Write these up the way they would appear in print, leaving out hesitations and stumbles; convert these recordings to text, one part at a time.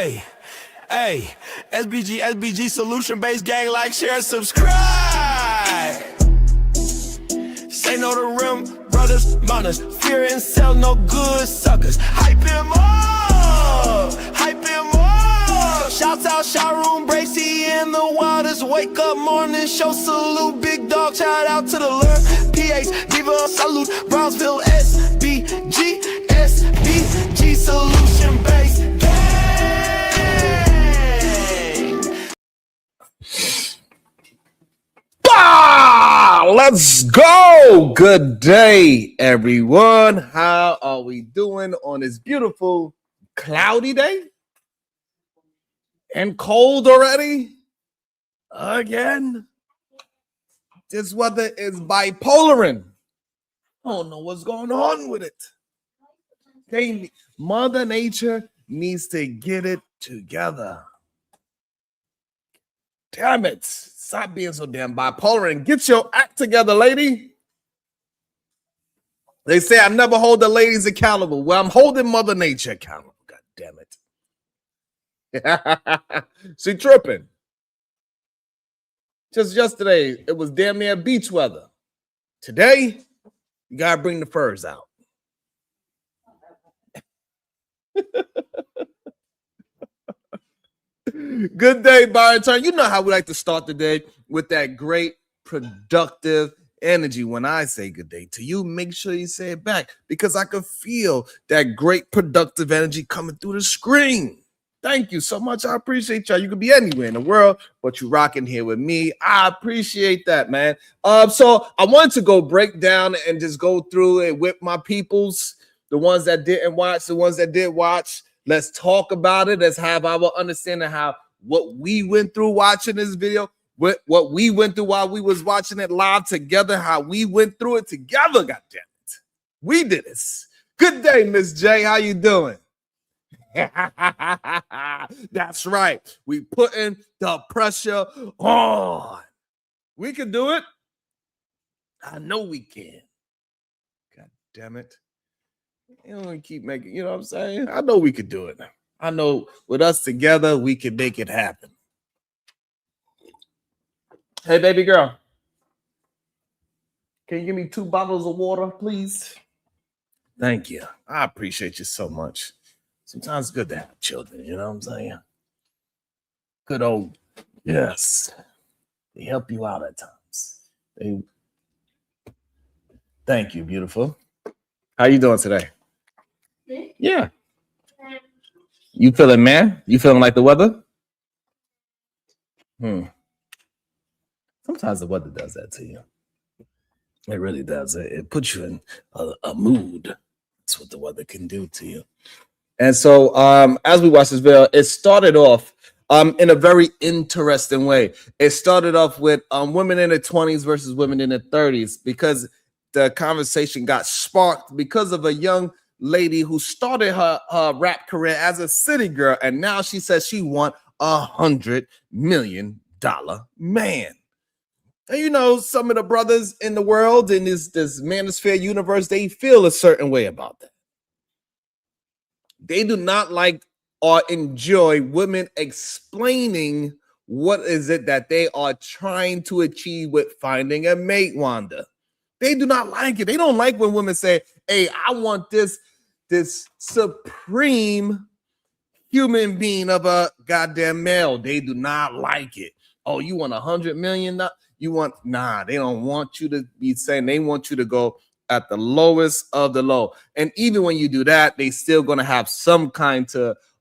Hey, hey, SBG solution-based gang, like, share, subscribe. Say no to rim, brothers, mothers, fear and sell no good suckers. Hype him up, hype him up. Shouts out Sharoon, Bracy, and the Wildest. Wake up morning show, salute, big dog, shout out to the Lord. PH, Diva, salute, Brownsville, SBG solution-based gang. Let's go. Good day, everyone. How are we doing on this beautiful cloudy day? And cold already? Again? This weather is bipolaring. I don't know what's going on with it. Mother Nature needs to get it together. Damn it. Stop being so damn bipolar and get your act together, lady. They say I never hold the ladies accountable. Well, I'm holding Mother Nature accountable. God damn it. She tripping. Just yesterday, it was damn near beach weather. Today, you gotta bring the furs out. Good day, Byron. You know how we like to start the day with that great, productive energy. When I say good day to you, make sure you say it back because I can feel that great, productive energy coming through the screen. Thank you so much. I appreciate y'all. You could be anywhere in the world, but you rocking here with me. I appreciate that, man. So I wanted to go break down and just go through it with my peoples, the ones that didn't watch, the ones that did watch. Let's talk about it. Let's have our understanding how what we went through watching this video, what we went through while we was watching it live together, how we went through it together. God damn it. We did this. Good day, Miss J. How you doing? That's right. We putting the pressure on. We can do it. I know we can. God damn it. You don't keep making, you know what I'm saying? I know we could do it. I know with us together, we can make it happen. Hey, baby girl. Can you give me 2 bottles of water, please? Thank you. I appreciate you so much. Sometimes it's good to have children, you know what I'm saying? Good old, yes. They help you out at times. Thank you, beautiful. How you doing today? Yeah. You feeling, man? You feeling like the weather? Sometimes the weather does that to you. It really does. It puts you in a mood. That's what the weather can do to you. And so as we watch this video, it started off in a very interesting way. It started off with women in their 20s versus women in their 30s because the conversation got sparked because of a young lady who started her rap career as a city girl, and now she says she want $100 million man. And you know, some of the brothers in the world in this manosphere universe, they feel a certain way about that. They do not like or enjoy women explaining what is it that they are trying to achieve with finding a mate, Wanda. They do not like it. They don't like when women say, hey, I want this supreme human being of a goddamn male. They do not like it. Oh, you want $100 million? You want, they don't want you to be saying, they want you to go at the lowest of the low. And even when you do that, they still going to have some kind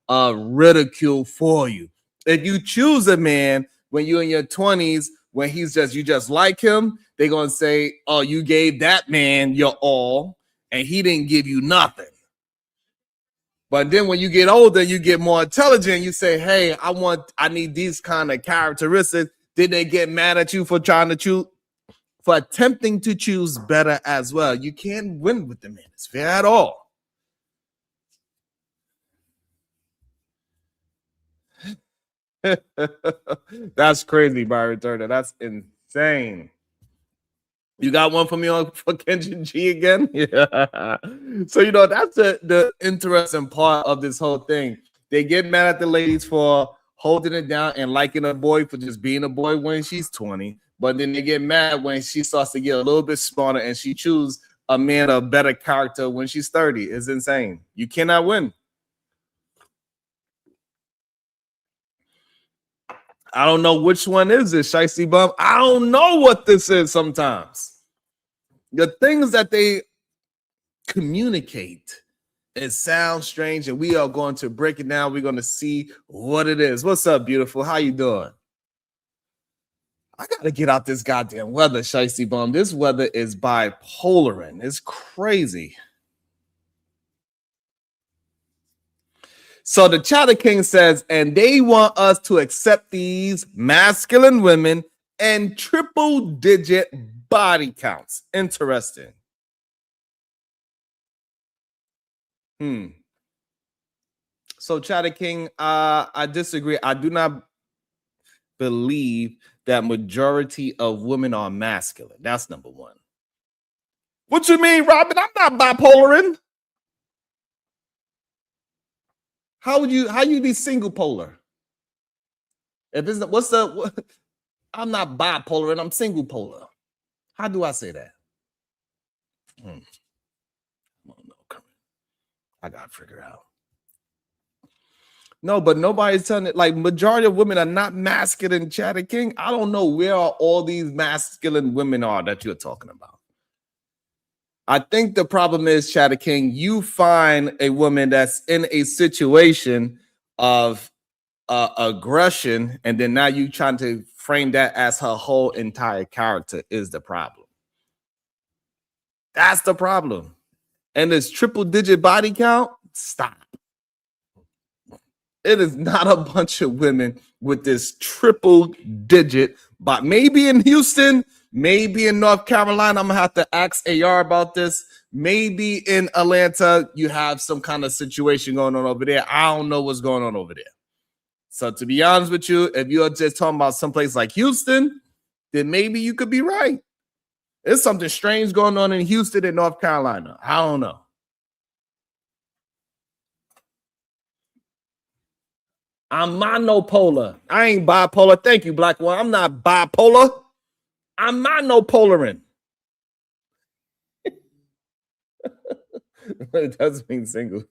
of ridicule for you. If you choose a man when you're in your 20s, when you just like him, they're going to say, oh, you gave that man your all and he didn't give you nothing. But then when you get older, you get more intelligent. You say, hey, I need these kind of characteristics. Did they get mad at you for for attempting to choose better as well? You can't win with the manosphere at all. That's crazy, Byron Turner. That's insane. You got one for me for Kenji G again? Yeah. So, you know, that's the interesting part of this whole thing. They get mad at the ladies for holding it down and liking a boy for just being a boy when she's 20. But then they get mad when she starts to get a little bit smarter and she chooses a man of better character when she's 30. It's insane. You cannot win. I don't know which one is this, Shicey Bum. I don't know what this is sometimes. The things that they communicate, it sounds strange, and we are going to break it down. We're going to see what it is. What's up, beautiful? How you doing? I got to get out this goddamn weather, Shicey Bum. This weather is bipolar. It's crazy. So the Chatter King says, and they want us to accept these masculine women and triple-digit body counts. Interesting. So Chatter King, I disagree. I do not believe that majority of women are masculine. That's number one. What you mean, Robin? I'm not bipolar. How you be single polar? If it's I'm not bipolar and I'm single polar. How do I say that? I don't know. I gotta figure it out. No, but nobody's telling it. Like, majority of women are not masculine, Chatter King. I don't know where all these masculine women are that you're talking about. I think the problem is, Chatter King, you find a woman that's in a situation of aggression, and then now you trying to frame that as her whole entire character is the problem. That's the problem. And this triple-digit body count, stop. It is not a bunch of women with this triple-digit, but maybe in Houston, maybe in North Carolina, I'm going to have to ask AR about this. Maybe in Atlanta, you have some kind of situation going on over there. I don't know what's going on over there. So to be honest with you, if you're just talking about someplace like Houston, then maybe you could be right. There's something strange going on in Houston and North Carolina. I don't know. I'm monopolar. I ain't bipolar. Thank you, Black One. I'm not bipolar. I'm monopolarin. It does mean single.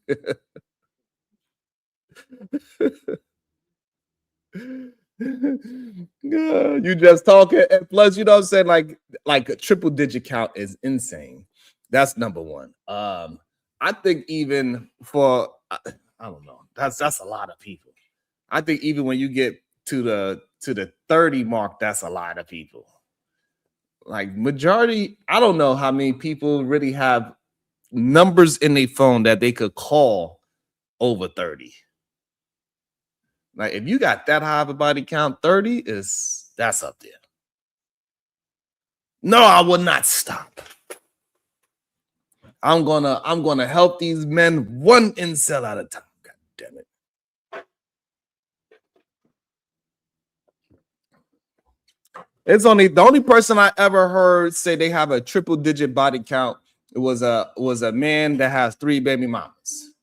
You just talking, and plus, you know what I'm saying, like a triple digit count is insane. That's number one. I think even for I don't know, that's a lot of people. I think even when you get to the 30 mark, that's a lot of people. Like majority, I don't know how many people really have numbers in their phone that they could call over 30. Like if you got that high of a body count, 30 that's up there. No, I will not stop. I'm gonna help these men one incel at a time. God damn it. It's only the only person I ever heard say they have a triple digit body count. It was a man that has 3 baby mamas.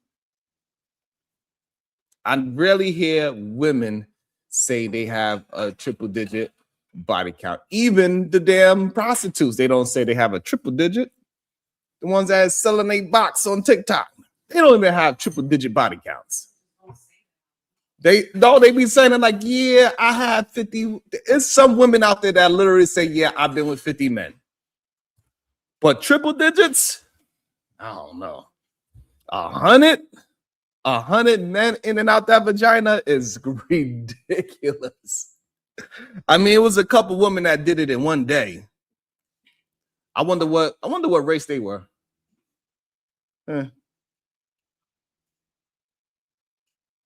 I rarely hear women say they have a triple digit body count. Even the damn prostitutes, they don't say they have a triple digit. The ones that are selling a box on TikTok, they don't even have triple digit body counts. They be saying it like, yeah, I have 50. There's some women out there that literally say, yeah, I've been with 50 men. But triple digits, I don't know. 100 men in and out that vagina is ridiculous. I mean, it was a couple women that did it in one day. I wonder what race they were.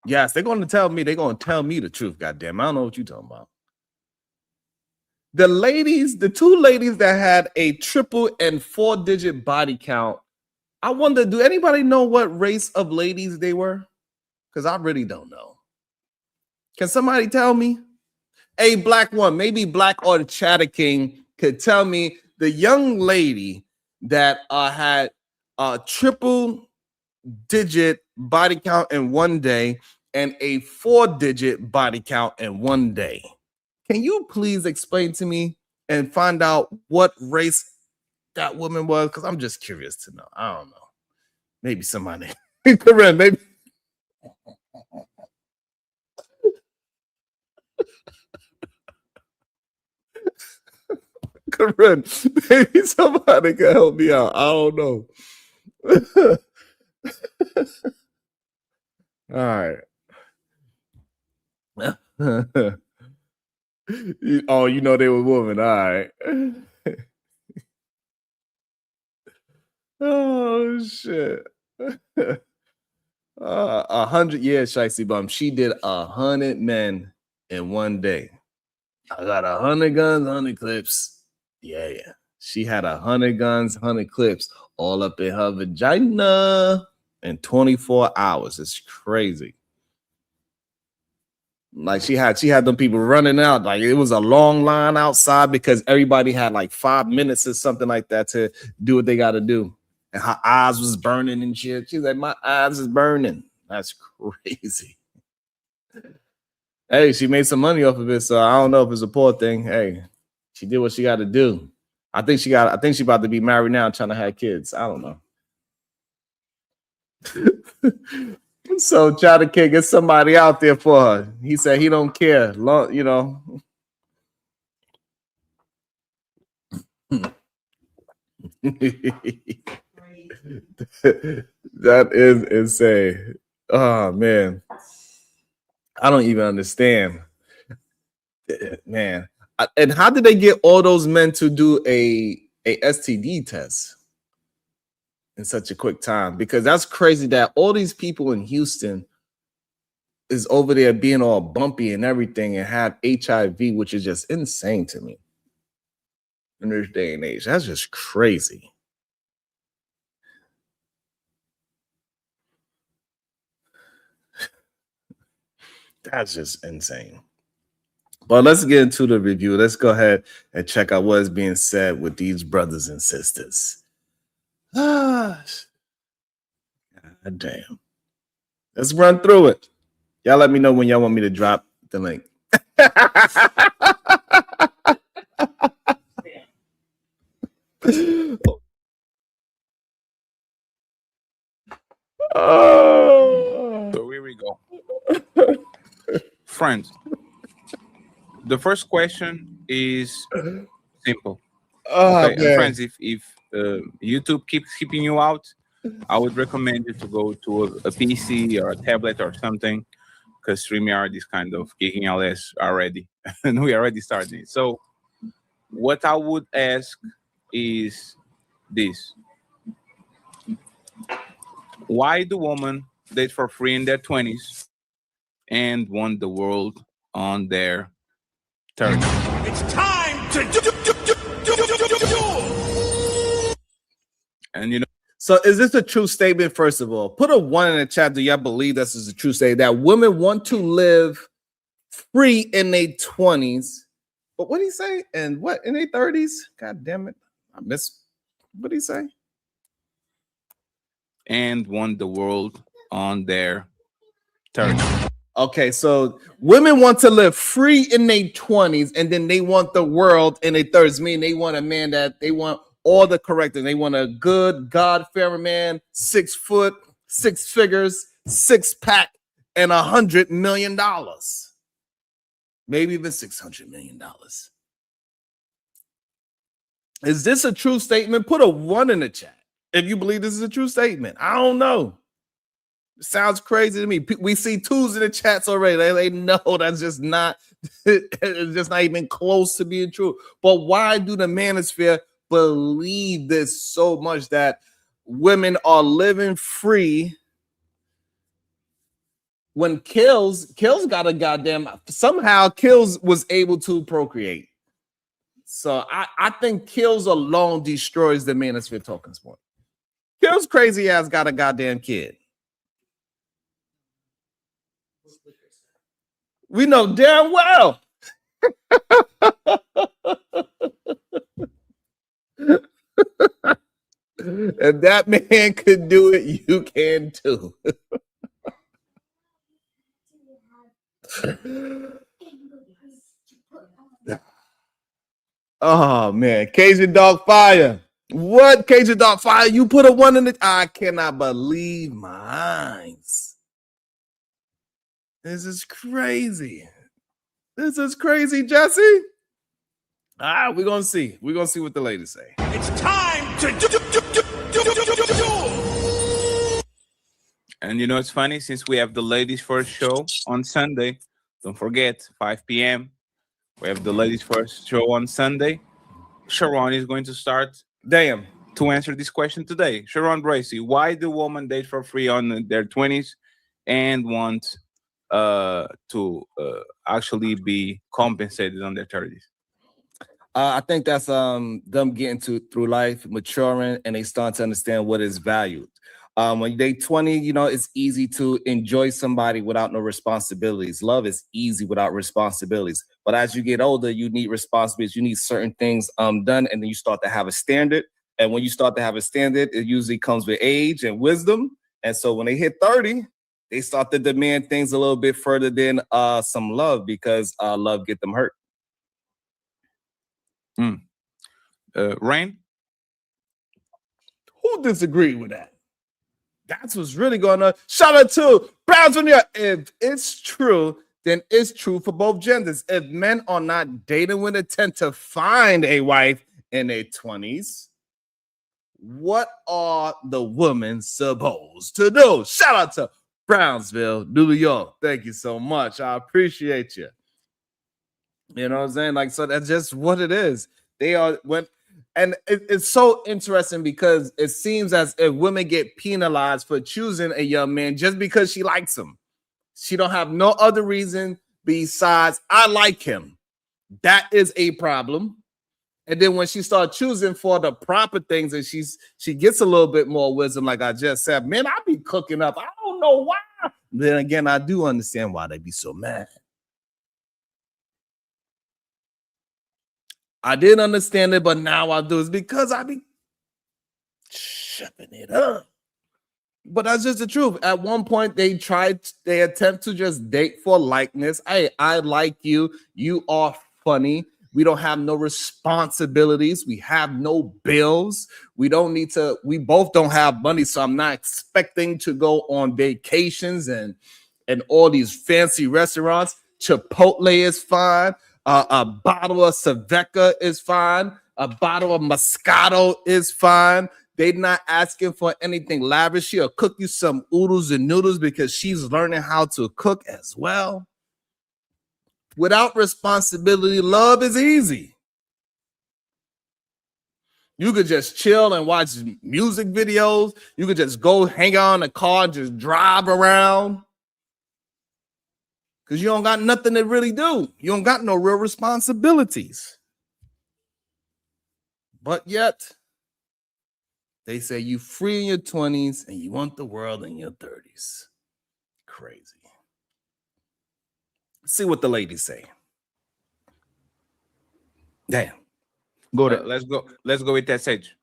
Yes, they're going to tell me. They're going to tell me the truth. Goddamn, I don't know what you're talking about. The 2 ladies that had a triple and 4-digit body count. I wonder, do anybody know what race of ladies they were? Because I really don't know. Can somebody tell me? A Black One, maybe Black or the Chatter King could tell me the young lady that had a triple digit body count in one day and a 4-digit body count in one day. Can you please explain to me and find out what race that woman was? Because I'm just curious to know. I don't know. Maybe somebody. Corinne, maybe. Corinne, maybe somebody can help me out. I don't know. All right. Oh, you know they were women. All right. Oh shit. 100 years, Shicey Bum. She did 100 men in one day. I got 100 guns, 100 clips. Yeah. She had 100 guns, 100 clips all up in her vagina in 24 hours. It's crazy. Like she had them people running out. Like it was a long line outside because everybody had like 5 minutes or something like that to do what they got to do. And her eyes was burning and shit. She's like, my eyes is burning. That's crazy. Hey, she made some money off of it, so I don't know if it's a poor thing. Hey, she did what she got to do. I think she about to be married now, trying to have kids. I don't know. So Chowder King, get somebody out there for her. He said he don't care. You know. That is insane. Oh man. I don't even understand. Man. And how did they get all those men to do a STD test in such a quick time? Because that's crazy that all these people in Houston is over there being all bumpy and everything and have HIV, which is just insane to me in this day and age. That's just crazy. That's just insane. But let's get into the review. Let's go ahead and check out what is being said with these brothers and sisters. God damn. Let's run through it. Y'all let me know when y'all want me to drop the link. Oh. So here we go. Friends, the first question is simple. Okay, and friends, if YouTube keeps keeping you out, I would recommend you to go to a PC or a tablet or something, because StreamYard is kind of kicking our ass already, and we already started it. So what I would ask is this: why do women date for free in their 20s and want the world on their 30s? It's time to do. And you know, so is this a true statement? First of all, put a 1 in the chat. Do y'all believe this is a true statement that women want to live free in their 20s? But what did he say? And what in their 30s? God damn it. I missed. What did he say? and want the world on their 30s. Okay, so women want to live free in their 20s and then they want the world in their 30s. Meaning they want a man that they want all the correct things. They want a good, God-fearing man, 6 foot, 6 figures, 6-pack, and $100 million. Maybe even $600 million. Is this a true statement? Put a 1 in the chat if you believe this is a true statement. I don't know. It sounds crazy to me. We see 2s in the chats already. They know that's just not, it's just not even close to being true. But why do the manosphere believe this so much that women are living free when Kills got a goddamn, somehow Kills was able to procreate. So I think Kills alone destroys the manosphere talking sport. Kills crazy ass got a goddamn kid. We know damn well. If that man could do it, you can too. Oh man, Cajun Dog Fire. What Cajun Dog Fire? You put a one in the. I cannot believe my eyes. This is crazy. This is crazy, Jesse. All right, we're gonna see. We're gonna see what the ladies say. It's time to do. And you know, it's funny, since we have the ladies first show on Sunday, don't forget 5 p.m. We have the ladies first show on Sunday. Sharon is going to start. Damn. To answer this question today. Sharon Bracy, why do women date for free on their 20s and want to actually be compensated on their 30s? I think that's them getting through life, maturing, and they start to understand what is valued. When they 20, you know, it's easy to enjoy somebody without no responsibilities. Love is easy without responsibilities. But as you get older, you need responsibilities. You need certain things done, and then you start to have a standard. And when you start to have a standard, it usually comes with age and wisdom. And so when they hit 30, they start to demand things a little bit further than some love, because love get them hurt. Rain? Who disagreed with that? That's what's really going on. Shout out to Browns on here. If it's true, then it's true for both genders. If men are not dating with intent to find a wife in their 20s, what are the women supposed to do? Shout out to Brownsville, New York. Thank you so much. I appreciate you. You know what I'm saying? Like, so that's just what it is. They are and it's so interesting because it seems as if women get penalized for choosing a young man just because she likes him. She don't have no other reason besides I like him. That is a problem. And then when she starts choosing for the proper things and she gets a little bit more wisdom, like I just said, man, I be cooking up. I don't know why. Then again, I do understand why they be so mad. I didn't understand it, but now I do. It's because I be shoving it up. But that's just the truth. At one point, they attempt to just date for likeness. Hey, I like you. You are funny. We don't have no responsibilities. We have no bills. We both don't have money. So I'm not expecting to go on vacations and all these fancy restaurants. Chipotle is fine. A bottle of Saveca is fine. A bottle of Moscato is fine. They're not asking for anything lavish. She'll cook you some oodles and noodles because she's learning how to cook as well. Without responsibility, love is easy. You could just chill and watch music videos. You could just go hang out in a car and just drive around. Because you don't got nothing to really do. You don't got no real responsibilities. But yet, they say you free in your 20s and you want the world in your 30s. Crazy. Let's see what the ladies say. Damn. Go there. Let's go with that Sage.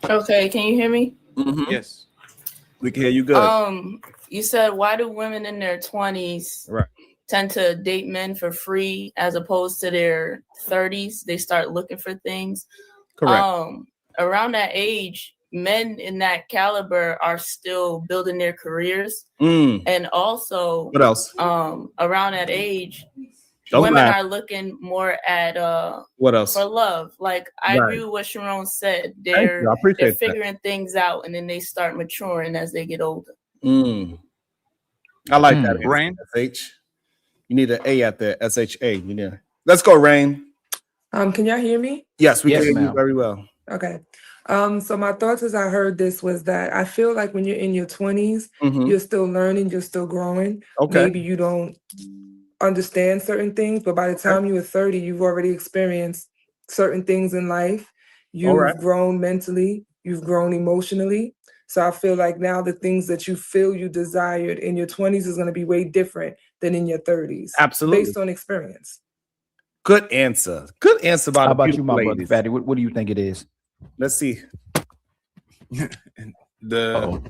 Okay, can you hear me? Mm-hmm. Yes. We can hear you good. You said, why do women in their 20s tend to date men for free as opposed to their 30s? They start looking for things. Correct. Around that age, men in that caliber are still building their careers. And also, what else? Around that age, Don't women laugh. are looking more at what else? For love. Like I agree with what Sharon said. They're figuring things out, and then they start maturing as they get older. I like that. Rain. SH. You need an A at there. SHA. You know. Let's go, Rain. Can y'all hear me? Yes, we can hear you very well. Okay. So my thoughts as I heard this was that I feel like when you're in your 20s, you're still learning, you're still growing. Okay. Maybe you don't understand certain things, but by the time you were 30, you've already experienced certain things in life. You've grown mentally, you've grown emotionally. So I feel like now the things that you feel you desired in your 20s is going to be way different than in your 30s. Absolutely. Based on experience. Good answer. Good answer about How about you, my brother Fatty? What do you think it is? Let's see. The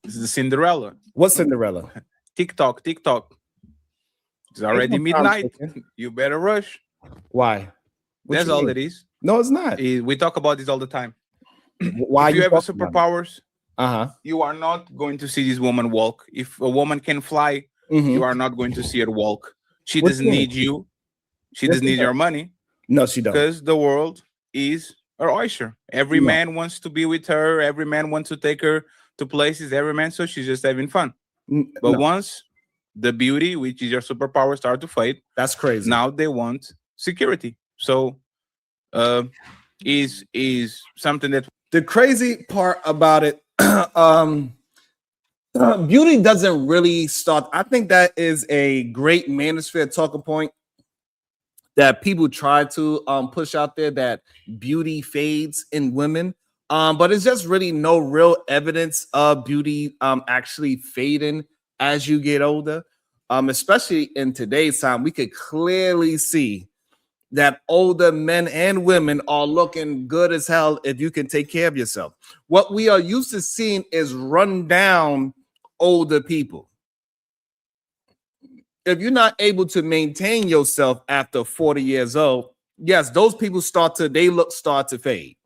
Cinderella. What's Cinderella? TikTok. It's already midnight. You better rush. Why? That's all it is. No, it's not. We talk about this all the time. Why if you have superpowers, you are not going to see this woman walk. If a woman can fly, you are not going to see her walk. She doesn't need you. She doesn't need your money. No, she don't. Because the world is her oyster. Every man wants to be with her. Every man wants to take her to places. Every man, so she's just having fun. But once the beauty, which is your superpower, start to fade, that's crazy. Now they want security. So is something that the crazy part about it, beauty doesn't really start. I think that is a great manosphere talking point that people try to push out there, that beauty fades in women. But it's just really no real evidence of beauty actually fading as you get older. Especially in today's time, we could clearly see that older men and women are looking good as hell if you can take care of yourself. What we are used to seeing is run down older people. If you're not able to maintain yourself after 40 years old, yes, those people start to fade.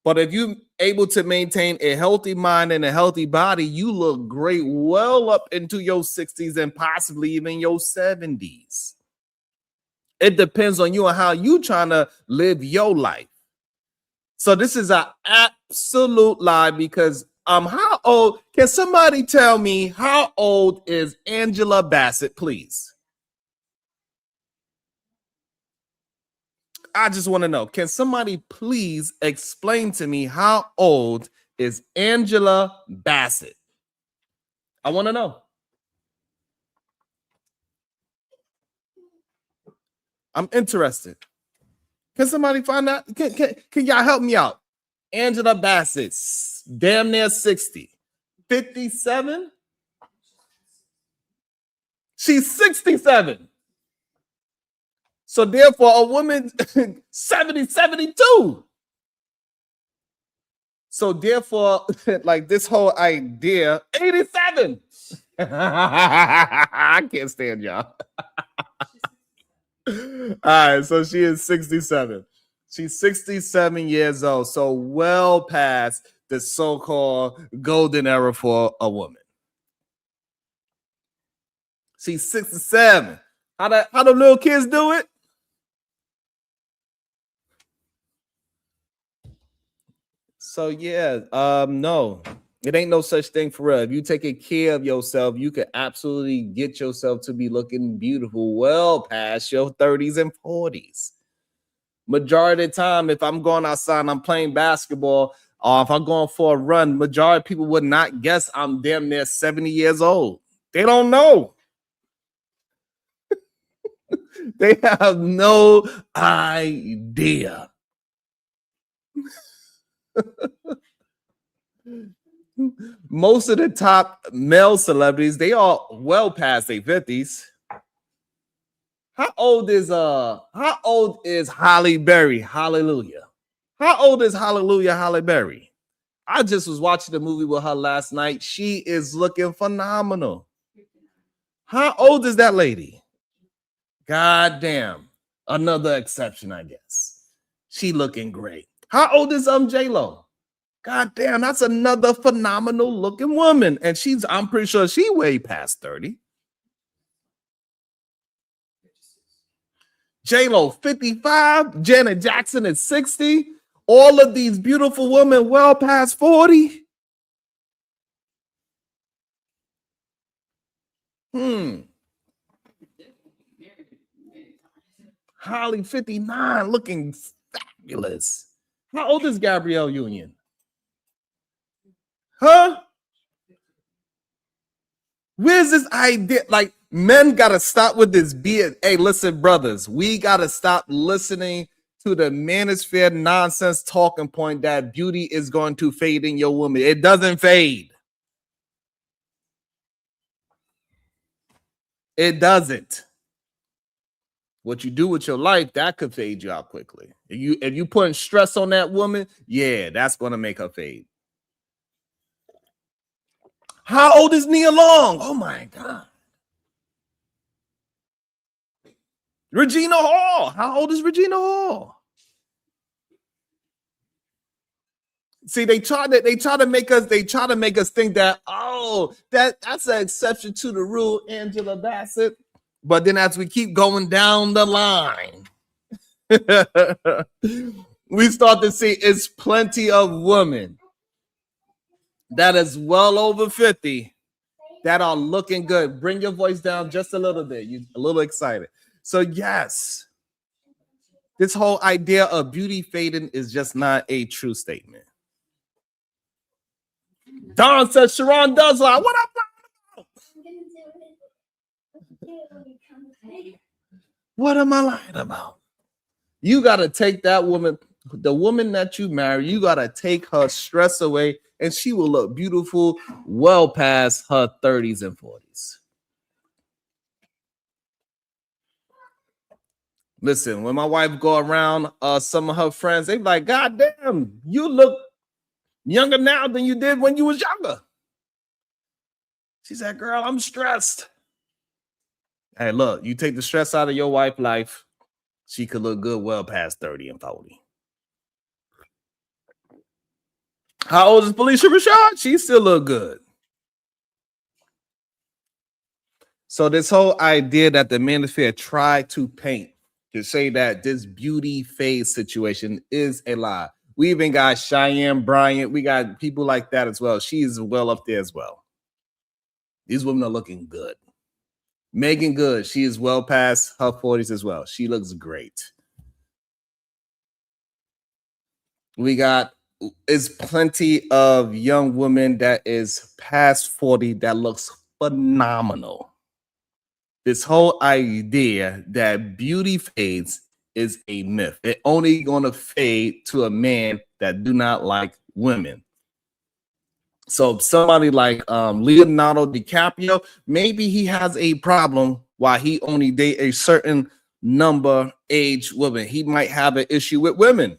But if you're able to maintain a healthy mind and a healthy body, you look great well up into your 60s and possibly even your 70s. It depends on you and how you trying to live your life. So this is an absolute lie because how old, can somebody tell me how old is Angela Bassett, please? I just want to know. Can somebody please explain to me how old is Angela Bassett? I want to know. I'm interested. Can somebody find out? Can y'all help me out? Angela Bassett, damn near 60. 57? She's 67. So therefore, a woman 70, 72. So therefore, like this whole idea, 87. I can't stand y'all. All right, so she is 67. She's 67 years old, so well past the so-called golden era for a woman. She's 67. How the little kids do it? So yeah, no, it ain't no such thing for real. If you taking care of yourself, you can absolutely get yourself to be looking beautiful well past your 30s and 40s. Majority of the time, if I'm going outside and I'm playing basketball, or if I'm going for a run, majority of people would not guess I'm damn near 70 years old. They don't know. They have no idea. Most of the top male celebrities, they are well past their 50s. How old is Halle Berry? Hallelujah. How old is Hallelujah Halle Berry? I just was watching the movie with her last night. She is looking phenomenal. How old is that lady? God damn. Another exception, I guess. She looking great. How old is J-Lo? God damn, that's another phenomenal looking woman. And I'm pretty sure she way past 30. J-Lo, 55. Janet Jackson is 60. All of these beautiful women well past 40. Holly, 59, looking fabulous. How old is Gabrielle Union? Huh? Where's this idea? Like, men gotta stop with this beard. Hey, listen, brothers, we gotta stop listening to the manosphere nonsense talking point that beauty is going to fade in your woman. It doesn't fade. It doesn't. What you do with your life, that could fade you out quickly. If you putting stress on that woman, yeah, that's gonna make her fade. How old is Nia Long? Oh my God. Regina Hall. How old is Regina Hall? See, they try to make us think that, oh, that's an exception to the rule, Angela Bassett. But then as we keep going down the line, we start to see it's plenty of women that is well over 50 that are looking good. Bring your voice down just a little bit. You're a little excited. So yes, this whole idea of beauty fading is just not a true statement. Don says Sharon does lie. What up? What am I lying about? You got to take that woman, the woman that you marry, you got to take her stress away, and she will look beautiful well past her 30s and 40s. Listen, when my wife go around some of her friends, they be like, God damn, you look younger now than you did when you was younger. She said, girl, I'm stressed. Hey, look, you take the stress out of your wife's life, she could look good well past 30 and 40. How old is Felicia Rashad? She still look good. So this whole idea that the manosphere tried to paint to say that this beauty phase situation is a lie. We even got Cheyenne Bryant. We got people like that as well. She's well up there as well. These women are looking good. Megan Good, she is well past her 40s as well. She looks great. We got is plenty of young women that is past 40 that looks phenomenal. This whole idea that beauty fades is a myth. It only going to fade to a man that do not like women. So somebody like Leonardo DiCaprio, maybe he has a problem why he only date a certain number age woman. He might have an issue with women.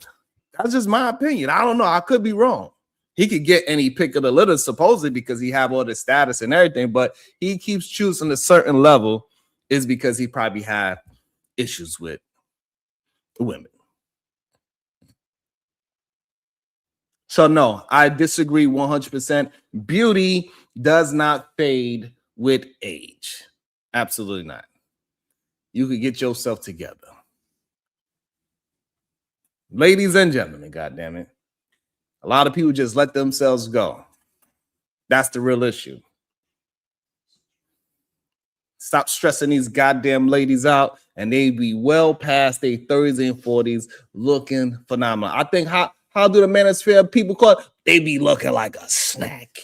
That's just my opinion. I don't know. I could be wrong. He could get any pick of the litter supposedly because he have all the status and everything, but he keeps choosing a certain level is because he probably have issues with women. So no, I disagree 100%. Beauty does not fade with age. Absolutely not. You could get yourself together. Ladies and gentlemen, goddamn it. A lot of people just let themselves go. That's the real issue. Stop stressing these goddamn ladies out, and they be well past their 30s and 40s looking phenomenal. I think how do the manosphere people call it? They be looking like a snack.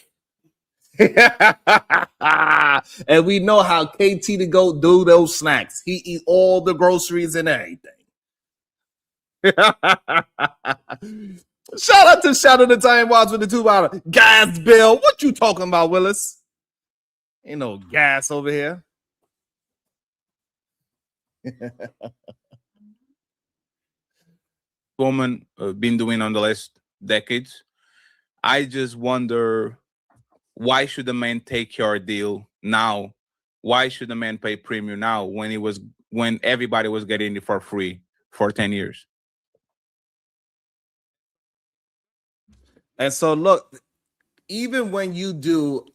And we know how KT to go do those snacks. He eat all the groceries and everything. Shout out to Shadow the Time Watch with the $2 gas bill. What you talking about, Willis? Ain't no gas over here. Woman been doing on the last decades. I just wonder, why should a man take your deal now? Why should a man pay premium now when everybody was getting it for free for 10 years? And so look, even when you do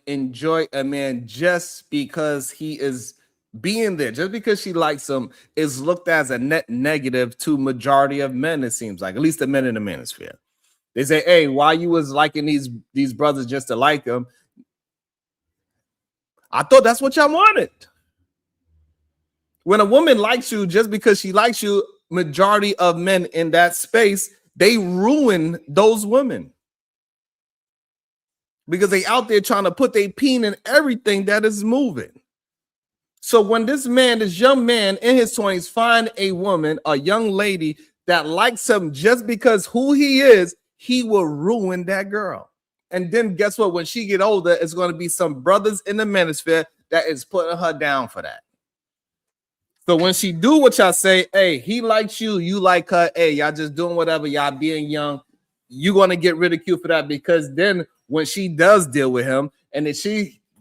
enjoy a man just because he is being there, just because she likes him, is looked as a net negative to majority of men, it seems like, at least the men in the manosphere. They say, hey, why you was liking these brothers just to like them? I thought that's what y'all wanted. When a woman likes you just because she likes you, majority of men in that space, they ruin those women because they out there trying to put their peen in everything that is moving. So when this young man in his 20s, find a woman, a young lady that likes him just because who he is, he will ruin that girl. And then guess what? When she get older, it's going to be some brothers in the manosphere that is putting her down for that. So when she do what y'all say, hey, he likes you, you like her, hey, y'all just doing whatever, y'all being young, you're going to get ridiculed for that, because then when she does deal with him, and then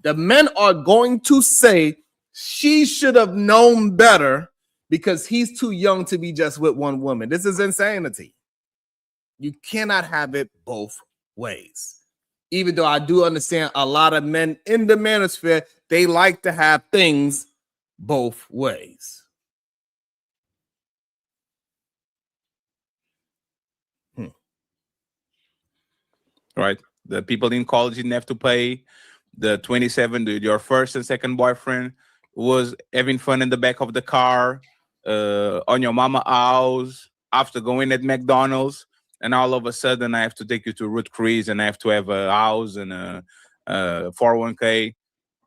the men are going to say she should have known better because he's too young to be just with one woman. This is insanity. You cannot have it both ways. Even though I do understand a lot of men in the manosphere, they like to have things both ways. Right. The people in college didn't have to pay. The 27, your first and second boyfriend was having fun in the back of the car, on your mama house, after going at McDonald's, and all of a sudden I have to take you to Root Chris and I have to have a house and a 401k.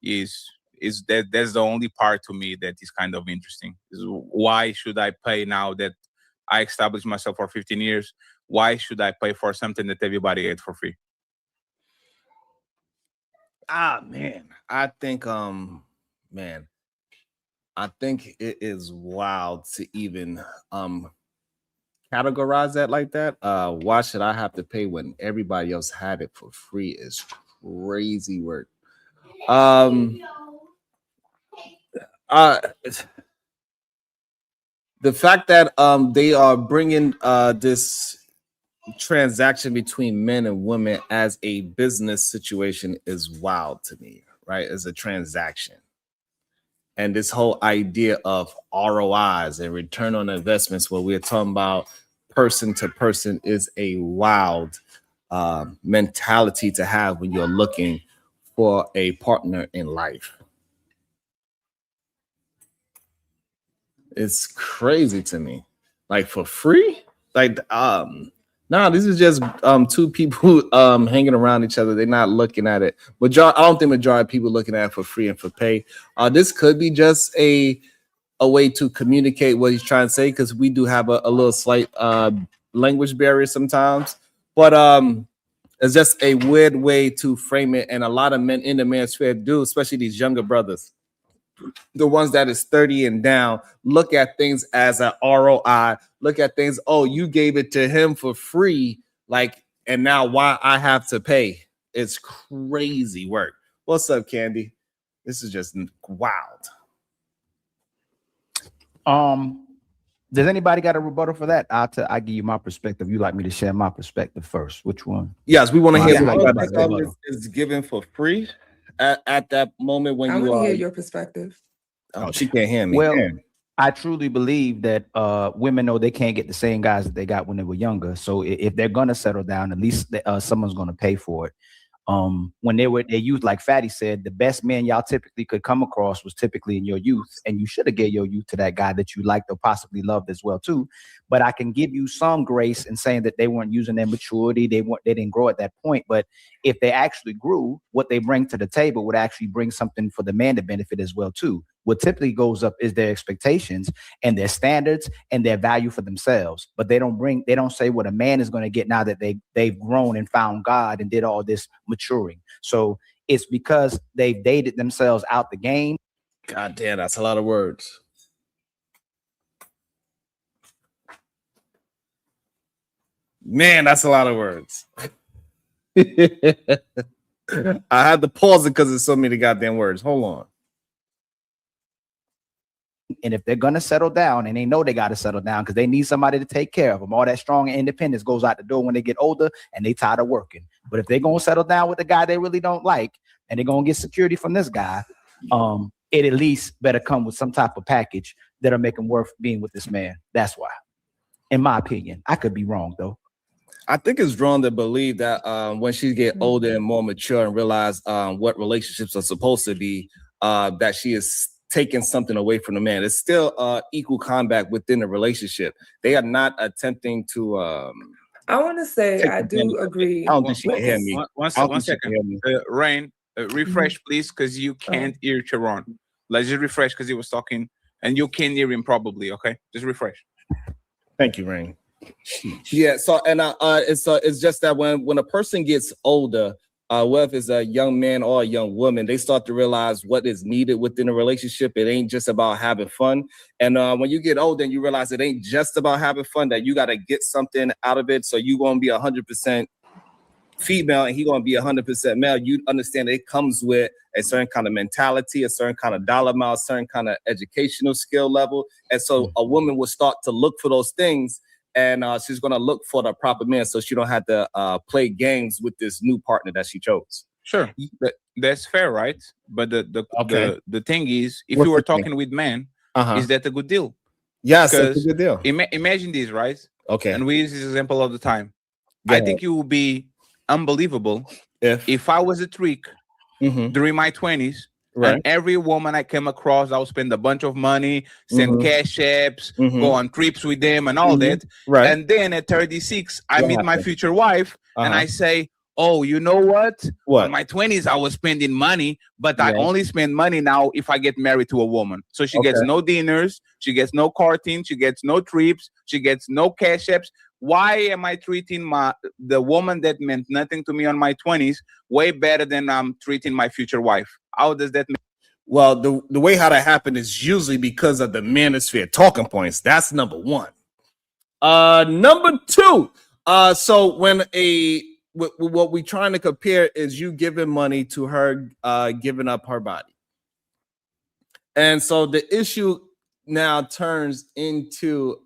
That's the only part to me that is kind of interesting. Is why should I pay now that I established myself for 15 years? Why should I pay for something that everybody ate for free? Man, I think it is wild to even categorize that like that. Why should I have to pay when everybody else had it for free? Is crazy work. The fact that they are bringing this transaction between men and women as a business situation is wild to me, right? As a transaction. And this whole idea of ROIs and return on investments, where we're talking about person to person, is a wild mentality to have when you're looking for a partner in life. It's crazy to me. Like, for free? Like, this is just two people hanging around each other. They're not looking at it. I don't think majority of people looking at it for free and for pay. This could be just a way to communicate what he's trying to say, because we do have a little slight language barrier sometimes. But it's just a weird way to frame it. And a lot of men in the manosphere do, especially these younger brothers, the ones that is 30 and down, look at things as an ROI. Look at things, oh, you gave it to him for free, like, and now why I have to pay? It's crazy work. What's up, Candy? This is just wild. Does anybody got a rebuttal for that? I give you my perspective. You like me to share my perspective first? Which one? Yes, we want to hear what is given for free at that moment when I you want to hear your perspective. Oh, she can't hear me. Well, I truly believe that women know they can't get the same guys that they got when they were younger. So if they're gonna settle down, at least someone's gonna pay for it. When they used, like Fatty said, the best men y'all typically could come across was typically in your youth, and you should have gave your youth to that guy that you liked or possibly loved as well too. But I can give you some grace in saying that they weren't using their maturity, they didn't grow at that point. But if they actually grew, what they bring to the table would actually bring something for the man to benefit as well too. What typically goes up is their expectations and their standards and their value for themselves. But they don't say what a man is going to get now that they've grown and found God and did all this maturing. So it's because they've dated themselves out the game. God damn, that's a lot of words. Man, that's a lot of words. I had to pause it because there's so many goddamn words. Hold on. And if they're going to settle down, and they know they got to settle down because they need somebody to take care of them, all that strong independence goes out the door when they get older and they tired of working. But if they're going to settle down with the guy they really don't like, and they're going to get security from this guy, it at least better come with some type of package that'll make them worth being with this man. That's why, in my opinion. I could be wrong, though. I think it's wrong to believe that when she get older and more mature and realize what relationships are supposed to be, that she is taking something away from the man. It's still equal combat within the relationship. They are not attempting to. I want to say I do agree. I don't think she can hear me. One second. Rain, refresh, please, because you can't hear Sharon. Let's just refresh because he was talking, and you can hear him probably. Okay, just refresh. Thank you, Rain. Yeah. So, and it's just that when a person gets older, whether it's a young man or a young woman, they start to realize what is needed within a relationship. It ain't just about having fun. And when you get older and you realize it ain't just about having fun, that you got to get something out of it. So you're going to be 100% female and he gonna be 100% male, you understand that it comes with a certain kind of mentality, a certain kind of dollar amount, a certain kind of educational skill level. And so a woman will start to look for those things, and she's gonna look for the proper man, so she don't have to play games with this new partner that she chose. Sure, that's fair, right? But the thing is, if you were talking with men, is that a good deal? Yes, that's a good deal. Imagine this, right? Okay. And we use this example all the time. I think it would be unbelievable if I was a trick during my 20s, and every woman I came across, I'll spend a bunch of money, send cash apps, go on trips with them and all that. And then at 36, I meet my future wife and I say, oh, you know what? In my 20s, I was spending money, but I only spend money now if I get married to a woman. So she gets no dinners, she gets no courting, she gets no trips, she gets no cash apps. Why am I treating the woman that meant nothing to me on my 20s way better than I'm treating my future wife? How does that make? Well, the way how that happened is usually because of the manosphere talking points. That's number one. Number two, so when what we're trying to compare is you giving money to her, giving up her body. And so the issue now turns into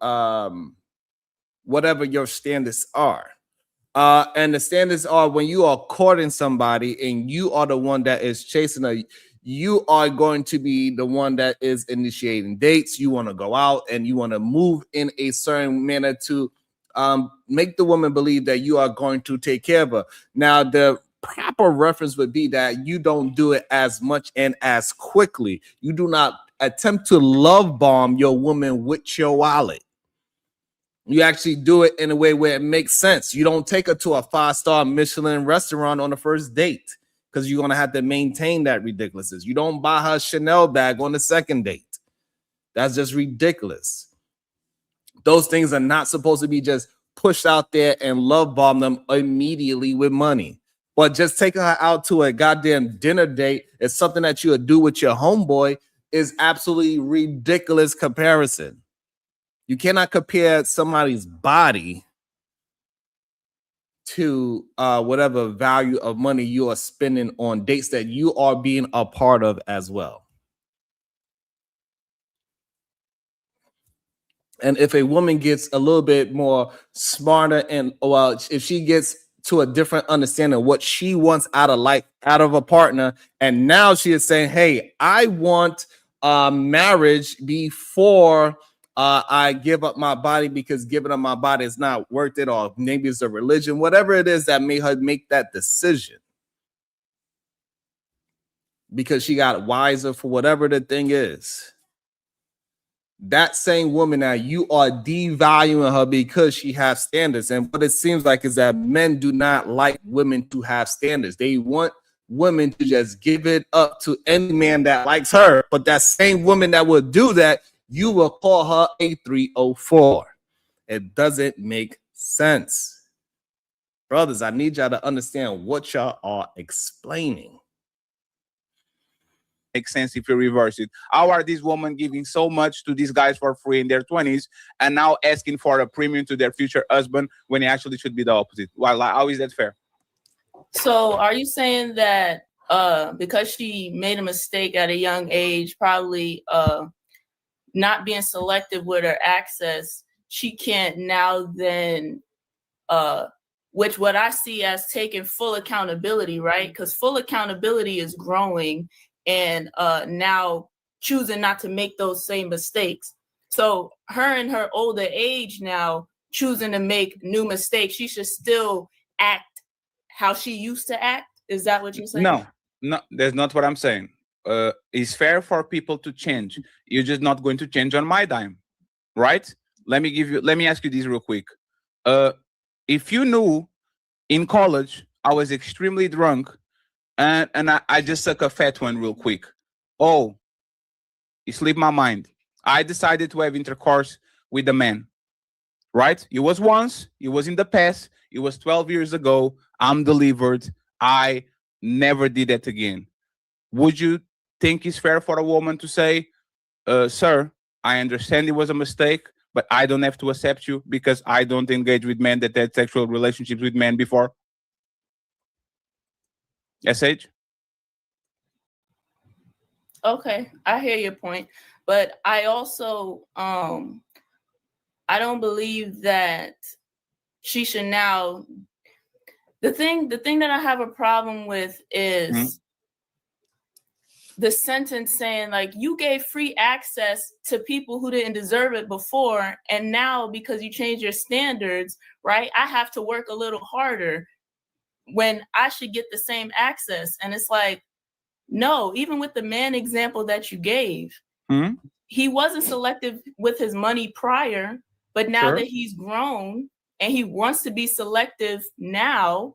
whatever your standards are. And the standards are when you are courting somebody and you are the one that is chasing her, you are going to be the one that is initiating dates. You want to go out and you want to move in a certain manner to make the woman believe that you are going to take care of her. Now, the proper reference would be that you don't do it as much and as quickly. You do not attempt to love bomb your woman with your wallet. You actually do it in a way where it makes sense. You don't take her to a 5-star Michelin restaurant on the first date because you're going to have to maintain that ridiculousness. You don't buy her a Chanel bag on the second date. That's just ridiculous. Those things are not supposed to be just pushed out there and love bomb them immediately with money. But just taking her out to a goddamn dinner date is something that you would do with your homeboy is absolutely ridiculous comparison. You cannot compare somebody's body to whatever value of money you are spending on dates that you are being a part of as well. And if a woman gets a little bit more smarter and if she gets to a different understanding of what she wants out of life, out of a partner, and now she is saying, hey, I want marriage before I give up my body because giving up my body is not worth it, or maybe it's a religion, whatever it is that made her make that decision. Because she got wiser for whatever the thing is. That same woman now, you are devaluing her because she has standards. And what it seems like is that men do not like women to have standards. They want women to just give it up to any man that likes her. But that same woman that will do that, you will call her a 304. It doesn't make sense. Brothers, I need y'all to understand what y'all are explaining. Makes sense if you reverse it. How are these women giving so much to these guys for free in their 20s and now asking for a premium to their future husband when it actually should be the opposite? Well, how is that fair? So are you saying that because she made a mistake at a young age, probably not being selective with her access, she can't now then, which what I see as taking full accountability, right? Because full accountability is growing and now choosing not to make those same mistakes. So her in her older age now choosing to make new mistakes, she should still act how she used to act. Is that what you're saying? No, that's not what I'm saying. It's fair for people to change. You're just not going to change on my dime, right? Let me ask you this real quick. If you knew in college I was extremely drunk and I just took a fat one real quick. Oh, it slipped my mind. I decided to have intercourse with a man, right? It was once, it was in the past, it was 12 years ago. I'm delivered. I never did that again. Would you think it's fair for a woman to say, sir, I understand it was a mistake, but I don't have to accept you because I don't engage with men that had sexual relationships with men before? SH? Okay, I hear your point, but I also I don't believe that she should now. The thing that I have a problem with is the sentence saying like you gave free access to people who didn't deserve it before, and now because you changed your standards, right, I have to work a little harder when I should get the same access. And it's like, no, even with the man example that you gave, he wasn't selective with his money prior, but now that he's grown and he wants to be selective now,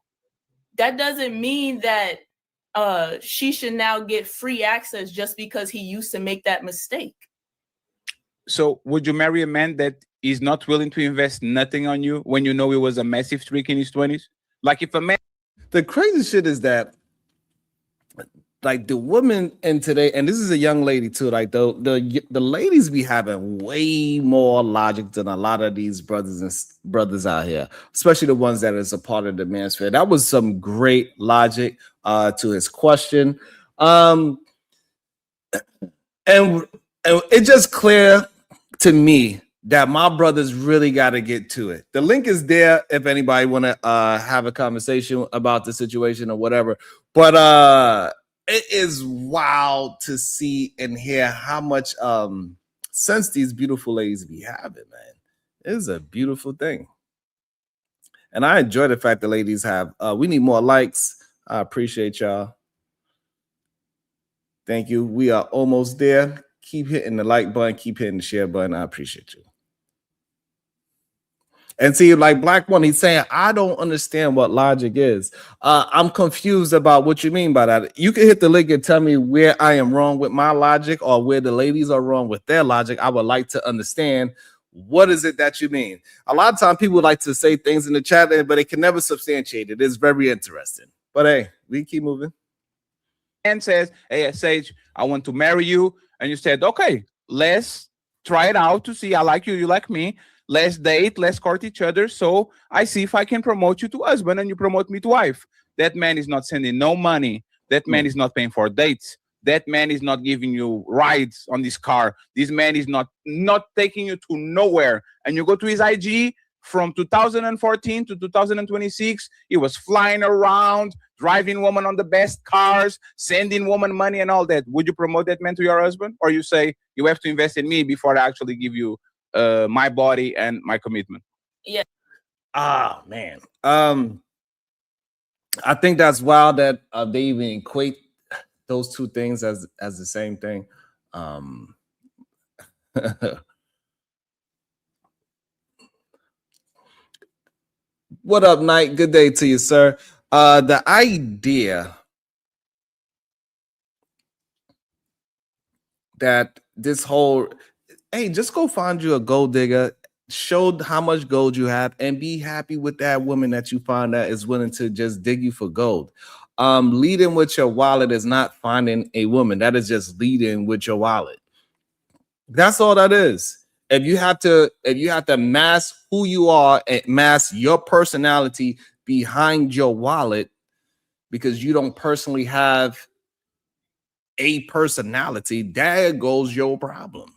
that doesn't mean that she should now get free access just because he used to make that mistake. So would you marry a man that is not willing to invest nothing on you when you know he was a massive trick in his 20s? Like if a man... The crazy shit is that like the women in today, and this is a young lady too, like the ladies be having way more logic than a lot of these brothers out here, especially the ones that is a part of the manosphere. That was some great logic to his question. And it's just clear to me that my brothers really got to get to it. The link is there if anybody want to have a conversation about the situation or whatever. But it is wild to see and hear how much sense these beautiful ladies be having, man. It is a beautiful thing. And I enjoy the fact that ladies have, we need more likes. I appreciate y'all. Thank you. We are almost there. Keep hitting the like button. Keep hitting the share button. I appreciate you. And see, like Black One, he's saying, I don't understand what logic is. I'm confused about what you mean by that. You can hit the link and tell me where I am wrong with my logic or where the ladies are wrong with their logic. I would like to understand what is it that you mean. A lot of times people like to say things in the chat, but they can never substantiate it. It's very interesting. But hey, we keep moving. And says, hey, Sage, I want to marry you. And you said, okay, let's try it out to see. I like you, you like me. Let's date, let's court each other. So I see if I can promote you to husband and you promote me to wife. That man is not sending no money. That man is not paying for dates. That man is not giving you rides on this car. This man is not taking you to nowhere. And you go to his IG from 2014 to 2026. He was flying around, driving women on the best cars, sending women money and all that. Would you promote that man to your husband? Or you say, you have to invest in me before I actually give you my body and my commitment? Yeah. Ah, man. I think that's wild that they even equate those two things as the same thing. What up, Knight? Good day to you, sir. The idea that this whole, hey, just go find you a gold digger, show how much gold you have, and be happy with that woman that you find that is willing to just dig you for gold. Leading with your wallet is not finding a woman. That is just leading with your wallet. That's all that is. If you have to mask who you are and mask your personality behind your wallet because you don't personally have a personality, there goes your problem.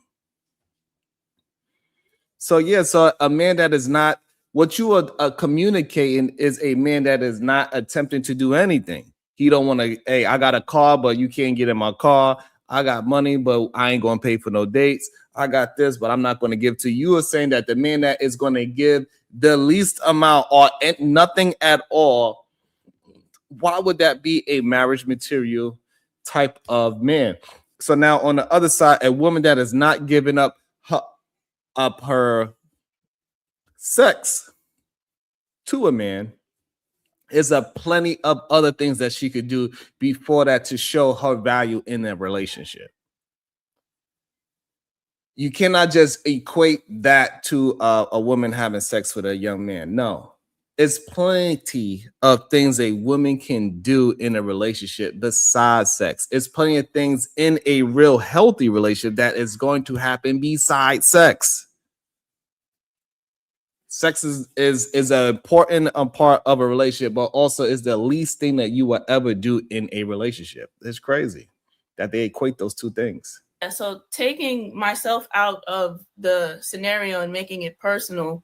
So yeah, so a man that is not, what you are communicating is a man that is not attempting to do anything. He don't want to, hey, I got a car, but you can't get in my car. I got money, but I ain't going to pay for no dates. I got this, but I'm not going to give to you. You are saying that the man that is going to give the least amount or nothing at all, why would that be a marriage material type of man? So now on the other side, a woman that is not giving up her sex to a man is a plenty of other things that she could do before that to show her value in a relationship. You cannot just equate that to a woman having sex with a young man. No, it's plenty of things a woman can do in a relationship besides sex. It's plenty of things in a real healthy relationship that is going to happen besides sex. Sex is an important part of a relationship, but also is the least thing that you will ever do in a relationship. It's crazy that they equate those two things. So taking myself out of the scenario and making it personal,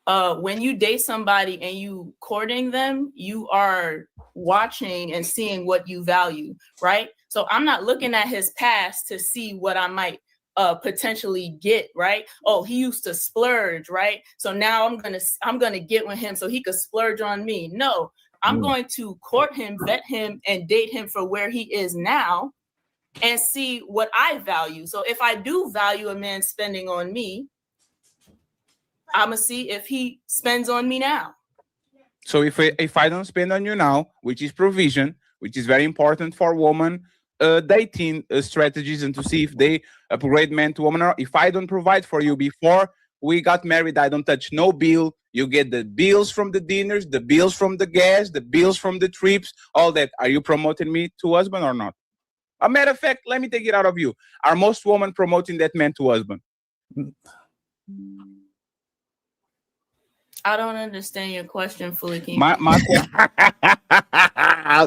when you date somebody and you courting them, you are watching and seeing what you value, right? So I'm not looking at his past to see what I might potentially get, right? Oh, he used to splurge, right? So now I'm gonna get with him so he could splurge on me. No, I'm going to court him, vet him, and date him for where he is now, and see what I value. So if I do value a man spending on me, I'm gonna see if he spends on me now. So if I don't spend on you now, which is provision, which is very important for women dating strategies, and to see if they upgrade man to woman, or if I don't provide for you before we got married, I don't touch no bill. You get the bills from the dinners, the bills from the gas, the bills from the trips, all that. Are you promoting me to husband or not? A matter of fact, let me take it out of you. Are most women promoting that man to husband? I don't understand your question fully. My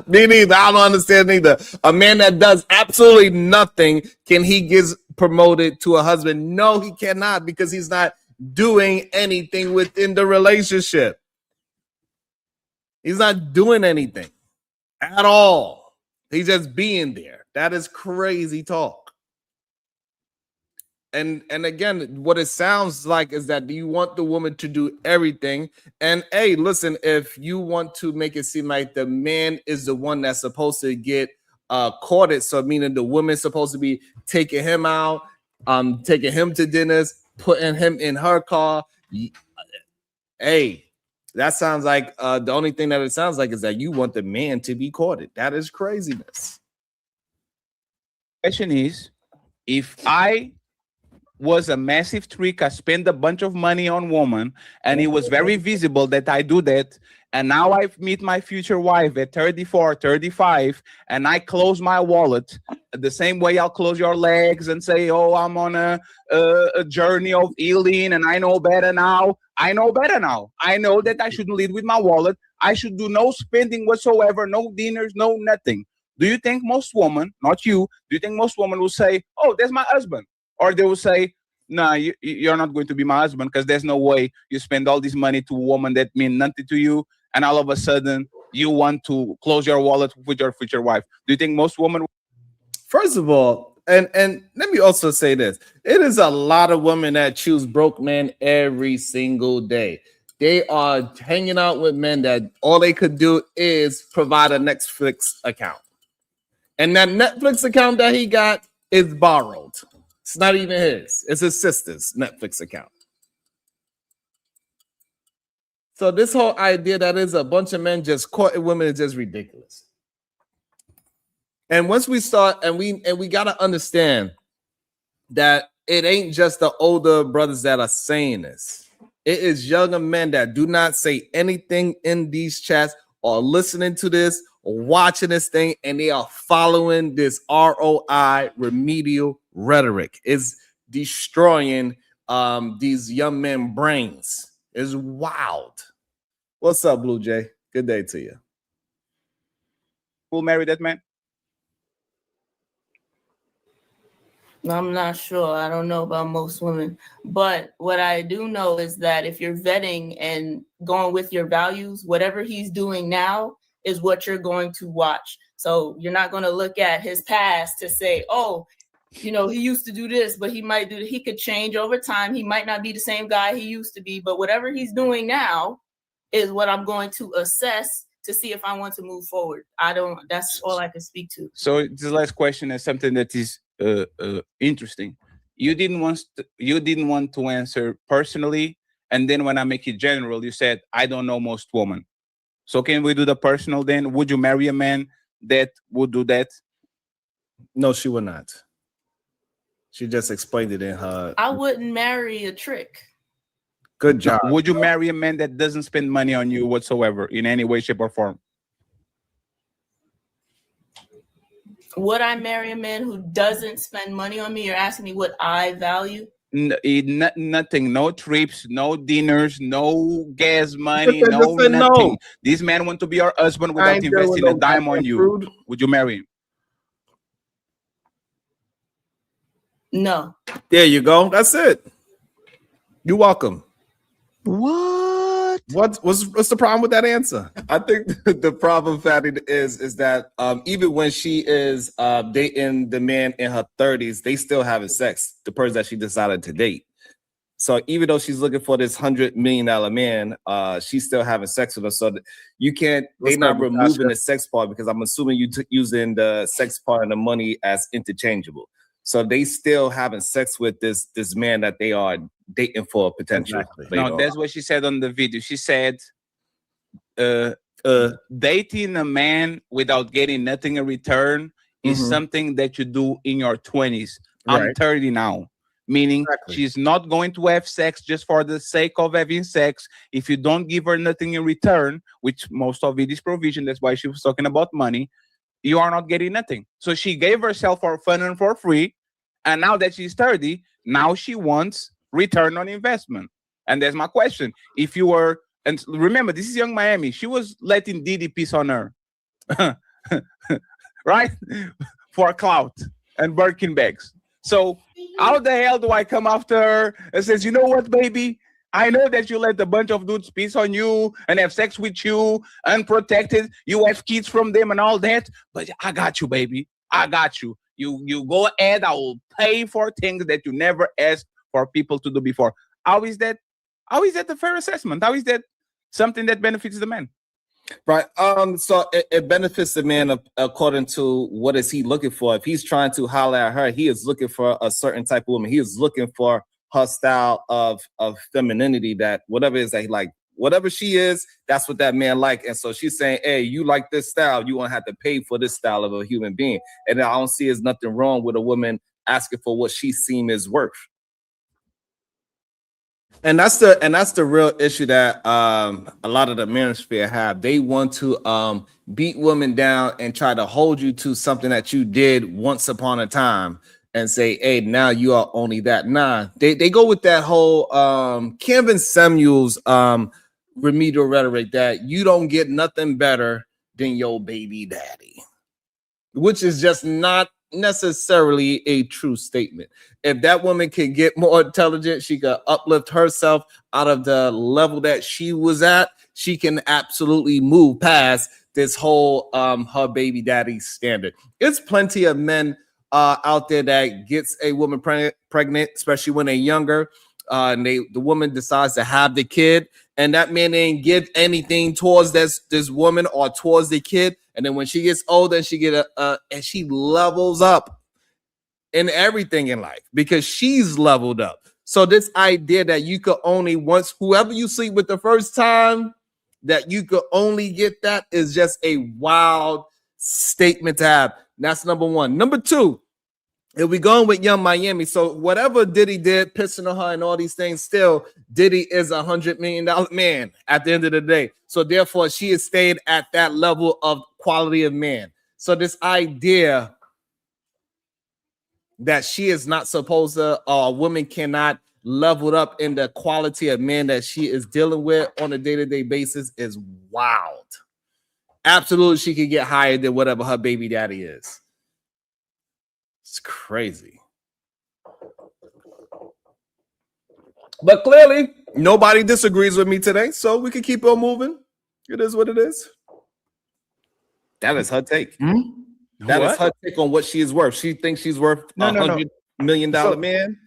Me neither. I don't understand either. A man that does absolutely nothing, can he get promoted to a husband? No, he cannot, because he's not doing anything within the relationship. He's not doing anything at all. He's just being there. That is crazy talk. And again, what it sounds like is that you want the woman to do everything. And hey, listen, if you want to make it seem like the man is the one that's supposed to get courted, so meaning the woman's supposed to be taking him out, taking him to dinners, putting him in her car. Hey, that sounds like the only thing that it sounds like is that you want the man to be courted. That is craziness. Question is, if I was a massive trick, I spent a bunch of money on woman, and it was very visible that I do that, and now I meet my future wife at 34, 35, and I close my wallet the same way I'll close your legs and say, oh, I'm on a journey of healing, and I know better now. I know better now. I know that I shouldn't lead with my wallet. I should do no spending whatsoever, no dinners, no nothing. Do you think most women, not you, do you think most women will say, oh, that's my husband? Or they will say, no, you're not going to be my husband, because there's no way you spend all this money to a woman that mean nothing to you, and all of a sudden you want to close your wallet with your future wife. Do you think most women? First of all, and let me also say this. It is a lot of women that choose broke men every single day. They are hanging out with men that all they could do is provide a Netflix account. And that Netflix account that he got is borrowed. It's not even his. It's his sister's Netflix account. So this whole idea that is a bunch of men just courting women is just ridiculous. And once we start, and we got to understand that it ain't just the older brothers that are saying this. It is younger men that do not say anything in these chats or listening to this or watching this thing, and they are following this ROI remedial rhetoric. It's destroying these young men brains. It's wild. What's up, Blue Jay? Good day to you. Who marry that man? I'm not sure. I don't know about most women. But what I do know is that if you're vetting and going with your values, whatever he's doing now is what you're going to watch. So you're not going to look at his past to say, oh, you know, he used to do this, but he could change over time. He might not be the same guy he used to be, but whatever he's doing now is what I'm going to assess to see if I want to move forward. That's all I can speak to. So this last question is something that is interesting. You didn't want to answer personally, and then when I make it general, you said I don't know most women. So can we do the personal then? Would you marry a man that would do that? No, she would not. She just explained it in her. I wouldn't marry a trick. Good job. Would you marry a man that doesn't spend money on you whatsoever in any way, shape, or form? Would I marry a man who doesn't spend money on me? You're asking me what I value? nothing, no trips, no dinners, no gas money, Just no say nothing. no. This man want to be your husband I without ain't dealing with investing a no dime on goddamn you. food. Would you marry him? No. There you go. That's it. You're welcome. What? What's the problem with that answer? I think the problem, Fatty, is that even when she is dating the man in her 30s, they still having sex. The person that she decided to date. So even though she's looking for this $100 million man, she's still having sex with him. So you can't. They're not removing the sex part because I'm assuming you using the sex part and the money as interchangeable. So they still having sex with this man that they are dating for potential. Exactly. No, that's what she said on the video. She said, dating a man without getting nothing in return is something that you do in your 20s. Right. I'm 30 now, meaning she's not going to have sex just for the sake of having sex. If you don't give her nothing in return, which most of it is provision, that's why she was talking about money, you are not getting nothing. So she gave herself for fun and for free. And now that she's 30, now she wants return on investment. And that's my question. If you were, and remember, this is Young Miami. She was letting Diddy piss on her. Right? For clout and Birkin bags. So how the hell do I come after her and says, you know what, baby? I know that you let a bunch of dudes piss on you and have sex with you, unprotected. You have kids from them and all that. But I got you, baby. I got you. You go ahead. I will pay for things that you never asked for people to do before. How is that a fair assessment? How is that something that benefits the man? Right. So it benefits the man according to what is he looking for. If he's trying to holler at her, he is looking for a certain type of woman. He is looking for her style of femininity, that whatever it is that he like, whatever she is, that's what that man like. And so she's saying, hey, you like this style, you won't have to pay for this style of a human being. And I don't see there's nothing wrong with a woman asking for what she seems is worth. And that's the real issue that a lot of the manosphere have. They want to beat women down and try to hold you to something that you did once upon a time and say, hey, now you are only that. Nah, they go with that whole Kevin Samuels remedial rhetoric that you don't get nothing better than your baby daddy, which is just not necessarily a true statement. If that woman can get more intelligent, she could uplift herself out of the level that she was at, she can absolutely move past this whole her baby daddy standard. It's plenty of men out there that gets a woman pregnant, especially when they're younger, and the woman decides to have the kid, and that man ain't give anything towards this woman or towards the kid. And then when she gets older, she get and she levels up in everything in life because she's leveled up. So this idea that you could only once whoever you sleep with the first time, that you could only get that is just a wild statement to have. That's number one. Number two, if we going with Young Miami, so whatever Diddy did, pissing on her and all these things, still Diddy is $100 million man at the end of the day. So therefore, she has stayed at that level of quality of man. So this idea that she is not supposed to, or a woman cannot level up in the quality of man that she is dealing with on a day-to-day basis is wild. Absolutely, she can get higher than whatever her baby daddy is. It's crazy. But clearly, nobody disagrees with me today, so we can keep on moving. It is what it is. That is her take. That is her take on what she is worth. She thinks she's worth $100 million man.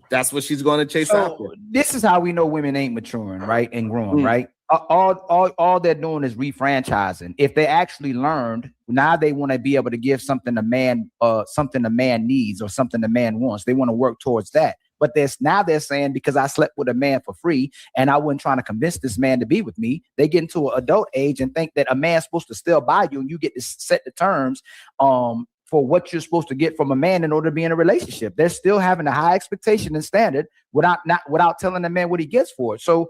That's what she's going to chase after. This is how we know women ain't maturing, right, and growing, right? All they're doing is refranchising. If they actually learned, now they want to be able to give something a man needs or something a man wants. They want to work towards that. But they're saying because I slept with a man for free and I wasn't trying to convince this man to be with me, they get into an adult age and think that a man's supposed to still buy you and you get to set the terms for what you're supposed to get from a man in order to be in a relationship. They're still having a high expectation and standard without telling the man what he gets for it. So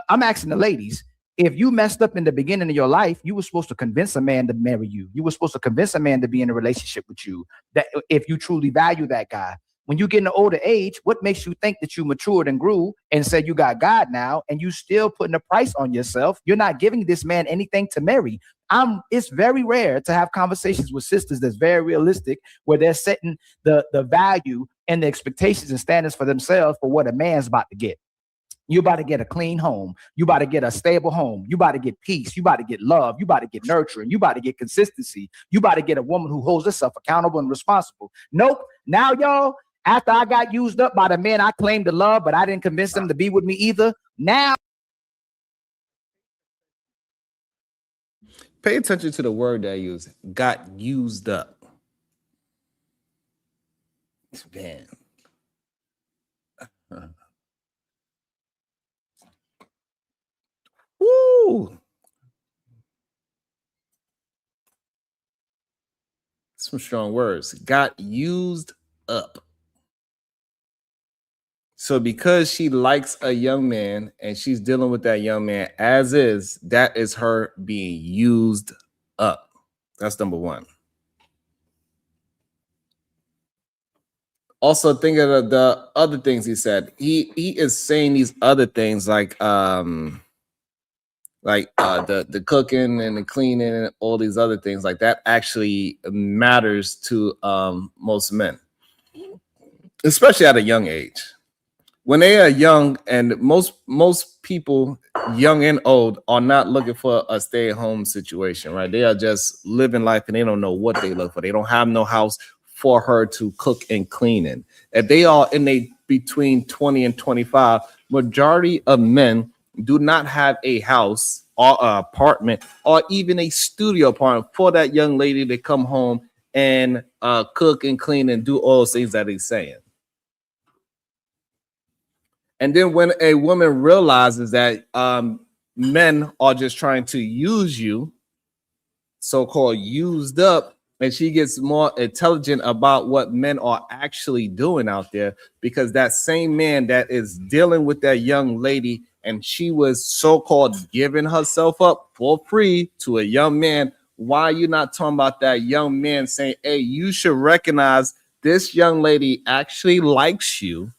I'm asking the ladies, if you messed up in the beginning of your life, you were supposed to convince a man to marry you. You were supposed to convince a man to be in a relationship with you, that if you truly value that guy. When you get in an older age, what makes you think that you matured and grew and said you got God now, and you still putting a price on yourself? You're not giving this man anything to marry. It's very rare to have conversations with sisters that's very realistic, where they're setting the value and the expectations and standards for themselves for what a man's about to get. You about to get a clean home. You about to get a stable home. You about to get peace. You about to get love. You about to get nurturing. You about to get consistency. You about to get a woman who holds herself accountable and responsible. Nope. Now, y'all, after I got used up by the men I claimed to love, but I didn't convince them to be with me either. Now, pay attention to the word that I use. Got used up. Man. Woo! Some strong words. Got used up. So because she likes a young man and she's dealing with that young man as is, that is her being used up. That's number one. Also, think of the other things he said. He is saying these other things like the cooking and the cleaning and all these other things like that actually matters to most men, especially at a young age. When they are young, and most people, young and old, are not looking for a stay-at-home situation, right? They are just living life and they don't know what they look for. They don't have no house for her to cook and clean in. If they are in a between 20 and 25, majority of men do not have a house or an apartment or even a studio apartment for that young lady to come home and cook and clean and do all those things that he's saying. And then when a woman realizes that men are just trying to use you, so-called used up, and she gets more intelligent about what men are actually doing out there, because that same man that is dealing with that young lady and she was so-called giving herself up for free to a young man, why are you not talking about that young man saying, hey, you should recognize this young lady actually likes you,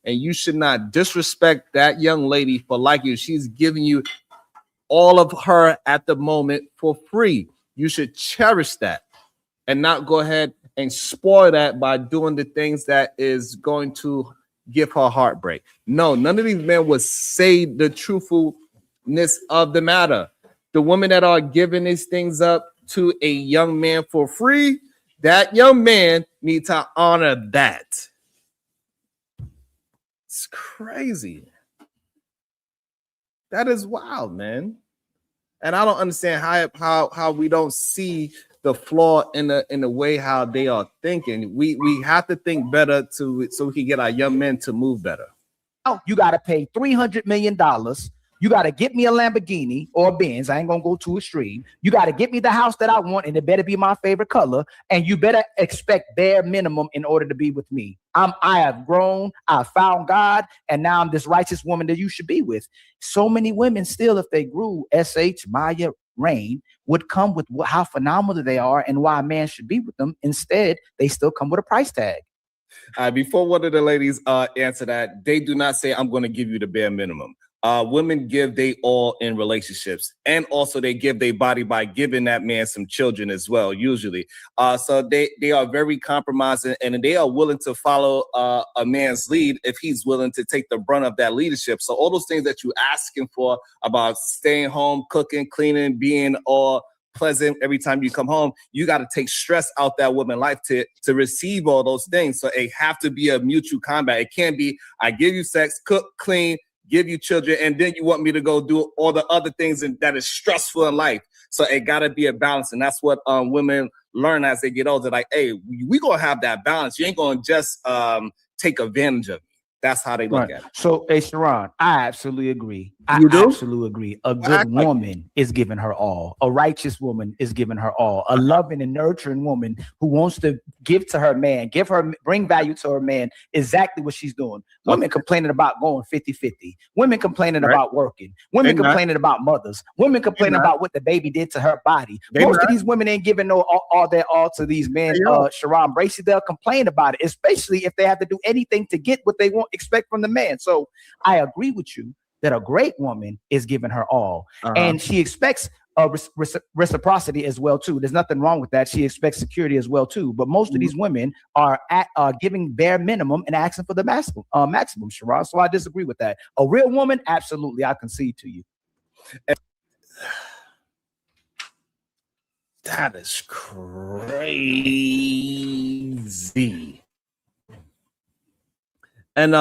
and you should not disrespect that young lady for liking you. She's giving you all of her at the moment for free. You should cherish that and not go ahead and spoil that by doing the things that is going to give her heartbreak. No, none of these men would say the truthfulness of the matter. The women that are giving these things up to a young man for free, that young man needs to honor that. It's crazy. That is wild, man. And I don't understand how we don't see the flaw in the way how they are thinking. We have to think better so we can get our young men to move better. You got to pay $300 million. You got to get me a Lamborghini or a Benz. I ain't going to go too extreme. You got to get me the house that I want, and it better be my favorite color. And you better expect bare minimum in order to be with me. I have grown. I found God. And now I'm this righteous woman that you should be with. So many women still, if they grew, S.H., Maya, Rain, would come with how phenomenal they are and why a man should be with them. Instead, they still come with a price tag. Before one of the ladies answer that, they do not say, I'm going to give you the bare minimum. Women give they all in relationships, and also they give their body by giving that man some children as well, usually. So they are very compromising, and they are willing to follow a man's lead if he's willing to take the brunt of that leadership. So all those things that you're asking for about staying home, cooking, cleaning, being all pleasant every time you come home, you got to take stress out that woman's life to receive all those things. So it have to be a mutual combat. It can't be, I give you sex, cook, clean, give you children, and then you want me to go do all the other things that is stressful in life. So it got to be a balance. And that's what women learn as they get older. Like, hey, we going to have that balance. You ain't going to just take advantage of me. That's how they look at it. So, hey, Sharon, I absolutely agree. You do? Absolutely agree. A good woman is giving her all. A righteous woman is giving her all. A loving and nurturing woman who wants to give to her man, bring value to her man, exactly what she's doing. Women complaining about going 50-50. Women complaining about working. Women complaining about mothers. Women complaining about what the baby did to her body. Most of these women ain't giving all their all to these men. Sharon Bracey, they'll complain about it, especially if they have to do anything to get what they expect from the man. So I agree with you that a great woman is giving her all, and she expects reciprocity as well too. There's nothing wrong with that. She expects security as well too. But most of these women are giving bare minimum and asking for the maximum, Sharon. So I disagree with that. A real woman, absolutely, I concede to you. That is crazy. And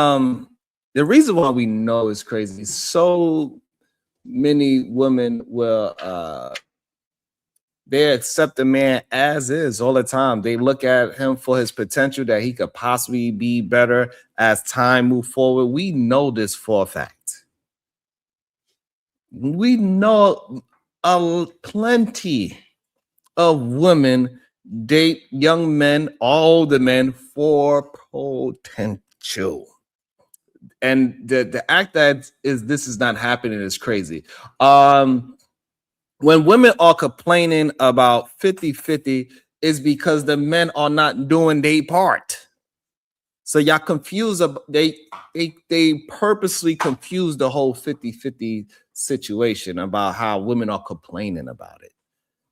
the reason why we know it's crazy, so many women will they accept a man as is all the time. They look at him for his potential, that he could possibly be better as time move forward. We know this for a fact. We know plenty of women date young men, all the men, for potential. And the act that this is not happening is crazy. When women are complaining about 50-50, is because the men are not doing their part. So y'all confuse, they purposely confuse the whole 50-50 situation about how women are complaining about it.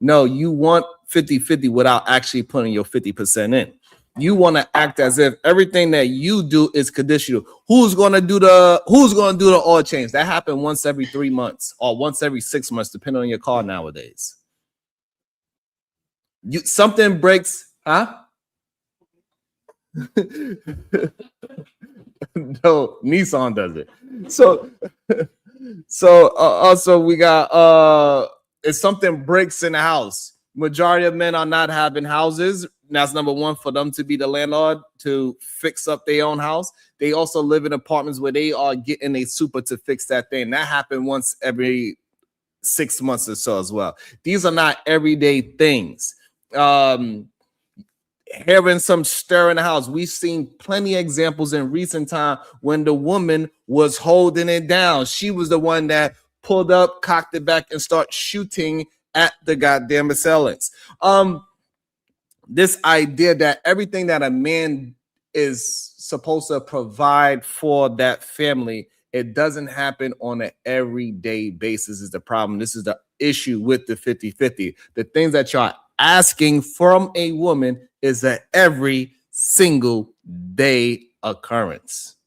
No, you want 50-50 without actually putting your 50% in. You want to act as if everything that you do is conditional. Who's gonna do the oil change? That happens once every 3 months or once every 6 months, depending on your car nowadays. Something breaks, huh? No, Nissan does it. So also we got if something breaks in the house, majority of men are not having houses. That's number one, for them to be the landlord to fix up their own house. They also live in apartments where they are getting a super to fix that thing. That happened once every 6 months or so as well. These are not everyday things. Hearing some stir in the house. We've seen plenty of examples in recent time when the woman was holding it down. She was the one that pulled up, cocked it back, and start shooting at the goddamn assailants. This idea that everything that a man is supposed to provide for that family, it doesn't happen on an everyday basis is the problem. This is the issue with the 50-50. The things that you're asking from a woman is an every single day occurrence.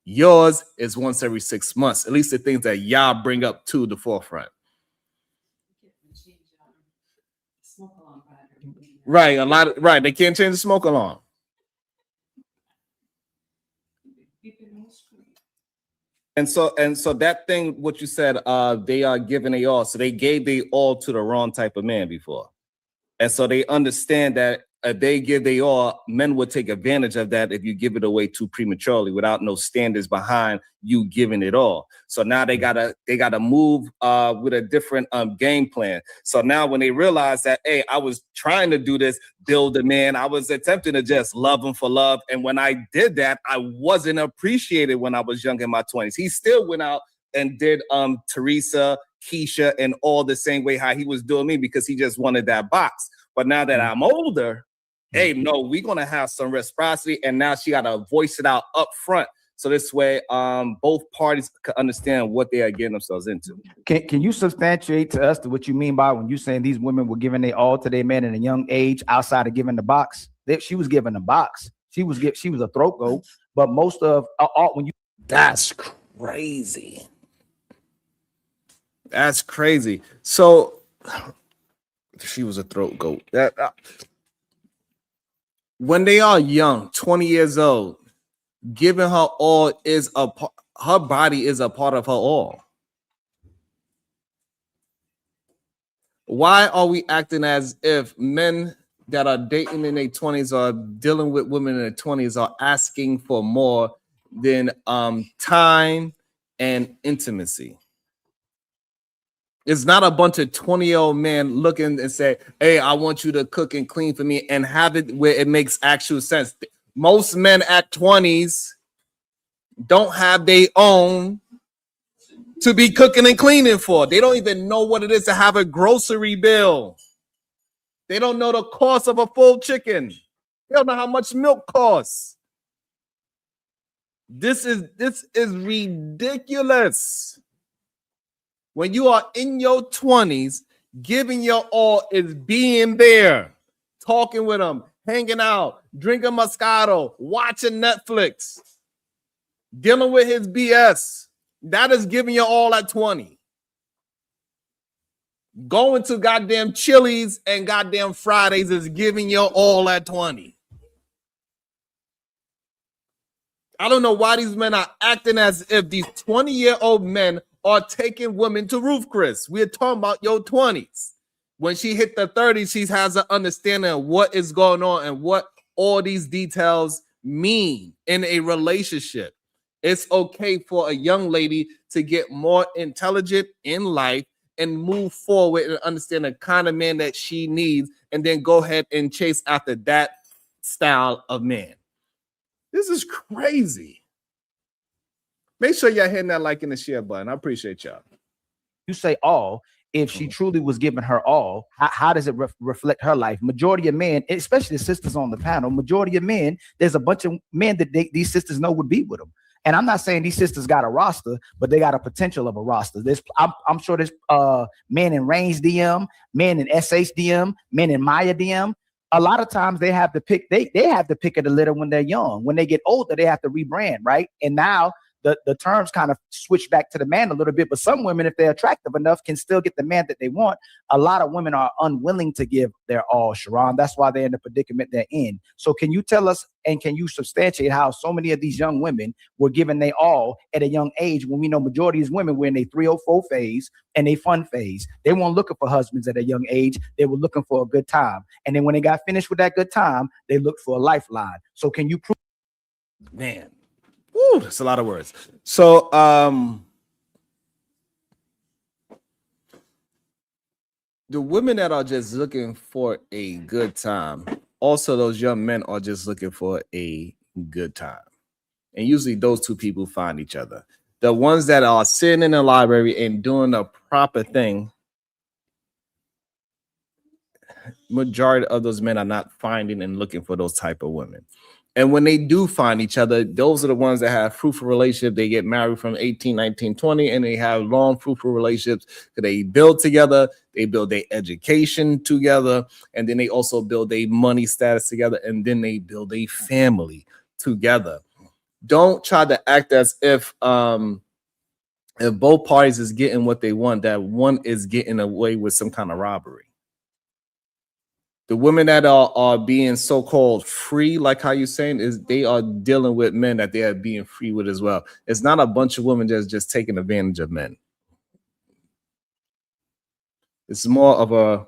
Yours is once every 6 months, at least the things that y'all bring up to the forefront. Right, right. They can't change the smoke alarm. And so that thing, what you said, they are giving they all. So they gave they all to the wrong type of man before. And so they understand that if they give they all, men would take advantage of that if you give it away too prematurely without no standards behind you giving it all. So now they gotta move with a different game plan. So now when they realize that, hey, I was trying to do this, build a man, I was attempting to just love him for love. And when I did that, I wasn't appreciated when I was young in my 20s. He still went out and did Teresa, Keisha, and all the same way how he was doing me because he just wanted that box. But now that I'm older, hey, no, we're gonna have some reciprocity, and now she gotta voice it out up front, so this way, both parties can understand what they are getting themselves into. Can you substantiate to us what you mean by when you saying these women were giving their all to their man at a young age outside of giving the box? She was giving the box. She was a throat goat, but most of when you that's crazy. That's crazy. So she was a throat goat. That. When they are young, 20 years old, giving her all is her body is a part of her all. Why are we acting as if men that are dating in their 20s or dealing with women in their 20s are asking for more than time and intimacy. It's not a bunch of 20-year-old men looking and say, hey, I want you to cook and clean for me, and have it where it makes actual sense. Most men at 20s don't have their own to be cooking and cleaning for. They don't even know what it is to have a grocery bill. They don't know the cost of a full chicken. They don't know how much milk costs. This is ridiculous. When you are in your 20s, giving your all is being there, talking with them, hanging out, drinking Moscato, watching Netflix, dealing with his BS. That is giving your all at 20. Going to goddamn Chili's and goddamn Fridays is giving your all at 20. I don't know why these men are acting as if these 20-year-old men are taking women to Ruth Chris. We're talking about your 20s. When she hit the 30s, she has an understanding of what is going on and what all these details mean in a relationship. It's okay for a young lady to get more intelligent in life and move forward and understand the kind of man that she needs, and then go ahead and chase after that style of man. This is crazy. Make sure y'all hitting that like and the share button. I appreciate y'all. You say all. If she truly was giving her all, how does it reflect her life? Majority of men, especially the sisters on the panel, majority of men, there's a bunch of men that these sisters know would be with them. And I'm not saying these sisters got a roster, but they got a potential of a roster. I'm sure there's men in Range DM, men in SH DM, men in Maya DM. A lot of times they have to pick, they have to pick of the litter when they're young. When they get older, they have to rebrand, right? And now the terms kind of switch back to the man a little bit, but some women, if they're attractive enough, can still get the man that they want. A lot of women are unwilling to give their all, Sharon. That's why they're in the predicament they're in. So can you tell us, and can you substantiate how so many of these young women were given their all at a young age, when we know majority of these women were in a 304 phase and a fun phase? They weren't looking for husbands at a young age. They were looking for a good time. And then when they got finished with that good time, they looked for a lifeline. So can you prove? Man. Woo, that's a lot of words. So, the women that are just looking for a good time, also those young men are just looking for a good time. And usually those two people find each other. The ones that are sitting in the library and doing the proper thing, majority of those men are not finding and looking for those type of women. And when they do find each other, those are the ones that have fruitful relationships. They get married from 18, 19, 20, and they have long, fruitful relationships. They build together, they build their education together, and then they also build their money status together, and then they build a family together. Don't try to act as if both parties is getting what they want, that one is getting away with some kind of robbery. The women that are being so-called free, like how you're saying, is they are dealing with men that they are being free with as well. It's not a bunch of women that's just taking advantage of men. It's more of a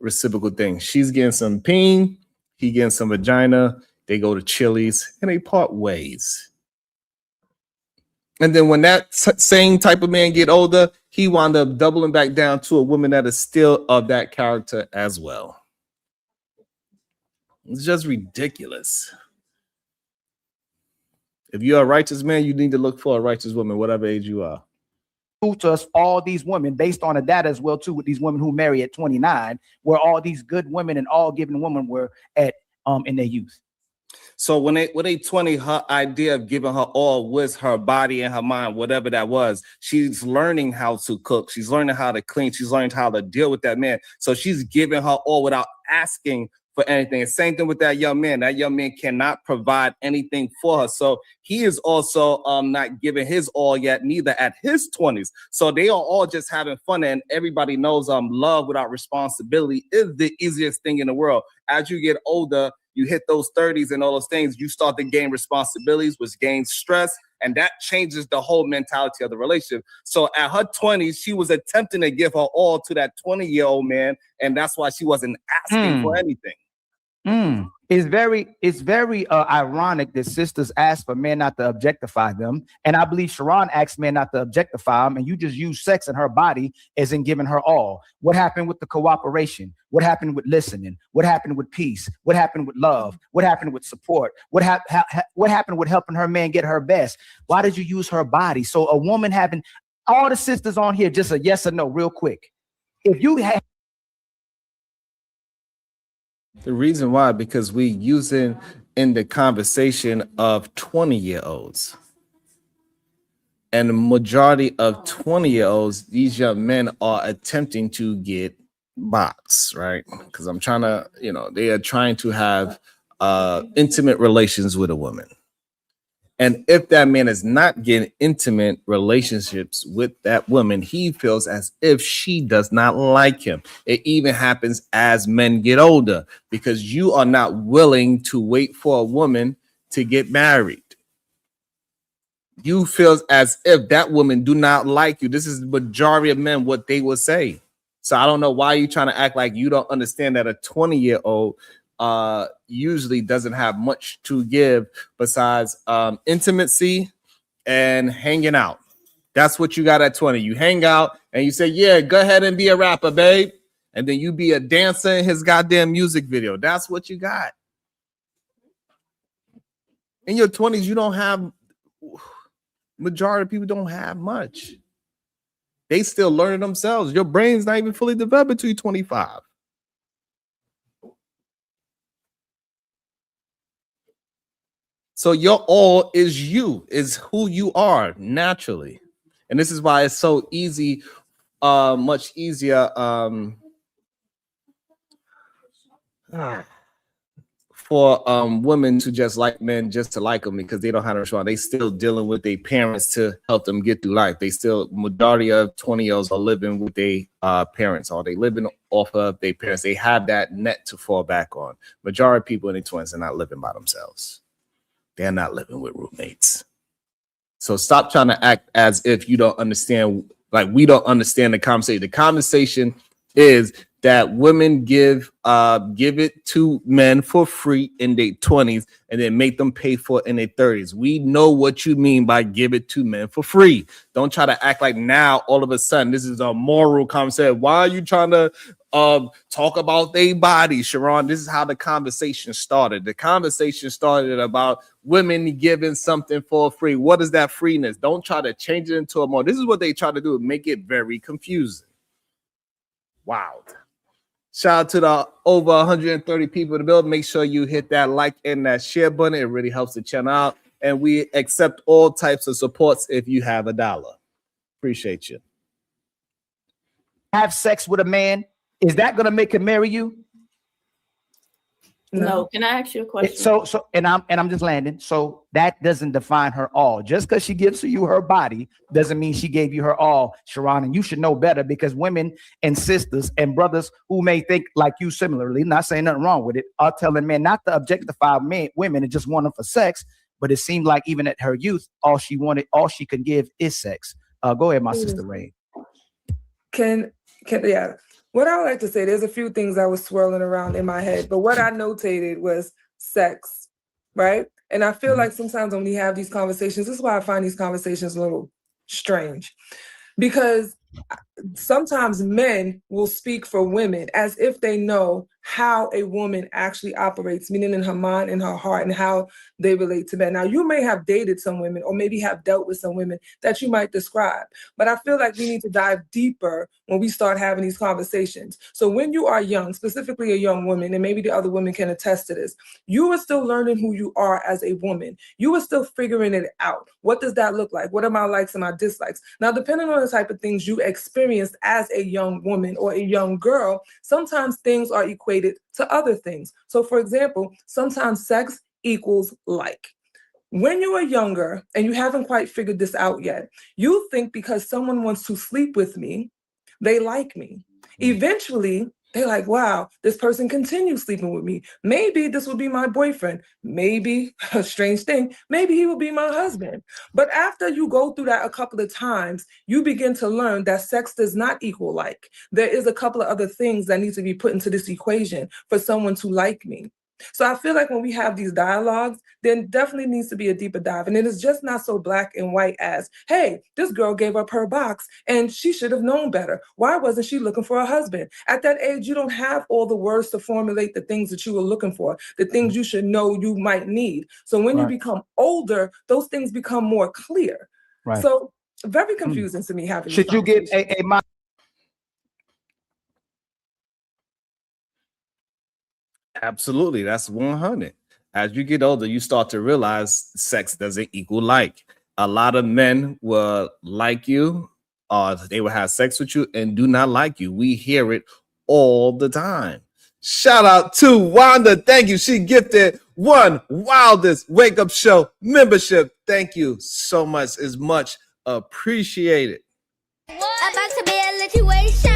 reciprocal thing. She's getting some peen, he getting some vagina, they go to Chili's, and they part ways. And then when that same type of man get older, he wound up doubling back down to a woman that is still of that character as well. It's just ridiculous. If you're a righteous man, you need to look for a righteous woman, whatever age you are. To us, all these women, based on the data as well too, with these women who marry at 29, where all these good women and all given women were at in their youth. So when they 20, her idea of giving her all was her body and her mind, whatever that was. She's learning how to cook. She's learning how to clean. She's learning how to deal with that man. So she's giving her all without asking for anything. Same thing with that young man. That young man cannot provide anything for her. So he is also not giving his all yet, neither at his 20s. So they are all just having fun. And everybody knows love without responsibility is the easiest thing in the world. As you get older, you hit those 30s and all those things, you start to gain responsibilities, which gains stress. And that changes the whole mentality of the relationship. So at her 20s, she was attempting to give her all to that 20-year-old man. And that's why she wasn't asking for anything. It's very ironic that sisters ask for men not to objectify them. And I believe Sharon asked men not to objectify them, and you just use sex in her body as in giving her all. What happened with the cooperation? What happened with listening? What happened with peace? What happened with love? What happened with support? What happened with helping her man get her best? Why did you use her body? So a woman having all the sisters on here, just a yes or no, real quick. If you have the reason why, because we using in the conversation of 20-year-olds. And the majority of 20-year-olds, these young men are attempting to get boxed, right? Because I'm trying to, they are trying to have intimate relations with a woman. And if that man is not getting intimate relationships with that woman, he feels as if she does not like him. It even happens as men get older, because you are not willing to wait for a woman to get married. You feel as if that woman do not like you. This is the majority of men, what they will say. So I don't know why you're trying to act like you don't understand that a 20-year-old usually doesn't have much to give besides intimacy and hanging out. That's what you got at 20. You hang out and you say, yeah, go ahead and be a rapper, babe. And then you be a dancer in his goddamn music video. That's what you got. In your 20s, you don't have, majority of people don't have much. They still learning themselves. Your brain's not even fully developed until you're 25. So your all is you, is who you are naturally. And this is why it's so easy, much easier for women to just like men just to like them, because they don't have to respond. They still dealing with their parents to help them get through life. They still, majority of 20-year-olds are living with their parents, or they living off of their parents. They have that net to fall back on. Majority of people in their 20s are not living by themselves. They're not living with roommates. So stop trying to act as if you don't understand, like we don't understand the conversation. The conversation is that women give it to men for free in their 20s and then make them pay for it in their 30s. We know what you mean by give it to men for free. Don't try to act like now all of a sudden this is a moral conversation. Why are you trying to talk about their body, Sharon? This is how the conversation started. The conversation started about women giving something for free. What is that freeness? Don't try to change it into a more. This is what they try to do, make it very confusing. Wow. Shout out to the over 130 people in the building. Make sure you hit that like and that share button. It really helps the channel out. And we accept all types of supports if you have $1. Appreciate you. Have sex with a man, is that going to make him marry you? No. Can I ask you a question? So I'm just landing. So that doesn't define her all. Just because she gives you her body doesn't mean she gave you her all, Sharon. And you should know better, because women and sisters and brothers who may think like you similarly, not saying nothing wrong with it, are telling men not to objectify women and just want them for sex. But it seemed like even at her youth, all she can give is sex. Go ahead, my sister Ray. Yeah. What I would like to say, there's a few things that was swirling around in my head, but what I notated was sex, right? And I feel like sometimes when we have these conversations, this is why I find these conversations a little strange, because sometimes men will speak for women as if they know how a woman actually operates, meaning in her mind, in her heart, and how they relate to men. Now, you may have dated some women or maybe have dealt with some women that you might describe, but I feel like we need to dive deeper when we start having these conversations. So when you are young, specifically a young woman, and maybe the other women can attest to this, you are still learning who you are as a woman. You are still figuring it out. What does that look like? What are my likes and my dislikes? Now, depending on the type of things you experienced as a young woman or a young girl, sometimes things are equated to other things. So for example, sometimes sex equals like. When you are younger and you haven't quite figured this out yet, you think because someone wants to sleep with me, they like me. Eventually, they're like, wow, this person continues sleeping with me. Maybe this will be my boyfriend. Maybe, a strange thing, maybe he will be my husband. But after you go through that a couple of times, you begin to learn that sex does not equal like. There is a couple of other things that need to be put into this equation for someone to like me. So I feel like when we have these dialogues, there definitely needs to be a deeper dive. And it is just not so black and white as, hey, this girl gave up her box and she should have known better. Why wasn't she looking for a husband? At that age, you don't have all the words to formulate the things that you were looking for, the things you should know you might need. So when you become older, those things become more clear. Right. So very confusing to me having Should you get a Absolutely, that's 100. As you get older, you start to realize sex doesn't equal like. A lot of men will like you, or they will have sex with you and do not like you. We hear it all the time. Shout out to Wanda. Thank you. She gifted one Wildest Wake Up Show membership. Thank you so much. It's much appreciated. About to be a situation.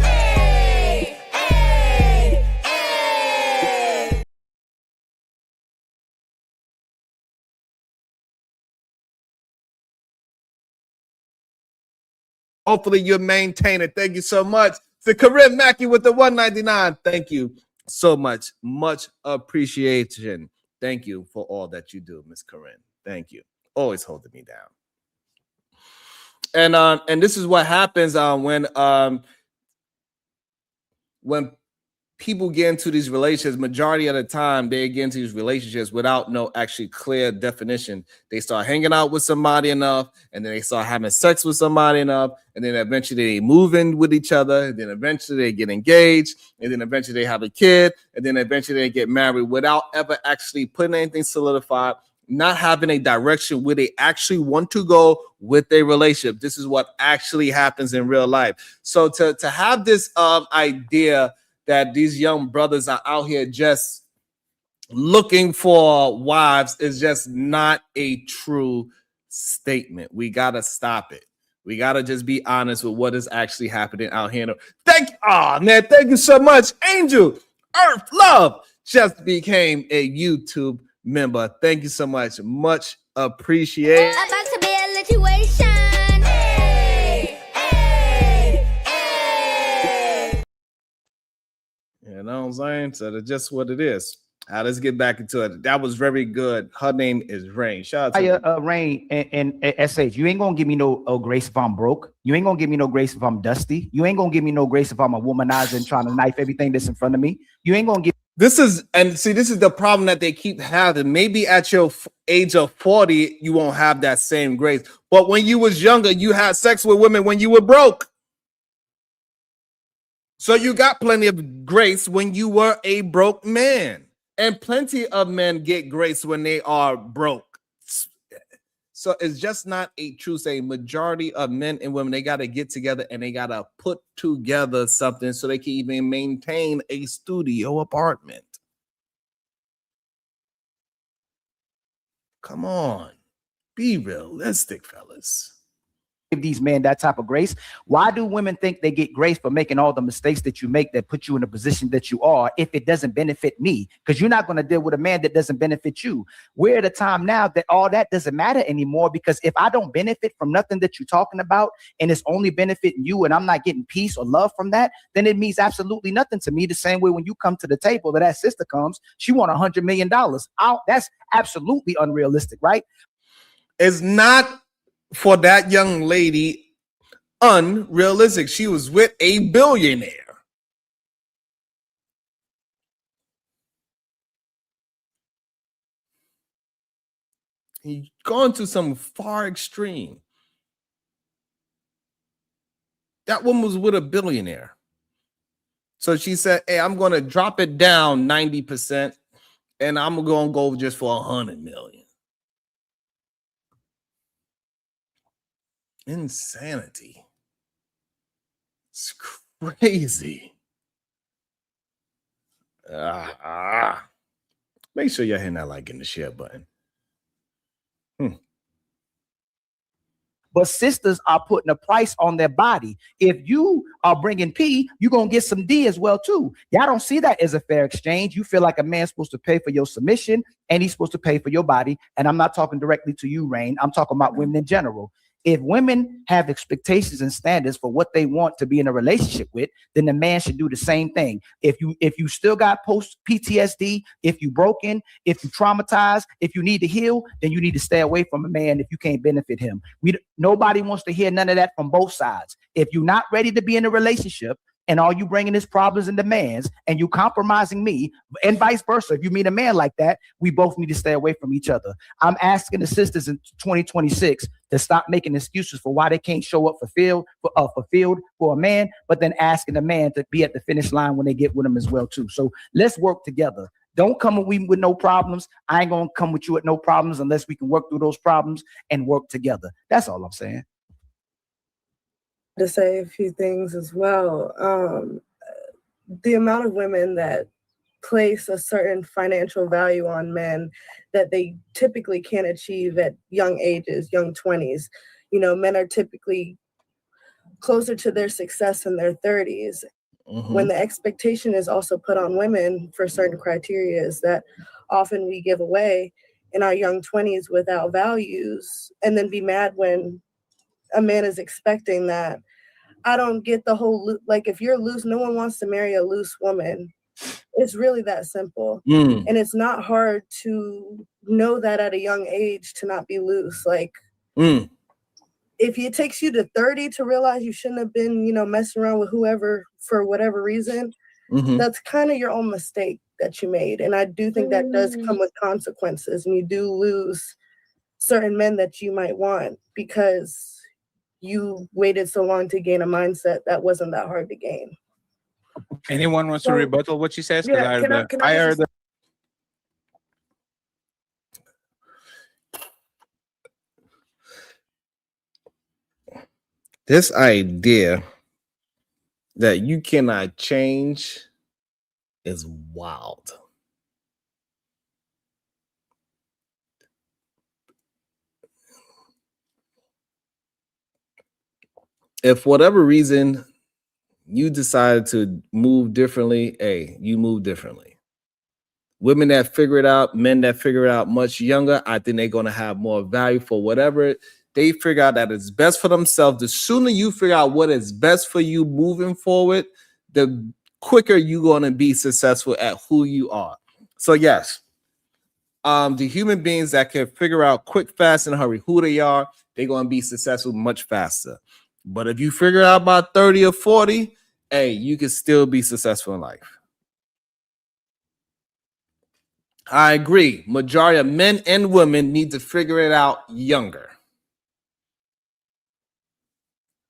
Hey, hey, hey. Hopefully you maintain it. Thank you so much. To Corinne Mackey with the 199. Thank you so much. Much appreciation. Thank you for all that you do, Miss Corinne. Thank you. Always holding me down. And this is what happens when people get into these relationships. Majority of the time, they get into these relationships without no actually clear definition. They start hanging out with somebody enough, and then they start having sex with somebody enough, and then eventually they move in with each other, and then eventually they get engaged, and then eventually they have a kid, and then eventually they get married without ever actually putting anything solidified, not having a direction where they actually want to go with their relationship. This is what actually happens in real life. So to have this idea that these young brothers are out here just looking for wives is just not a true statement. We got to stop it. We got to just be honest with what is actually happening out here. Thank you so much. Angel Earth Love just became a YouTube member. Thank you so much. Much appreciated. About to be a situation. Hey, hey, hey. You know what I'm saying? So that's just what it is. Let's get back into it. That was very good. Her name is Rain. Shout out to Rain and SH. You ain't gonna give me no grace if I'm broke. You ain't gonna give me no grace if I'm dusty. You ain't gonna give me no grace if I'm a womanizer and trying to knife everything that's in front of me. You ain't gonna give. This is the problem that they keep having. Maybe at your age of 40, you won't have that same grace. But when you was younger, you had sex with women when you were broke. So you got plenty of grace when you were a broke man. And plenty of men get grace when they are broke. So it's just not a true saying. Majority of men and women, they got to get together and they got to put together something so they can even maintain a studio apartment. Come on. Be realistic, fellas. Give these men that type of grace. Why do women think they get grace for making all the mistakes that you make that put you in the position that you are if it doesn't benefit me? Because you're not going to deal with a man that doesn't benefit you. We're at a time now that all that doesn't matter anymore, because if I don't benefit from nothing that you're talking about and it's only benefiting you and I'm not getting peace or love from that, then it means absolutely nothing to me. The same way when you come to the table, that sister comes, she want $100 million. That's absolutely unrealistic, right? It's not for that young lady unrealistic. She was with a billionaire. He's gone to some far extreme. That woman was with a billionaire. So she said, hey, I'm going to drop it down 90% and I'm going to go just for 100 million. Insanity. It's crazy. Make sure you're hitting that like and the share button. But sisters are putting a price on their body. If you are bringing P, you're going to get some D as well, too. Y'all don't see that as a fair exchange. You feel like a man's supposed to pay for your submission and he's supposed to pay for your body. And I'm not talking directly to you, Rain. I'm talking about women in general. If women have expectations and standards for what they want to be in a relationship with, then the man should do the same thing. If you still got post PTSD, if you broken, if you traumatized, if you need to heal, then you need to stay away from a man if you can't benefit him. Nobody wants to hear none of that from both sides. If you're not ready to be in a relationship, and all you bringing is problems and demands, and you compromising me, and vice versa. If you meet a man like that, we both need to stay away from each other. I'm asking the sisters in 2026 to stop making excuses for why they can't show up fulfilled for a man, but then asking the man to be at the finish line when they get with him as well too. So let's work together. Don't come with no problems. I ain't gonna come with you with no problems unless we can work through those problems and work together. That's all I'm saying. To say a few things as well. The amount of women that place a certain financial value on men that they typically can't achieve at young ages, young 20s. You know, men are typically closer to their success in their 30s. When the expectation is also put on women for certain criteria is that often we give away in our young 20s without values and then be mad when a man is expecting that. I don't get the whole, like, if you're loose, no one wants to marry a loose woman. It's really that simple. And it's not hard to know that at a young age to not be loose. Like, if it takes you to 30 to realize you shouldn't have been, you know, messing around with whoever for whatever reason, that's kind of your own mistake that you made. And I do think that does come with consequences, and you do lose certain men that you might want because you waited so long to gain a mindset that wasn't that hard to gain. Anyone wants to rebuttal what she says? Yeah, I heard the this idea that you cannot change is wild. If for whatever reason you decided to move differently, hey, you move differently. Women that figure it out, men that figure it out much younger, I think they're going to have more value for whatever they figure out that is best for themselves. The sooner you figure out what is best for you moving forward, the quicker you're going to be successful at who you are. So yes, the human beings that can figure out quick, fast, and hurry who they are, they're going to be successful much faster. But if you figure out about 30 or 40, hey, you can still be successful in life. I agree. Majority of men and women need to figure it out younger.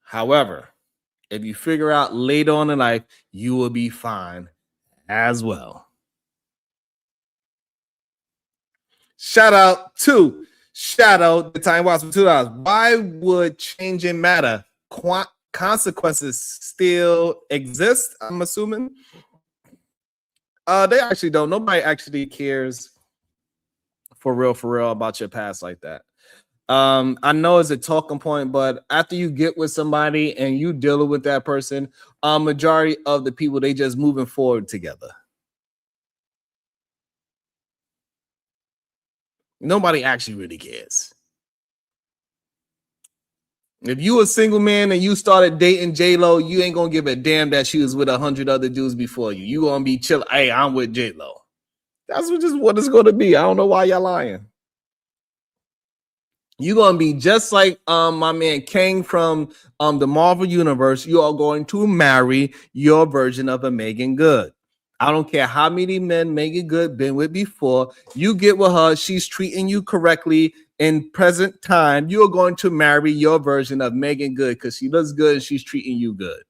However, if you figure out later on in life, you will be fine as well. Shout out to Shadow, the Time Watch for $2. Why would changing matter? Consequences still exist, I'm assuming. They actually don't. Nobody actually cares for real about your past like that. I know it's a talking point, but after you get with somebody and you dealing with that person, majority of the people, they just moving forward together. Nobody actually really cares. If you a single man and you started dating J-Lo, you ain't gonna give a damn that she was with 100 other dudes before you. You gonna be chill. Hey, I'm with J-Lo. That's just what it's gonna be. I don't know why y'all lying. You're gonna be just like my man Kang from the Marvel Universe. You are going to marry your version of a Megan Good. I don't care how many men Megan Good been with before. You get with her, she's treating you correctly in present time. You're going to marry your version of Megan Good because she looks good and she's treating you good.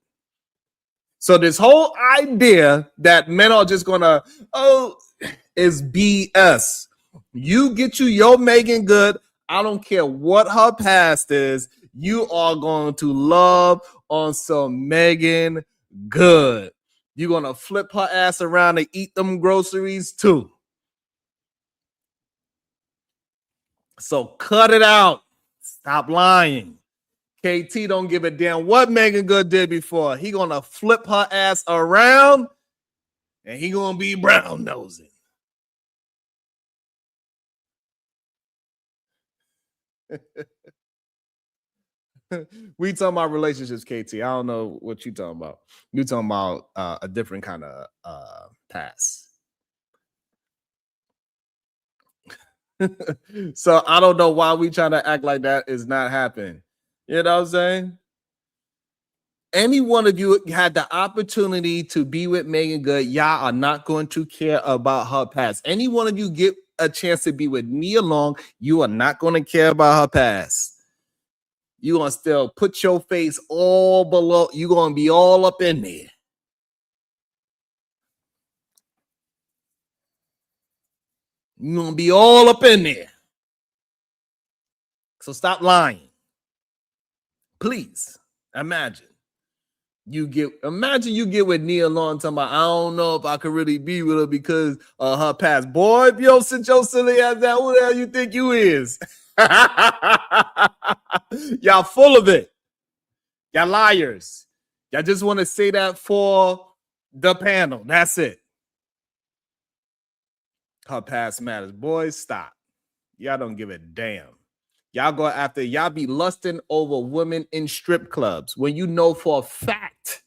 So this whole idea that men are just gonna is BS. You get you your Megan Good. I don't care what her past is. You are going to love on some Megan Good. You're going to flip her ass around and eat them groceries too. So cut it out. Stop lying. KT don't give a damn what Megan Good did before. He going to flip her ass around and he going to be brown nosing. We talking about relationships, KT. I don't know what you talking about. You talking about a different kind of pass. So I don't know why we trying to act like that is not happening. You know what I'm saying? Any one of you had the opportunity to be with Megan Good, y'all are not going to care about her past. Any one of you get a chance to be with Nia Long, you are not going to care about her past. You're going to still put your face all below. You're going to be all up in there. You're going to be all up in there. So stop lying. Please. Imagine you get with Nia Long talking about, I don't know if I could really be with her because of her past. Boy, if you don't sit your silly ass down, who the hell you think you is? Y'all full of it. Y'all liars. Y'all just want to say that for the panel. That's it. Her past matters. Boys, stop. Y'all don't give a damn. Y'all go after, y'all be lusting over women in strip clubs when you know for a fact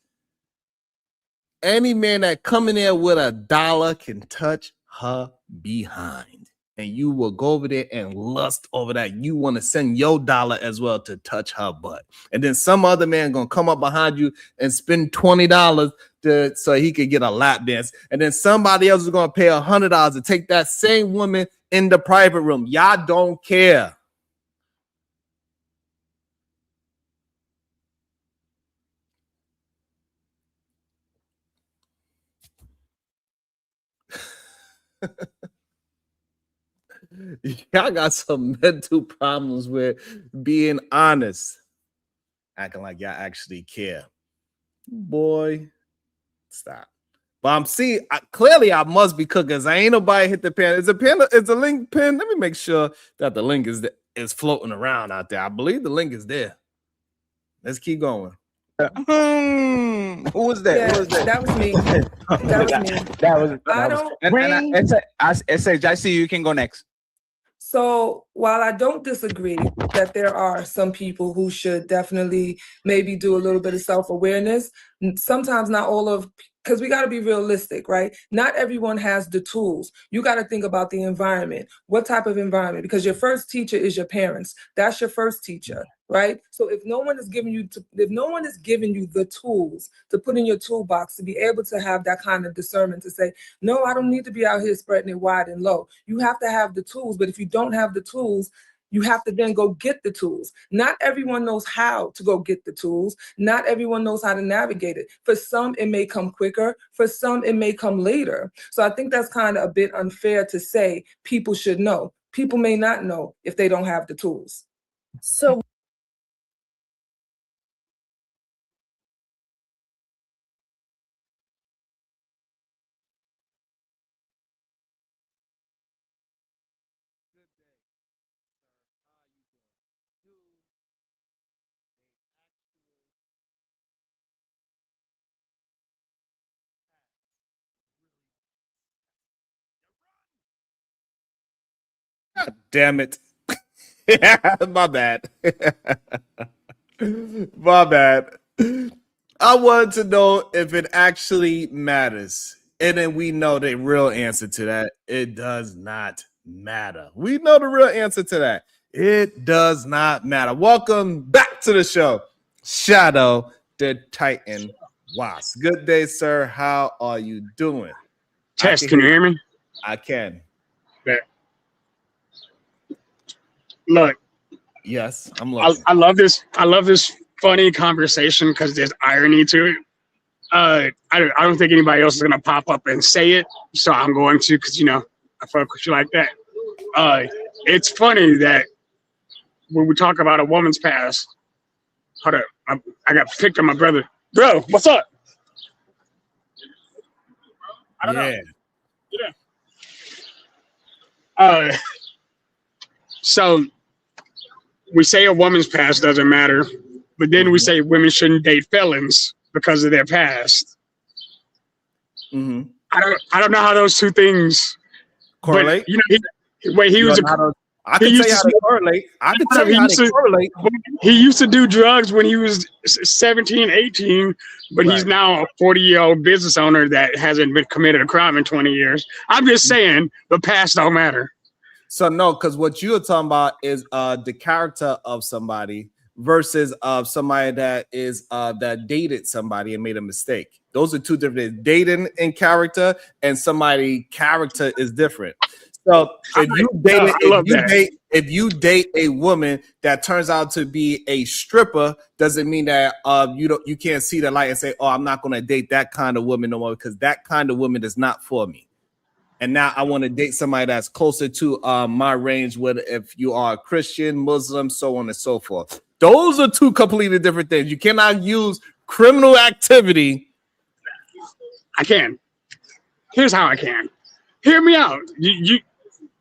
any man that come in there with $1 can touch her behind. And you will go over there and lust over that. You want to send your dollar as well to touch her butt. And then some other man gonna come up behind you and spend $20 so he could get a lap dance. And then somebody else is gonna pay $100 to take that same woman in the private room. Y'all don't care. Y'all got some mental problems with being honest, acting like y'all actually care. Boy, stop. But I'm seeing clearly I must be cooking. I ain't nobody hit the pen. Is a link pin? Let me make sure that the link is floating around out there. I believe the link is there. Let's keep going. Who was that? Yeah, Who was that? that was me. I see you can go next. So while I don't disagree that there are some people who should definitely maybe do a little bit of self-awareness, sometimes not all of, because we got to be realistic, right? Not everyone has the tools. You got to think about the environment. What type of environment? Because your first teacher is your parents. That's your first teacher, right? So if no one is giving you the tools to put in your toolbox to be able to have that kind of discernment to say, no, I don't need to be out here spreading it wide and low. You have to have the tools, but if you don't have the tools, you have to then go get the tools. Not everyone knows how to go get the tools. Not everyone knows how to navigate it. For some, it may come quicker. For some, it may come later. So I think that's kind of a bit unfair to say people should know. People may not know if they don't have the tools. So Damn it. My bad. My bad. I wanted to know if it actually matters. And then we know the real answer to that. It does not matter. We know the real answer to that. It does not matter. Welcome back to the show, Shadow the Titan Wasp. Good day, sir. How are you doing? Test, can you hear me? I can. Yeah. Look. Yes, I'm looking. I love this. I love this funny conversation because there's irony to it. I don't think anybody else is gonna pop up and say it, so I'm going to because I fuck with you like that. It's funny that when we talk about a woman's past. Hold up, I got picked on my brother. Bro, what's up? I don't know. Yeah. So we say a woman's past doesn't matter, but then we say women shouldn't date felons because of their past. I don't know how those two things correlate. But, he was a I can tell you how they correlate. I can tell you how they correlate. He used to do drugs when he was 17, 18, but he's now a 40-year-old business owner that hasn't been committed a crime in 20 years. I'm just saying the past don't matter. So no, because what you're talking about is the character of somebody versus somebody that is that dated somebody and made a mistake. Those are two different. Dating in character and somebody character is different. So if you date a woman that turns out to be a stripper, doesn't mean that you can't see the light and say, oh, I'm not going to date that kind of woman no more, because that kind of woman is not for me. And now I want to date somebody that's closer to my range, whether if you are a Christian, Muslim, so on and so forth. Those are two completely different things. You cannot use criminal activity. I can. Here's how I can. Hear me out. You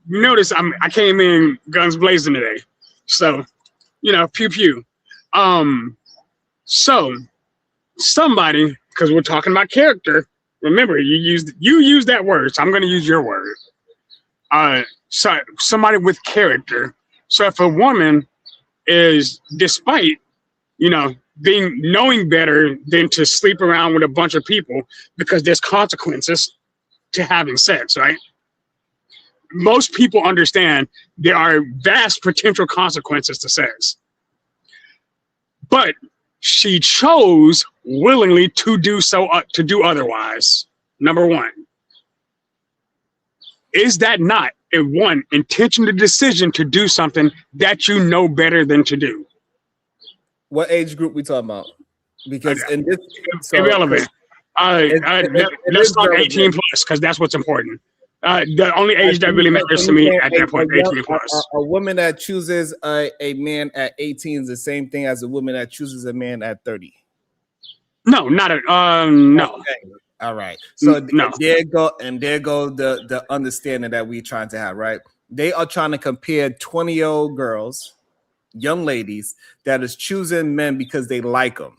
notice I came in guns blazing today. So, pew pew. So somebody, because we're talking about character, remember you used that word, so I'm going to use your word. So somebody with character. So if a woman is, despite knowing better than to sleep around with a bunch of people, because there's consequences to having sex, right? Most people understand there are vast potential consequences to sex, but she chose willingly to do so, to do otherwise. Number one, is that not a intentional decision to do something that you know better than to do? What age group we talking about? Because in this, irrelevant. Let's talk 18 plus, because that's what's important. The only age that really matters to me at that point, 18 plus. A woman that chooses a man at 18 is the same thing as a woman that chooses a man at 30. No, not no. Okay. All right. So no. there go the understanding that we're trying to have, right? They are trying to compare 20-year-old girls, young ladies, that is choosing men because they like them.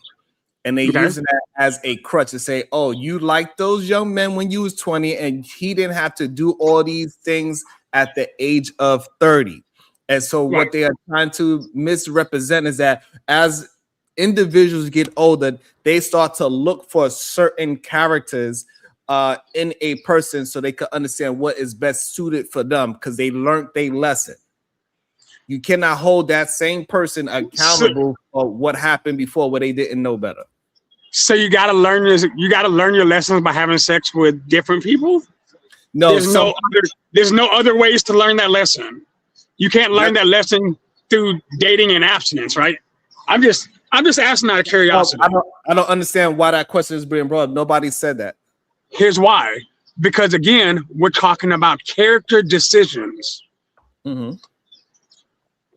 And they using that as a crutch to say, oh, you like those young men when you was 20 and he didn't have to do all these things at the age of 30. And so what they are trying to misrepresent is that as individuals get older, they start to look for certain characters in a person so they can understand what is best suited for them, because they learned their lesson. You cannot hold that same person accountable for what happened before where they didn't know better. So you gotta learn your lessons by having sex with different people? No, there's no other ways to learn that lesson. You can't learn that lesson through dating and abstinence, right? I'm just asking out of curiosity. I don't understand why that question is being brought up. Nobody said that. Here's why. Because again, we're talking about character decisions. Mm-hmm.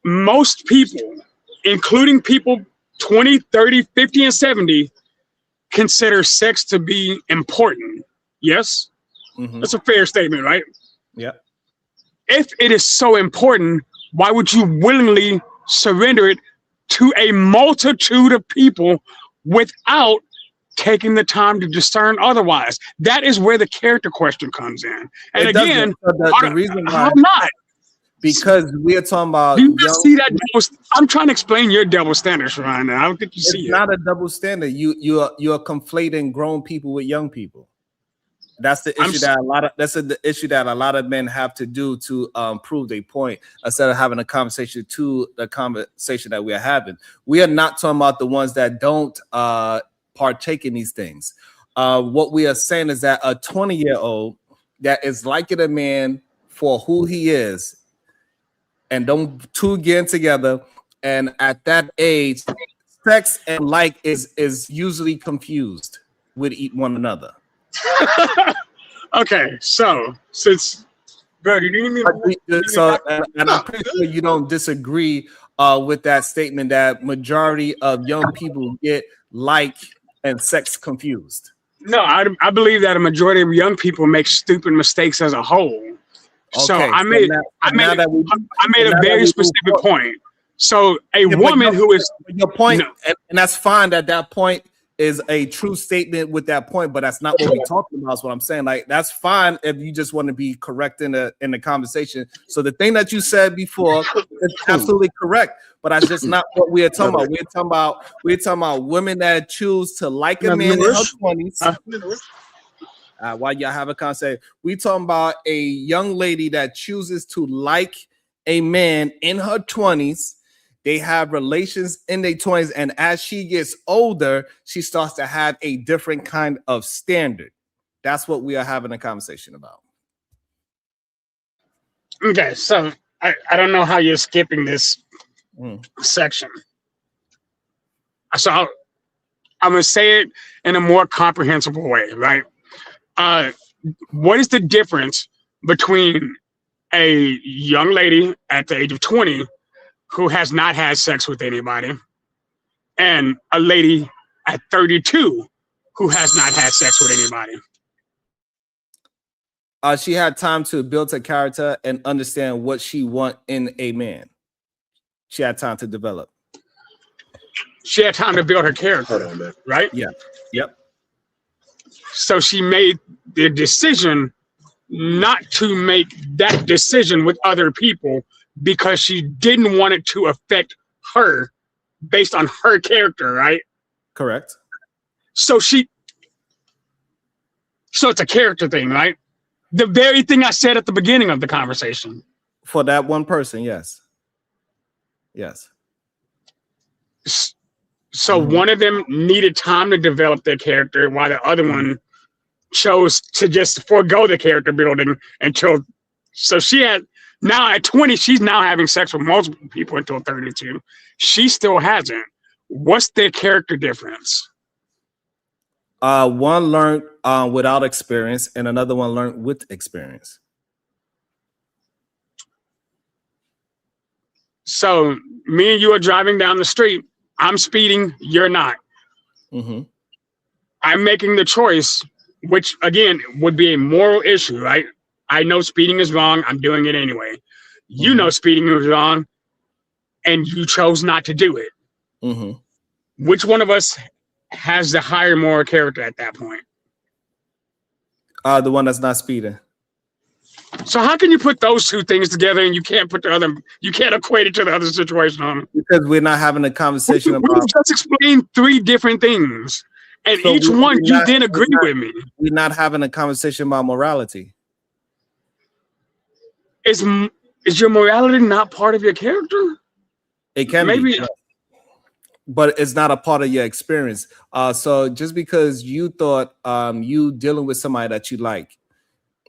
Most people, including people 20, 30, 50, and 70, consider sex to be important. Yes? Mm-hmm. That's a fair statement, right? Yeah. If it is so important, why would you willingly surrender it to a multitude of people without taking the time to discern otherwise? That is where the character question comes in. And again, the reason why, how not? Because we are talking about. Do you see that? I'm trying to explain your double standards right now. I don't think you see it. It's not a double standard. You are conflating grown people with young people. That's the issue the issue that a lot of men have to do to prove their point, instead of having a conversation to the conversation that we are having. We are not talking about the ones that don't partake in these things. What we are saying is that a 20-year-old that is liking a man for who he is, and don't two get together, and at that age, sex and like is usually confused with one another. Okay, so since bro, you didn't mean and I'm pretty sure you don't disagree with that statement that majority of young people get like and sex confused. No, I believe that a majority of young people make stupid mistakes as a whole. So I made a very specific point. So a woman who is your point, and that's fine at that point. is a true statement with that point, but that's not what we're talking about. Is what I'm saying. Like, that's fine if you just want to be correct in the conversation. So the thing that you said before is absolutely correct, but that's just not what we're talking about. We're talking about women that choose to like a man in her 20s. While y'all have a concept, we talking about a young lady that chooses to like a man in her 20s. They have relations in their 20s, and as she gets older, she starts to have a different kind of standard. That's what we are having a conversation about. Okay, so I don't know how you're skipping this section. So I'm going to say it in a more comprehensible way, right? What is the difference between a young lady at the age of 20 who has not had sex with anybody and a lady at 32 who has not had sex with anybody? She had time to build her character and understand what she wants in a man. She had time to develop. She had time to build her character, right? Yeah. Yep. So she made the decision not to make that decision with other people because she didn't want it to affect her based on her character, right? Correct. So it's a character thing, right? The very thing I said at the beginning of the conversation. For that one person, yes. Yes. So one of them needed time to develop their character while the other one chose to just forego the character building until, so she had, now at 20, she's now having sex with multiple people until 32. She still hasn't. What's their character difference? One learned without experience and another one learned with experience. So me and you are driving down the street. I'm speeding, you're not. I'm making the choice, which again would be a moral issue, right? I know speeding is wrong. I'm doing it anyway. You know speeding is wrong, and you chose not to do it. Which one of us has the higher moral character at that point? The one that's not speeding. So how can you put those two things together and you can't put the other, you can't equate it to the other situation on it? Because we're not having a conversation about. We just explained three different things, and so each one you didn't agree with me. We're not having a conversation about morality. Is your morality not part of your character? It can be, but it's not a part of your experience. So just because you thought you dealing with somebody that you like,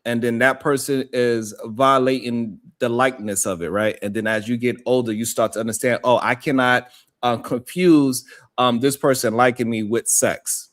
and then that person is violating the likeness of it, right? And then as you get older, you start to understand, oh, I cannot confuse this person liking me with sex.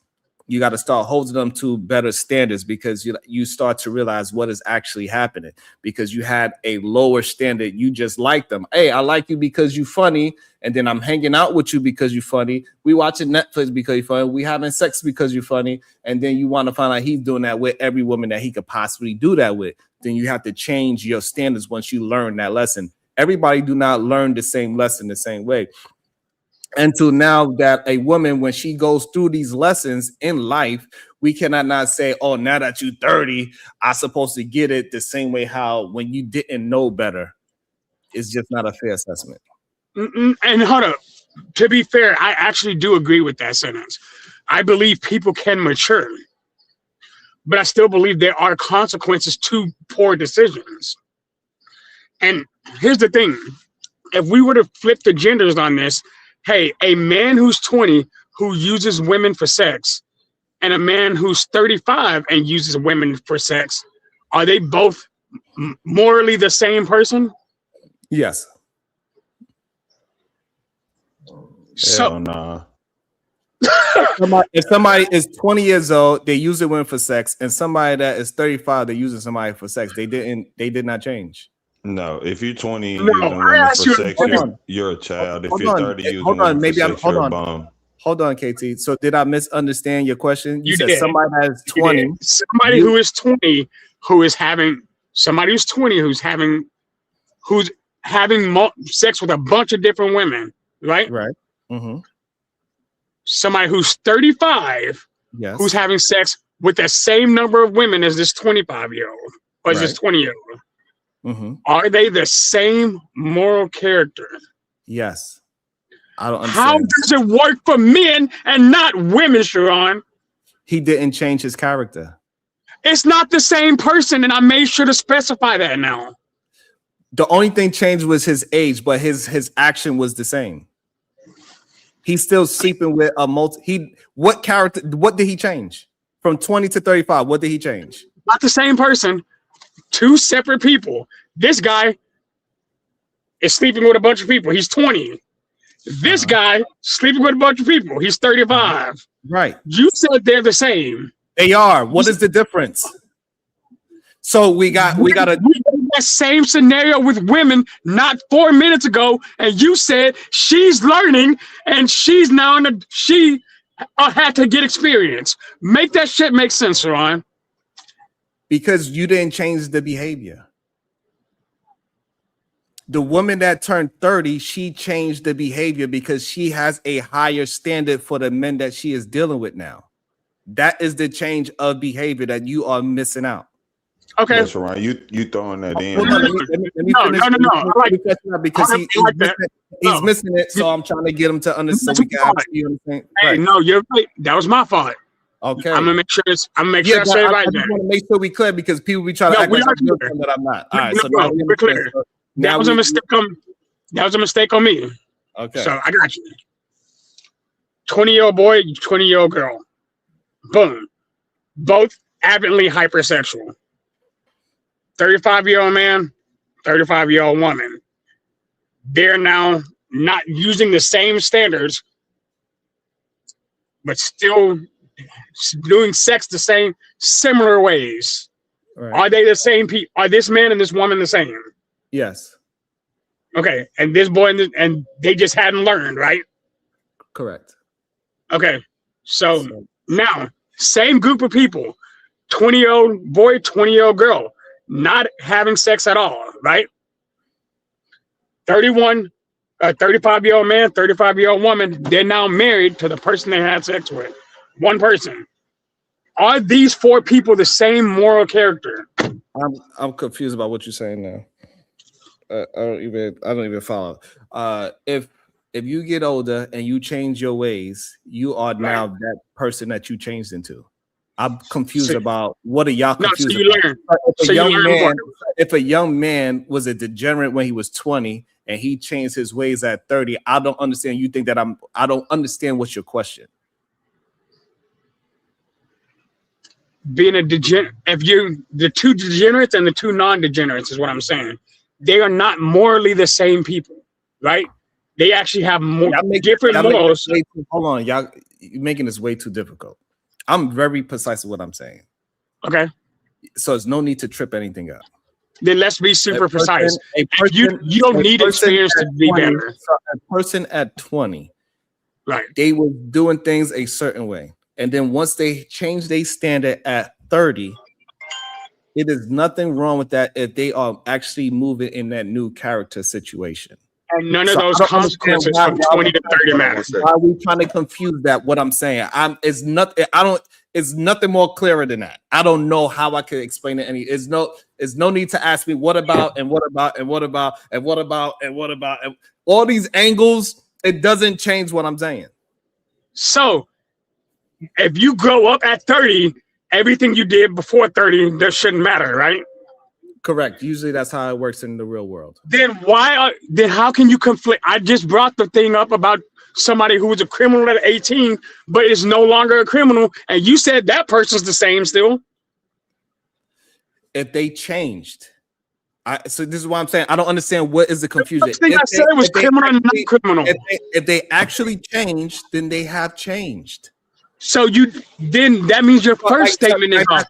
You got to start holding them to better standards because you start to realize what is actually happening because you had a lower standard. You just like them. Hey, I like you because you're funny. And then I'm hanging out with you because you're funny. We watching Netflix because you're funny. We having sex because you're funny. And then you want to find out he's doing that with every woman that he could possibly do that with. Then you have to change your standards once you learn that lesson. Everybody do not learn the same lesson the same way. Until now that a woman, when she goes through these lessons in life, we cannot not say, oh, now that you're 30, I'm supposed to get it the same way how when you didn't know better. It's just not a fair assessment. And hold up, to be fair, I actually do agree with that sentence. I believe people can mature, but I still believe there are consequences to poor decisions. And here's the thing. If we were to flip the genders on this, hey, a man who's 20 who uses women for sex and a man who's 35 and uses women for sex, are they both morally the same person? Yes. So nah. If somebody is 20 years old, they use women for sex, and somebody that is 35, they're using somebody for sex. They did not change. No, if you're 20 No, using women for sex, hold you're a child. If Hold you're on. 30 using Hold on. women Maybe for I'm sex, hold you're a on. bum. Hold on, KT. So did I misunderstand your question? You said did. somebody that is 20. Somebody who is 20 who is having somebody who's 20 who's having sex with a bunch of different women, right? Right. Mm-hmm. somebody who's 35, Yes. who's having sex with the same number of women as this 25-year-old or this 20-year-old. Mm-hmm. Are they the same moral character? Yes. I don't understand. How does it work for men and not women, Sharon? He didn't change his character. It's not the same person, and I made sure to specify that now. The only thing changed was his age, but his action was the same. He's still sleeping with a what did he change? From 20 to 35, what did he change? Not the same person, two separate people. This guy is sleeping with a bunch of people. He's 20. This guy sleeping with a bunch of people. He's 35. Right. You said they're the same. They are. What is the difference? So we got that same scenario with women not 4 minutes ago, and you said she's learning and she's now she had to get experience. Make that shit make sense, Ron. Because you didn't change the behavior. The woman that turned 30, she changed the behavior because she has a higher standard for the men that she is dealing with now. That is the change of behavior that you are missing out. Okay. That's right. You throwing that in. Let me finish. No. Because he's missing it, so I'm trying to get him to understand. So we can actually understand. Hey, right. No, you're right. That was my fault. Okay. I'm gonna make sure I say it right there. I just want to make sure we clear because people be trying to act like I'm doing something that I'm not. All right, so now we're clear. That was a mistake on me. Okay. So I got you. 20-year-old boy, 20-year-old girl. Boom. Both avidly hypersexual. 35-year-old man, 35-year-old woman. They're now not using the same standards, but still doing sex the same, similar ways. Right. Are they the same people? Are this man and this woman the same? Yes. Okay. And this boy and they just hadn't learned, right? Correct. Okay. So now, same group of people, 20-year-old boy, 20-year-old girl, not having sex at all, right? 35-year-old man, 35-year-old woman, they're now married to the person they had sex with. One person. Are these four people the same moral character? I'm confused about what you're saying now. I don't even follow. If you get older and you change your ways, you are now that person that you changed into. I'm confused about what are y'all confused about? If a young man was a degenerate when he was 20 and he changed his ways at 30, I don't understand. You think that I don't understand what's your question. Being a degenerate, the two degenerates and the two non-degenerates is what I'm saying. They are not morally the same people, right? They actually have different morals. Hold on, y'all, you're making this way too difficult. I'm very precise with what I'm saying. Okay. So there's no need to trip anything up. Then let's be super precise. You don't need experience to be better. A person at 20, right? They were doing things a certain way. And then once they change their standard at 30, it is nothing wrong with that if they are actually moving in that new character situation. And none of those consequences from 20 to 30 matters. Why are we trying to confuse that? What I'm saying, it's nothing more clearer than that. I don't know how I could explain it. It's no need to ask me what about and what about and what about and what about and what about and all these angles. It doesn't change what I'm saying. So if you grow up at 30, everything you did before 30, that shouldn't matter, right? Correct. Usually that's how it works in the real world. Then how can you conflict? I just brought the thing up about somebody who was a criminal at 18, but is no longer a criminal. And you said that person's the same still. If they changed. So this is why I'm saying I don't understand what is the confusion. The thing I said was criminal and non-criminal. If they actually changed, then they have changed. So then that means your first statement is off.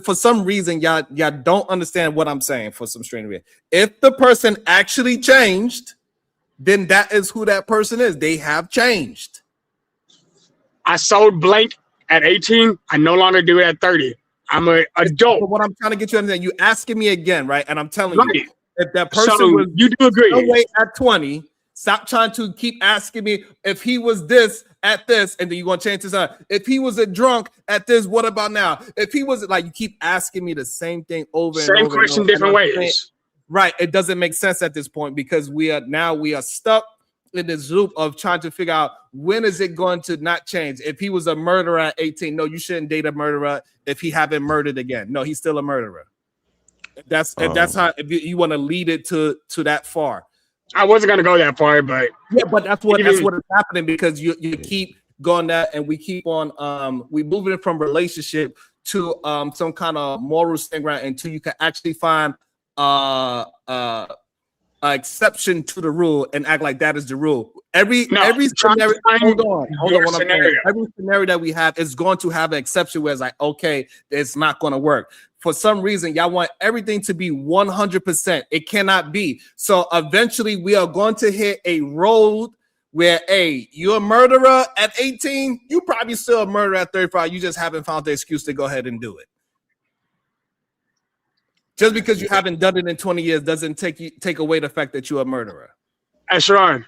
For some reason, y'all don't understand what I'm saying for some strange reason. If the person actually changed, then that is who that person is. They have changed. I sold blank at 18. I no longer do it at 30. I'm an adult. But what I'm trying to get you to understand, you asking me again, right? And I'm telling you, if that person you do agree away at 20, Stop trying to keep asking me if he was this at this, and then you're gonna change this up. If he was a drunk at this, what about now? If he was like, you keep asking me the same thing over and over. Same question, different ways. Right. It doesn't make sense at this point because we are stuck in this loop of trying to figure out when is it going to not change. If he was a murderer at 18, no, you shouldn't date a murderer if he haven't murdered again. No, he's still a murderer. If that's how, if you want to lead it to that far. I wasn't gonna go that far, but yeah, but that's what is happening because you keep going that, and we keep on we moving it from relationship to some kind of moral stand ground until you can actually find exception to the rule and act like that is the rule. Every scenario, hold on, every scenario that we have is going to have an exception where it's like, okay, it's not going to work. For some reason, y'all want everything to be 100%. It cannot be. So eventually we are going to hit a road where, hey, you're a murderer at 18, you probably still a murderer at 35. You just haven't found the excuse to go ahead and do it. Just because you haven't done it in 20 years doesn't take away the fact that you're a murderer. Hey, Sharon,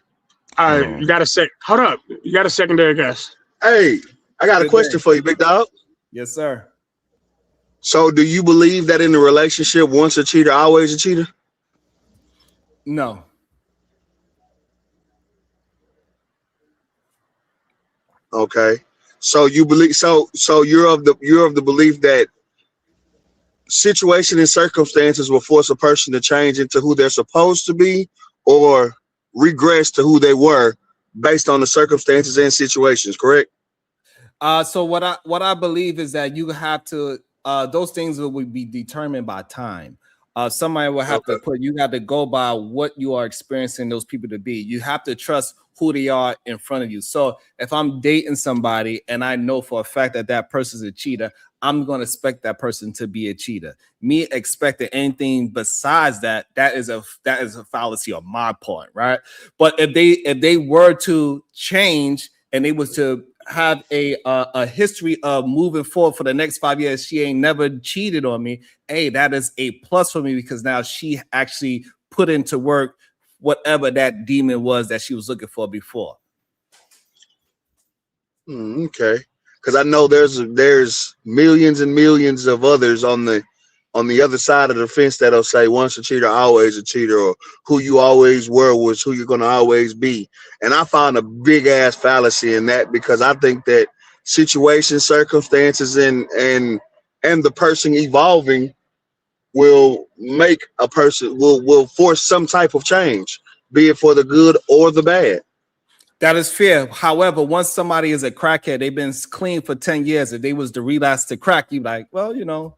you got a sec. Hold up. You got a secondary guess. Hey, I got a question for you, big dog. Yes, sir. So do you believe that in a relationship, once a cheater, always a cheater? No. Okay. So you believe so you're of the belief that situation and circumstances will force a person to change into who they're supposed to be or regress to who they were based on the circumstances and situations, correct? So what I believe is that you have to those things will be determined by time. Somebody will have to you got to go by what you are experiencing those people to be. You have to trust who they are in front of you. So if I'm dating somebody and I know for a fact that that person's a cheater, I'm going to expect that person to be a cheater. Me expecting anything besides that is a fallacy on my part, right? But if they were to change and they was to have a history of moving forward for the next 5 years, she ain't never cheated on me. Hey, that is a plus for me because now she actually put into work whatever that demon was that she was looking for before. Okay, because I know there's millions and millions of others on the other side of the fence that'll say once a cheater, always a cheater, or who you always were was who you're gonna always be. And I found a big ass fallacy in that because I think that situations, circumstances, and the person evolving will make a person will force some type of change, be it for the good or the bad. That is fair. However, once somebody is a crackhead, they've been clean for 10 years. If they was to relapse to crack, you like, well, you know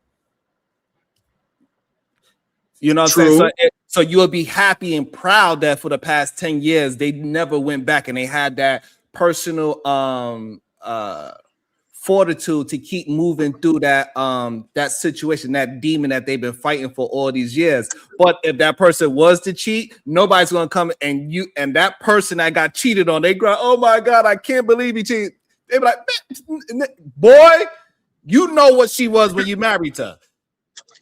what I'm saying? So you'll be happy and proud that for the past 10 years, they never went back and they had that personal fortitude to keep moving through that situation, that demon that they've been fighting for all these years. But if that person was to cheat, nobody's gonna come and that person that got cheated on, they go, oh my God, I can't believe he cheated. They be like, boy, you know what she was when you married her.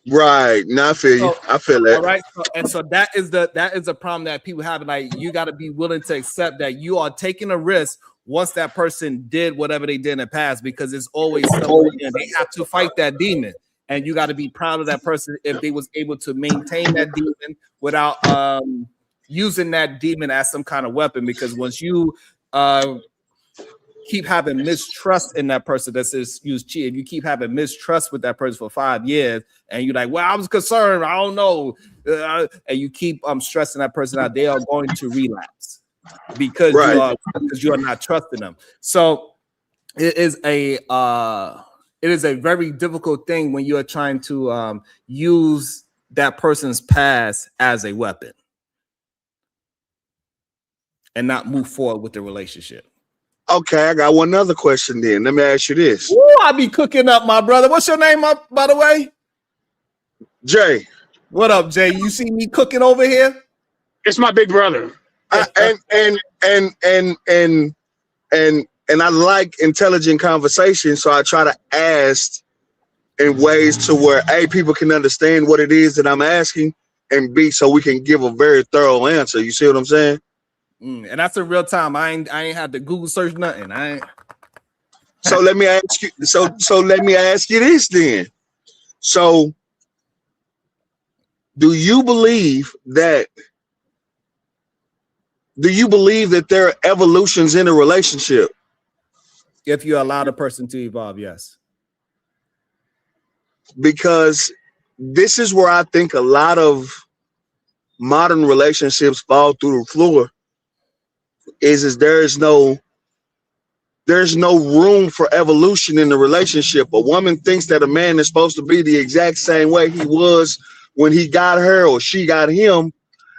Right. Now I feel you. I feel that. All right. So that is the problem that people have. Like, you got to be willing to accept that you are taking a risk once that person did whatever they did in the past, because it's always something they have to fight that demon. And you got to be proud of that person if they was able to maintain that demon without using that demon as some kind of weapon. Because once you keep having mistrust in that person that's used cheat, if you keep having mistrust with that person for 5 years and you're like, well, I was concerned, I don't know, and you keep stressing that person out, they are going to relapse because you are not trusting them. So it is a very difficult thing when you are trying to use that person's past as a weapon and not move forward with the relationship. Okay, I got one other question then. Let me ask you this. Ooh, I be cooking up, my brother. What's your name, by the way? Jay. What up, Jay? You see me cooking over here? It's my big brother. And I like intelligent conversation, so I try to ask in ways to where A, people can understand what it is that I'm asking, and B, so we can give a very thorough answer. You see what I'm saying? And that's in real time. I ain't had to Google search nothing. So let me ask you. So let me ask you this then. So, do you believe that there are evolutions in a relationship? If you allow the person to evolve, yes. Because this is where I think a lot of modern relationships fall through the floor. Is there's no room for evolution in the relationship. A woman thinks that a man is supposed to be the exact same way he was when he got her or she got him,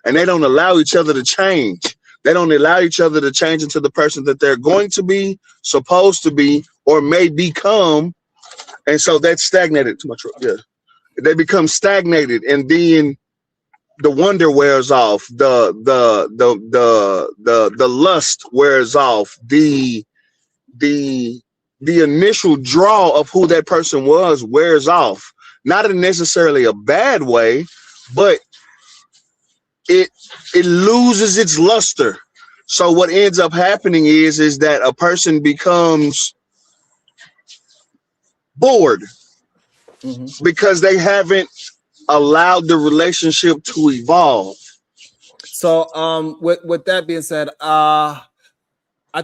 and they don't allow each other to change. They don't allow each other to change into the person that they're going to be, supposed to be, or may become. And so that's stagnated. Too much. Yeah, they become stagnated, and then the wonder wears off. The lust wears off. The initial draw of who that person was wears off. Not in necessarily a bad way, but it loses its luster. So what ends up happening is that a person becomes bored because they haven't allowed the relationship to evolve. So with that being said, I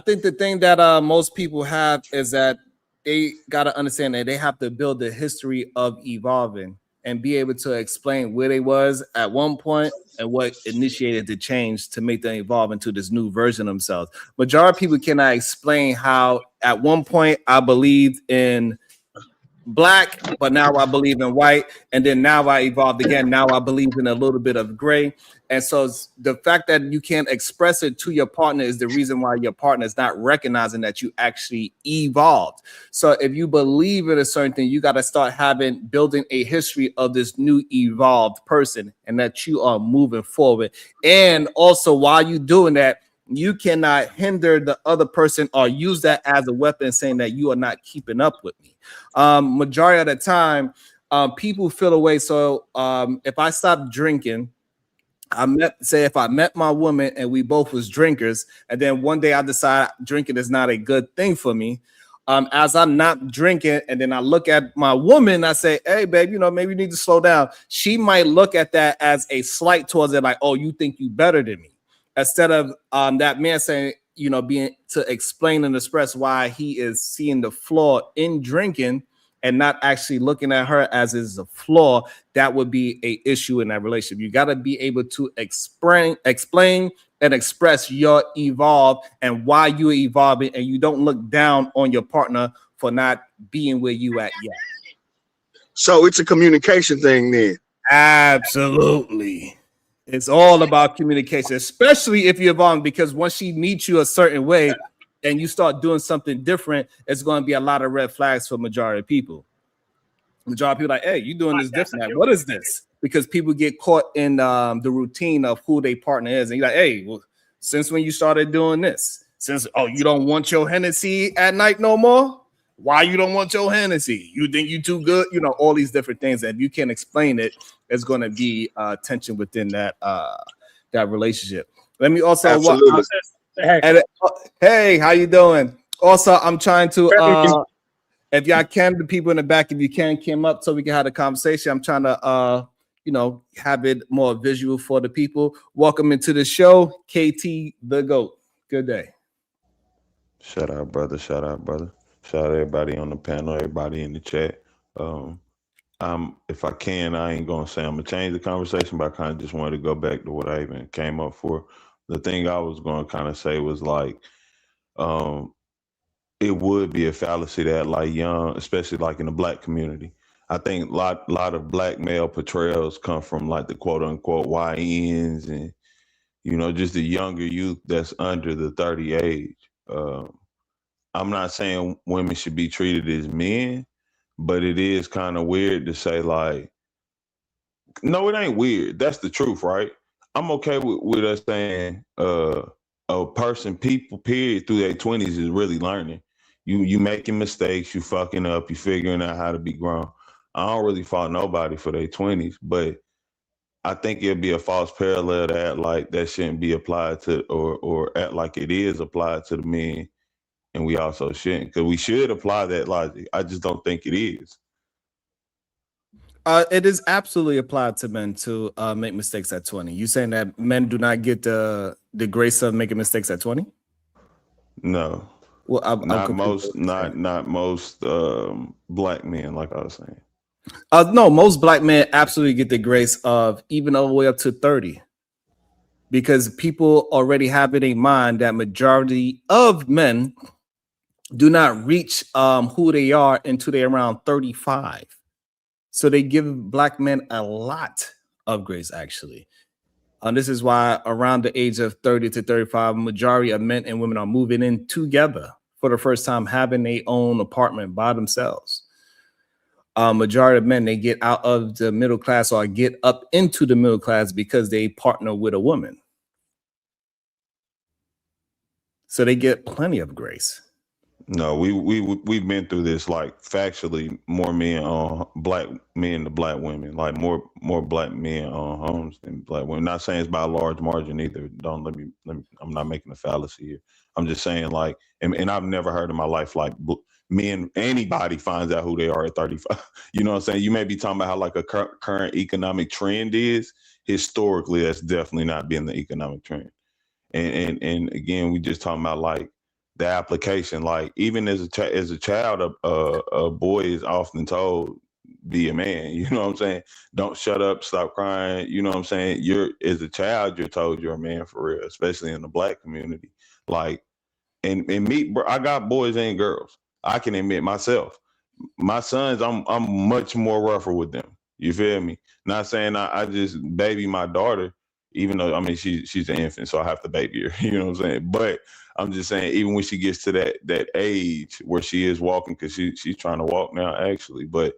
think the thing that most people have is that they got to understand that they have to build the history of evolving and be able to explain where they was at one point and what initiated the change to make them evolve into this new version of themselves. Majority of people cannot explain how at one point I believed in black, but now I believe in white, and then now I evolved again. Now I believe in a little bit of gray. And so the fact that you can't express it to your partner is the reason why your partner is not recognizing that you actually evolved. So if you believe in a certain thing, you got to start building a history of this new evolved person and that you are moving forward. And also while you're doing that, you cannot hinder the other person or use that as a weapon saying that you are not keeping up with me. Majority of the time, people feel away. So if I stop drinking, if I met my woman and we both was drinkers, and then one day I decide drinking is not a good thing for me. As I'm not drinking, and then I look at my woman, I say, hey, babe, maybe you need to slow down. She might look at that as a slight towards it, like, oh, you think you better than me. Instead of that man saying, being to explain and express why he is seeing the flaw in drinking and not actually looking at her as is a flaw, that would be an issue in that relationship. You got to be able to explain and express your evolve and why you're evolving, and you don't look down on your partner for not being where you at yet. So it's a communication thing then. Absolutely. It's all about communication, especially if you're evolving, because once she meets you a certain way and you start doing something different, it's going to be a lot of red flags for majority of people. Majority of people like, hey, you're doing this different. Like, what is this? Because people get caught in the routine of who their partner is. And you're like, hey, well, since when you started doing this? You don't want your Hennessy at night no more? Why you don't want your Hennessy? You think you too good? All these different things. And if you can't explain it, it's going to be tension within that relationship. Let me also hey, how you doing? Also, I'm trying to if y'all can, the people in the back, if you can, come up so we can have a conversation. I'm trying to have it more visual for the people. Welcome into the show, KT the GOAT. Good day. Shout out, brother. Shout out, brother. Shout out everybody on the panel, everybody in the chat. If I can, I ain't gonna say I'm gonna change the conversation, but I kind of just wanted to go back to what I even came up for. The thing I was gonna kind of say was like, it would be a fallacy that like young, especially like in the black community. I think a lot of black male portrayals come from like the quote unquote YNs and just the younger youth that's under the 30 age. I'm not saying women should be treated as men, but it is kind of weird to say like, no, it ain't weird. That's the truth, right? I'm okay with us saying a person, people, period, through their 20s is really learning. You making mistakes, you fucking up, you figuring out how to be grown. I don't really fault nobody for their 20s, but I think it'd be a false parallel to act like that shouldn't be applied to, or act like it is applied to the men, and we also shouldn't, because we should apply that logic. I just don't think it is. It is absolutely applied to men to make mistakes at 20. You saying that men do not get the grace of making mistakes at 20? No. Well, not most black men, like I was saying. No, most black men absolutely get the grace of even all the way up to 30, because people already have in mind that majority of men do not reach who they are until they're around 35. So they give black men a lot of grace, actually. This is why around the age of 30 to 35, majority of men and women are moving in together for the first time, having their own apartment by themselves. Majority of men, they get out of the middle class or get up into the middle class because they partner with a woman. So they get plenty of grace. No, we've been through this, like, factually, more men on black men to black women, like more black men on homes than black women. Not saying it's by a large margin either. Don't let me I'm not making a fallacy here. I'm just saying, like, and I've never heard in my life, like, men, anybody finds out who they are at 35. You know what I'm saying? You may be talking about how, like, a current economic trend is. Historically, that's definitely not been the economic trend. And again, we just talking about, like, the application. Like, even as a child, a boy is often told, be a man. You know what I'm saying? Don't shut up, stop crying. You know what I'm saying? As a child, you're told you're a man for real, especially in the black community. Like, and me, bro, I got boys and girls. I can admit myself. My sons, I'm much more rougher with them. You feel me? Not saying I just baby my daughter, even though, I mean, she's an infant, so I have to baby her. You know what I'm saying? But I'm just saying, even when she gets to that age where she is walking, because she's trying to walk now, actually. But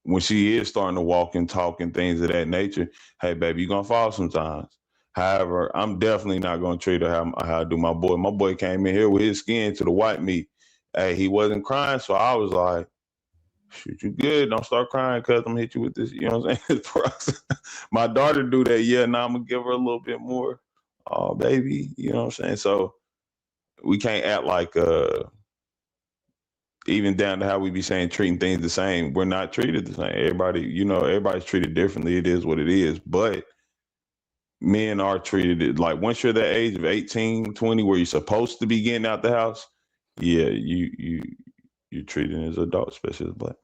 when she is starting to walk and talk and things of that nature, hey, baby, you're going to fall sometimes. However, I'm definitely not going to treat her how I do my boy. My boy came in here with his skin to the white meat. Hey, he wasn't crying, so I was like, shoot, you good. Don't start crying, cuz I'm going to hit you with this. You know what I'm saying? My daughter do that. Yeah, now I'm going to give her a little bit more. Oh, baby, you know what I'm saying? So we can't act like, even down to how we be saying treating things the same. We're not treated the same. Everybody's treated differently. It is what it is. But men are treated like, once you're that age of 18, 20, where you're supposed to be getting out the house, yeah, you're treated as adults, especially as black.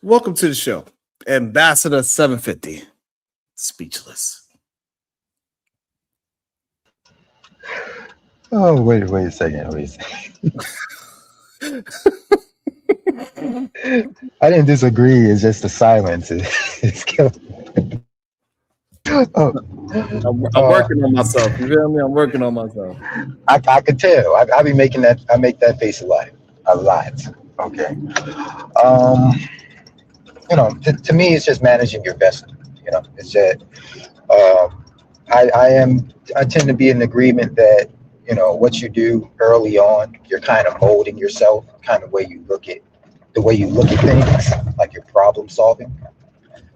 Welcome to the show, Ambassador 750. Speechless. Oh, wait a second. I didn't disagree. It's just the silence. It's killing. Oh, I'm working on myself. You feel me? I'm working on myself. I could tell. I be making that. I make that face a lot. Okay. To me, it's just managing your vessel. It's just. I tend to be in agreement that what you do early on, you're kind of molding yourself, kind of the way you look at things, like your problem solving.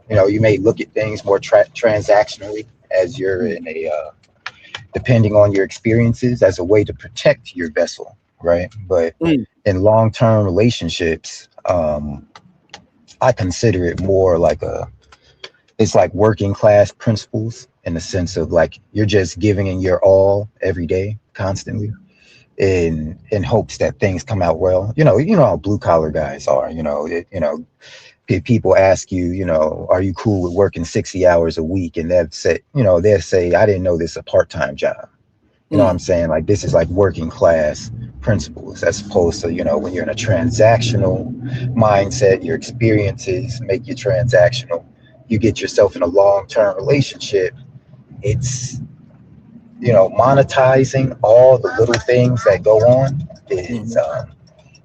You may look at things more transactionally as you're in depending on your experiences, as a way to protect your vessel, right? But in long-term relationships, I consider it more like it's like working class principles, in the sense of, like, you're just giving in your all every day, constantly, in hopes that things come out well. You know how blue collar guys are. People ask you, are you cool with working 60 hours a week? And they'll say, I didn't know this is a part-time job. You know what I'm saying? Like, this is like working class principles, as opposed to, you know, when you're in a transactional mindset, your experiences make you transactional. You get yourself in a long-term relationship. It's, you know, monetizing all the little things that go on is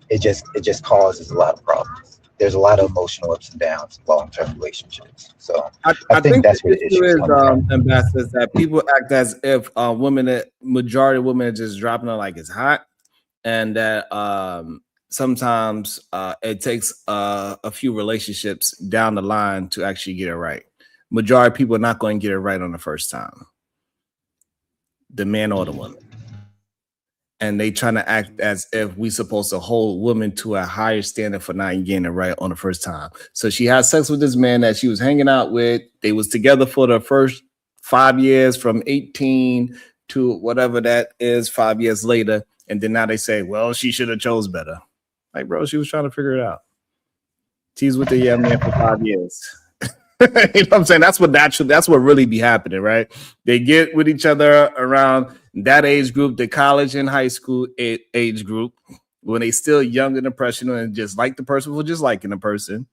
it just causes a lot of problems. There's a lot of emotional ups and downs in long-term relationships. So I think that's where the issue is coming from. Ambassadors, that people act as if majority of women are just dropping it like it's hot, and that sometimes it takes a few relationships down the line to actually get it right. Majority of people are not going to get it right on the first time, the man or the woman. And they trying to act as if we supposed to hold women to a higher standard for not getting it right on the first time. So she had sex with this man that she was hanging out with. They was together for the first 5 years, from 18 to whatever that is, 5 years later. And then now they say, well, she should have chose better. Like, bro, she was trying to figure it out. She's with the young man for 5 years. You know what I'm saying? That's what really be happening, right? They get with each other around that age group, the college and high school age group, when they still young and impressionable and just like the person for just liking the person.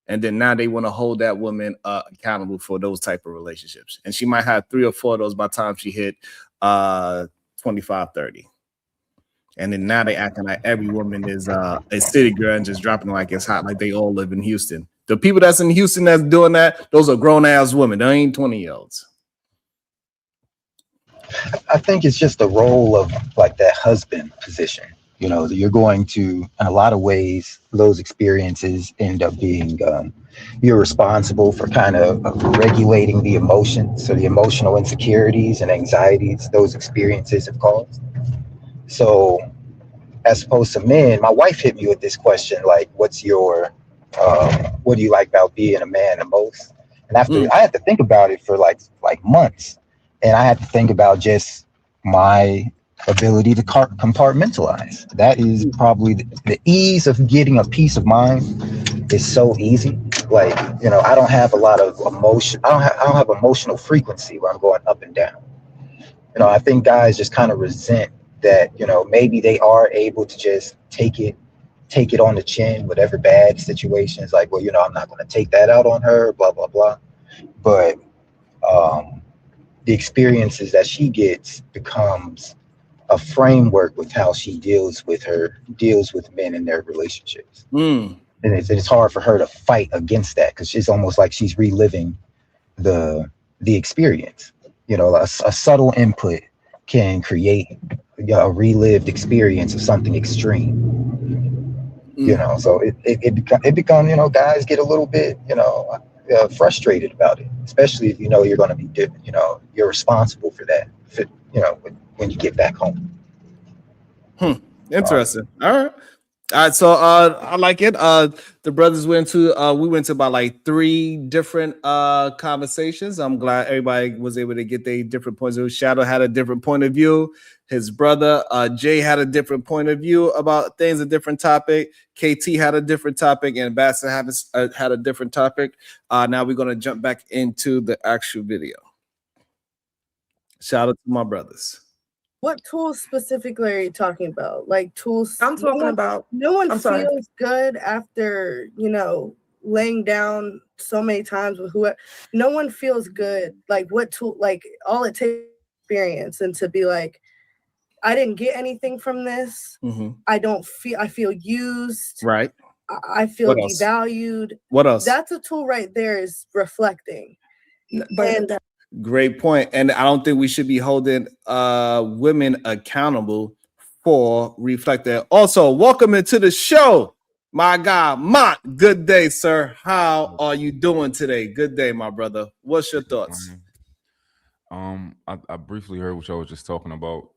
And then now they want to hold that woman accountable for those type of relationships. And she might have 3 or 4 of those by the time she hit 25, 30. And then now they acting like every woman is a city girl and just dropping like it's hot, like they all live in Houston. The people that's in Houston that's doing that, those are grown-ass women. They ain't 20-year-olds. I think it's just the role of like that husband position. You know, you're going to, in a lot of ways, those experiences end up being, you're responsible for kind of regulating the emotions, so the emotional insecurities and anxieties those experiences have caused. So as opposed to men, my wife hit me with this question, like, what's your, what do you like about being a man the most? And after I had to think about it for like months, and I had to think about just my ability to compartmentalize. That is probably the ease of getting a peace of mind is so easy. Like, you know, I don't have a lot of emotion. I don't have emotional frequency where I'm going up and down. You know, I think guys just kind of resent that, you know, maybe they are able to just take it on the chin, whatever bad situation is, like, well, you know, I'm not going to take that out on her, blah, blah, blah. But the experiences that she gets becomes a framework with how she deals with men in their relationships. And it's hard for her to fight against that, because it's almost like she's reliving the experience. You know, a subtle input can create a relived experience of something extreme. You know, so it become, you know, guys get a little bit, you know, frustrated about it, especially if you know you're going to be, you know, you're responsible for that, you know, when you get back home. Interesting. All right. So I like it. The brothers went to about like 3 different conversations. I'm glad everybody was able to get their different points of view. Shadow had a different point of view. His brother Jay had a different point of view about things, a different topic. KT had a different topic, and Bassett had a different topic. Now we're gonna jump back into the actual video. Shout out to my brothers. What tools specifically are you talking about? Like tools? I'm talking about. No one feels sorry. good after, you know, laying down so many times with whoever. No one feels good. Like what tool? Like all it takes experience, and to be like, I didn't get anything from this. I feel used. Right. I feel devalued. What else? That's a tool right there, is reflecting. But great point. And I don't think we should be holding women accountable for reflecting. Also, welcome into the show, my guy, Mont. Good day, sir. How are you doing today? Good day, my brother. What's your thoughts? I briefly heard what y'all was just talking about.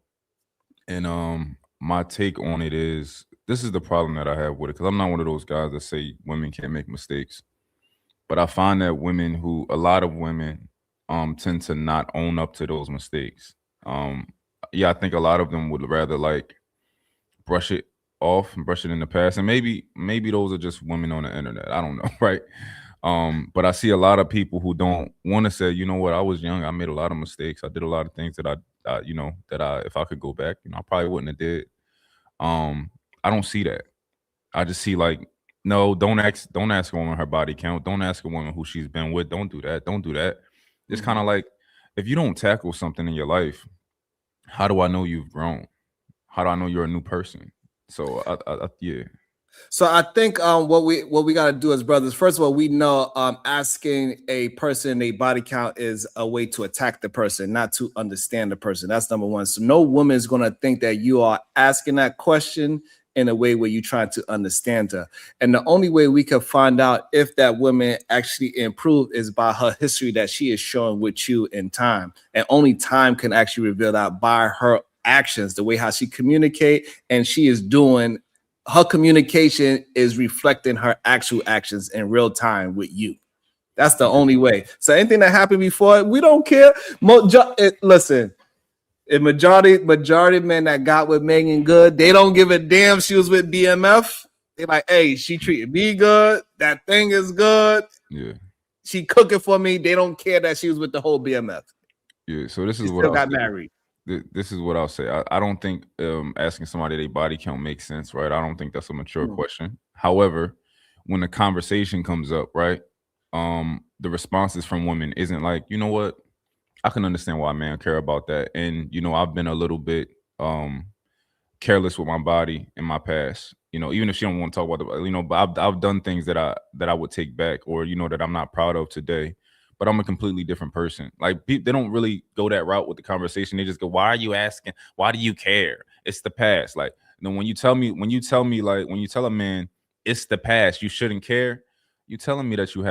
And my take on it is, this is the problem that I have with it, because I'm not one of those guys that say women can't make mistakes. But I find that a lot of women tend to not own up to those mistakes. I think a lot of them would rather like brush it off and brush it in the past. And maybe those are just women on the internet. I don't know, right? But I see a lot of people who don't want to say, you know what, I was young, I made a lot of mistakes, I did a lot of things that you know, that if I could go back, you know, I probably wouldn't have did. I don't see that. I just see like, no, don't ask a woman her body count. Don't ask a woman who she's been with. Don't do that. Don't do that. It's kind of like, if you don't tackle something in your life, how do I know you've grown? How do I know you're a new person? So yeah. So I think what we got to do as brothers, first of all, we know asking a person a body count is a way to attack the person, not to understand the person. That's number one. So no woman is going to think that you are asking that question in a way where you're trying to understand her. And the only way we can find out if that woman actually improved is by her history that she is showing with you in time. And only time can actually reveal that by her actions, the way how she communicate, and she is doing, her communication is reflecting her actual actions in real time with you. That's the only way. So anything that happened before, we don't care. Listen, a majority of men that got with Megan Good, they don't give a damn she was with BMF. They're like, hey, she treated me good. That thing is good. Yeah. She cooking for me. They don't care that she was with the whole BMF. Yeah. So this is she what still I'll got say. married. This is what I'll say. I don't think asking somebody their body count makes sense, right? I don't think that's a mature question. However, when the conversation comes up, right, the responses from women isn't like, you know what, I can understand why a man care about that. And, you know, I've been a little bit careless with my body in my past, you know, even if she don't want to talk about it, you know, but I've done things that I would take back, or, you know, that I'm not proud of today. But I'm a completely different person. Like, they don't really go that route with the conversation. They just go, why are you asking? Why do you care? It's the past. Like, you know, when you tell me, like, when you tell a man it's the past, you shouldn't care, you're telling me that you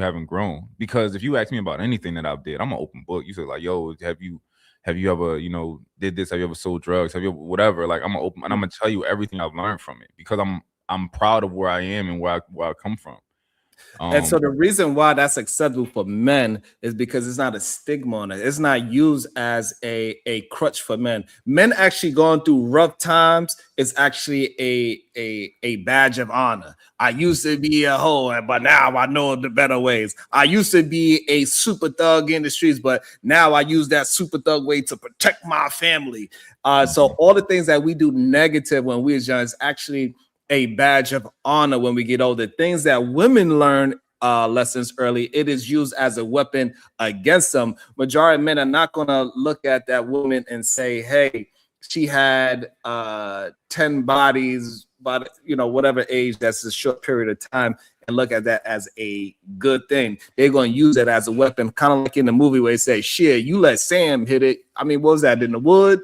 haven't grown. Because if you ask me about anything that I've did, I'm an open book. You say like, yo, have you ever, you know, did this? Have you ever sold drugs? Have you ever, whatever? Like, I'm open, and I'm gonna tell you everything I've learned from it, because I'm proud of where I am and where I come from. And so the reason why that's acceptable for men is because it's not a stigma on it. It's not used as a crutch for men. Men actually going through rough times is actually a badge of honor. I used to be a hoe, but now I know the better ways. I used to be a super thug in the streets, but now I use that super thug way to protect my family. So all the things that we do negative when we're young is actually a badge of honor when we get older. Things that women learn lessons early, it is used as a weapon against them. Majority of men are not going to look at that woman and say, hey, she had 10 bodies, but, you know, whatever age, that's a short period of time, and look at that as a good thing. They're going to use it as a weapon, kind of like in the movie where they say, shit, you let Sam hit it. I mean, what was that, in the wood?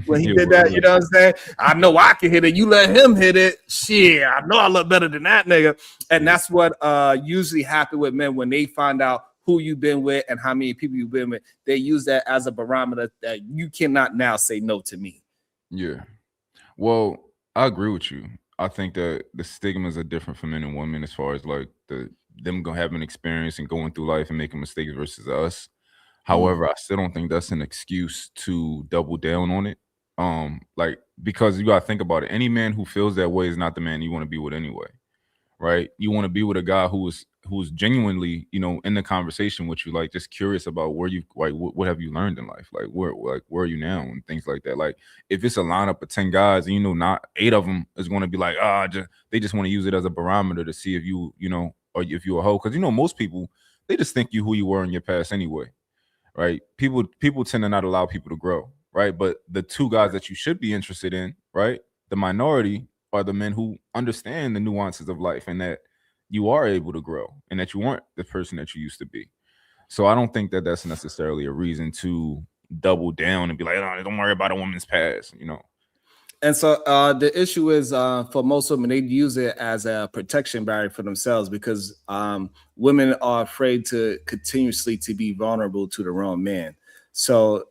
When he did that, you know what I'm saying? I know I can hit it. You let him hit it. Shit, I know I look better than that nigga. And that's what usually happens with men when they find out who you've been with and how many people you've been with. They use that as a barometer that you cannot now say no to me. Yeah. Well, I agree with you. I think that the stigmas are different for men and women as far as like them having an experience and going through life and making mistakes versus us. However, I still don't think that's an excuse to double down on it. Like, because you gotta think about it. Any man who feels that way is not the man you want to be with anyway, right? You want to be with a guy who's genuinely, you know, in the conversation with you, like just curious about where you, like, what have you learned in life, like where are you now, and things like that. Like, if it's a lineup of 10 guys and you know not 8 of them is going to be like, they just want to use it as a barometer to see if you know, or if you're a hoe, because you know most people, they just think you who you were in your past anyway, right? People tend to not allow people to grow, right? But the 2 guys that you should be interested in, right, the minority, are the men who understand the nuances of life and that you are able to grow and that you aren't the person that you used to be. So I don't think that that's necessarily a reason to double down and be like, oh, don't worry about a woman's past, you know. And so the issue is for most women, they use it as a protection barrier for themselves, because women are afraid to continuously to be vulnerable to the wrong man. So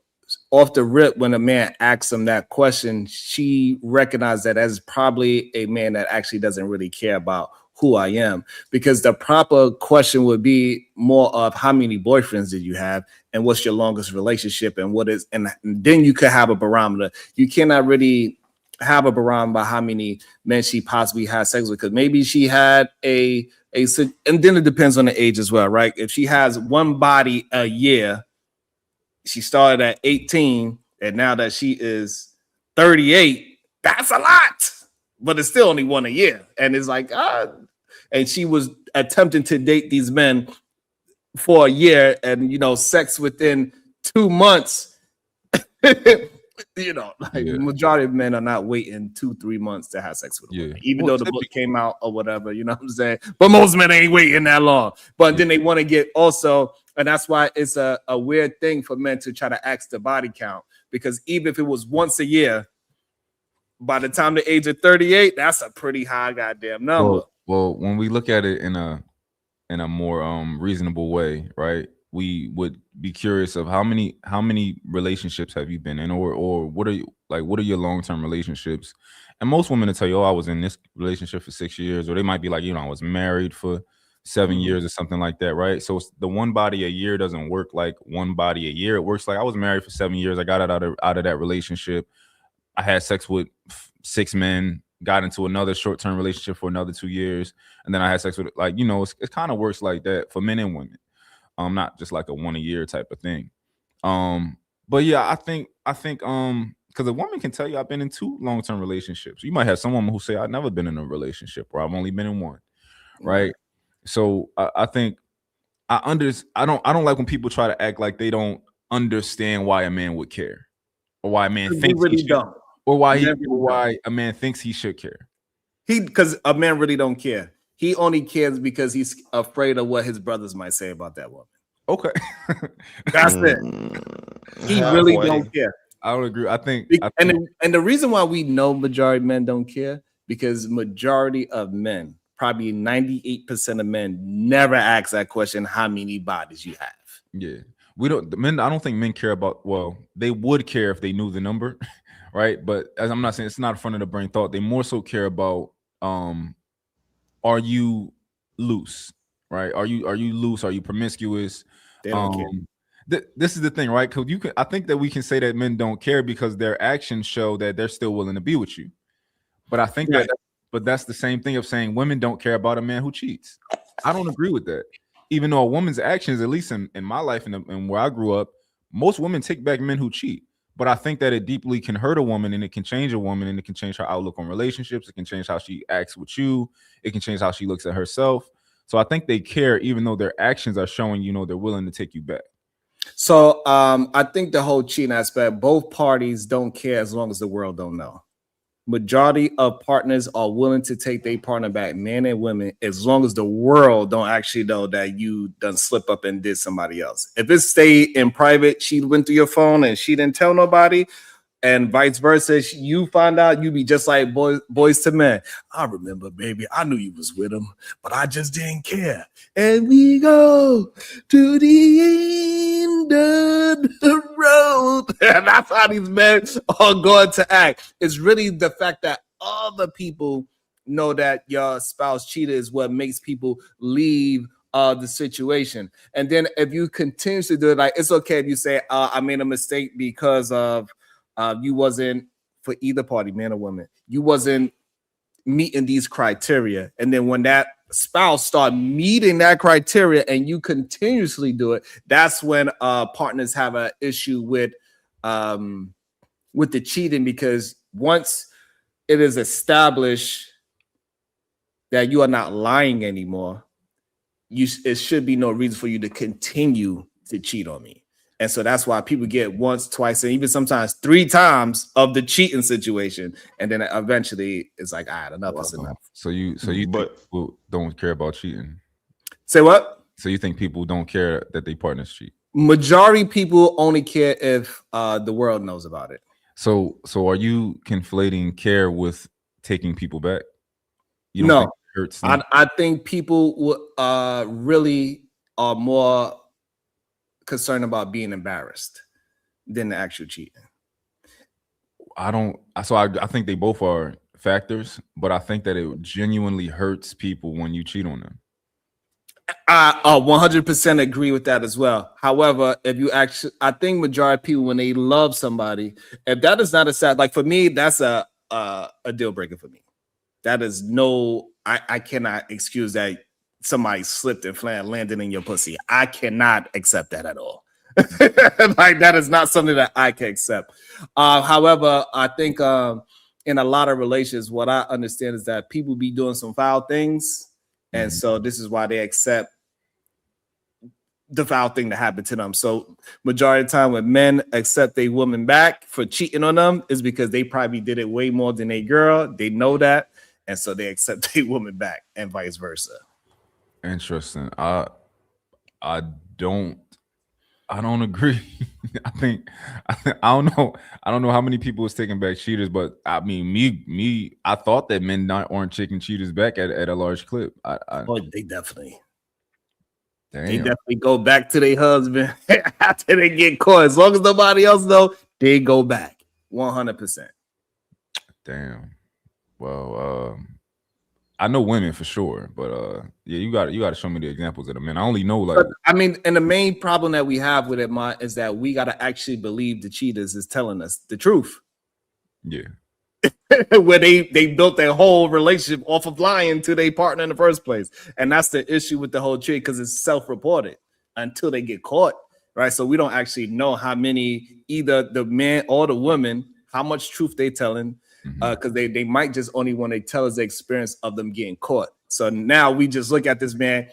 off the rip, when a man asks them that question, she recognized that as probably a man that actually doesn't really care about who I am, because the proper question would be more of how many boyfriends did you have and what's your longest relationship and what is, and then you could have a barometer. You cannot really have a barometer by how many men she possibly had sex with, because maybe she had and then it depends on the age as well, right? If she has one body a year, she started at 18 And now that she is 38, that's a lot, but it's still only one a year. And it's like, and she was attempting to date these men for a year, and sex within 2 months. Majority of men are not waiting 2-3 months to have sex with a woman, even though the book came out or whatever, you know what I'm saying? But most men ain't waiting that long. But then they want to get also, and that's why it's a weird thing for men to try to ask the body count, because even if it was once a year, by the time the age of 38, that's a pretty high goddamn number. Well, when we look at it in a more reasonable way, right? We would be curious of how many relationships have you been in, or what are your long-term relationships? And most women will tell you, oh, I was in this relationship for 6 years, or they might be like, I was married for 7 years or something like that, right? So the one body a year doesn't work like one body a year. It works like I was married for 7 years. I got out of that relationship. I had sex with 6 men, got into another short-term relationship for another 2 years, and then I had sex with it kind of works like that for men and women. Not just like a 1 a year type of thing. But yeah, I think because a woman can tell you I've been in 2 long-term relationships. You might have some women who say I've never been in a relationship, or I've only been in 1, right? So I think I don't like when people try to act like they don't understand why a man would care, or why a man thinks he should, or why a man thinks he should care. Because a man really don't care. He only cares because he's afraid of what his brothers might say about that woman. Okay. That's it. He really don't care. I would agree. I think and the reason why we know majority of men don't care, because majority of men, probably 98% of men, never ask that question, how many bodies you have. Yeah. I don't think men care about, well, they would care if they knew the number, right? But as I'm not saying, it's not a front of the brain thought. They more so care about are you loose, right? Are you loose? Are you promiscuous? They don't care. This is the thing, right? Because I think that we can say that men don't care because their actions show that they're still willing to be with you. But I think that's the same thing of saying women don't care about a man who cheats. I don't agree with that. Even though a woman's actions, at least in my life and where I grew up, most women take back men who cheat. But I think that it deeply can hurt a woman, and it can change a woman, and it can change her outlook on relationships. It can change how she acts with you. It can change how she looks at herself. So I think they care, even though their actions are showing, they're willing to take you back. So I think the whole cheating aspect, both parties don't care as long as the world don't know. Majority of partners are willing to take their partner back, men and women, as long as the world don't actually know that you done slip up and did somebody else. If it stayed in private, she went through your phone and she didn't tell nobody, and vice versa, you find out, you be just like boys to men. I remember, baby, I knew you was with him, but I just didn't care. And we go to the end of the road. And that's how these men are going to act. It's really the fact that other people know that your spouse cheated is what makes people leave the situation. And then if you continuously do it, like, it's okay if you say, I made a mistake because of you wasn't, for either party, man or woman, you wasn't meeting these criteria. And then when that spouse start meeting that criteria and you continuously do it, that's when partners have an issue with the cheating, because once it is established that you are not lying anymore, it should be no reason for you to continue to cheat on me. And so that's why people get once, twice, and even sometimes 3 times of the cheating situation. And then eventually it's like, all right, enough is enough. So you think people don't care about cheating? Say what? So you think people don't care that they partners cheat? Majority people only care if the world knows about it. So are you conflating care with taking people back? You don't think it hurts them? I think people really are more concerned about being embarrassed than the actual cheating. I think they both are factors, but I think that it genuinely hurts people when you cheat on them. I 100% agree with that as well. However, I think majority of people, when they love somebody, if that is not a sad, like for me, that's a deal breaker for me. That is I cannot excuse that somebody slipped and landed in your pussy. I cannot accept that at all. Like that is not something that I can accept. However, I think in a lot of relations, what I understand is that people be doing some foul things, and so this is why they accept the foul thing that happened to them. So majority of the time when men accept a woman back for cheating on them is because they probably did it way more than a girl. They know that, and so they accept a woman back, and vice versa. Interesting. I don't agree. I don't know. I don't know how many people is taking back cheaters, but I mean, I thought that men aren't taking cheaters back at a large clip. Oh, they definitely. Damn. They definitely go back to their husband after they get caught. As long as nobody else know, they go back 100%. Damn. Well, I know women for sure, but yeah, you got to show me the examples of the men. I only know like. But, I mean, and the main problem that we have with it, is that we got to actually believe the cheaters is telling us the truth. Yeah. Where they built their whole relationship off of lying to their partner in the first place, and that's the issue with the whole cheat, because it's self-reported until they get caught, right? So we don't actually know how many, either the man or the woman, how much truth they telling, because they might just only want to tell us the experience of them getting caught. So now we just look at this man,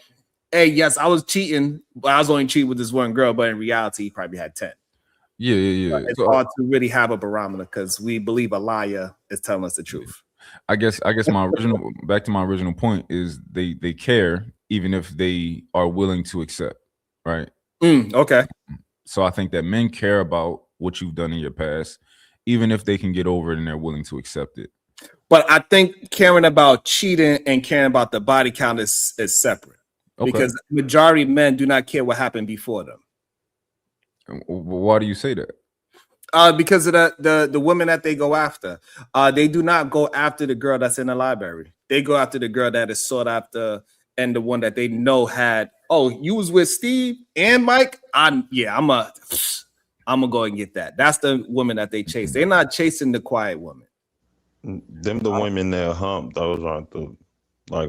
hey, yes, I was cheating, but I was only cheating with this one girl, but in reality, he probably had 10. Yeah. It's hard to really have a barometer because we believe a liar is telling us the truth. I guess back to my original point is they care even if they are willing to accept, right? Okay. So I think that men care about what you've done in your past, even if they can get over it and they're willing to accept it. But I think caring about cheating and caring about the body count is separate. Okay. Because majority of men do not care what happened before them. Why do you say that? Because of the women that they go after. They do not go after the girl that's in the library. They go after the girl that is sought after, and the one that they know had, oh, you was with Steve and Mike? I'm gonna go and get that. That's the woman that they chase. They're not chasing the quiet woman. Them the women that hump, those aren't the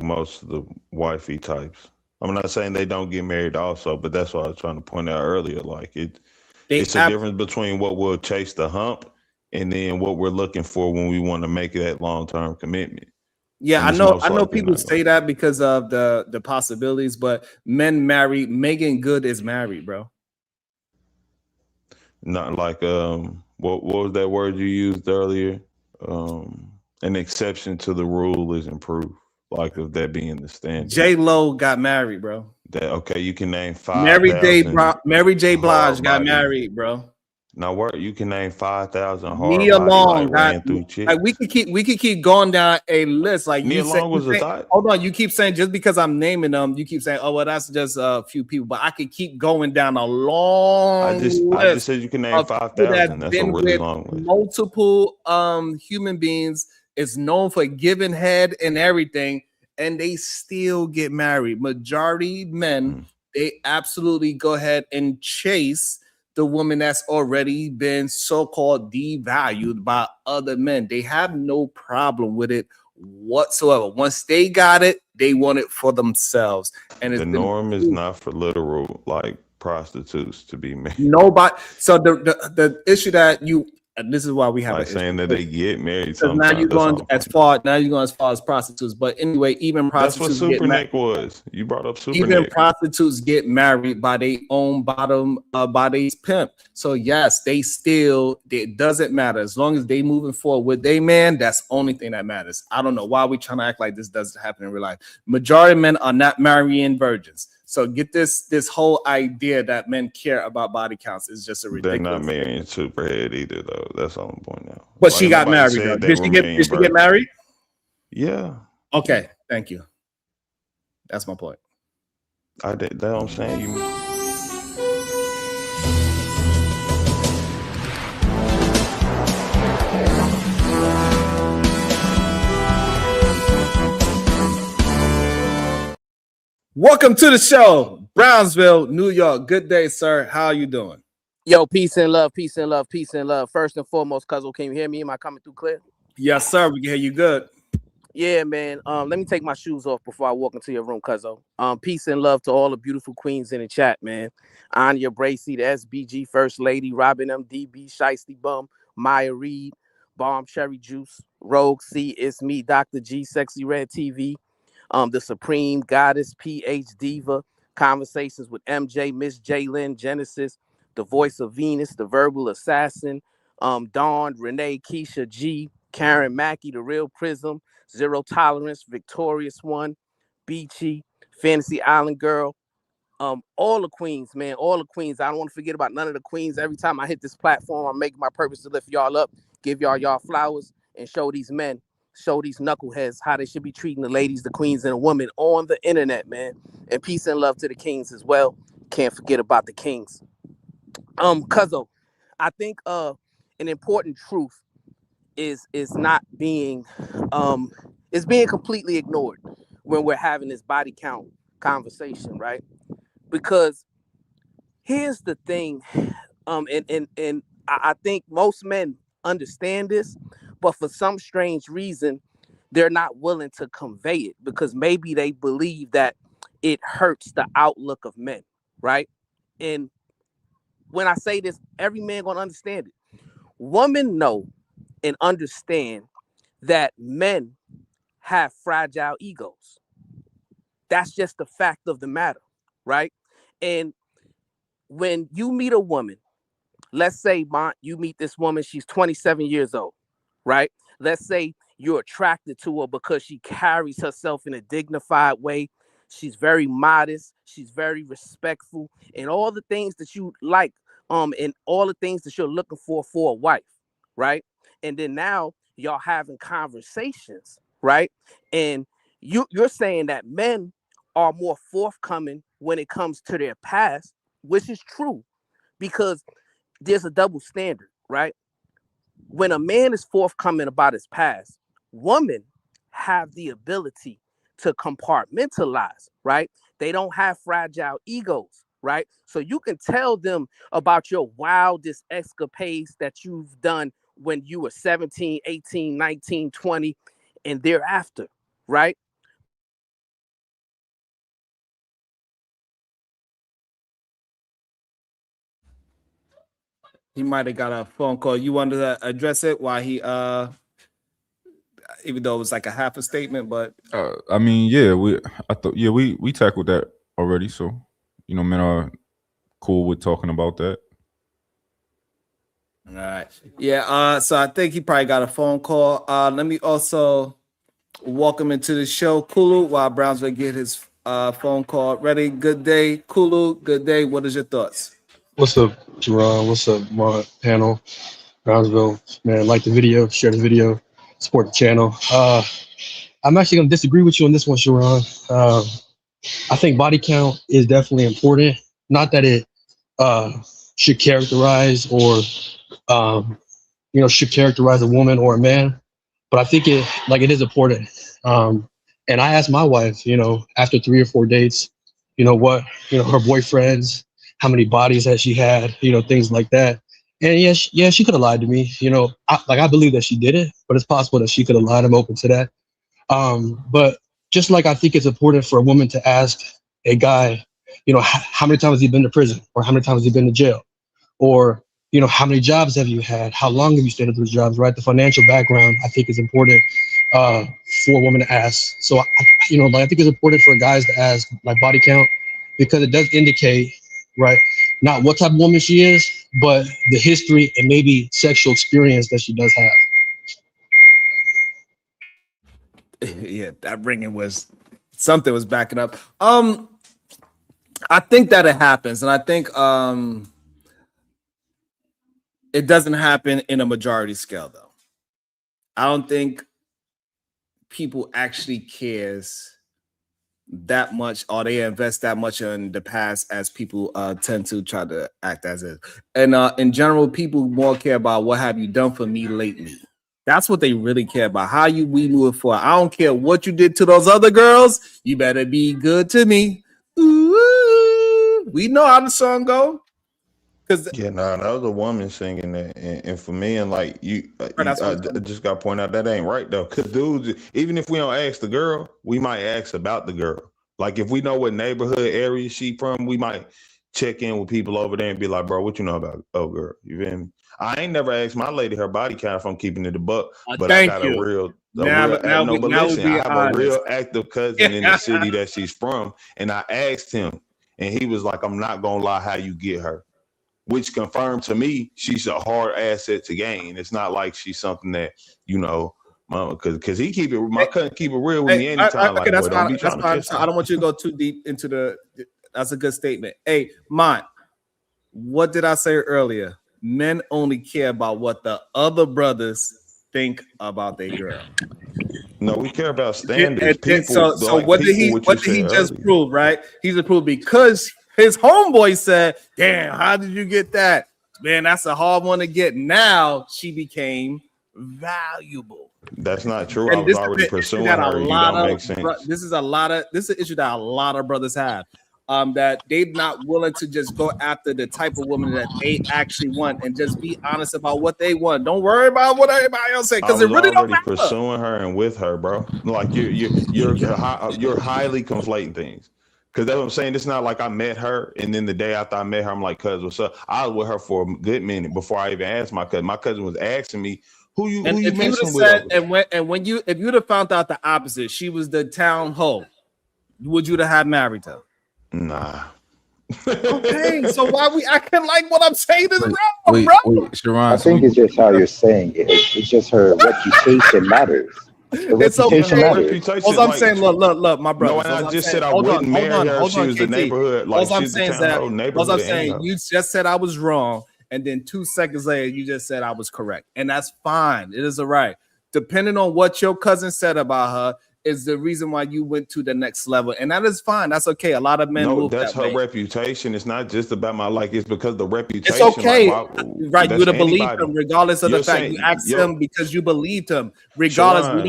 most of the wifey types. I'm not saying they don't get married also, but that's what I was trying to point out earlier. Like it's a difference between what we'll chase the hump and then what we're looking for when we want to make that long-term commitment. Yeah, I know people say that because of the possibilities, but men marry. Megan Good is married, bro. Not like what was that word you used earlier? An exception to the rule is improved. Like of that being the standard. J-Lo got married, bro. Okay, you can name 5. Mary J. Blige got married, bro. Now, you can name 5,000 hard Nia Long ran through chicks. Like we could keep going down a list. Like Nia Long was a thought. Hold on, you keep saying just because I'm naming them, you keep saying, oh well, that's just a few people. But I could keep going down a long list. I just said you can name 5,000. That's a really long list. Multiple human beings is known for giving head and everything, and they still get married. Majority men, they absolutely go ahead and chase the woman that's already been so-called devalued by other men. They have no problem with it whatsoever. Once they got it, they want it for themselves. And the norm is not for literal prostitutes to be married. Nobody. So the issue that and this is why we have saying that they get married. Now you're going as far as prostitutes. But anyway, even prostitutes. That's what Super Nick was. You brought up Super Even Nick. Prostitutes get married by their own by their pimp. So yes, it doesn't matter as long as they moving forward with their man. That's the only thing that matters. I don't know why we trying to act like this doesn't happen in real life. Majority of men are not marrying virgins. So get this whole idea that men care about body counts is just a ridiculous. They're not marrying Superhead either, though. That's all I'm pointing out. But she got married. Though. Did she get married? Yeah. Okay. Thank you. That's my point. That's what I'm saying. Welcome to the show, Brownsville, New York. Good day, sir. How are you doing? Yo, peace and love, peace and love, peace and love. First and foremost, Cuzzo, can you hear me? Am I coming through clear? Yes, sir. We can hear you good. Yeah, man. Let me take my shoes off before I walk into your room, cuzzo. Peace and love to all the beautiful queens in the chat, man. Anya Bracy, the SBG First Lady, Robin MDB, Shiesty Bum, Maya Reed, Bomb Cherry Juice, Rogue C, It's Me, Dr. G, Sexy Red TV, the Supreme Goddess, PH Diva, Conversations with MJ, Miss Jalen, Genesis, the Voice of Venus, the Verbal Assassin, Dawn, Renee, Keisha G, Karen Mackey, the Real Prism, Zero Tolerance, Victorious One, Beachy, Fantasy Island Girl, all the queens, man, all the queens. I don't want to forget about none of the queens. Every time I hit this platform, I'm making my purpose to lift y'all up, give y'all flowers, and show these men, show these knuckleheads how they should be treating the ladies, the queens, and the women on the internet, man. And peace and love to the kings as well. Can't forget about the kings. Cuzzo, I think an important truth is not being is being completely ignored when we're having this body count conversation, right? Because here's the thing, and I think most men understand this, but for some strange reason, they're not willing to convey it because maybe they believe that it hurts the outlook of men, right? And when I say this, every man gonna understand it. Women know and understand that men have fragile egos. That's just the fact of the matter, right? And when you meet a woman, let's say, Mont, you meet this woman, she's 27 years old, right? Let's say you're attracted to her because she carries herself in a dignified way. She's very modest, she's very respectful, and all the things that you like, and all the things that you're looking for a wife, right? And then now y'all having conversations, right? And you're saying that men are more forthcoming when it comes to their past, which is true, because there's a double standard, right? When a man is forthcoming about his past, women have the ability to compartmentalize, right? They don't have fragile egos, right? So you can tell them about your wildest escapades that you've done when you were 17, 18, 19, 20, and thereafter, right? He might have got a phone call. You wanted to address it while he even though it was like a half a statement, but I mean, yeah, we tackled that already. So, you know, men are cool with talking about that. All right. Yeah, so I think he probably got a phone call. Let me also welcome into the show Kulu while Brownsville get his phone call ready. Good day, Kulu. Good day. What is your thoughts? What's up, Jerron? What's up, panel? Brownsville, man, like the video, share the video, support the channel. I'm actually going to disagree with you on this one, Sharon. I think body count is definitely important. Not that it should characterize or should characterize a woman or a man, but I think it is important. And I asked my wife, after 3 or 4 dates, what her boyfriends, how many bodies that she had, things like that. And yeah, she could have lied to me. I believe that she did it, but it's possible that she could have lied. I'm open to that. But just like I think it's important for a woman to ask a guy, how many times has he been to prison, or how many times has he been to jail, or how many jobs have you had, how long have you stayed at those jobs, right? The financial background I think is important for a woman to ask. So I think it's important for guys to ask like body count, because it does indicate, right, not what type of woman she is, but the history and maybe sexual experience that she does have. Yeah, that ringing was something was backing up. I think that it happens, and I think it doesn't happen in a majority scale though. I don't think people actually cares that much, or they invest that much in the past as people tend to try to act as it. And in general, people more care about what have you done for me lately. That's what they really care about. How we move forward. I don't care what you did to those other girls. You better be good to me. Ooh, we know how the song go. Because that was a woman singing that, and for me, and like I just got to point out that ain't right though. Because dudes, even if we don't ask the girl, we might ask about the girl. Like if we know what neighborhood area she from, we might check in with people over there and be like, bro, what you know about girl? You feel me? I ain't never asked my lady her body count if I'm keeping it a buck, but I got a real active cousin in the city that she's from, and I asked him, and he was like, I'm not gonna lie, how you get her, which confirmed to me she's a hard asset to gain. It's not like she's something that, because he keep it, my cousin keep it real with me anytime. Okay, that's fine. Don't be trying to catch I don't want you to go too deep into that's a good statement. Hey, Mont, what did I say earlier? Men only care about what the other brothers think about their girl. No, we care about standards. So what did he just prove, right? He's approved because his homeboy said, damn, how did you get that? Man, that's a hard one to get. Now she became valuable. That's not true. I was already pursuing her. You don't make sense. This is an issue that a lot of brothers have. That they're not willing to just go after the type of woman that they actually want and just be honest about what they want. Don't worry about what everybody else say, because it really don't matter. Pursuing her and with her, bro. Like you're highly conflating things. Because that's what I'm saying. It's not like I met her and then the day after I met her, I'm like, cuz, what's up? I was with her for a good minute before I even asked my cousin. My cousin was asking me, who you messing with? If you'd have found out the opposite, she was the town hoe, would you have married her? Nah. Okay, so why we acting like what I'm saying is wrong, bro? Sharon, I think it's just how you're saying it. It's just her reputation matters. It's okay. All I'm saying, look, my brother. No, and I just said I wouldn't marry her if she was the neighborhood. Like she's the town neighborhood. All I'm saying, you just said I was wrong, and then 2 seconds later, you just said I was correct, and that's fine. It is all right. Depending on what your cousin said about her, is the reason why you went to the next level, and that is fine. That's okay. A lot of men move that's that her way. reputation. It's not just about my it's because the reputation. It's okay, like, right? You would have believed him, regardless of the fact you asked him because you believed him. Regardless, Sharon,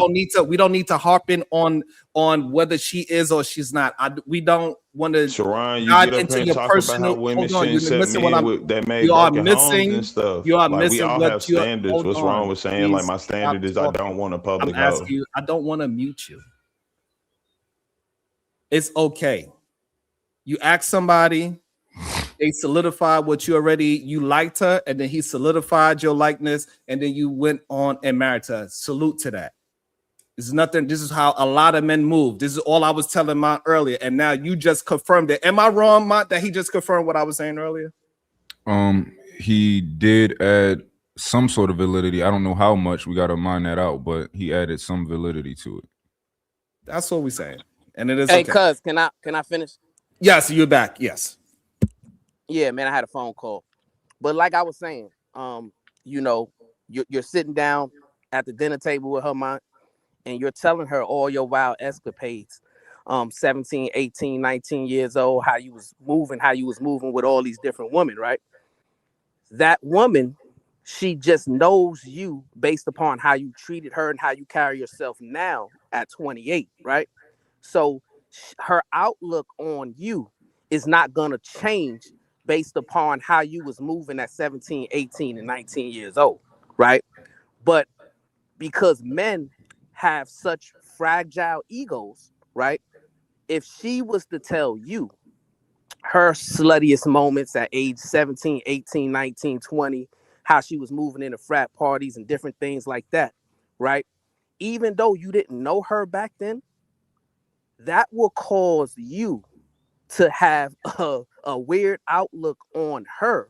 we don't need to harp in on whether she is or she's not. We don't want to dive into your personal. Hold on, you're missing what you are missing and stuff. You are like, missing we all what have standards. What's wrong with saying like my standard is I don't want a public hoe? I don't want to mute you. It's okay. You ask somebody, they solidified what you liked her, and then he solidified your likeness, and then you went on and married her. Salute to that. This is nothing. This is how a lot of men move. This is all I was telling Mont earlier, and now you just confirmed it. Am I wrong, Mont, that he just confirmed what I was saying earlier? He did add some sort of validity. I don't know how much. We got to mine that out, but he added some validity to it. That's what we're saying. And it is hey, okay. Cuz, can I finish? Yes, you're back. Yes. Yeah, man, I had a phone call. But like I was saying, you're sitting down at the dinner table with her, Mont, and you're telling her all your wild escapades. 17, 18, 19 years old, how you was moving with all these different women, right? That woman, she just knows you based upon how you treated her and how you carry yourself now at 28, right? So her outlook on you is not going to change based upon how you was moving at 17, 18, and 19 years old, right? But because men have such fragile egos, right? If she was to tell you her sluttiest moments at age 17, 18, 19, 20, how she was moving into frat parties and different things like that, right? Even though you didn't know her back then, that will cause you to have a weird outlook on her,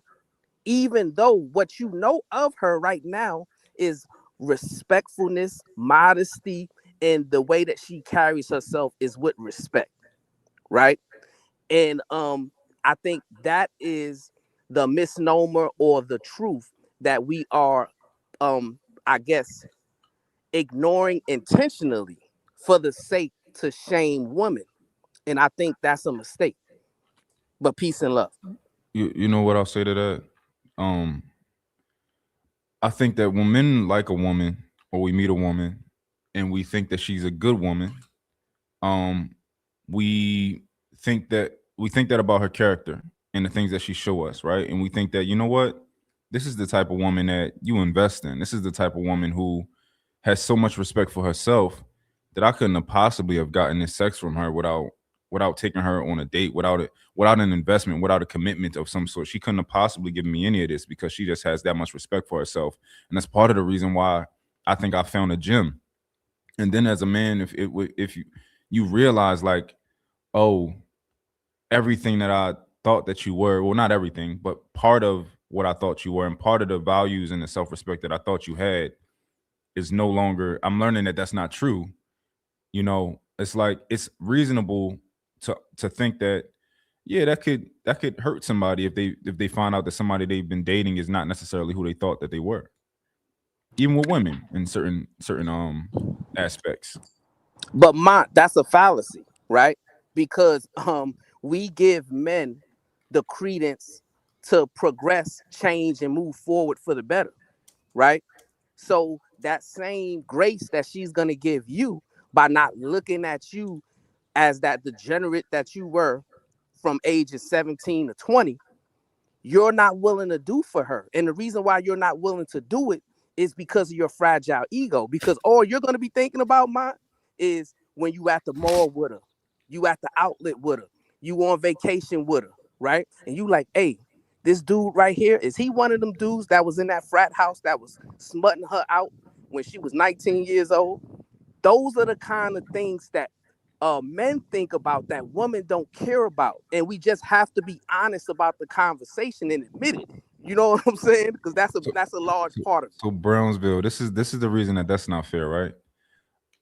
even though what you know of her right now is respectfulness, modesty, and the way that she carries herself is with respect, right? And I think that is the misnomer or the truth that we are, I guess, ignoring intentionally for the sake to shame women. And I think that's a mistake. But peace and love. You know what I'll say to that? I think that when men like a woman or we meet a woman and we think that she's a good woman, we think that about her character. and the things that she show us, right? And we think that, you know what, this is the type of woman that you invest in. This is the type of woman who has so much respect for herself that I couldn't have possibly have gotten this sex from her without taking her on a date, without an investment, without a commitment of some sort. She couldn't have possibly given me any of this because she just has that much respect for herself. And that's part of the reason why I think I found a gem. And then as a man, if you realize like, oh, everything that I thought that you were, well, not everything, but part of what I thought you were and part of the values and the self-respect that I thought you had is no longer, I'm learning that that's not true. You know, it's like, it's reasonable to think that, yeah, that could hurt somebody if they find out that somebody they've been dating is not necessarily who they thought that they were. Even with women in certain aspects. But that's a fallacy, right? Because we give men the credence to progress, change, and move forward for the better, right? So that same grace that she's gonna give you by not looking at you as that degenerate that you were from ages 17 to 20, you're not willing to do for her. And the reason why you're not willing to do it is because of your fragile ego. Because all you're gonna be thinking about, is when you at the mall with her, you at the outlet with her, you on vacation with her, right? And you like, hey, this dude right here, is he one of them dudes that was in that frat house that was smutting her out when she was 19 years old? Those are the kind of things that men think about that women don't care about. And we just have to be honest about the conversation and admit it. You know what I'm saying? Because that's a large part of it. So Brownsville, this is the reason that that's not fair, right?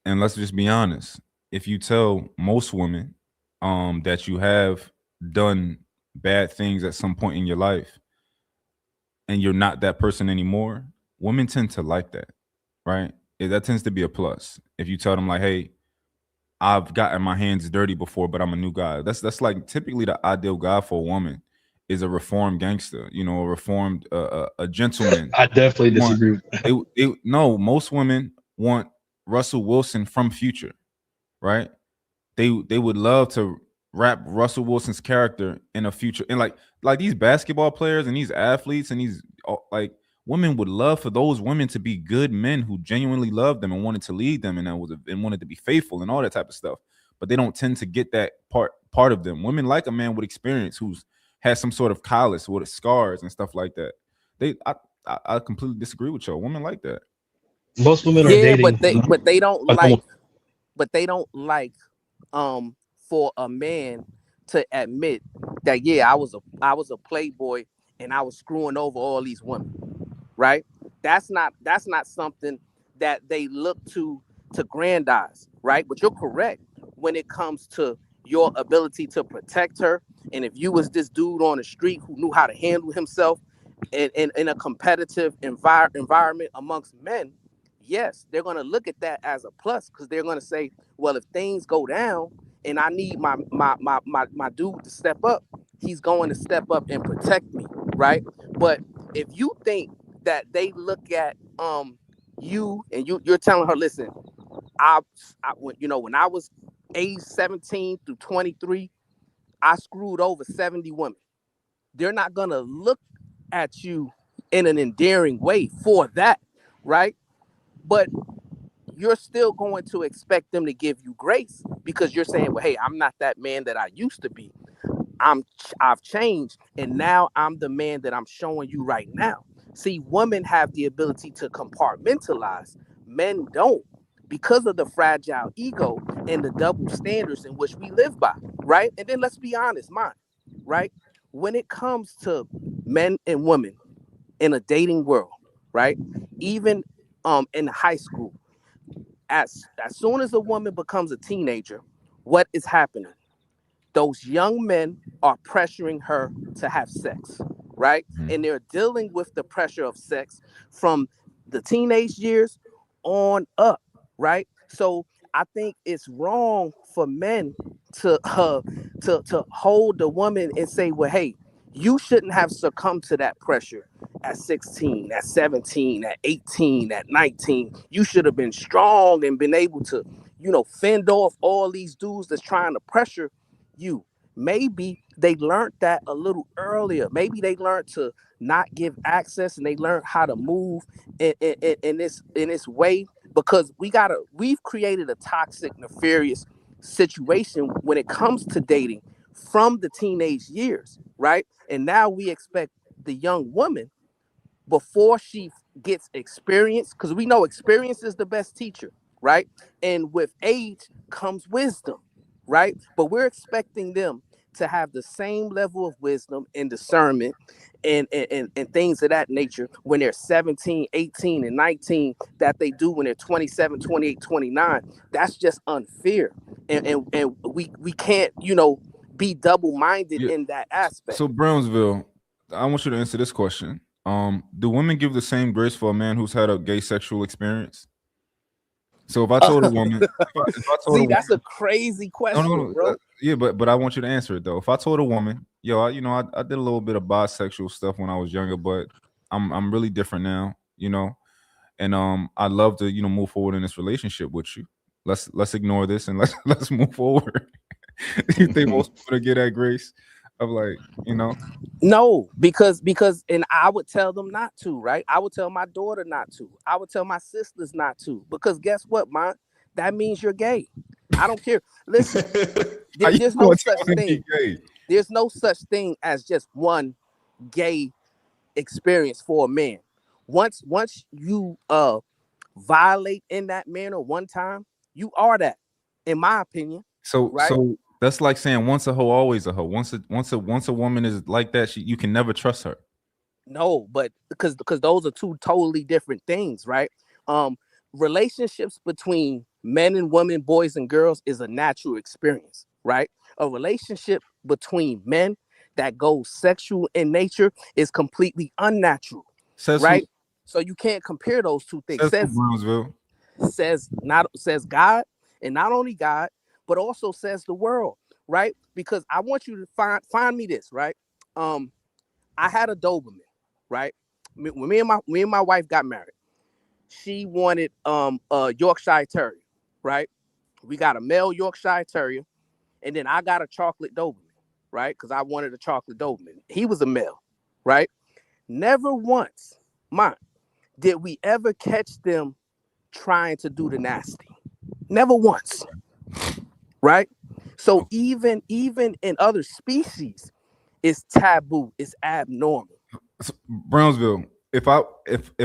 And let's just be honest. If you tell most women that you have done bad things at some point in your life and you're not that person anymore, women tend to like that, right? That tends to be a plus. If you tell them like, hey, I've gotten my hands dirty before, but I'm a new guy. That's like typically the ideal guy for a woman is a reformed gangster, you know, a reformed a gentleman. I definitely disagree with that. No, most women want Russell Wilson from Future, right? They would love to wrap Russell Wilson's character in a future, and like these basketball players and these athletes and these like women would love for those women to be good men who genuinely loved them and wanted to lead them and wanted to be faithful and all that type of stuff. But they don't tend to get that part of them. Women like a man with experience who's has some sort of callus with scars and stuff like that. I completely disagree with y'all. Women like that. Most women are dating, but they don't like for a man to admit that, yeah, I was a playboy and I was screwing over all these women, right? That's not something that they look to grandize, right? But you're correct when it comes to your ability to protect her. And if you was this dude on the street who knew how to handle himself in a competitive environment amongst men, yes, they're going to look at that as a plus, because they're going to say, well, if things go down and I need my dude to step up, he's going to step up and protect me, right? But if you think that they look at you and you're telling her, listen, when I was age 17 through 23, I screwed over 70 women. They're not going to look at you in an endearing way for that, right? But you're still going to expect them to give you grace, because you're saying, well, hey, I'm not that man that I used to be. I've changed, and now I'm the man that I'm showing you right now. See, women have the ability to compartmentalize. Men don't, because of the fragile ego and the double standards in which we live by, right? And then let's be honest, right? When it comes to men and women in a dating world, right? Even in high school, as soon as a woman becomes a teenager, what is happening? Those young men are pressuring her to have sex, right? Mm-hmm. And they're dealing with the pressure of sex from the teenage years on up, right? So I think it's wrong for men to hold the woman and say, well, hey, you shouldn't have succumbed to that pressure at 16, at 17, at 18, at 19. You should have been strong and been able to, fend off all these dudes that's trying to pressure you. maybe they learned that a little earlier. Maybe they learned to not give access, and they learned how to move in this way, because we've created a toxic, nefarious situation when it comes to dating from the teenage years, right? And now we expect the young woman, before she gets experience, because we know experience is the best teacher, right? And with age comes wisdom, right? But we're expecting them to have the same level of wisdom and discernment and things of that nature when they're 17, 18, and 19 that they do when they're 27, 28, 29. That's just unfair. And we can't, be double-minded in that aspect. So Brownsville, I want you to answer this question. Do women give the same grace for a man who's had a gay sexual experience? So if I told a woman, if I told see, that's a crazy question, bro. Yeah, but I want you to answer it though. If I told a woman, yo, I did a little bit of bisexual stuff when I was younger, but I'm really different now, and I'd love to move forward in this relationship with you. Let's ignore this and let's move forward. You think most people get that grace of like, No, because and I would tell them not to, right? I would tell my daughter not to. I would tell my sisters not to, because guess what, man? That means you're gay. I don't care. Listen, there's no such thing. There's no such thing as just one gay experience for a man. Once you violate in that manner one time, you are that, in my opinion. So right? So that's like saying once a hoe, always a hoe. Once a woman is like that, you can never trust her. No, but because those are two totally different things, right? Relationships between men and women, boys and girls, is a natural experience, right? A relationship between men that goes sexual in nature is completely unnatural, right? So you can't compare those two things. Says God, and not only God, but also says the world, right? Because I want you to find me this, right? I had a Doberman, right? When me and my wife got married, she wanted a Yorkshire Terrier, right? We got a male Yorkshire Terrier, and then I got a chocolate Doberman, right? Because I wanted a chocolate Doberman. He was a male, right? Never once, did we ever catch them trying to do the nasty. Never once, right? So even in other species, it's taboo, it's abnormal. Brownsville, if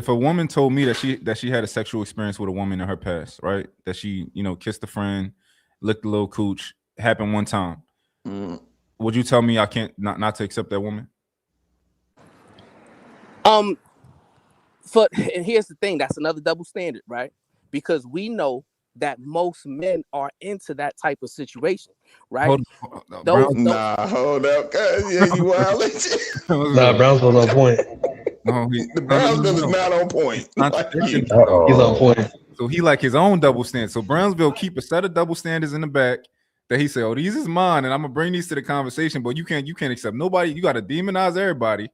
a woman told me that she had a sexual experience with a woman in her past, right? That she, kissed a friend, licked a little cooch, happened one time. Would you tell me I can't not to accept that woman? And here's the thing, that's another double standard, right? Because we know that most men are into that type of situation, right? Hold up, yeah, you violate. Nah, Brownsville on point. No, the Brownsville is not on point. He's on point. So he like his own double standard. So Brownsville keep a set of double standards in the back that he said, "Oh, these is mine, and I'm gonna bring these to the conversation." But you can't accept nobody. You got to demonize everybody.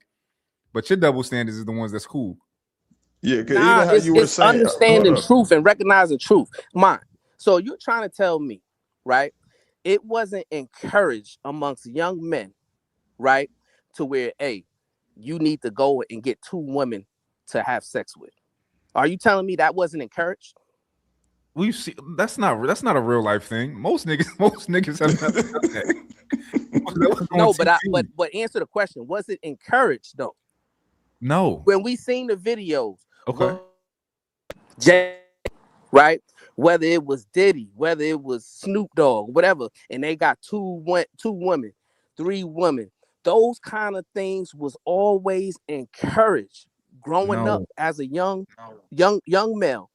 But your double standards is the ones that's cool. Yeah, because it's understanding truth and recognizing truth. So you're trying to tell me, right? It wasn't encouraged amongst young men, right? To where, hey, you need to go and get two women to have sex with. Are you telling me that wasn't encouraged? We've seen that's not a real life thing. Most niggas have never done that. No, but answer the question. Was it encouraged though? No. When we seen the videos, okay, right? Whether it was Diddy, whether it was Snoop Dogg, whatever, and they got two women, three women. Those kind of things was always encouraged growing up as a young male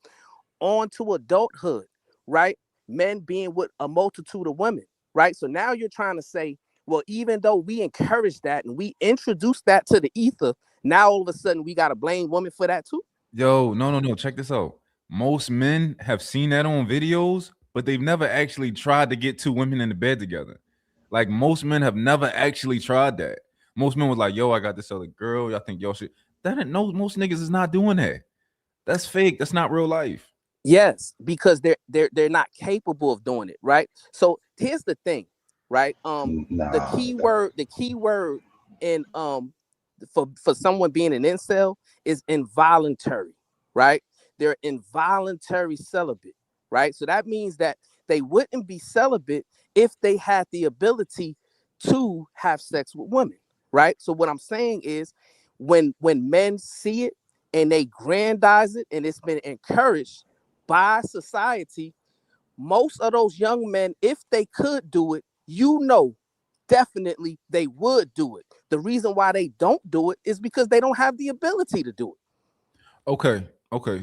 onto adulthood, right? Men being with a multitude of women, right? So now you're trying to say, well, even though we encourage that and we introduced that to the ether, now all of a sudden we got to blame women for that too? Yo, no. Check this out. Most men have seen that on videos, but they've never actually tried to get two women in the bed together. Like most men have never actually tried that. Most men was like, yo, I got this other girl. Y'all think y'all should. Most niggas is not doing that. That's fake. That's not real life. Yes, because they're not capable of doing it, right? So here's the thing, right? The key word in for someone being an incel is involuntary, right? They're involuntary celibate, right? So that means that they wouldn't be celibate if they had the ability to have sex with women, right? So what I'm saying is when men see it and they grandize it and it's been encouraged by society, most of those young men, if they could do it, definitely they would do it. The reason why they don't do it is because they don't have the ability to do it. Okay.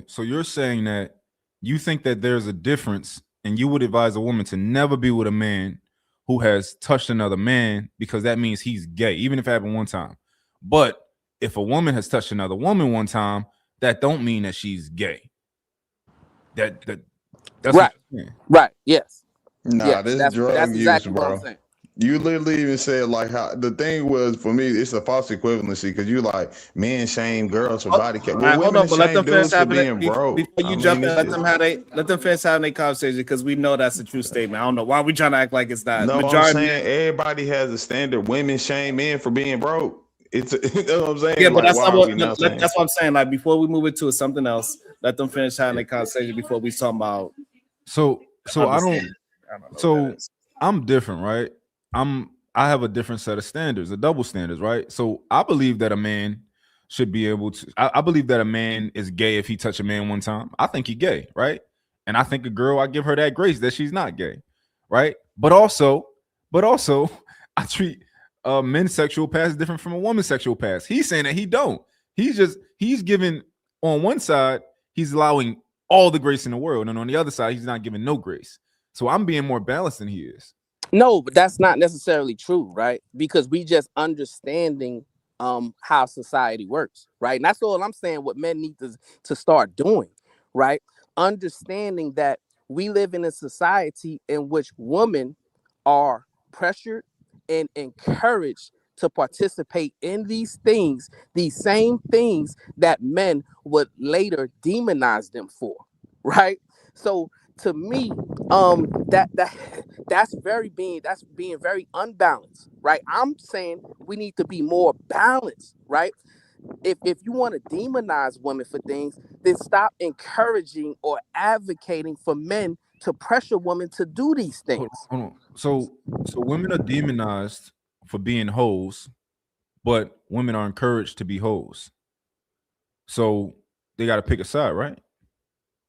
So you're saying that you think that there's a difference, and you would advise a woman to never be with a man who has touched another man because that means he's gay, even if it happened one time. But if a woman has touched another woman one time, that don't mean that she's gay. That's right. Right. Yes. Nah, yes, this drug that's use, exactly bro. what I'm saying. You literally even said like how the thing was for me. It's a false equivalency because you like men shame girls for body count. Well, Hold women on, but let shame them finish dudes for having being it broke. before you jump in. Let them finish having their conversation because we know that's a true statement. I don't know why we trying to act like it's not. No, Majority I'm saying everybody has a standard. Women shame men for being broke. It's you know what I'm saying. Yeah, but like, that's why not are what. we not saying? That's what I'm saying. Like before we move into something else, let them finish having their conversation before we talk about. So I'm different, right? I have a different set of standards, a double standards, right? So I believe that a man should be able to. I believe that a man is gay if he touch a man one time. I think he's gay, right? And I think a girl, I give her that grace that she's not gay, right? But also, I treat men's sexual past different from a woman's sexual past. He's saying that he don't. He's giving on one side, he's allowing all the grace in the world, and on the other side, he's not giving no grace. So I'm being more balanced than he is. No, but that's not necessarily true, right? Because we just understanding how society works, right? And that's all I'm saying. What men need to start doing, right? Understanding that we live in a society in which women are pressured and encouraged to participate in these things, these same things that men would later demonize them for, right? So to me, that's being very unbalanced, right? I'm saying we need to be more balanced, right? If you want to demonize women for things, then stop encouraging or advocating for men to pressure women to do these things. Hold on. So women are demonized for being hoes, but women are encouraged to be hoes. So they got to pick a side, right?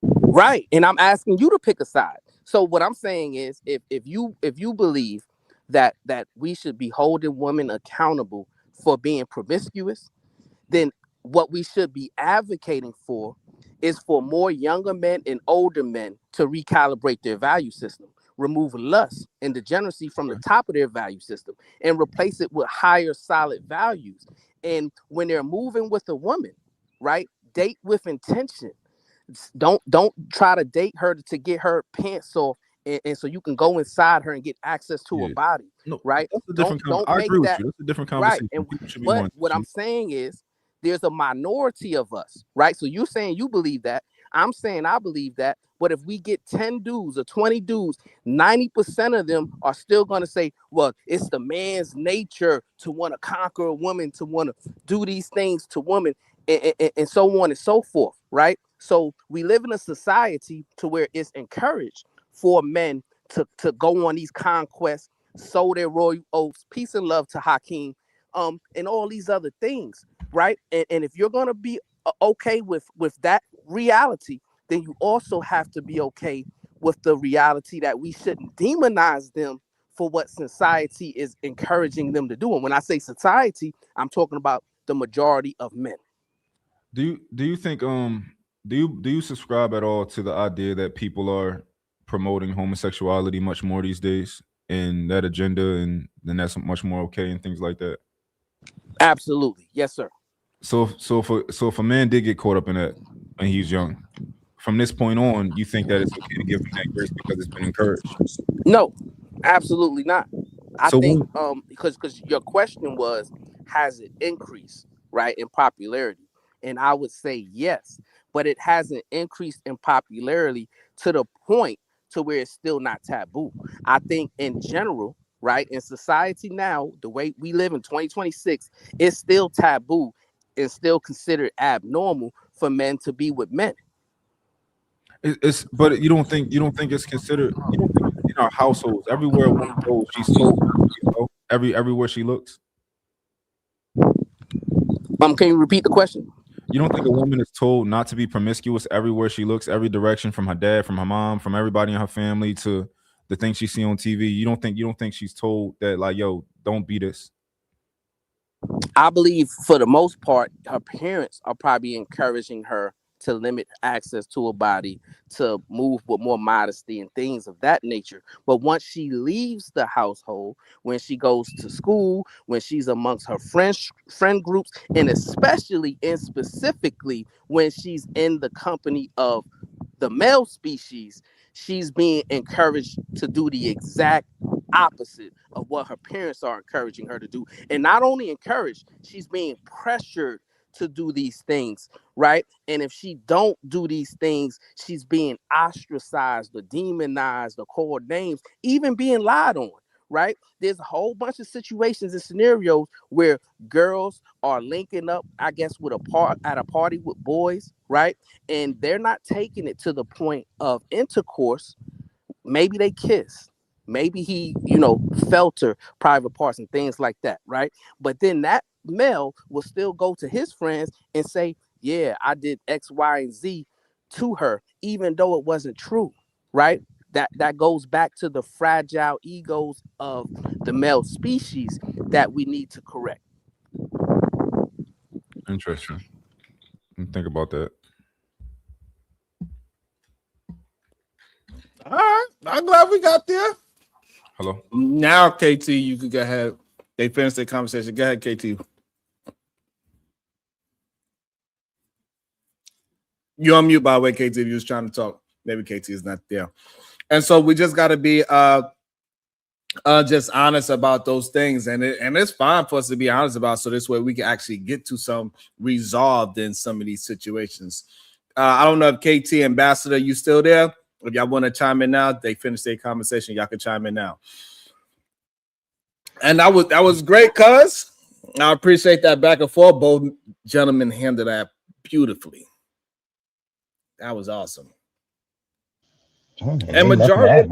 Right. And I'm asking you to pick a side. So what I'm saying is if you believe that we should be holding women accountable for being promiscuous, then what we should be advocating for is for more younger men and older men to recalibrate their value system, remove lust and degeneracy from the top of their value system, and replace it with higher solid values. And when they're moving with a woman, right, date with intention. Don't try to date her to get her pants off and so you can go inside her and get access to her body, right? That's a different I agree with you. That's a different conversation. Right. But what I'm saying is there's a minority of us, right? So you're saying you believe that. I'm saying I believe that. But if we get 10 dudes or 20 dudes, 90% of them are still going to say, well, it's the man's nature to want to conquer a woman, to want to do these things to women, and so on and so forth, right? So we live in a society to where it's encouraged for men to go on these conquests, sow their royal oaths, peace and love to Hakeem, and all these other things, right? And if you're gonna be okay with that reality, then you also have to be okay with the reality that we shouldn't demonize them for what society is encouraging them to do. And when I say society, I'm talking about the majority of men. Do you think do you subscribe at all to the idea that people are promoting homosexuality much more these days and that agenda, and then that's much more okay and things like that? Absolutely. Yes, sir. So if a man did get caught up in that and he's young, from this point on, you think that it's okay to give him that grace because it's been encouraged? No, absolutely not. I think because your question was, has it increased, right, in popularity? And I would say yes, but it hasn't increased in popularity to the point to where it's still not taboo. I think in general, right? In society now, the way we live in 2026, it's still taboo and still considered abnormal for men to be with men. But you don't think it's considered, you don't think in our households, everywhere a woman goes, she's told, everywhere she looks? Can you repeat the question? You don't think a woman is told not to be promiscuous everywhere she looks, every direction, from her dad, from her mom, from everybody in her family, to the things she see on TV? You don't think she's told that, like, yo, don't be this? I believe for the most part, her parents are probably encouraging her to limit access to a body, to move with more modesty and things of that nature. But once she leaves the household, when she goes to school, when she's amongst her friend groups, and especially and specifically when she's in the company of the male species, she's being encouraged to do the exact opposite of what her parents are encouraging her to do. And not only encouraged, she's being pressured to do these things, right? And if she don't do these things, she's being ostracized or demonized or called names, even being lied on, right? There's a whole bunch of situations and scenarios where girls are linking up, I guess, with at a party with boys, right? And they're not taking it to the point of intercourse. Maybe they kiss. Maybe he, felt her private parts and things like that, right? But then that male will still go to his friends and say, yeah, I did X, Y, and Z to her, even though it wasn't true, right? That goes back to the fragile egos of the male species that we need to correct. Interesting. Think about that. All right, I'm glad we got there. Hello. Now, KT, you could go ahead. They finished their conversation. Go ahead, KT. You're on mute, by the way, KT. If you was trying to talk, maybe KT is not there. And so we just got to be just honest about those things, and it's fine for us to be honest about, so this way we can actually get to some resolved in some of these situations. I don't know if KT Ambassador, you still there? If y'all want to chime in now, they finished their conversation. Y'all can chime in now. And that was great, cuz I appreciate that back and forth. Both gentlemen handled that beautifully. That was awesome. And majority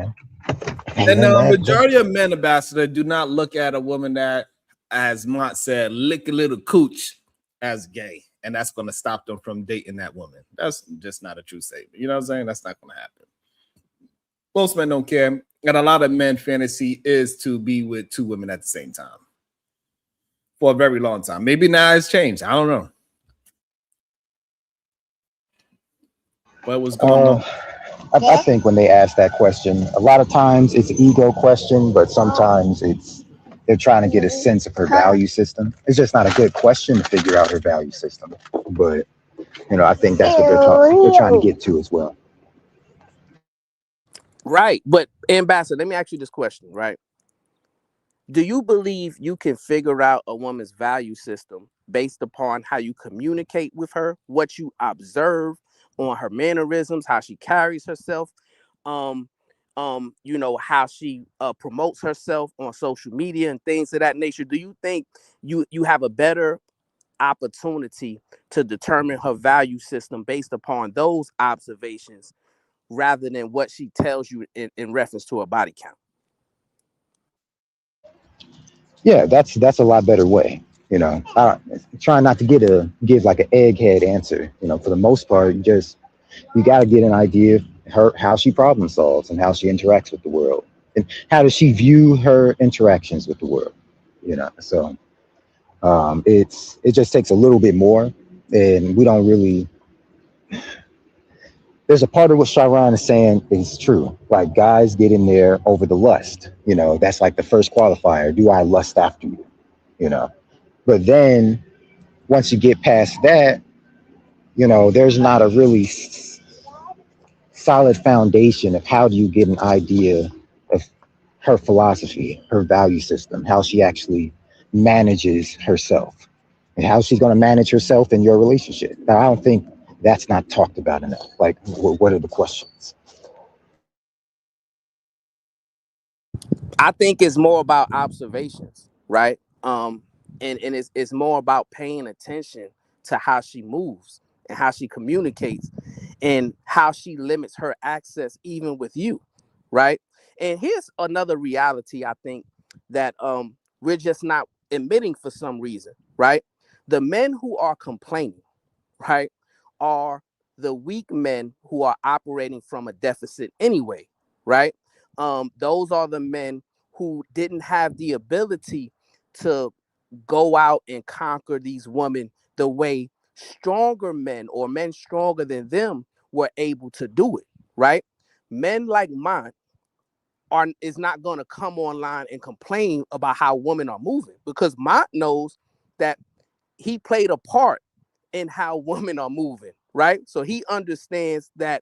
of men, Ambassador, do not look at a woman that, as Mont said, lick a little cooch as gay, and that's going to stop them from dating that woman. That's just not a true statement. You know what I'm saying? That's not going to happen. Most men don't care, and a lot of men fantasy is to be with two women at the same time for a very long time. Maybe now it's changed. I don't know. What was going on? I think when they ask that question, a lot of times it's an ego question, but sometimes they're trying to get a sense of her value system. It's just not a good question to figure out her value system. But, I think that's what they're trying to get to as well. Right. But Ambassador, let me ask you this question, right? Do you believe you can figure out a woman's value system based upon how you communicate with her, what you observe on her mannerisms, how she carries herself, how she promotes herself on social media and things of that nature? Do you think you have a better opportunity to determine her value system based upon those observations rather than what she tells you in reference to a body count? Yeah, that's a lot better way. Trying not to give like an egghead answer. For the most part, you got to get an idea of how she problem solves and how she interacts with the world, and how does she view her interactions with the world. So it just takes a little bit more, and we don't really. There's a part of what Sharon is saying is true. Like, guys get in there over the lust. That's like the first qualifier. Do I lust after you? But then once you get past that, there's not a really solid foundation of how do you get an idea of her philosophy, her value system, how she actually manages herself, and how she's going to manage herself in your relationship. Now, I don't think that's not talked about enough. Like, what are the questions? I think it's more about observations, right? And it's more about paying attention to how she moves and how she communicates and how she limits her access even with you, right? And here's another reality I think that we're just not admitting for some reason, right? The men who are complaining, right, are the weak men who are operating from a deficit anyway, right? Those are the men who didn't have the ability to go out and conquer these women the way stronger men or men stronger than them were able to do it, right? Men like mine is not going to come online and complain about how women are moving, because Mont knows that he played a part in how women are moving, right? So he understands that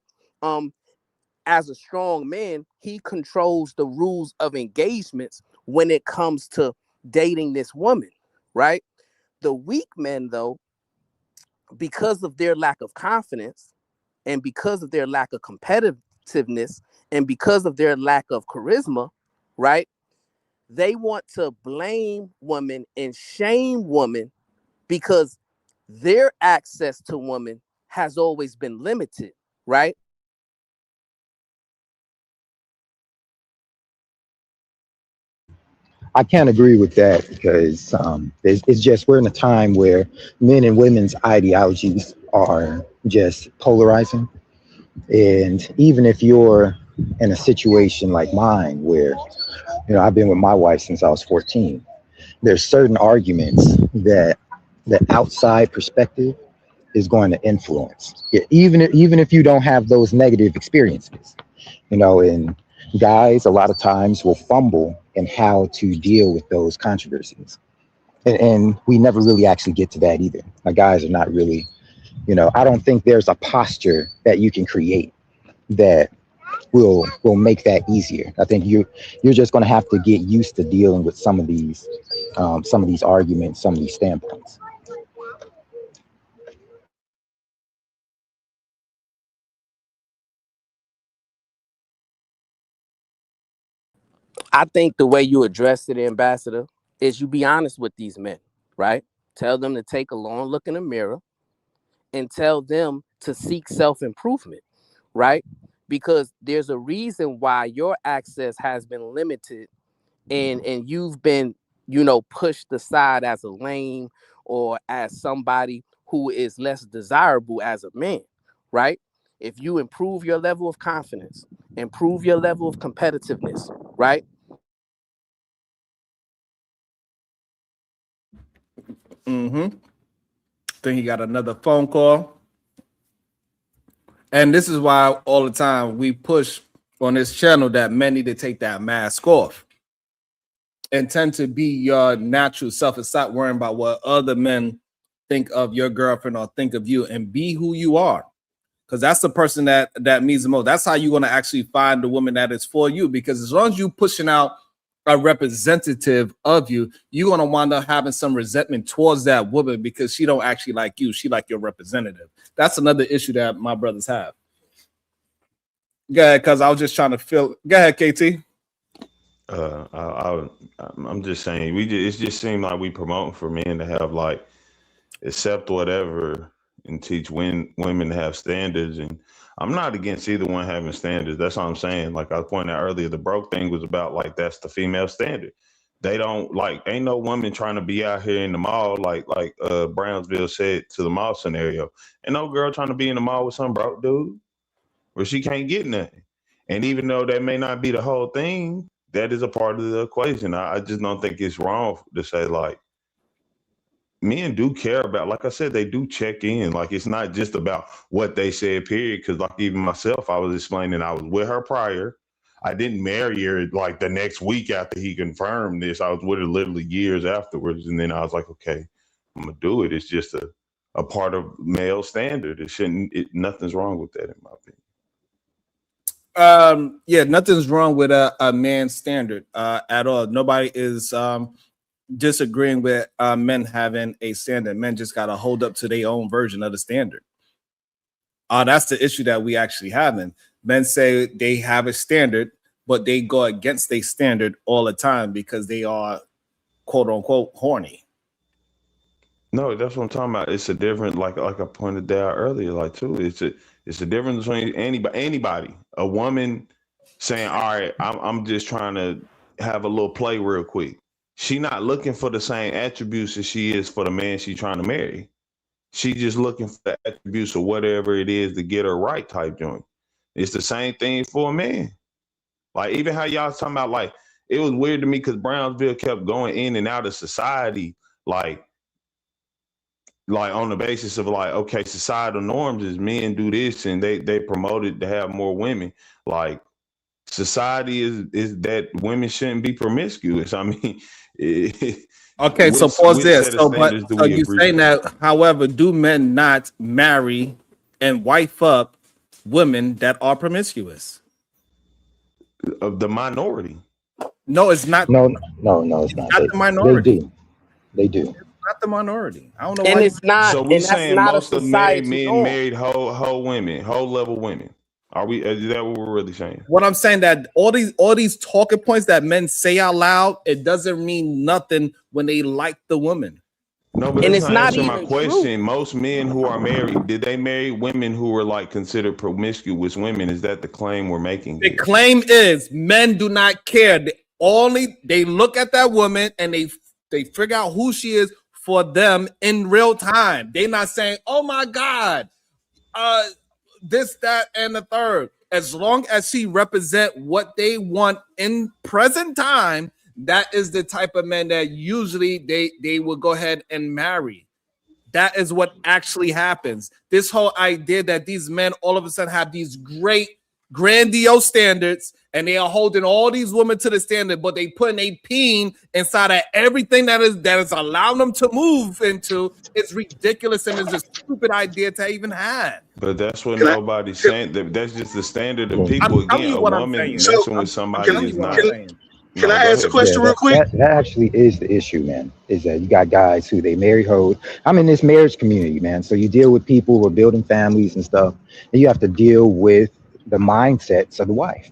as a strong man, he controls the rules of engagements when it comes to dating this woman, right? The weak men, though, because of their lack of confidence and because of their lack of competitiveness and because of their lack of charisma, right? They want to blame women and shame women because their access to women has always been limited, right? I can't agree with that because it's just we're in a time where men and women's ideologies are just polarizing. And even if you're in a situation like mine, where I've been with my wife since I was 14, there's certain arguments that the outside perspective is going to influence. Even if you don't have those negative experiences, and guys a lot of times will fumble in how to deal with those controversies. And we never really actually get to that either. My guys are not really, I don't think there's a posture that you can create that will make that easier. I think you're just going to have to get used to dealing with some of these arguments, some of these standpoints. I think the way you address it, Ambassador, is you be honest with these men, right? Tell them to take a long look in the mirror and tell them to seek self-improvement, right? Because there's a reason why your access has been limited and you've been, pushed aside as a lame or as somebody who is less desirable as a man, right? If you improve your level of confidence, improve your level of competitiveness, right? Think he got another phone call. And this is why all the time we push on this channel that men need to take that mask off and tend to be your natural self and stop worrying about what other men think of your girlfriend or think of you, and be who you are. Because that's the person that means the most. That's how you're going to actually find the woman that is for you. Because as long as you're pushing out a representative of you, you're going to wind up having some resentment towards that woman because she don't actually like you. She like your representative. That's another issue that my brothers have. Go ahead, because I was just trying to feel. Go ahead, KT. I'm just saying, it just seemed like we promoting for men to have like accept whatever and teach women to have standards. And I'm not against either one having standards. That's what I'm saying. Like I pointed out earlier, the broke thing was about like that's the female standard. They don't ain't no woman trying to be out here in the mall like Brownsville said to the mall scenario. And no girl trying to be in the mall with some broke dude where she can't get nothing. And even though that may not be the whole thing, that is a part of the equation. I just don't think it's wrong to say like men do care about, like I said, they do check in. Like it's not just about what they said, period. Because like even myself, I was explaining I was with her prior. I didn't marry her like the next week after he confirmed this. I was with her literally years afterwards. And then I was like, okay, I'm gonna do it. It's just a part of male standard. Nothing's wrong with that in my opinion. Yeah, nothing's wrong with a man's standard at all. Nobody is disagreeing with men having a standard. Men just got to hold up to their own version of the standard. That's the issue that we actually have. Men say they have a standard, but they go against their standard all the time because they are quote unquote horny. No, that's what I'm talking about. It's a different, like I pointed out earlier, like too. It's a difference between anybody, a woman saying, "All right, I'm just trying to have a little play real quick." She not looking for the same attributes as she is for the man she's trying to marry. She just looking for the attributes of whatever it is to get her right type joint. It's the same thing for a man. Like even how y'all talking about, like it was weird to me because Brownsville kept going in and out of society, like on the basis of like, okay, societal norms is men do this and they promoted to have more women. Like society is that women shouldn't be promiscuous. I mean, okay, so pause there. So you saying that, however, do men not marry and wife up women that are promiscuous? Of the minority. No, it's not. No, it's not. Not the minority. They do. Not the minority. I don't know And why. it's not. So we and that's saying not most a of married society men norm. married whole women, whole level women. Are we? Is that what we're really saying? What I'm saying, that all these talking points that men say out loud, it doesn't mean nothing when they like the woman. No, but And it's it's not not answering my even question. true. Most men who are married, did they marry women who were like considered promiscuous women? Is that the claim we're making? The claim is men do not care. They look at that woman and they figure out who she is for them in real time. They're not saying, "Oh my God, this, that, and the third." As long as she represent what they want in present time, that is the type of men that usually they will go ahead and marry. That is what actually happens. This whole idea that these men all of a sudden have these great, grandiose standards and they are holding all these women to the standard, but they putting a peen inside of everything that is allowing them to move into. It's ridiculous and it's a stupid idea to even have. But that's what nobody's saying. That's just the standard of people. Again, a woman messing with somebody is not. Can I ask a question real quick? That actually is the issue, man. Is that you got guys who they marry hoes. I'm in this marriage community, man. So you deal with people who are building families and stuff, and you have to deal with the mindsets of the wife,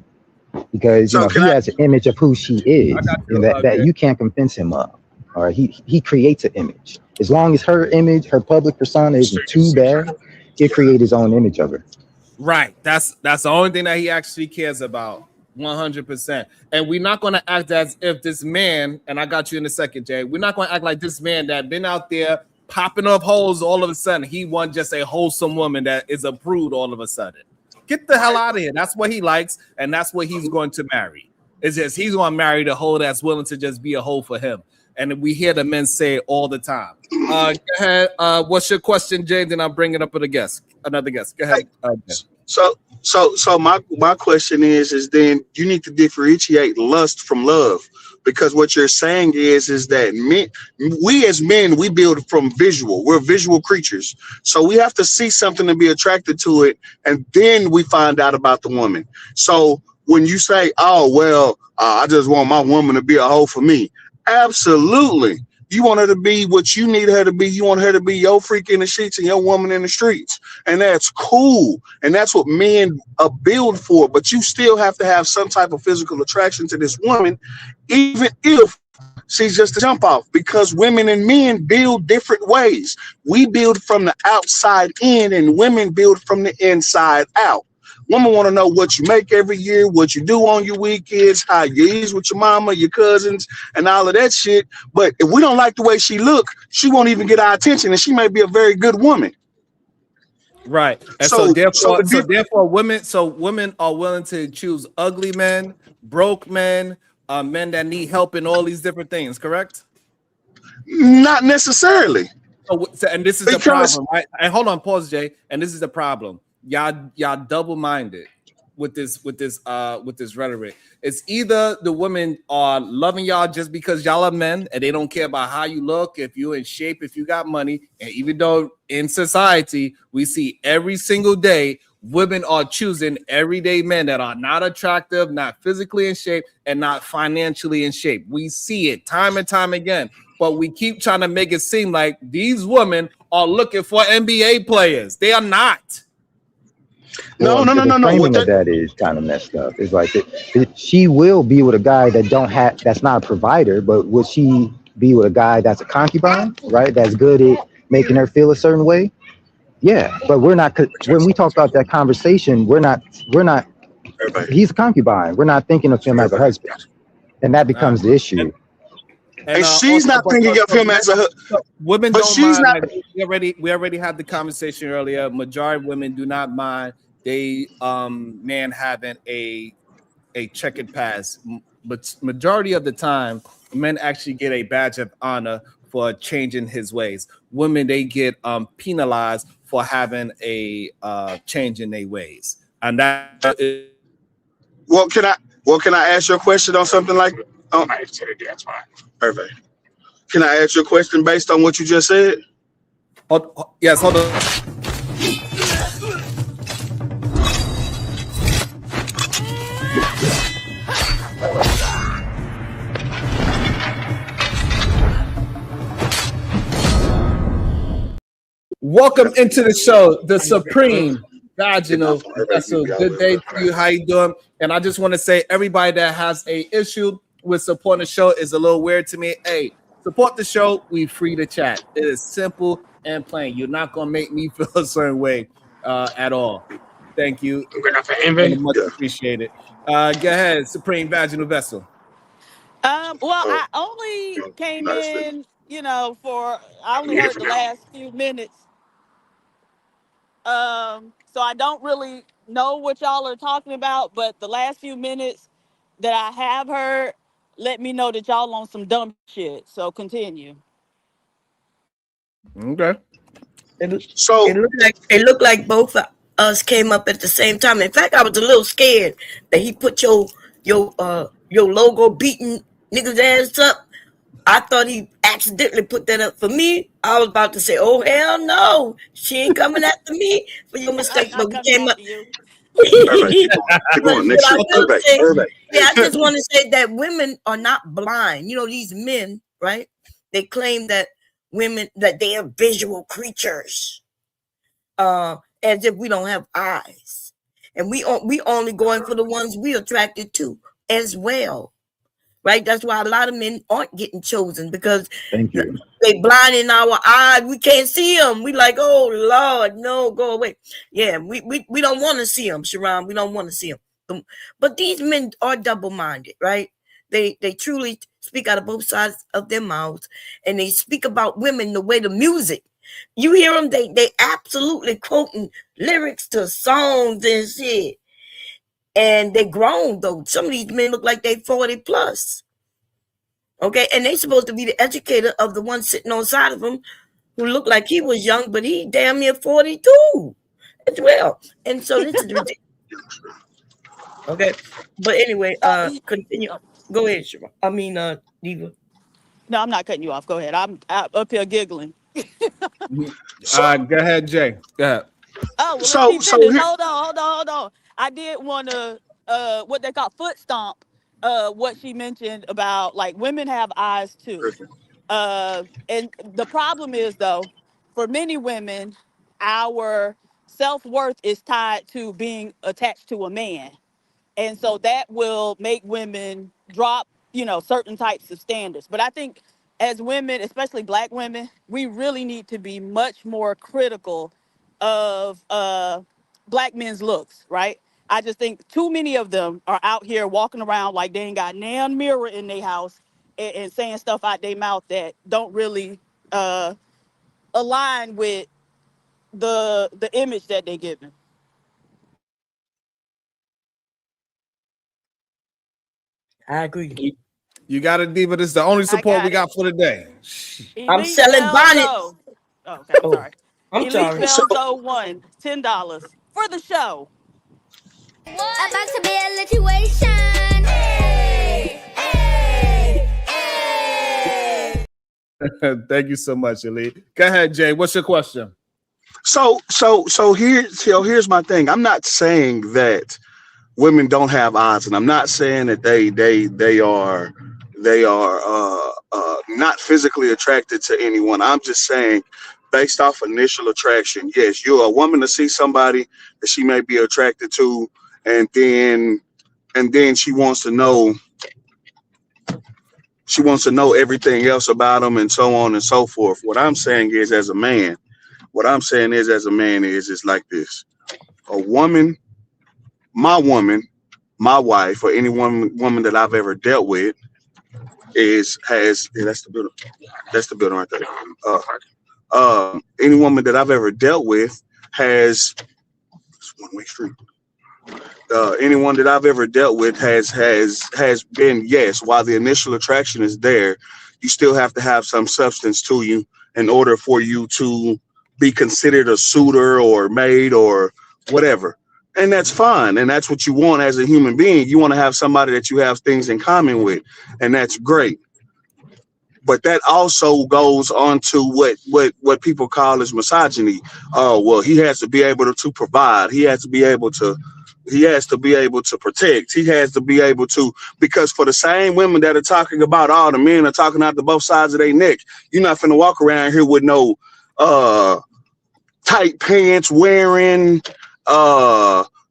because he has an image of who she is, and that you can't convince him of. All right, he creates an image. As long as her image, her public persona isn't too bad, he'll create his own image of her. Right. That's the only thing that he actually cares about. 100%. And we're not going to act as if this man, and I got you in a second, Jay, we're not going to act like this man that been out there popping up holes all of a sudden. He want just a wholesome woman that is a prude all of a sudden. Get the hell out of here. That's what he likes, and that's what he's going to marry. It's just he's going to marry the hoe that's willing to just be a hoe for him. And we hear the men say it all the time. Go ahead. What's your question, James? And I'll bring it up with another guest. Go ahead. So my question is then you need to differentiate lust from love, because what you're saying is that we as men, we build from visual. We're visual creatures. So we have to see something to be attracted to it, and then we find out about the woman. So when you say, "Oh well, I just want my woman to be a hoe for me," absolutely. You want her to be what you need her to be. You want her to be your freak in the sheets and your woman in the streets. And that's cool. And that's what men build for. But you still have to have some type of physical attraction to this woman, even if she's just a jump off, because women and men build different ways. We build from the outside in, and women build from the inside out. Women want to know what you make every year, what you do on your weekends, how you eat with your mama, your cousins, and all of that shit. But if we don't like the way she look, she won't even get our attention, and she may be a very good woman. Right. And so therefore women are willing to choose ugly men, broke men, men that need help in all these different things, correct? Not necessarily. And this is the problem, right? And hold on, pause, Jay. And this is the problem. Y'all double-minded with this rhetoric. It's either the women are loving y'all just because y'all are men and they don't care about how you look, if you're in shape, if you got money. And even though in society we see every single day women are choosing everyday men that are not attractive, not physically in shape, and not financially in shape. We see it time and time again. But we keep trying to make it seem like these women are looking for NBA players. They are not. No. The framing of that is kind of messed up. It's like she will be with a guy that's not a provider, but would she be with a guy that's a concubine, right? That's good at making her feel a certain way. Yeah, but we're not. When we talk about that conversation, we're not. He's a concubine. We're not thinking of him as a husband, and that becomes the issue. And she's not thinking of him as a husband. Women but don't she's mind. not. Like, we already had the conversation earlier. Majority of women do not mind they man having a checkered past, but majority of the time, men actually get a badge of honor for changing his ways. Women, they get penalized for having a change in their ways, and that is. Well, can I ask you a question on something like? Oh, that's fine. Perfect. Can I ask you a question based on what you just said? Yes, hold on. Welcome into the show, the Supreme Vaginal Vessel. Good day to you. How you doing? And I just want to say, everybody that has a issue with supporting the show is a little weird to me. Hey, support the show. We free to chat. It is simple and plain. You're not gonna make me feel a certain way at all. Thank you. Much appreciated. Go ahead, Supreme Vaginal Vessel. Well, I only came in, I only heard the last few minutes. So I don't really know what y'all are talking about, but the last few minutes that I have heard let me know that y'all on some dumb shit. So continue. Okay. It looked like both of us came up at the same time. In fact, I was a little scared that he put your logo beating niggas ass up. I thought he accidentally put that up for me. I was about to say, "Oh hell no, she ain't coming after me for your mistake." But we came up. I just want to say that women are not blind. These men, right? They claim that women, that they are visual creatures, as if we don't have eyes, and we only going for the ones we attracted to as well. Right, that's why a lot of men aren't getting chosen, because they blind in our eyes. We can't see them. We like, oh Lord, no, go away. Yeah, we don't want to see them, Sharon. We don't want to see them. But these men are double-minded, right? They truly speak out of both sides of their mouths, and they speak about women the way the music. You hear them, they absolutely quoting lyrics to songs and shit. And they grown, though. Some of these men look like they 40 plus. Okay, and they supposed to be the educator of the one sitting on side of him who looked like he was young, but he damn near 42 as well. And so this is ridiculous. Okay, but anyway, continue. Go ahead, Shira. I mean, Diva. No, I'm not cutting you off. Go ahead. I'm up here giggling. Go ahead, Jay. Go ahead. Oh, well, let me finish. Hold on. I did want to, what they call foot stomp, what she mentioned about, like, women have eyes too. And the problem is, though, for many women, our self-worth is tied to being attached to a man. And so that will make women drop, certain types of standards. But I think as women, especially Black women, we really need to be much more critical of Black men's looks, right? I just think too many of them are out here walking around like they ain't got nan mirror in their house and saying stuff out their mouth that don't really align with the image that they're giving. I agree. You got it, Diva. This is the only support we got for the day. I'm selling bonnets. Oh, okay, sorry. I'm sorry. Elite 1, $10 for the show. About to be a situation. Hey, hey, hey. Thank you so much, Elite. Go ahead, Jay. What's your question? So here's my thing. I'm not saying that women don't have eyes, and I'm not saying that they are not physically attracted to anyone. I'm just saying based off initial attraction. Yes, you're a woman to see somebody that she may be attracted to, and then she wants to know everything else about them and so on and so forth. What I'm saying is, as a man, is like this. A woman, my wife, or any woman that I've ever dealt with that's the building right there. Any woman that I've ever dealt with has one-way street. Anyone that I've ever dealt with has been, yes, while the initial attraction is there, you still have to have some substance to you in order for you to be considered a suitor or mate or whatever. And that's fine. And that's what you want as a human being. You want to have somebody that you have things in common with. And that's great. But that also goes on to what people call as misogyny. Oh, well, he has to be able to provide. He has to be able to protect. He has to be able to, because for the same women that are talking about all the men are talking out the both sides of their neck, you're not finna walk around here with no tight pants wearing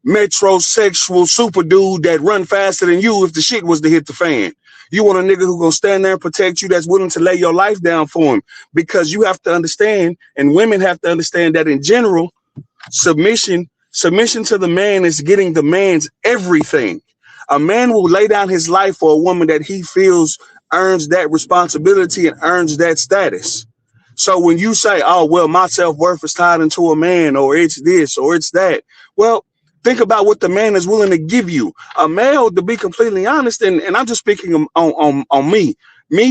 metrosexual super dude that run faster than you if the shit was to hit the fan. You want a nigga who gonna stand there and protect you, that's willing to lay your life down for him. Because you have to understand, and women have to understand, that in general, submission to the man is getting the man's everything. A man will lay down his life for a woman that he feels earns that responsibility and earns that status. So when you say, oh, well, my self-worth is tied into a man, or it's this or it's that, well, think about what the man is willing to give you. A male, to be completely honest, and I'm just speaking on me,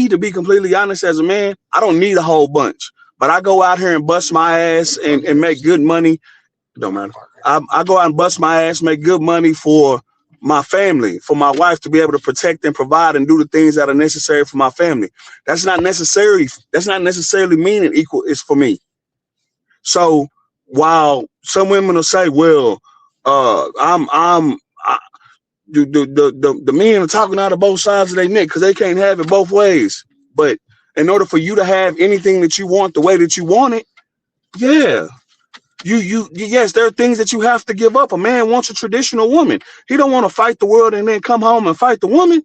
to be completely honest, as a man, I don't need a whole bunch, but I go out here and bust my ass and make good money. It don't matter. I go out and bust my ass, make good money for my family, for my wife to be able to protect and provide and do the things that are necessary for my family. That's not necessarily meaning equal is for me. So while some women will say, well, the men are talking out of both sides of their neck because they can't have it both ways. But in order for you to have anything that you want the way that you want it, yeah. Yes, there are things that you have to give up. A man wants a traditional woman. He don't want to fight the world and then come home and fight the woman.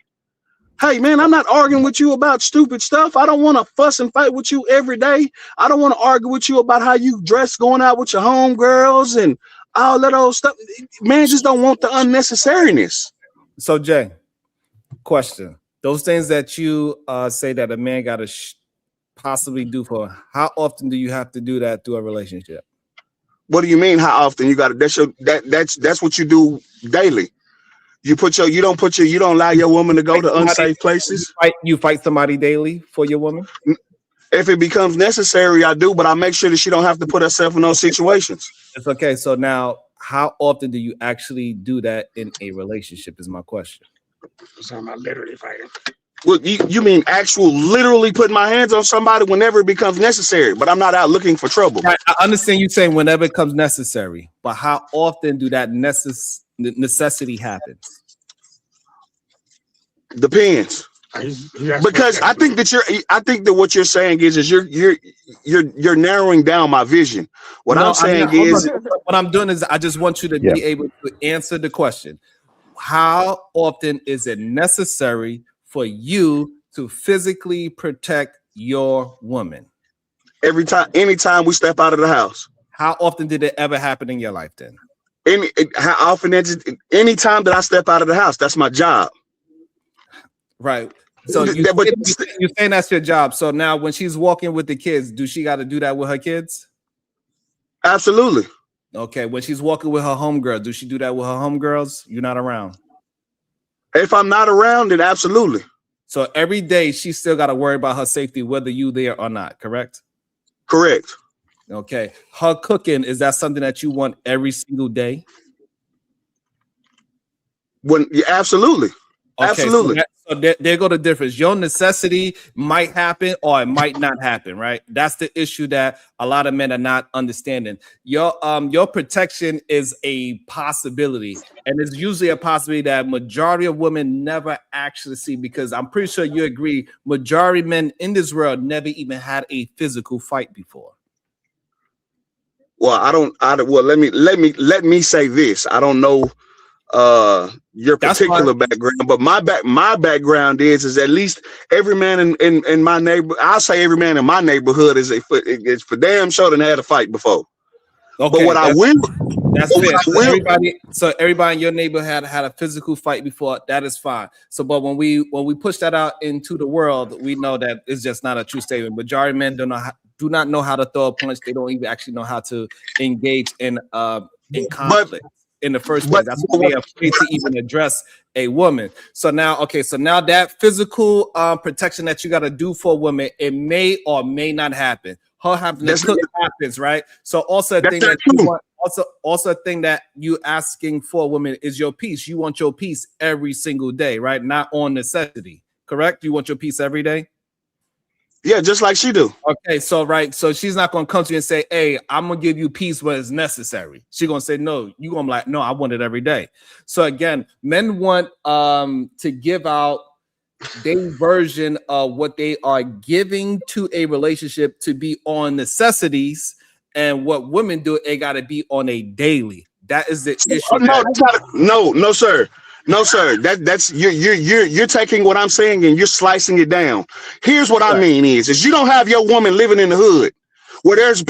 Hey, man, I'm not arguing with you about stupid stuff. I don't want to fuss and fight with you every day. I don't want to argue with you about how you dress going out with your homegirls and all that old stuff. Man just don't want the unnecessariness. So, Jay, question. Those things that you say that a man got to possibly do for, how often do you have to do that through a relationship? What do you mean? How often you got to? That's what you do daily. You don't allow your woman to go to unsafe places. You fight somebody daily for your woman. If it becomes necessary, I do, but I make sure that she don't have to put herself in those situations. It's okay. So now, how often do you actually do that in a relationship? Is my question. So I'm not literally fighting. Well, you mean literally putting my hands on somebody whenever it becomes necessary, but I'm not out looking for trouble. I understand you saying whenever it comes necessary, but how often do that necessity happen? Depends. Because I think that what you're saying is you're narrowing down my vision. What I'm doing is I just want you to be able to answer the question. How often is it necessary for you to physically protect your woman? Anytime we step out of the house. How often did it ever happen in your life then? How often is it? Anytime that I step out of the house, that's my job. Right. So you're saying that's your job. So now when she's walking with the kids, do she got to do that with her kids? Absolutely. Okay. When she's walking with her homegirl, do she do that with her homegirls? You're not around. If I'm not around, then absolutely. So every day she still got to worry about her safety, whether you there or not, correct? Correct. Okay. Her cooking, is that something that you want every single day? Absolutely. Okay, absolutely. So there go the difference. Your necessity might happen or it might not happen, right? That's the issue that a lot of men are not understanding. Your protection is a possibility, and it's usually a possibility that majority of women never actually see, because I'm pretty sure you agree, majority of men in this world never even had a physical fight before. well, let me say this. I don't know your particular background, but my background is at least every man in my neighbor, I'll say every man in my neighborhood is for damn sure done had a fight before. Okay, but what I will, that's fair. So everybody in your neighborhood had a physical fight before. That is fine. So, but when we push that out into the world, we know that it's just not a true statement. Majority of men do not know how to throw a punch. They don't even actually know how to engage in conflict in the first place. That's why they're afraid to even address a woman. So now that physical protection that you got to do for a woman, it may or may not happen. Her having to cook happens, right? So also a thing that you want, also a thing that you asking for a woman is your peace. You want your peace every single day, right? Not on necessity, correct? You want your peace every day? Yeah, just like she do. Okay, so right, so she's not gonna come to you and say, "Hey, I'm gonna give you peace when it's necessary." She's gonna say, "No." You gonna be like, "No, I want it every day." So again, men want to give out their version of what they are giving to a relationship to be on necessities, and what women do, it got to be on a daily. That is the issue. No, sir. No, sir. That's you're taking what I'm saying and you're slicing it down. Here's what I mean is you don't have your woman living in the hood where there's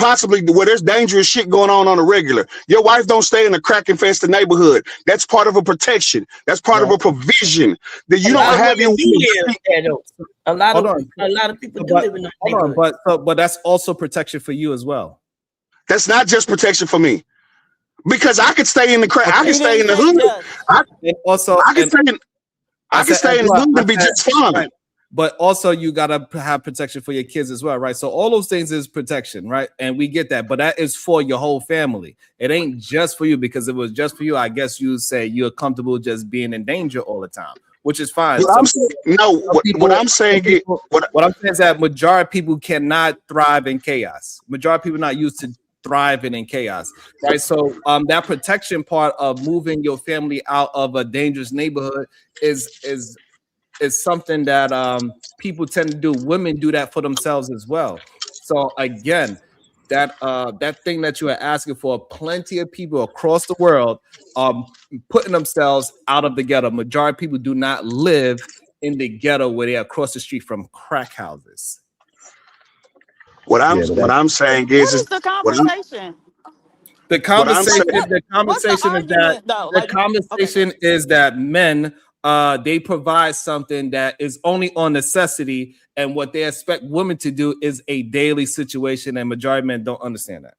dangerous shit going on a regular. Your wife don't stay in a crack infested neighborhood. That's part of a protection. That's part of a provision that you don't have your woman. A lot of people do live in the neighborhood. But that's also protection for you as well. That's not just protection for me. Because I could stay in the crack, I can stay in the hood. I can stay in the hood and be just fine. Right. But also you gotta have protection for your kids as well, right? So all those things is protection, right? And we get that, but that is for your whole family. It ain't just for you, because if it was just for you, I guess you would say you're comfortable just being in danger all the time, which is fine. What I'm saying is that majority of people cannot thrive in chaos. Majority of people not used to thriving in chaos, right? So that protection part of moving your family out of a dangerous neighborhood is something that people tend to do. Women do that for themselves as well. So again, that thing that you are asking for, plenty of people across the world putting themselves out of the ghetto. Majority of people do not live in the ghetto where they are across the street from crack houses. What I'm saying is the conversation. The conversation is that men they provide something that is only on necessity, and what they expect women to do is a daily situation, and majority of men don't understand that.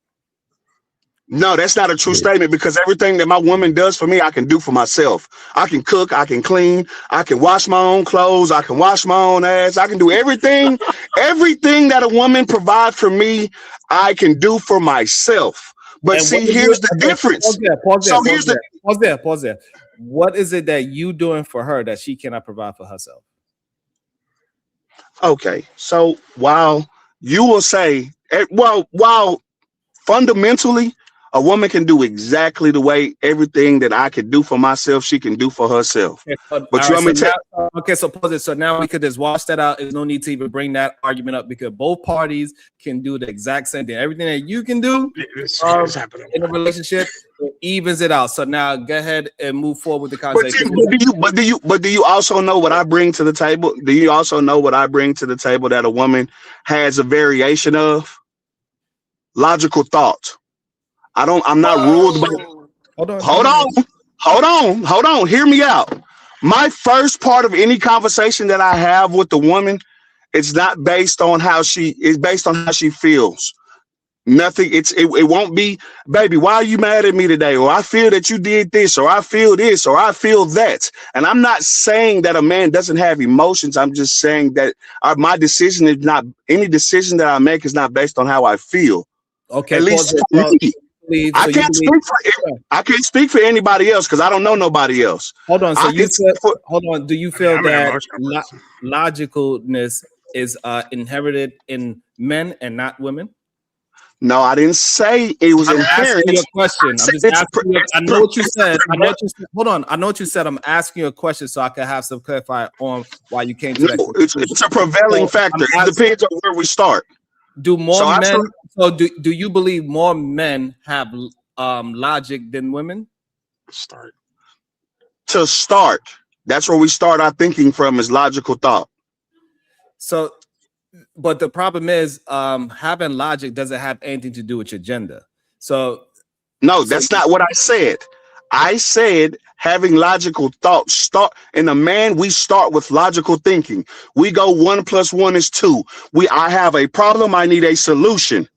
No, that's not a true statement, because everything that my woman does for me, I can do for myself. I can cook, I can clean, I can wash my own clothes, I can wash my own ass, I can do everything. Everything that a woman provides for me, I can do for myself. But and see, here's the difference. Pause there. What is it that you doing for her that she cannot provide for herself? Okay, so while you will say, while fundamentally, a woman can do exactly the way everything that I can do for myself, she can do for herself. Okay, but you want me to okay, so pause it. So now we could just wash that out. There's no need to even bring that argument up, because both parties can do the exact same thing. Everything that you can do in a relationship, it evens it out. So now go ahead and move forward with the conversation. But do you also know what I bring to the table? Do you also know what I bring to the table that a woman has a variation of? Logical thought. I'm not ruled by. Hold on. Hear me out. My first part of any conversation that I have with the woman, it's not based on how she is, based on how she feels. Nothing. It won't be, baby, why are you mad at me today? Or I feel that you did this, or I feel this, or I feel that. And I'm not saying that a man doesn't have emotions. I'm just saying that my decision is not, any decision that I make is not based on how I feel. Okay. At least I can't speak for anybody else, because I don't know nobody else. Hold on. So do you feel that logicalness is inherited in men and not women? No, I didn't say it was inherent. Asking you a question. I'm just asking you. I know what you said. Hold on. I know what you said. I'm asking you a question so I can have some clarify on why you came to that. It's a prevailing factor. It depends on where we start. Do more men? So do you believe more men have logic than women? To start, that's where we start our thinking from, is logical thought. So, but the problem is, having logic doesn't have anything to do with your gender. So, no, that's not what I said. I said having logical thought. Start in a man, we start with logical thinking. We go 1 + 1 is 2. I have a problem, I need a solution.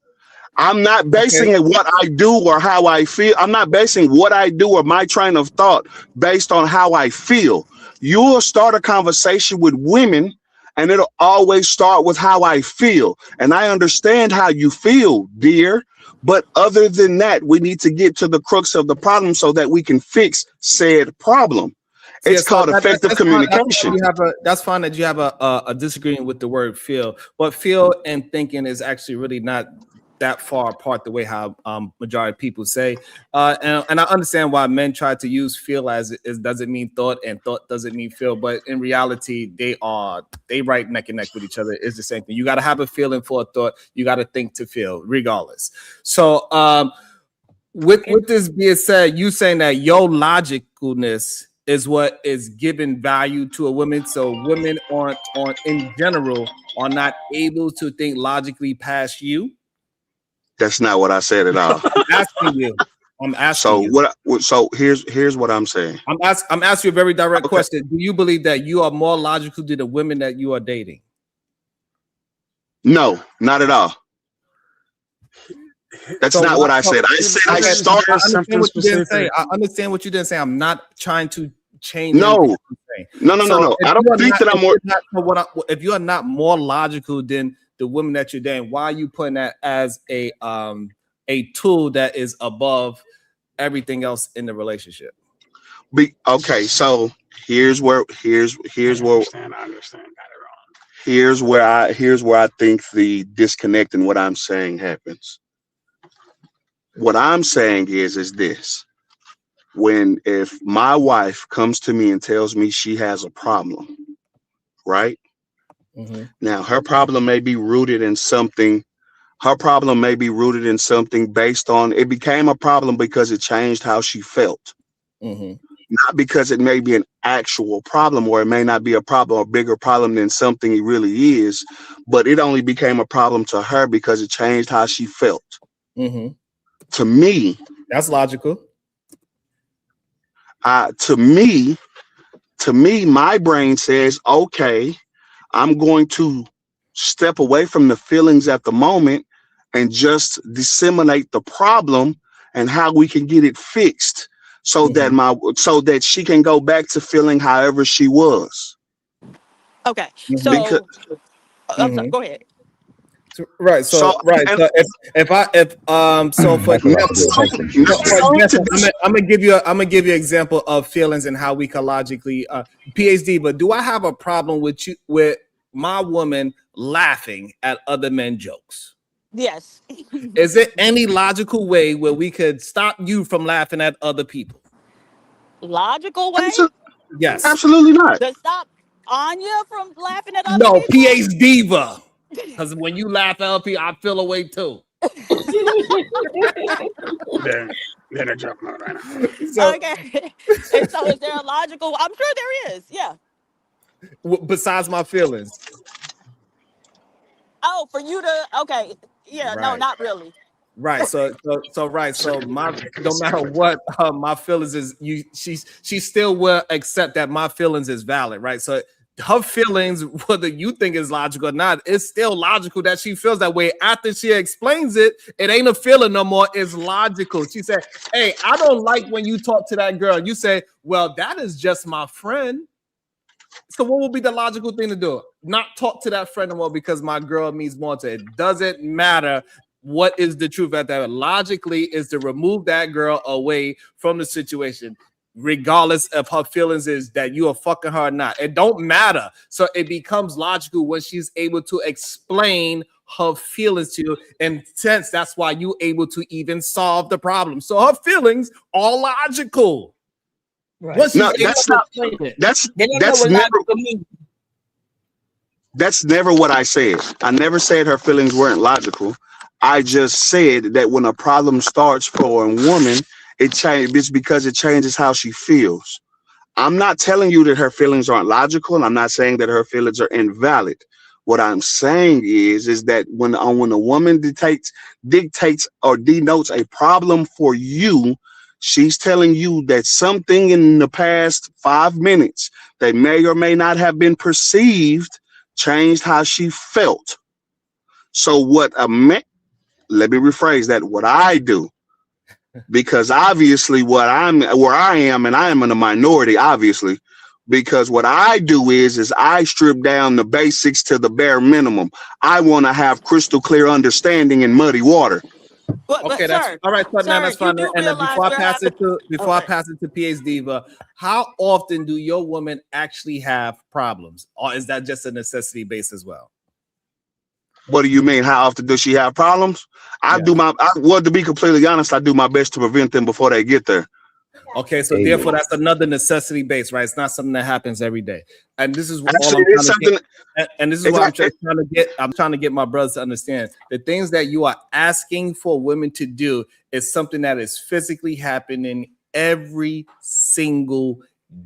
I'm not basing it what I do or how I feel. I'm not basing what I do or my train of thought based on how I feel. You'll start a conversation with women and it'll always start with how I feel. And I understand how you feel, dear. But other than that, we need to get to the crux of the problem so that we can fix said problem. It's called effective communication. That's fine that you have a disagreement with the word feel, but feel and thinking is actually really not that far apart the way how majority of people say. And I understand why men try to use feel as it doesn't mean thought and thought doesn't mean feel, but in reality, they right neck and neck with each other. It's the same thing. You got to have a feeling for a thought. You got to think to feel, regardless. So with this being said, you saying that your logicalness is what is giving value to a woman. So women in general are not able to think logically past you. That's not what I said at all. I'm asking you. So here's what I'm saying. I'm asking you a very direct question. Do you believe that you are more logical than the women that you are dating? No, not at all. That's not what I said. I said I started something specific. I understand what you didn't say. I'm not trying to change. No. I don't think that I'm more. If you are not more logical than the women that you're dating, why are you putting that as a tool that is above everything else in the relationship? Okay, so here's where I think the disconnect in what I'm saying happens. What I'm saying is this: if my wife comes to me and tells me she has a problem, right? Mm-hmm. Now her problem may be rooted in something. Her problem may be rooted in something based on it became a problem because it changed how she felt. Mm-hmm. Not because it may be an actual problem, or it may not be a problem or bigger problem than something it really is, but it only became a problem to her because it changed how she felt. Mm-hmm. To me, that's logical. To me, my brain says, okay, I'm going to step away from the feelings at the moment and just disseminate the problem and how we can get it fixed so that she can go back to feeling however she was. Okay. So I'm sorry, go ahead. Right. So for example, I'm gonna give you an example of feelings and how we can logically PhD. But do I have a problem with my woman laughing at other men's jokes? Yes. Is there any logical way where we could stop you from laughing at other people? Logical way? Yes. Absolutely not. To stop Anya from laughing at other people? PhD. Because when you laugh at other people, I feel away too. They're a joke mode right now. Okay. And so is there a logical? I'm sure there is. Yeah. Besides my feelings. Oh, for you to okay. Yeah, no, not really. Right. So my no matter what my feelings is, she still will accept that my feelings is valid, right? So her feelings, whether you think is logical or not, it's still logical that she feels that way. After she explains it, it ain't a feeling no more. It's logical. She said, "Hey, I don't like when you talk to that girl." You say, "Well, that is just my friend." So what would be the logical thing to do? Not talk to that friend anymore because my girl means more to it. Doesn't matter what is the truth at that. Logically is to remove that girl away from the situation, regardless of her feelings is that you are fucking her or not. It don't matter. So it becomes logical when she's able to explain her feelings to you. And since that's why you're able to even solve the problem. So her feelings are logical. Right. No, that's never. That's never what I said. I never said her feelings weren't logical. I just said that when a problem starts for a woman, it's because it changes how she feels. I'm not telling you that her feelings aren't logical, and I'm not saying that her feelings are invalid. What I'm saying is that when a woman dictates or denotes a problem for you, she's telling you that something in the past 5 minutes that may or may not have been perceived changed how she felt. So let me rephrase that. What I do, because obviously where I am, and I am in a minority, obviously, because what I do is I strip down the basics to the bare minimum. I want to have crystal clear understanding in muddy water. Okay, that's sir, all right. So now sir, that's you fine. do And then realize before I we're pass having. it to Okay. PhD Diva, how often do your women actually have problems, or is that just a necessity base as well? What do you mean? How often does she have problems? Well, to be completely honest, I do my best to prevent them before they get there. Okay, so therefore that's another necessity base, right? It's not something that happens every day. And this is what Actually, all I'm it's trying to something. get. And this is what I'm trying to get. I'm trying to get my brothers to understand. The things that you are asking for women to do is something that is physically happening every single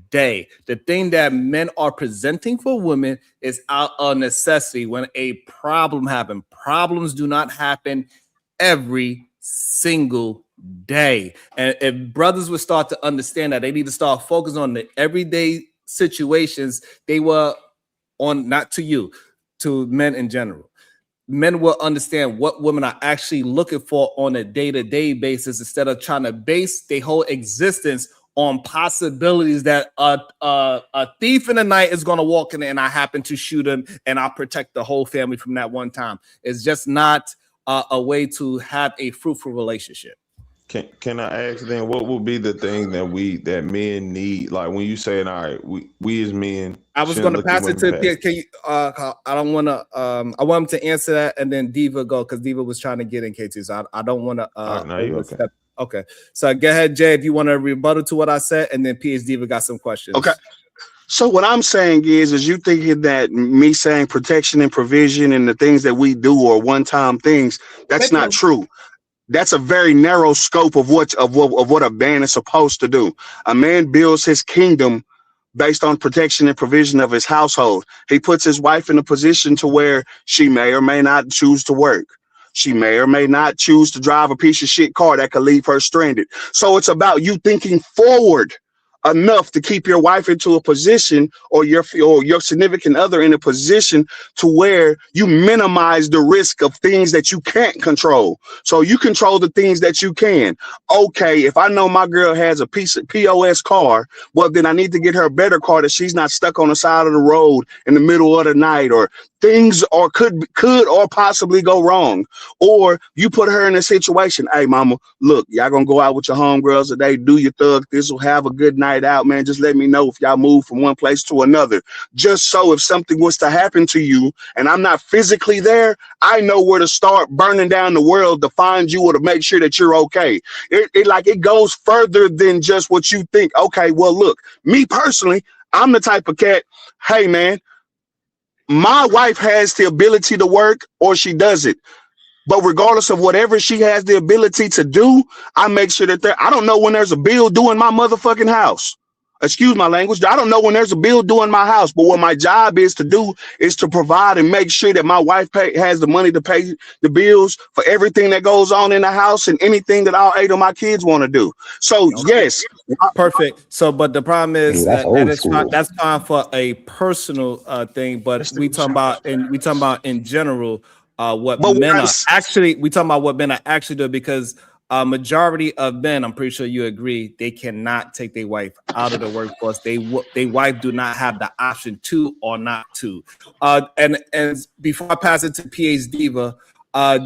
day. The thing that men are presenting for women is out of necessity. When a problem happens, problems do not happen every single day. And if brothers would start to understand that, they need to start focusing on the everyday situations they were on, not to you, to men in general. Men will understand what women are actually looking for on a day-to-day basis instead of trying to base their whole existence on possibilities that a thief in the night is going to walk in and I happen to shoot him and I'll protect the whole family from that one time. It's just not a way to have a fruitful relationship. Can I ask then, what would be the thing that men need? Like when you saying, all right, we as men. I was going to pass it to Pierre. Can you? I don't want to. I want him to answer that, and then Diva go because Diva was trying to get in KT. So I don't want to. Okay. Okay. So go ahead, Jay, if you want to rebuttal to what I said, and then PS Diva got some questions. Okay. So what I'm saying is you thinking that me saying protection and provision and the things that we do are one-time things. That's not true. That's a very narrow scope of what a man is supposed to do. A man builds his kingdom based on protection and provision of his household. He puts his wife in a position to where she may or may not choose to work. She may or may not choose to drive a piece of shit car that could leave her stranded. So it's about you thinking forward enough to keep your wife into a position or your significant other in a position to where you minimize the risk of things that you can't control. So you control the things that you can. Okay, if I know my girl has a piece of POS car, well, then I need to get her a better car that she's not stuck on the side of the road in the middle of the night, or things or could or possibly go wrong. Or you put her in a situation, hey mama, look, y'all gonna go out with your homegirls today, do your thug this, will have a good night out, man. Just let me know if y'all move from one place to another. Just so if something was to happen to you and I'm not physically there, I know where to start burning down the world to find you or to make sure that you're okay. It goes further than just what you think. Okay, well, look, me personally, I'm the type of cat, hey man, my wife has the ability to work or she doesn't. But regardless of whatever she has the ability to do, I make sure that I don't know when there's a bill due in my motherfucking house. Excuse my language. I don't know when there's a bill due in my house, but what my job is to do is to provide and make sure that my wife has the money to pay the bills for everything that goes on in the house and anything that all 8 of my kids want to do. So yes. Perfect. So, but the problem is that's old school. that's fine for a personal thing, but we talking about in general what men are actually doing, because a majority of men, I'm pretty sure you agree, they cannot take their wife out of the workforce. They wife do not have the option to or not to. And before I pass it to PH Diva,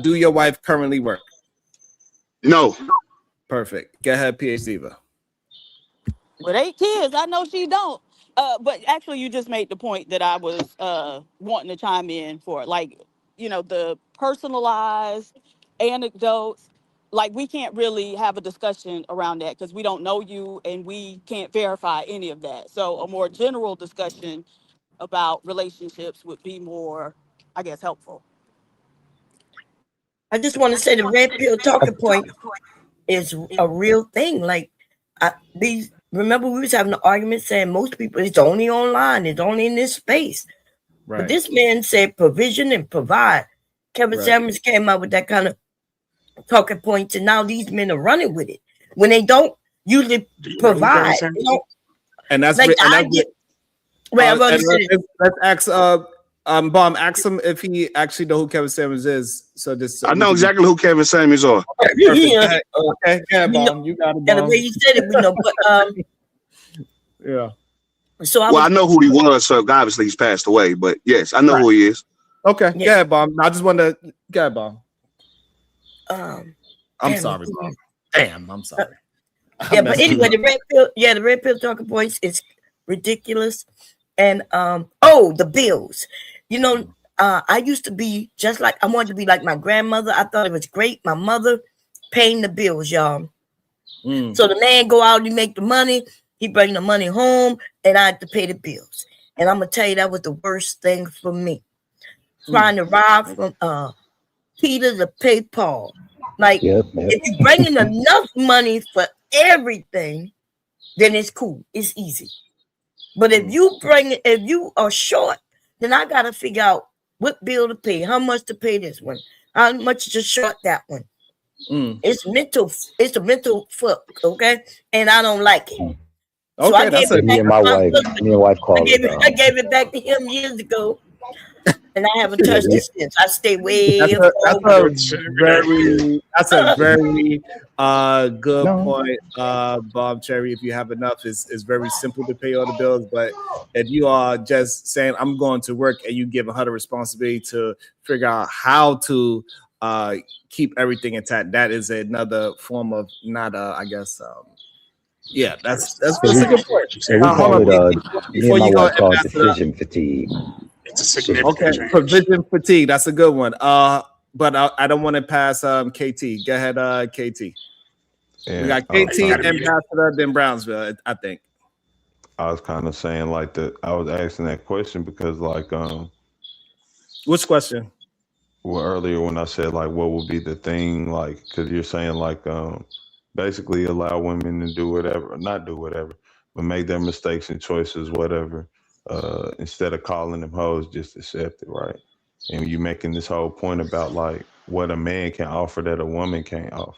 do your wife currently work? No. Perfect. Go ahead, PH Diva. With 8 kids, I know she don't. But actually, you just made the point that I was wanting to chime in for. Like, the personalized anecdotes. Like, we can't really have a discussion around that because we don't know you and we can't verify any of that. So a more general discussion about relationships would be more, I guess, helpful. I just want to say the red pill talking point is a real thing. Like remember we was having an argument saying most people it's only online, it's only in this space. Right. But this man said provision and provide. Kevin Samuels came out with that kind of talking points, and now these men are running with it when they don't usually provide. And that's like let's ask Bomb, ask him if he actually know who Kevin Samuels is. So this I know exactly who Kevin Samuels are. Yeah. Okay, yeah, Bomb, you got it. The way you said it, we know. But yeah. So I know who he was. So obviously he's passed away. But yes, I know who he is. Okay, yeah, Bomb. I just wanted to get Bomb. I'm sorry, Bomb. Damn, I'm sorry. Yeah, but anyway, the red pill talking points is ridiculous. And the bills. You know, I used to be just like I wanted to be like my grandmother. I thought it was great. My mother paying the bills, y'all. So the man go out, he make the money, he bring the money home, and I had to pay the bills. And I'm gonna tell you that was the worst thing for me. Trying to ride from Peter to pay Paul. Like if you're bringing enough money for everything, then it's cool. It's easy. But if you are short, then I gotta figure out what bill to pay, how much to pay this one, how much to short that one. It's a mental fuck, okay? And I don't like it. So I gave it back me and my wife called it. I gave it back to him years ago. And I haven't touched it since. I stay way That's a very good point, Bob Cherry. If you have enough, it's very simple to pay all the bills. But if you are just saying I'm going to work and you give 100 responsibility to figure out how to keep everything intact, that is another form of not I guess yeah, that's a good point. So we call it me and my wife call it decision fatigue. Okay, provision fatigue. That's a good one. But I don't want to pass KT. Go ahead, KT. Yeah, we got KT, Ambassador, then Brownsville, I think. I was kind of saying like that. I was asking that question because like which question? Well, earlier when I said like what would be the thing, like because you're saying like basically allow women to do whatever, not do whatever, but make their mistakes and choices, whatever. Instead of calling them hoes, just accept it, right? And you making this whole point about like what a man can offer that a woman can't offer.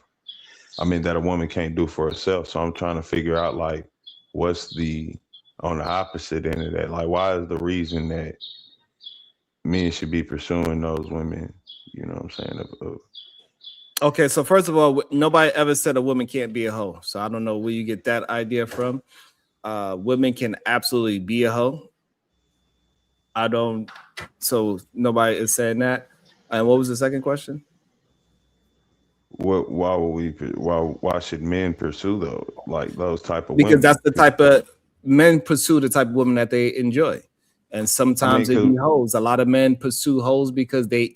I mean, that a woman can't do for herself. So I'm trying to figure out like what's on the opposite end of that. Like, why is the reason that men should be pursuing those women? You know what I'm saying? Okay, so first of all, nobody ever said a woman can't be a hoe. So I don't know where you get that idea from. Women can absolutely be a hoe. So nobody is saying that. And what was the second question? Why should men pursue those type of because women? That's the type of men pursue the type of women that they enjoy. And sometimes they be hoes. A lot of men pursue hoes because they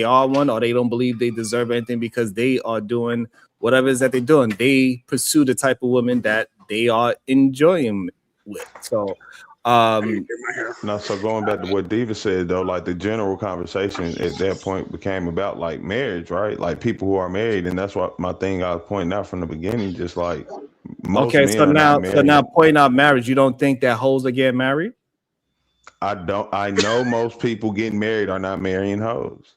are one or they don't believe they deserve anything because they are doing whatever it is that they're doing. They pursue the type of women that they are enjoying with. So so going back to what Diva said though, like the general conversation at that point became about like marriage, right? Like people who are married, and that's what my thing I was pointing out from the beginning, just like most men so now pointing out marriage, you don't think that hoes are getting married? I know most people getting married are not marrying hoes.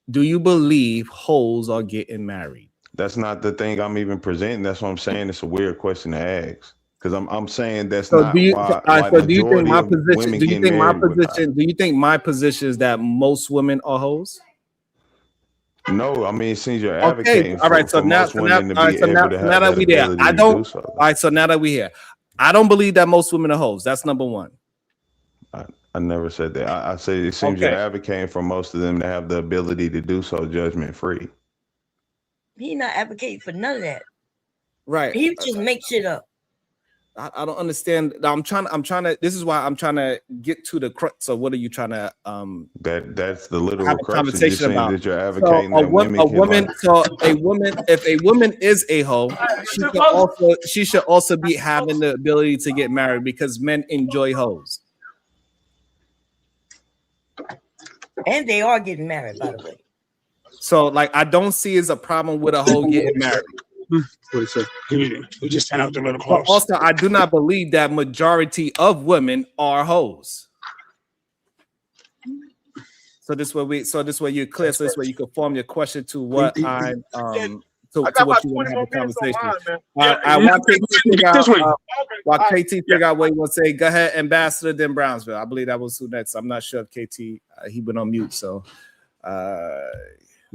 Do you believe hoes are getting married? That's not the thing I'm even presenting. That's what I'm saying. It's a weird question to ask. Because I'm saying that's so not do you, why so do you think my position? women Do you get think my married position? Do you think my position is that most women are hoes? No, I mean it seems you're Okay, advocating all right. So for now, most women to be able to have now that that we there, ability I to don't. do so. All right. So now that we here, I don't believe that most women are hoes. That's number one. I never said that. I said it seems you're advocating for most of them to have the ability to do so judgment free. He not advocating for none of that. Right. He just makes it up. I don't understand. I'm trying to. This is why I'm trying to get to the crux. So what are you trying to That's the literal have a crux. conversation about? That you're advocating So that women if a woman is a hoe, she should also be having the ability to get married because men enjoy hoes. And they are getting married, by the way. So, like, I don't see as a problem with a hoe getting married. We just stand out a little But close. also, I do not believe that majority of women are hoes. So this way you're clear. So this way you can form your question to what I'm to what you want to have a conversation. I want KT to figure out while KT figure out what he wants to say. Go ahead, Ambassador, then Brownsville. I believe that was who next. I'm not sure if KT he went on mute. So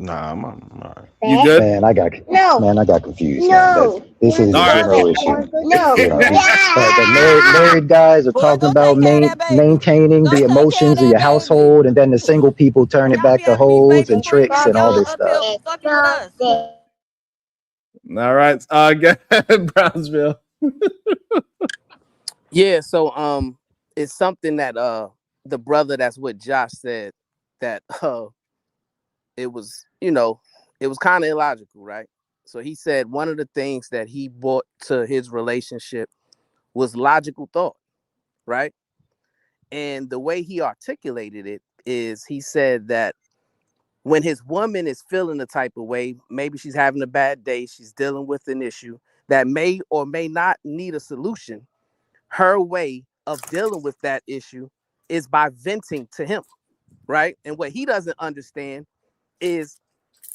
nah, I'm all right. You good? Man, I got confused. No. This is a general issue. No. You know, the married guys are talking about maintaining the emotions of your household, and then the single people turn it back to hoes and tricks and all this stuff. All right, go ahead, Brownsville. Yeah, so it's something that the brother that's with Josh said that it was, you know, it was kind of illogical, right? So he said one of the things that he brought to his relationship was logical thought, right? And the way he articulated it is he said that when his woman is feeling the type of way, maybe she's having a bad day, she's dealing with an issue that may or may not need a solution, her way of dealing with that issue is by venting to him, right? And what he doesn't understand is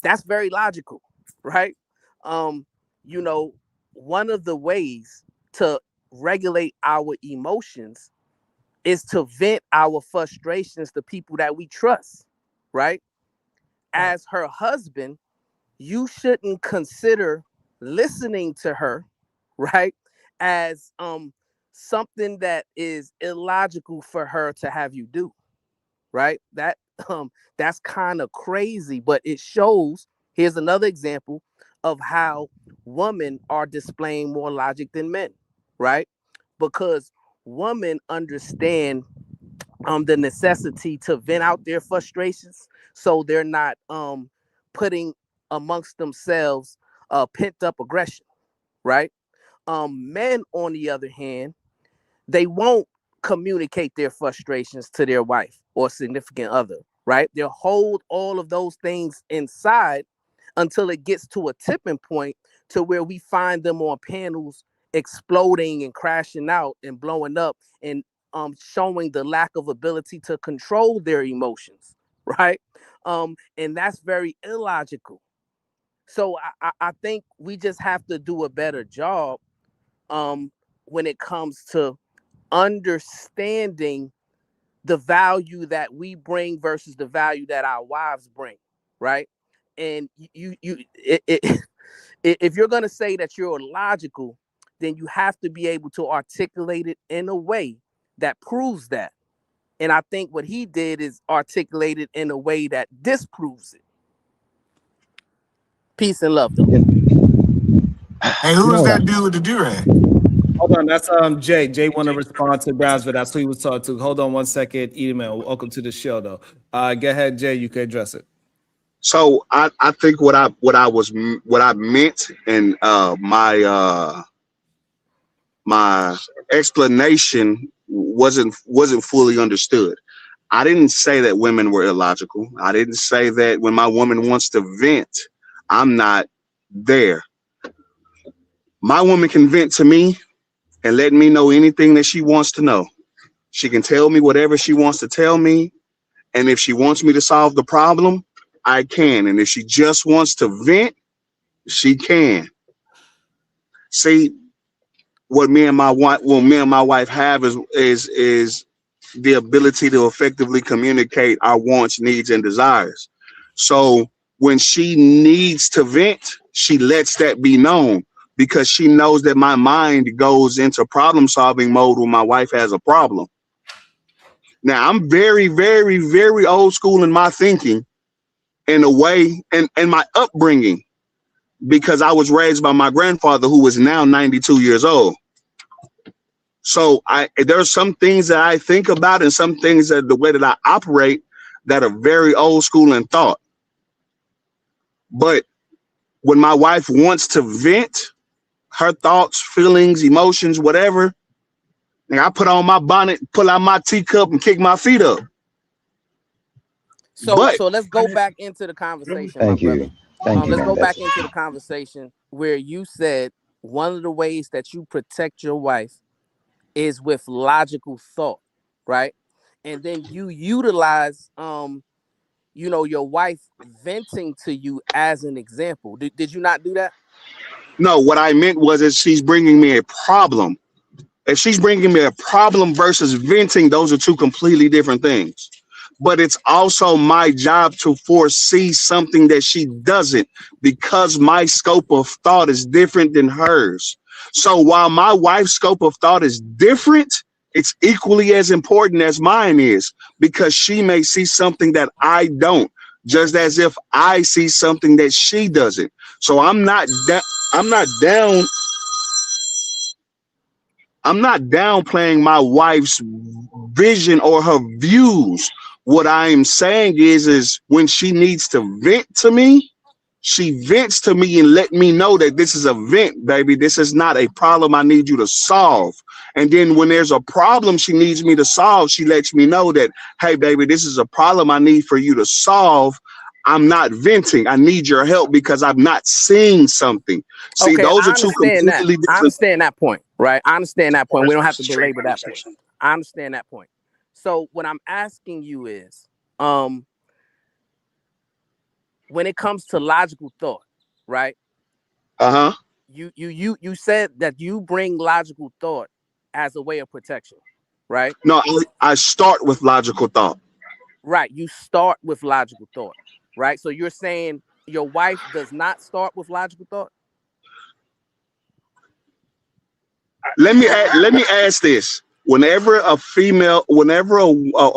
that's very logical, right? You know, one of the ways to regulate our emotions is to vent our frustrations to people that we trust, right? As her husband, you shouldn't consider listening to her, right, as something that is illogical for her to have you do, right? That's kind of crazy, but it shows. Here's another example of how women are displaying more logic than men, right? Because women understand the necessity to vent out their frustrations, so they're not putting amongst themselves pent up aggression, right? Men, on the other hand, they won't communicate their frustrations to their wife or significant other, right? They'll hold all of those things inside until it gets to a tipping point to where we find them on panels exploding and crashing out and blowing up and showing the lack of ability to control their emotions, right? And that's very illogical. So I think we just have to do a better job when it comes to understanding the value that we bring versus the value that our wives bring, right? And if you're going to say that you're logical, then you have to be able to articulate it in a way that proves that. And I think what he did is articulate it in a way that disproves it. Peace and love, though. Hey, who is that dude with the do-rag? Hold on, that's Jay. Jay want to respond to Brownsville. That's who he was talking to. Hold on 1 second. Email. Welcome to the show, though. Go ahead, Jay. You can address it. So I think what I meant and my explanation wasn't fully understood. I didn't say that women were illogical. I didn't say that when my woman wants to vent, I'm not there. My woman can vent to me and let me know anything that she wants to know. She can tell me whatever she wants to tell me. And if she wants me to solve the problem, I can. And if she just wants to vent, she can. See, what me and my wife have is the ability to effectively communicate our wants, needs, and desires. So when she needs to vent, she lets that be known, because she knows that my mind goes into problem solving mode when my wife has a problem. Now, I'm very, very, very old school in my thinking, in a way, and my upbringing, because I was raised by my grandfather, who is now 92 years old. So there are some things that I think about and some things that the way that I operate that are very old school in thought. But when my wife wants to vent her thoughts, feelings, emotions, whatever, and I put on my bonnet, pull out my teacup, and kick my feet up. So But let's go back into the conversation, Thank my you. brother. Thank you, Let's man. go back That's into the conversation where you said one of the ways that you protect your wife is with logical thought, right? And then you utilize your wife venting to you as an example. Did you not do that? no, what I meant was that she's bringing me a problem. If she's bringing me a problem versus venting, those are two completely different things. But it's also my job to foresee something that she doesn't, because my scope of thought is different than hers. So while my wife's scope of thought is different, it's equally as important as mine is, because she may see something that I don't, just as if I see something that she doesn't. So I'm not downplaying my wife's vision or her views. What I am saying is when she needs to vent to me, she vents to me and let me know that this is a vent, baby. This is not a problem I need you to solve. And then when there's a problem she needs me to solve, she lets me know that, hey, baby, this is a problem I need for you to solve. I'm not venting. I need your help because I'm not seeing something. See, Okay, those I are two understand that. completely different. I understand that point, right? I understand that point. We don't have to belabor that point. I understand that point. So what I'm asking you is, when it comes to logical thought, right? You said that you bring logical thought as a way of protection, right? No, I start with logical thought. Right. You start with logical thought, right? So you're saying your wife does not start with logical thought? Let me ask this. Whenever a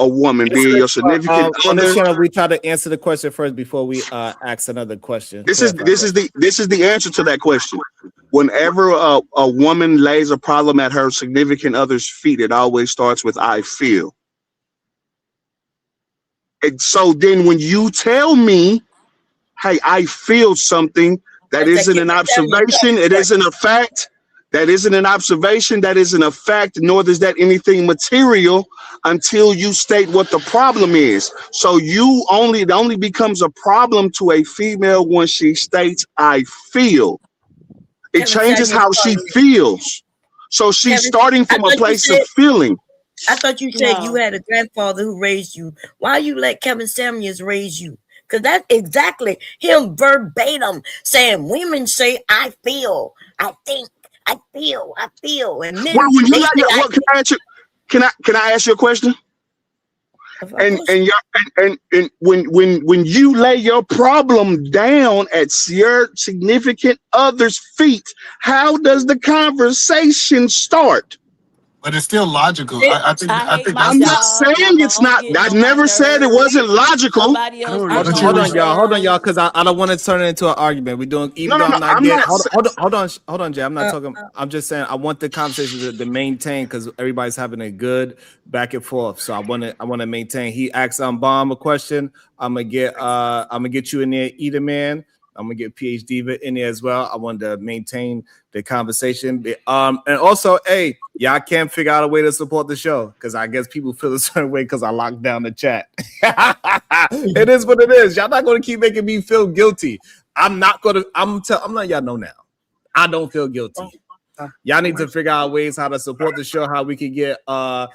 woman, be your significant On this other, channel, we try to answer the question first before we ask another question. this is the answer to that question. Whenever a woman lays a problem at her significant other's feet, it always starts with "I feel." And so then when you tell me, hey, I feel something, that isn't an observation, it isn't a fact. That isn't an observation, that isn't a fact, nor is that anything material until you state what the problem is. So it only becomes a problem to a female when she states, I feel. It changes how she feels. So she's starting from a place of feeling. I thought you said you had a grandfather who raised you. Why you let Kevin Samuels raise you? Because that's exactly him verbatim saying women say, I feel, I think, I feel, and men. Well, when you can I ask you a question? And when you lay your problem down at your significant other's feet, how does the conversation start? But it's still logical. I think I'm not saying it's not. I never said it wasn't logical. Hold on, y'all, because I don't want to turn it into an argument. We're doing hold on, Jay. I'm not talking. I'm just saying I want the conversation to maintain because everybody's having a good back and forth. So I want to maintain. He asked Bomb a question. I'm gonna get you in there, Eater Man. I'm gonna get PhD in there as well. I wanted to maintain the conversation. And also, hey, y'all can't figure out a way to support the show because I guess people feel a certain way because I locked down the chat. It is what it is. Y'all not gonna keep making me feel guilty. I'm letting y'all know now. I don't feel guilty. Y'all need to figure out ways how to support the show, how we can get a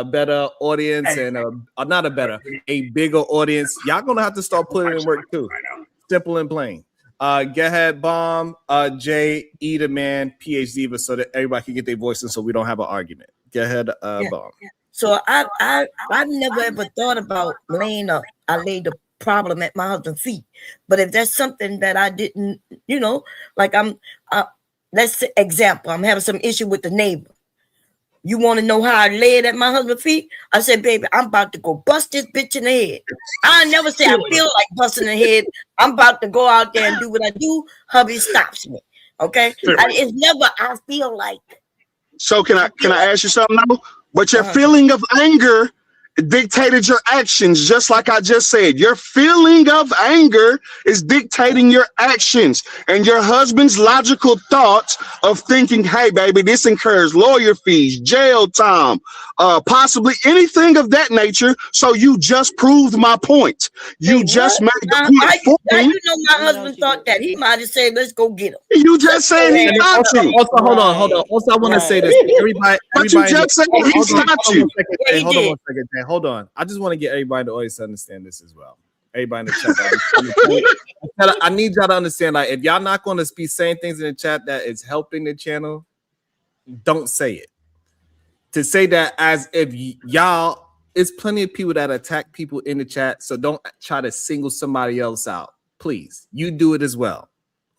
better audience and a bigger audience. Y'all gonna have to start putting in work too. Simple and plain. Go ahead, Bomb, Jay, Eater Man, PhD, so that everybody can get their voices so we don't have an argument. Go ahead, Bomb. So I've never ever thought about I laid the problem at my husband's feet. But if there's something that I didn't, like let's say example, I'm having some issue with the neighbor. You want to know how I lay it at my husband's feet? I said, baby, I'm about to go bust this bitch in the head. I never say I feel like busting the head. I'm about to go out there and do what I do. Hubby stops me. Okay? It's never I feel like. So can I ask you something now? But your feeling of anger dictated your actions, just like I just said. Your feeling of anger is dictating your actions, and your husband's logical thoughts of thinking, hey baby, this incurs lawyer fees, jail time, possibly anything of that nature. So you just proved my point. You just made the point for How me. you know my husband thought that? He might have said, let's go get him. You just said he And stopped also, you. also, hold on. Also, I want to say this. Everybody, But you everybody, just said he stopped you. Yeah, he hold on did. one second, Jay. Hold on. I just want to get everybody in the audience to understand this as well. Everybody in the chat. I need y'all to understand, like, if y'all not going to be saying things in the chat that is helping the channel, don't say it. To say that as if y'all, it's plenty of people that attack people in the chat, so don't try to single somebody else out. Please, you do it as well.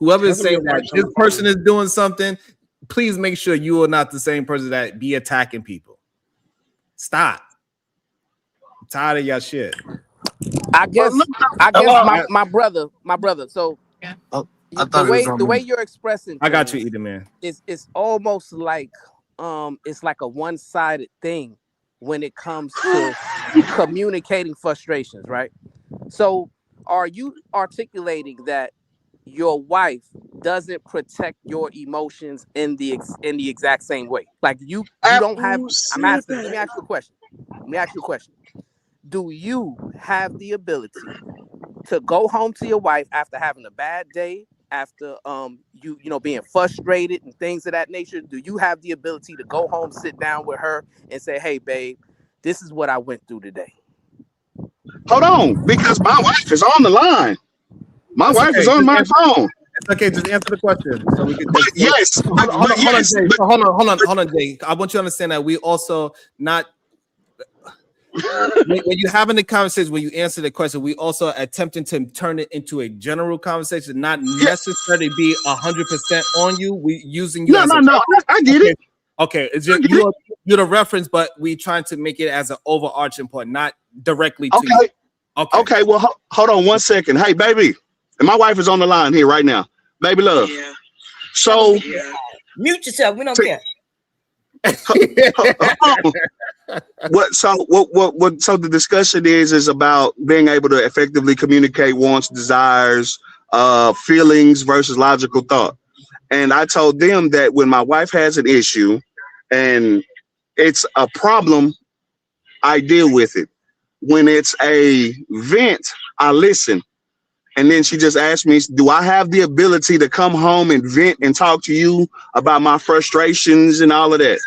Whoever is saying that this person is doing something, please make sure you are not the same person that be attacking people. Stop. I'm tired of y'all shit. I guess my brother. So the way you're expressing I got you, things Eden Man. It's almost like it's like a one-sided thing when it comes to communicating frustrations, right? So are you articulating that your wife doesn't protect your emotions in the exact same way? Like you don't have. I'm asking. Let me ask you a question. Do you have the ability to go home to your wife after having a bad day, after you know being frustrated and things of that nature? Do you have the ability to go home, sit down with her, and say, "Hey, babe, this is what I went through today"? Hold on, because my wife is on the line. My wife is on my phone. It's okay, just answer the question. So we can yes. Hold on, Jay. I want you to understand that we also not when you're having the conversation, when you answer the question, we also attempting to turn it into a general conversation, not necessarily be 100% on you. We using you. No. I get it. Okay, it's just you're the reference, but we trying to make it as an overarching point, not directly to you. Okay. Well, hold on 1 second. Hey, baby, and my wife is on the line here right now. Baby love. Yeah. So mute yourself. We don't care. So the discussion is about being able to effectively communicate wants, desires, feelings versus logical thought. And I told them that when my wife has an issue and it's a problem, I deal with it. When it's a vent, I listen. And then she just asked me, do I have the ability to come home and vent and talk to you about my frustrations and all of that?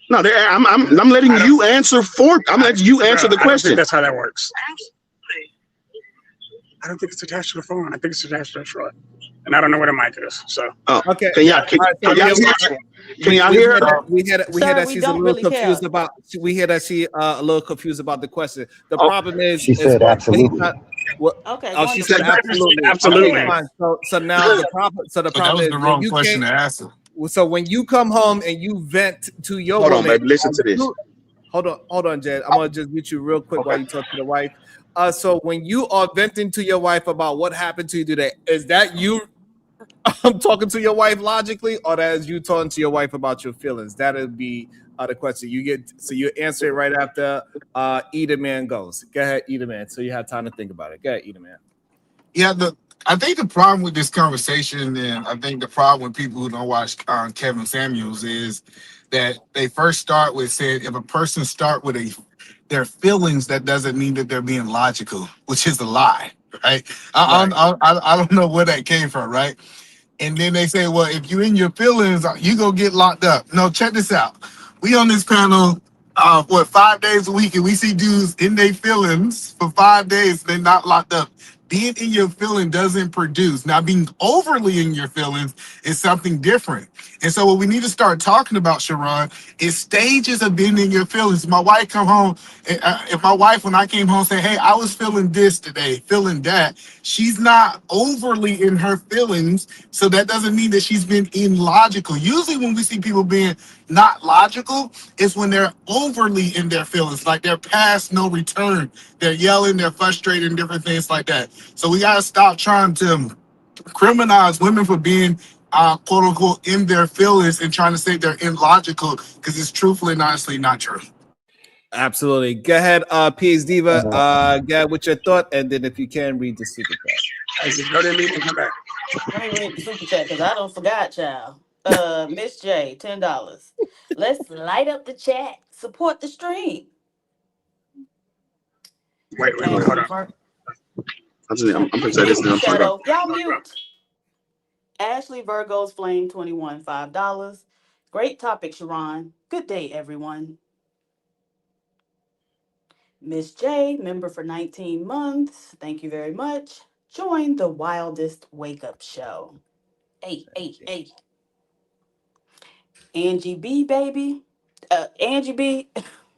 No, I'm letting you answer I'm letting you answer the question. I don't think that's how that works. I don't think it's attached to the phone. I think it's attached to the truck. And I don't know where the mic is. So okay. Can y'all hear her? We hear that she's a little confused about. We hear that she a little confused about the question. The problem is she said absolutely. Okay. Oh, she said absolutely. Absolutely. Okay, so now the problem. So the problem is the wrong question to answer. So when you come home and you vent to your hold woman, on, baby, listen to this. Hold on, Jed. I'm gonna just mute you real quick while you talk to the wife. So when you are venting to your wife about what happened to you today, is that you talking to your wife logically, or that is you talking to your wife about your feelings? That'll be the question. You answer it right after Eden Man goes. Go ahead, Eden Man. So you have time to think about it. Go ahead, Eden Man. Yeah, I think the problem with this conversation, and I think the problem with people who don't watch Kevin Samuels, is that they first start with saying if a person start with their feelings, that doesn't mean that they're being logical, which is a lie, right? I don't know where that came from, right? And then they say, well, if you're in your feelings, you go get locked up. No, check this out. We on this panel, 5 days a week, and we see dudes in their feelings for 5 days, they're not locked up. Being in your feeling doesn't produce. Now, being overly in your feelings is something different. And so what we need to start talking about, Sharon, is stages of being in your feelings. My wife come home, if my wife, when I came home, say, hey, I was feeling this today, feeling that, she's not overly in her feelings. So that doesn't mean that she's been illogical. Usually when we see people being not logical, it's when they're overly in their feelings, like they're past no return. They're yelling, they're frustrated, and different things like that. So we got to stop trying to criminalize women for being quote unquote in their feelings and trying to say they're illogical because it's truthfully and honestly not true. Absolutely. Go ahead, PS Diva. Go ahead with your thought, and then if you can, read the super chat. I just go to me and come back. I ain't read the super chat because I don't forgot, child. Miss J, $10. Let's light up the chat. Support the stream. Wait, hold on. I'm gonna say this now. Shadow, y'all mute. Ashley Virgo's Flame 21, $5. Great topic, Sharon. Good day, everyone. Miss J, member for 19 months. Thank you very much. Join the wildest wake up show. Hey. Angie B, baby. Angie B,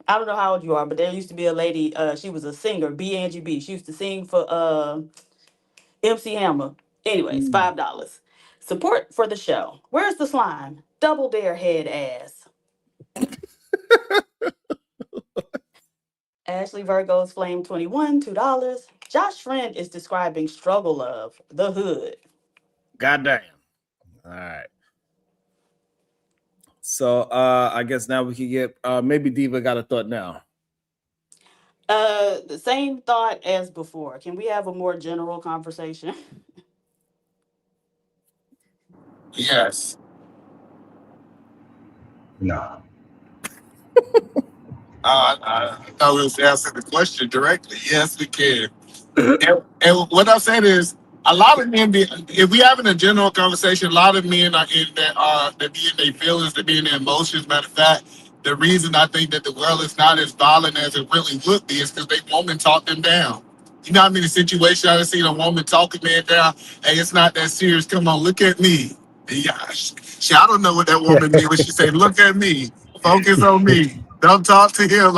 I don't know how old you are, but there used to be a lady, she was a singer, Angie B. She used to sing for MC Hammer. Anyways, $5. Support for the show. Where's the slime? Double dare head ass. Ashley Virgo's Flame 21, $2. Josh Friend is describing struggle of the hood. Goddamn. All right. So I guess now we can get maybe Diva got a thought now. The same thought as before. Can we have a more general conversation? Yes. No. I thought we was answering the question directly. Yes, we can. And what I'm saying is, a lot of men be, if we having a general conversation, a lot of men are in that be in their feelings, they be in their emotions. Matter of fact, the reason I think that the world is not as violent as it really would be is because they woman talk them down. You know how many situations I've seen a woman talk a man down? Hey, it's not that serious. Come on, look at me. Yeah, I don't know what that woman mean when she say, "Look at me, focus on me." Don't talk to him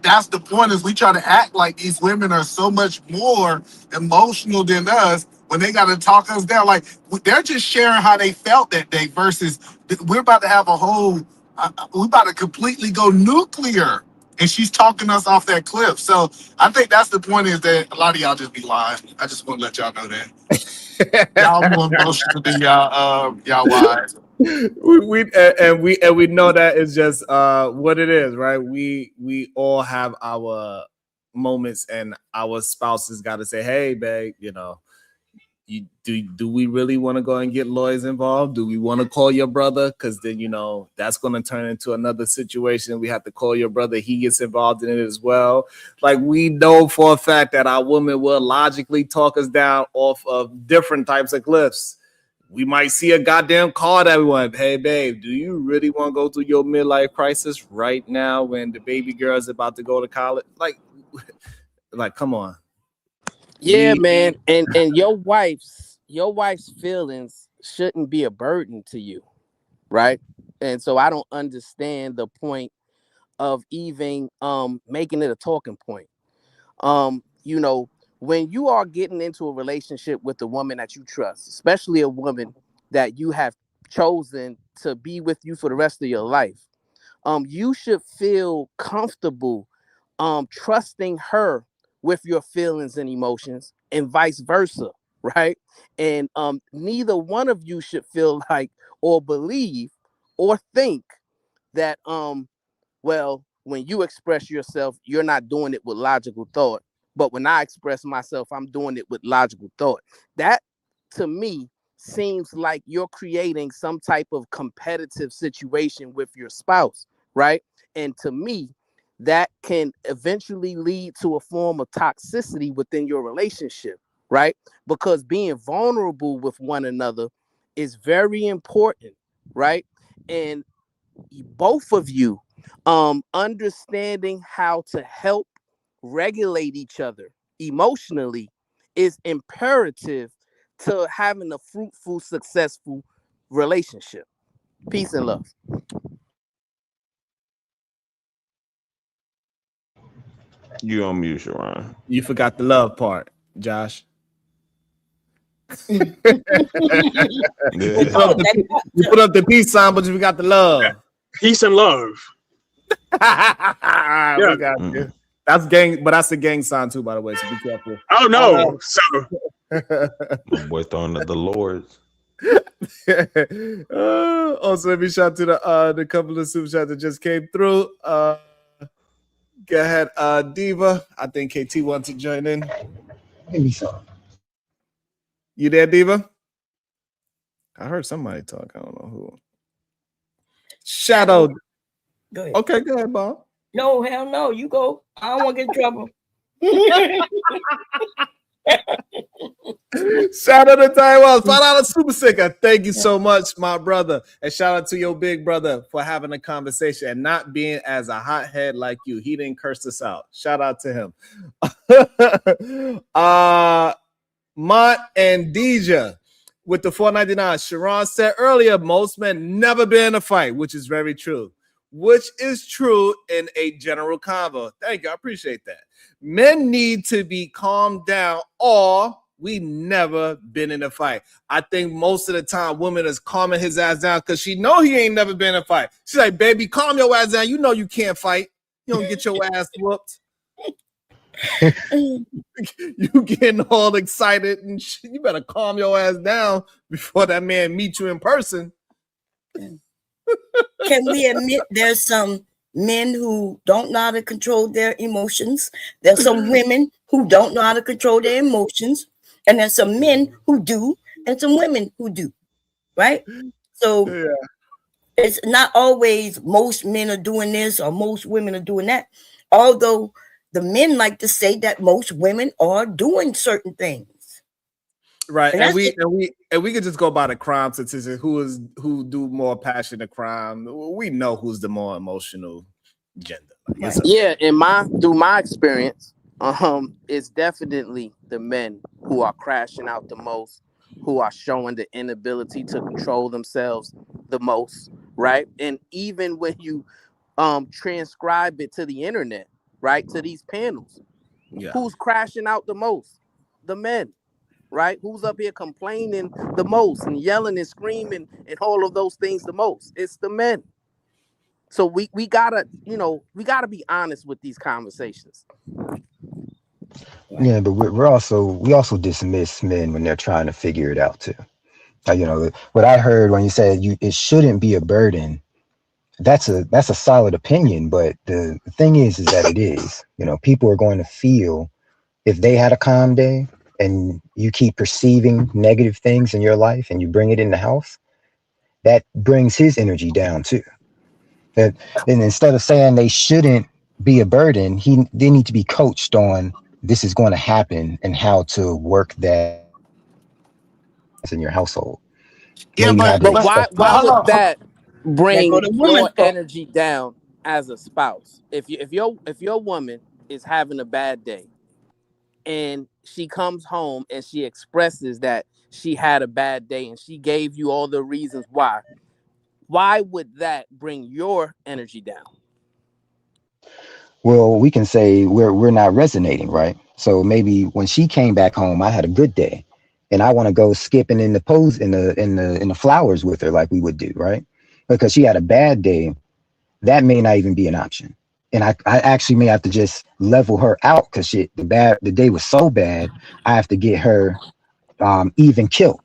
that's the point. Is we try to act like these women are so much more emotional than us when they got to talk us down. Like they're just sharing how they felt that day. Versus we're about to have a whole. We're about to completely go nuclear, and she's talking us off that cliff. So I think that's the point. Is that a lot of y'all just be lying. I just want to let y'all know that y'all more emotional than y'all wise. we know that it's just what it is, right? We all have our moments, and our spouses got to say, "Hey, babe, you know, do we really want to go and get lawyers involved? Do we want to call your brother? Because then that's going to turn into another situation. We have to call your brother; he gets involved in it as well. Like we know for a fact that our woman will logically talk us down off of different types of cliffs. We might see a goddamn call that we want. Hey, babe, do you really want to go through your midlife crisis right now when the baby girl is about to go to college? Like, come on. Yeah, man. And your wife's feelings shouldn't be a burden to you, right? And so I don't understand the point of even making it a talking point. When you are getting into a relationship with a woman that you trust, especially a woman that you have chosen to be with you for the rest of your life, you should feel comfortable trusting her with your feelings and emotions, and vice versa, right? And neither one of you should feel like or believe or think that when you express yourself, you're not doing it with logical thought. But when I express myself, I'm doing it with logical thought. That, to me, seems like you're creating some type of competitive situation with your spouse, right? And to me, that can eventually lead to a form of toxicity within your relationship, right? Because being vulnerable with one another is very important, right? And both of you understanding how to help regulate each other emotionally is imperative to having a fruitful, successful relationship. Peace and love. You on mute, Sharon. You forgot the love part, Josh. You put up the peace sign, but you forgot the love. Peace and love. We got you. That's gang, but that's a gang sign too, by the way. So be careful. Oh no! My boy throwing at the Lords. Also, let me shout to the couple of super chats that just came through. Go ahead, Diva. I think KT wants to join in. Give me some. You there, Diva? I heard somebody talk. I don't know who. Shadow. Go ahead. Okay, go ahead, Bob. No, hell no. You go. I don't want to get in trouble. Shout out to Taiwan. $5 super sticker. Thank you so much, my brother. And shout out to your big brother for having a conversation and not being as a hothead like you. He didn't curse us out. Shout out to him. Mont and Deja with the $4.99. Sharon said earlier, most men never been in a fight, which is very true. Which is true in a general convo. Thank you. I appreciate that. Men need to be calmed down, or we never been in a fight. I think most of the time women is calming his ass down because she know he ain't never been in a fight. She's like, baby, calm your ass down. You know you can't fight. You don't get your ass whooped. You getting all excited and shit. You better calm your ass down before that man meet you in person. Can we admit there's some men who don't know how to control their emotions? There's some women who don't know how to control their emotions. And there's some men who do and some women who do. Right? So it's not always most men are doing this or most women are doing that. Although the men like to say that most women are doing certain things. Right, and we could just go by the crime statistics. Who do more passionate crime? We know who's the more emotional gender. Yeah, through my experience, it's definitely the men who are crashing out the most, who are showing the inability to control themselves the most, right? And even when you transcribe it to the internet, right, to these panels, who's crashing out the most? The men. Right? Who's up here complaining the most and yelling and screaming and all of those things the most? It's the men. So we gotta be honest with these conversations. Yeah, but we also dismiss men when they're trying to figure it out too. What I heard when you said it shouldn't be a burden. That's a solid opinion, but the thing is that it is. People are going to feel if they had a calm day and you keep perceiving negative things in your life and you bring it in the house, that brings his energy down too. And instead of saying they shouldn't be a burden, they need to be coached on this is going to happen and how to work that in your household. Yeah, but why would that bring your energy down as a spouse? If your woman is having a bad day and she comes home and she expresses that she had a bad day and she gave you all the reasons why would that bring your energy down? Well, we can say we're not resonating, right? So maybe when she came back home, I had a good day and I want to go skipping in the pose in the flowers with her like we would do, right? Because she had a bad day, that may not even be an option. And I actually may have to just level her out because the day was so bad, I have to get her even killed.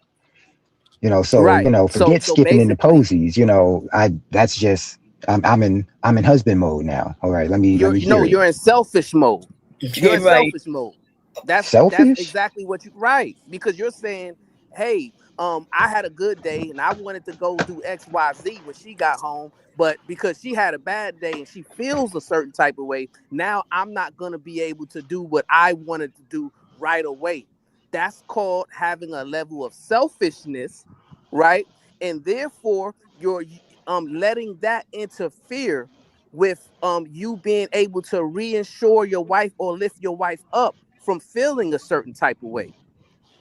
Forget skipping in the posies. I'm in husband mode now. All right, let me you're in selfish mode. You're in selfish mode. That's exactly what because you're saying, hey, I had a good day and I wanted to go do XYZ when she got home, but because she had a bad day and she feels a certain type of way, now I'm not gonna be able to do what I wanted to do right away. That's called having a level of selfishness, right? And therefore you're letting that interfere with you being able to reassure your wife or lift your wife up from feeling a certain type of way.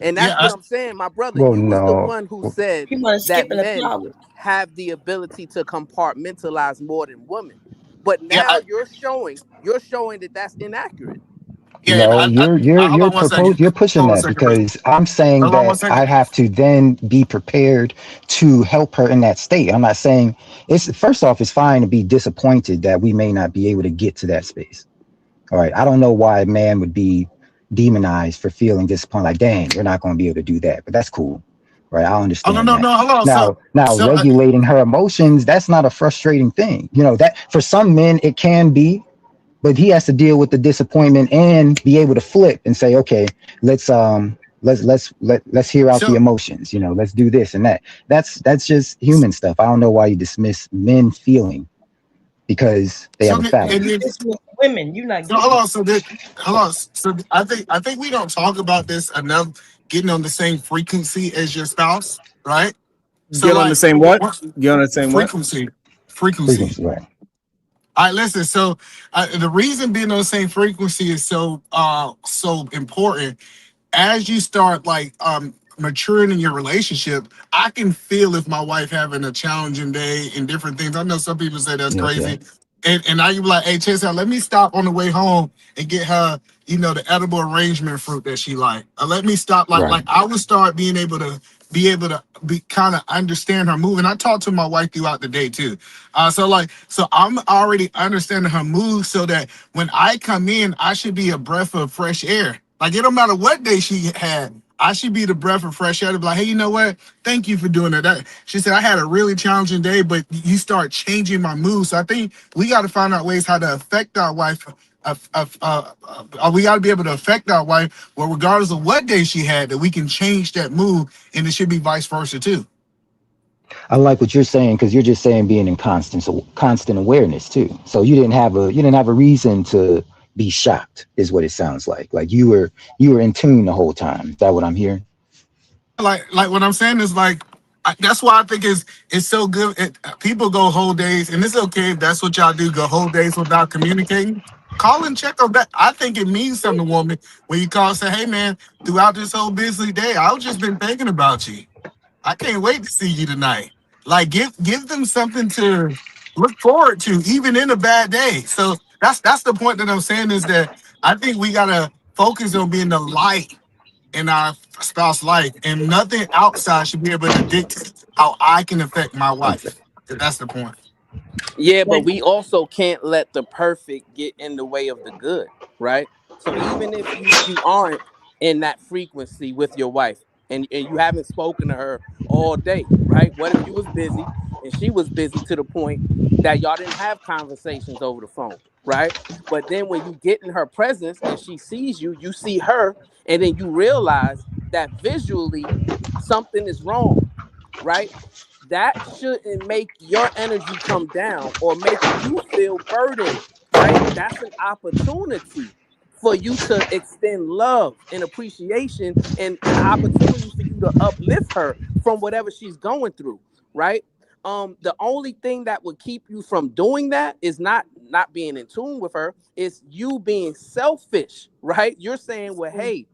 And that's what I'm saying, my brother. Well, you was the one who said that men have the ability to compartmentalize more than women. But now you're showing that that's inaccurate. No, you're pushing that because I'm saying that I have to then be prepared to help her in that state. I'm not saying first off, it's fine to be disappointed that we may not be able to get to that space. All right. I don't know why a man would be demonized for feeling disappointed. Like, dang, we're not going to be able to do that, but that's cool. right? I understand no, that. hold on. Now regulating her emotions, that's not a frustrating thing. You know, that for some men it can be, but he has to deal with the disappointment and be able to flip and say, okay, let's hear out the emotions, you know, let's do this and that. That's just human stuff. I don't know why you dismiss men feeling because they have a family. Women, you're not. So hold on. So I think we don't talk about this enough. Getting on the same frequency as your spouse, right? So Get on the same what? Get on the same frequency. Frequency, right? All right, listen. So the reason being on the same frequency is so important. As you start maturing in your relationship, I can feel if my wife having a challenging day and different things. I know some people say that's crazy. And I be like, hey, check this out. Let me stop on the way home and get her, you know, the edible arrangement fruit that she like. Let me stop. Like I would start being able to kind of understand her move. And I talk to my wife throughout the day too. So I'm already understanding her move so that when I come in, I should be a breath of fresh air. Like it don't matter what day she had. I should be the breath of fresh air to be like, hey, you know what? Thank you for doing that. She said, I had a really challenging day, but you start changing my mood. So I think we got to find out ways how to affect our wife. We got to be able to affect our wife, well, regardless of what day she had, that we can change that mood, and it should be vice versa too. I like what you're saying because you're just saying being in constant awareness too. So you didn't have a reason to be shocked, is what it sounds like. Like you were in tune the whole time. Is that what I'm hearing? Like what I'm saying is that's why I think it's so good. People go whole days, and it's okay if that's what y'all do. Go whole days without communicating. Call and check on that. I think it means something to woman when you call and say, "Hey man, throughout this whole busy day, I've just been thinking about you. I can't wait to see you tonight." Like give them something to look forward to, even in a bad day. So that's the point that I'm saying is that I think we gotta focus on being the light in our spouse life, and nothing outside should be able to dictate how I can affect my wife. That's the point. Yeah, but we also can't let the perfect get in the way of the good, right? So even if you aren't in that frequency with your wife and you haven't spoken to her all day, right? What if you was busy and she was busy to the point that y'all didn't have conversations over the phone, right? But then when you get in her presence and she sees you, you see her, and then you realize that visually something is wrong, right? That shouldn't make your energy come down or make you feel burdened, right? That's an opportunity for you to extend love and appreciation and an opportunity for you to uplift her from whatever she's going through, right? The only thing that would keep you from doing that is not being in tune with her, it's you being selfish, right? You're saying, well, hey,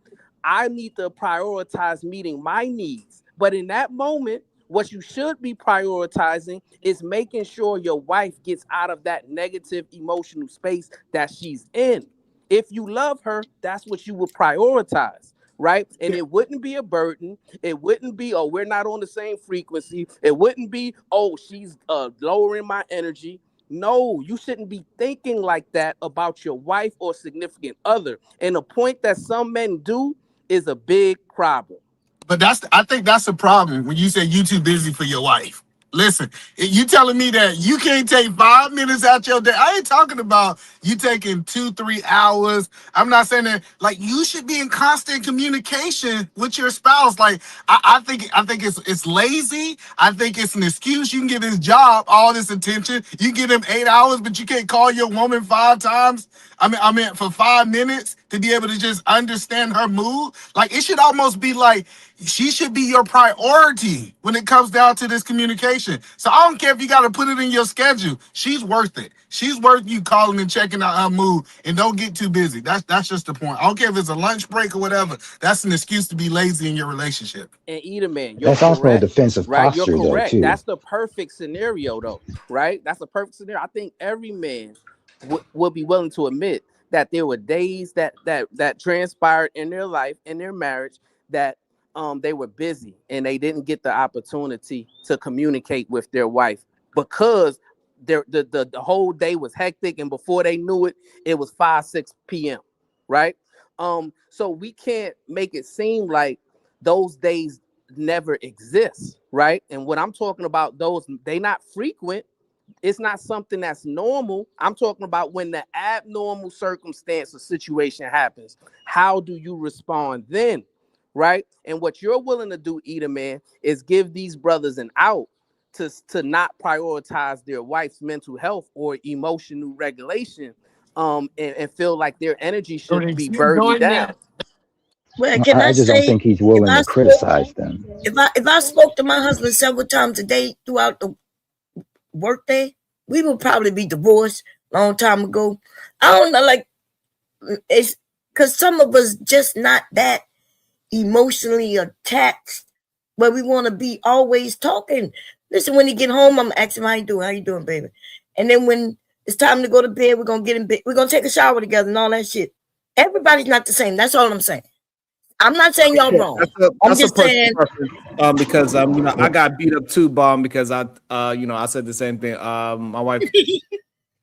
I need to prioritize meeting my needs. But in that moment, what you should be prioritizing is making sure your wife gets out of that negative emotional space that she's in. If you love her, that's what you would prioritize, right? And it wouldn't be a burden. It wouldn't be, oh, we're not on the same frequency. It wouldn't be, oh, she's lowering my energy. No, you shouldn't be thinking like that about your wife or significant other. And the point that some men do is a big problem. But I think that's a problem when you say you too busy for your wife. Listen, you telling me that you can't take 5 minutes out your day. I ain't talking about you taking 2-3 hours. I'm not saying that. Like, you should be in constant communication with your spouse. Like, I think it's lazy. I think it's an excuse. You can give his job all this attention. You give him 8 hours, but you can't call your woman 5 times. I mean, for 5 minutes to be able to just understand her mood. Like, it should almost be like she should be your priority when it comes down to this communication. So I don't care if you got to put it in your schedule. She's worth it. She's worth you calling and checking out her mood, and don't get too busy. That's just the point. I don't care if it's a lunch break or whatever. That's an excuse to be lazy in your relationship. And either man, you're That's correct, also a defensive right? You're posture, though, correct. too. That's the perfect scenario, though, right? That's the perfect scenario. I think every man would be willing to admit that there were days that transpired in their life, in their marriage, that they were busy and they didn't get the opportunity to communicate with their wife because the whole day was hectic, and before they knew it, it was 5-6 p.m. right? So we can't make it seem like those days never exists, right? And what I'm talking about, those, they not frequent. It's not something that's normal. I'm talking about when the abnormal circumstance or situation happens. How do you respond then, right? And what you're willing to do, Eda, man, is give these brothers an out to not prioritize their wife's mental health or emotional regulation, and feel like their energy should be burdened down. Well, can I I just don't say, think he's if willing I to criticize them. if I spoke to my husband several times a day throughout the workday, we would probably be divorced a long time ago. I don't know, like, it's because some of us just not that emotionally attached, but we want to be always talking. Listen, when he get home, I'm asking him, how you doing? How you doing, baby? And then when it's time to go to bed, we're gonna get in bed. We're gonna take a shower together and all that shit. Everybody's not the same. That's all I'm saying. I'm not saying y'all wrong. I'm just saying, because you know, I got beat up too, Bomb, because I you know, I said the same thing. My wife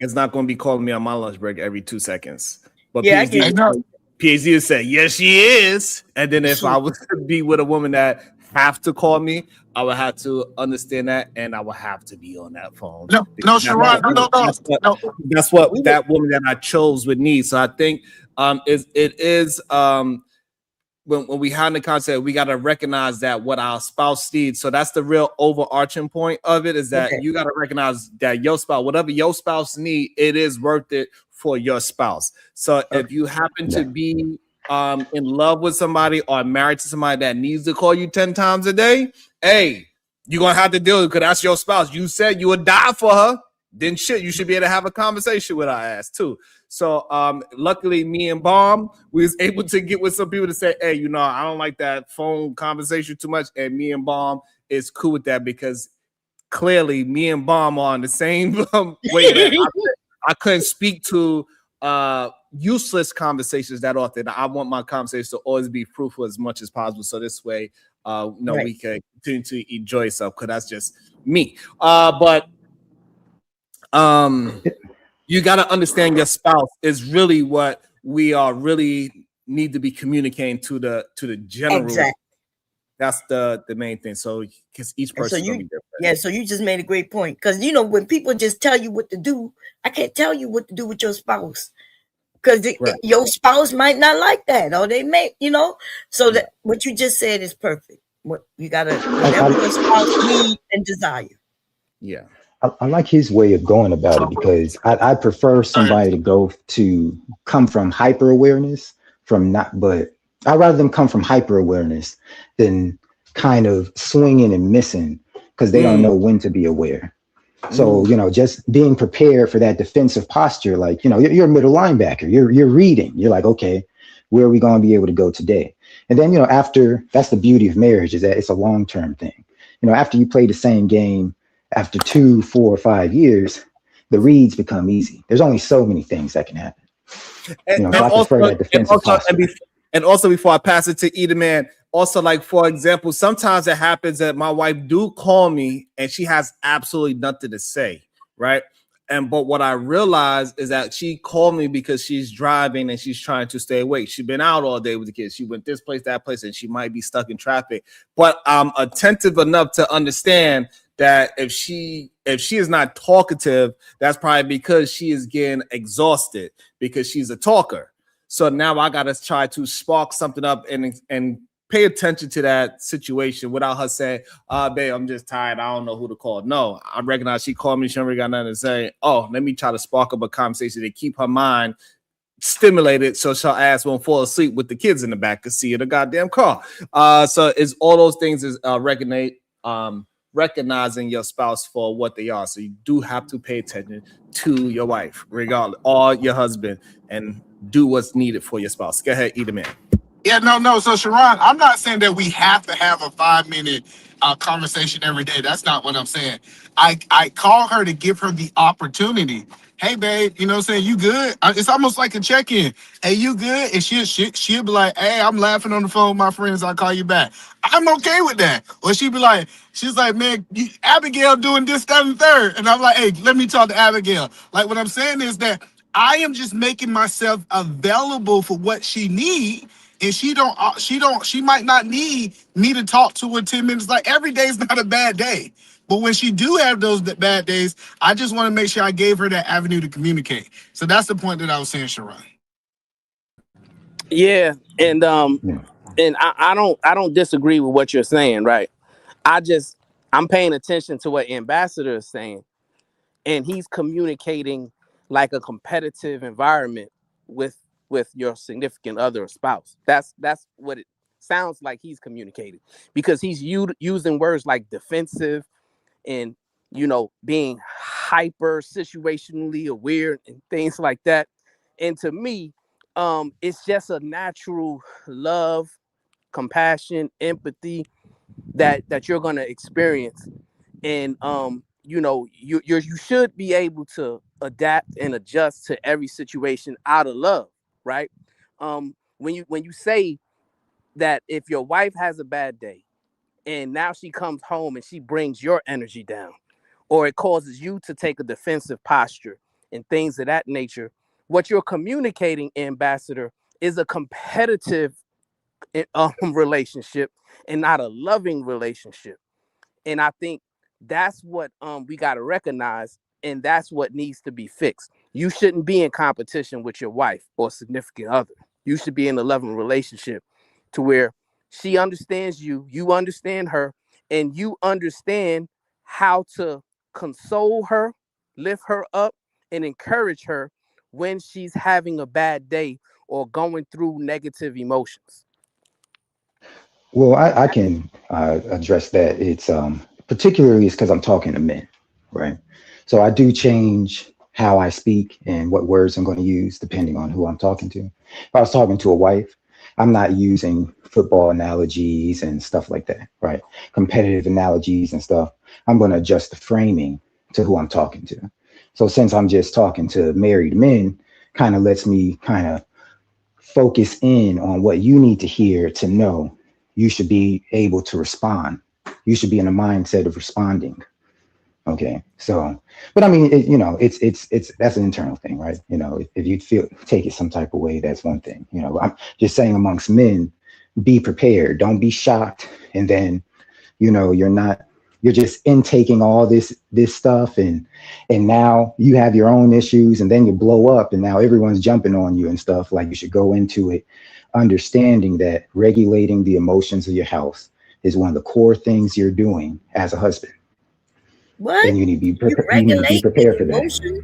is not going to be calling me on my lunch break every 2 seconds. But yeah, PhD would say, yes, she is. And then if I was to be with a woman that have to call me, I would have to understand that, and I would have to be on that phone. No, Sharon, that's what that woman that I chose would need. So I think it is when we have the concept, we got to recognize that what our spouse needs. So that's the real overarching point of it, is that you got to recognize that your spouse, whatever your spouse need, it is worth it for your spouse. So if you happen to be in love with somebody or married to somebody that needs to call you 10 times a day, hey, you're going to have to deal with it because that's your spouse. You said you would die for her. Then shit, you should be able to have a conversation with our ass too. So luckily me and Bomb, we was able to get with some people to say, hey, you know, I don't like that phone conversation too much. And me and Bomb is cool with that because clearly me and Bomb are on the same way. I couldn't speak to useless conversations that often. I want my conversations to always be fruitful as much as possible. So this way, we can continue to enjoy yourself, because that's just me. But you got to understand your spouse is really what we are really need to be communicating to the general. Exactly. That's the main thing. So because each person so be different. Yeah, so you just made a great point, because you know when people just tell you what to do, I can't tell you what to do with your spouse, because your spouse might not like that, or they may, you know. So that what you just said is perfect. What you gotta, whatever your spouse needs and desire. Yeah. I like his way of going about it, because I prefer somebody to come from hyper awareness but I'd rather them come from hyper awareness than kind of swinging and missing because they don't know when to be aware. So, you know, just being prepared for that defensive posture, like, you know, you're a middle linebacker, you're reading, you're like, okay, where are we going to be able to go today? And then, you know, after, that's the beauty of marriage, is that it's a long-term thing. You know, after you play the same game, after 2, 4, 5 years, the reads become easy. There's only so many things that can happen. You know, so I prefer that defensive posture. And also, before I pass it to Eda, man, also, like, for example, sometimes it happens that my wife do call me and she has absolutely nothing to say, right? But what I realized is that she called me because she's driving and she's trying to stay awake. She's been out all day with the kids. She went this place, that place, and she might be stuck in traffic. But I'm attentive enough to understand that if she is not talkative, that's probably because she is getting exhausted because she's a talker. So now I gotta try to spark something up and pay attention to that situation without her saying, babe, I'm just tired. I don't know who to call. No, I recognize she called me. She don't really got nothing to say. Oh, let me try to spark up a conversation to keep her mind stimulated so her ass won't fall asleep with the kids in the back to see in the goddamn car. So it's all those things is recognizing your spouse for what they are. So you do have to pay attention to your wife, regardless, or your husband, and do what's needed for your spouse. Go ahead, Eda, man. Yeah, no. So, Sharon, I'm not saying that we have to have a 5-minute conversation every day. That's not what I'm saying. I call her to give her the opportunity. Hey, babe, you know what I'm saying? You good? It's almost like a check-in. Hey, you good? And she'll be like, hey, I'm laughing on the phone with my friends. I'll call you back. I'm okay with that. Or she'll be like, she's like, man, Abigail doing this, that, and third. And I'm like, hey, let me talk to Abigail. Like, what I'm saying is that I am just making myself available for what she needs. and she might not need me to talk to her 10 minutes. Like every day is not a bad day. But when she do have those bad days, I just want to make sure I gave her that avenue to communicate. So that's the point that I was saying, Sharon. Yeah, and I don't disagree with what you're saying, right? I'm paying attention to what Ambassador is saying, and he's communicating like a competitive environment with your significant other or spouse. That's what it sounds like he's communicating, because he's using words like defensive and being hyper situationally aware and things like that. And to me, it's just a natural love, compassion, empathy that you're gonna experience. And you should be able to adapt and adjust to every situation out of love, right? When you say that if your wife has a bad day and now she comes home and she brings your energy down, or it causes you to take a defensive posture and things of that nature, what you're communicating, Ambassador, is a competitive relationship and not a loving relationship. And I think that's what we got to recognize, and that's what needs to be fixed. You shouldn't be in competition with your wife or significant other. You should be in a loving relationship to where she understands you, you understand her, and you understand how to console her, lift her up, and encourage her when she's having a bad day or going through negative emotions. Well, I can address that. It's particularly it's because I'm talking to men, right? So I do change how I speak and what words I'm going to use depending on who I'm talking to. If I was talking to a wife, I'm not using football analogies and stuff like that, right? Competitive analogies and stuff. I'm going to adjust the framing to who I'm talking to. So since I'm just talking to married men, kind of lets me kind of focus in on what you need to hear to know you should be able to respond. You should be in a mindset of responding. Okay. So, but I mean, it's that's an internal thing, right? If you take it some type of way, that's one thing. I'm just saying amongst men, be prepared. Don't be shocked. And then, you're just intaking all this stuff and now you have your own issues and then you blow up and now everyone's jumping on you and stuff. Like, you should go into it understanding that regulating the emotions of your house is one of the core things you're doing as a husband. What? And you need to be prepared for that.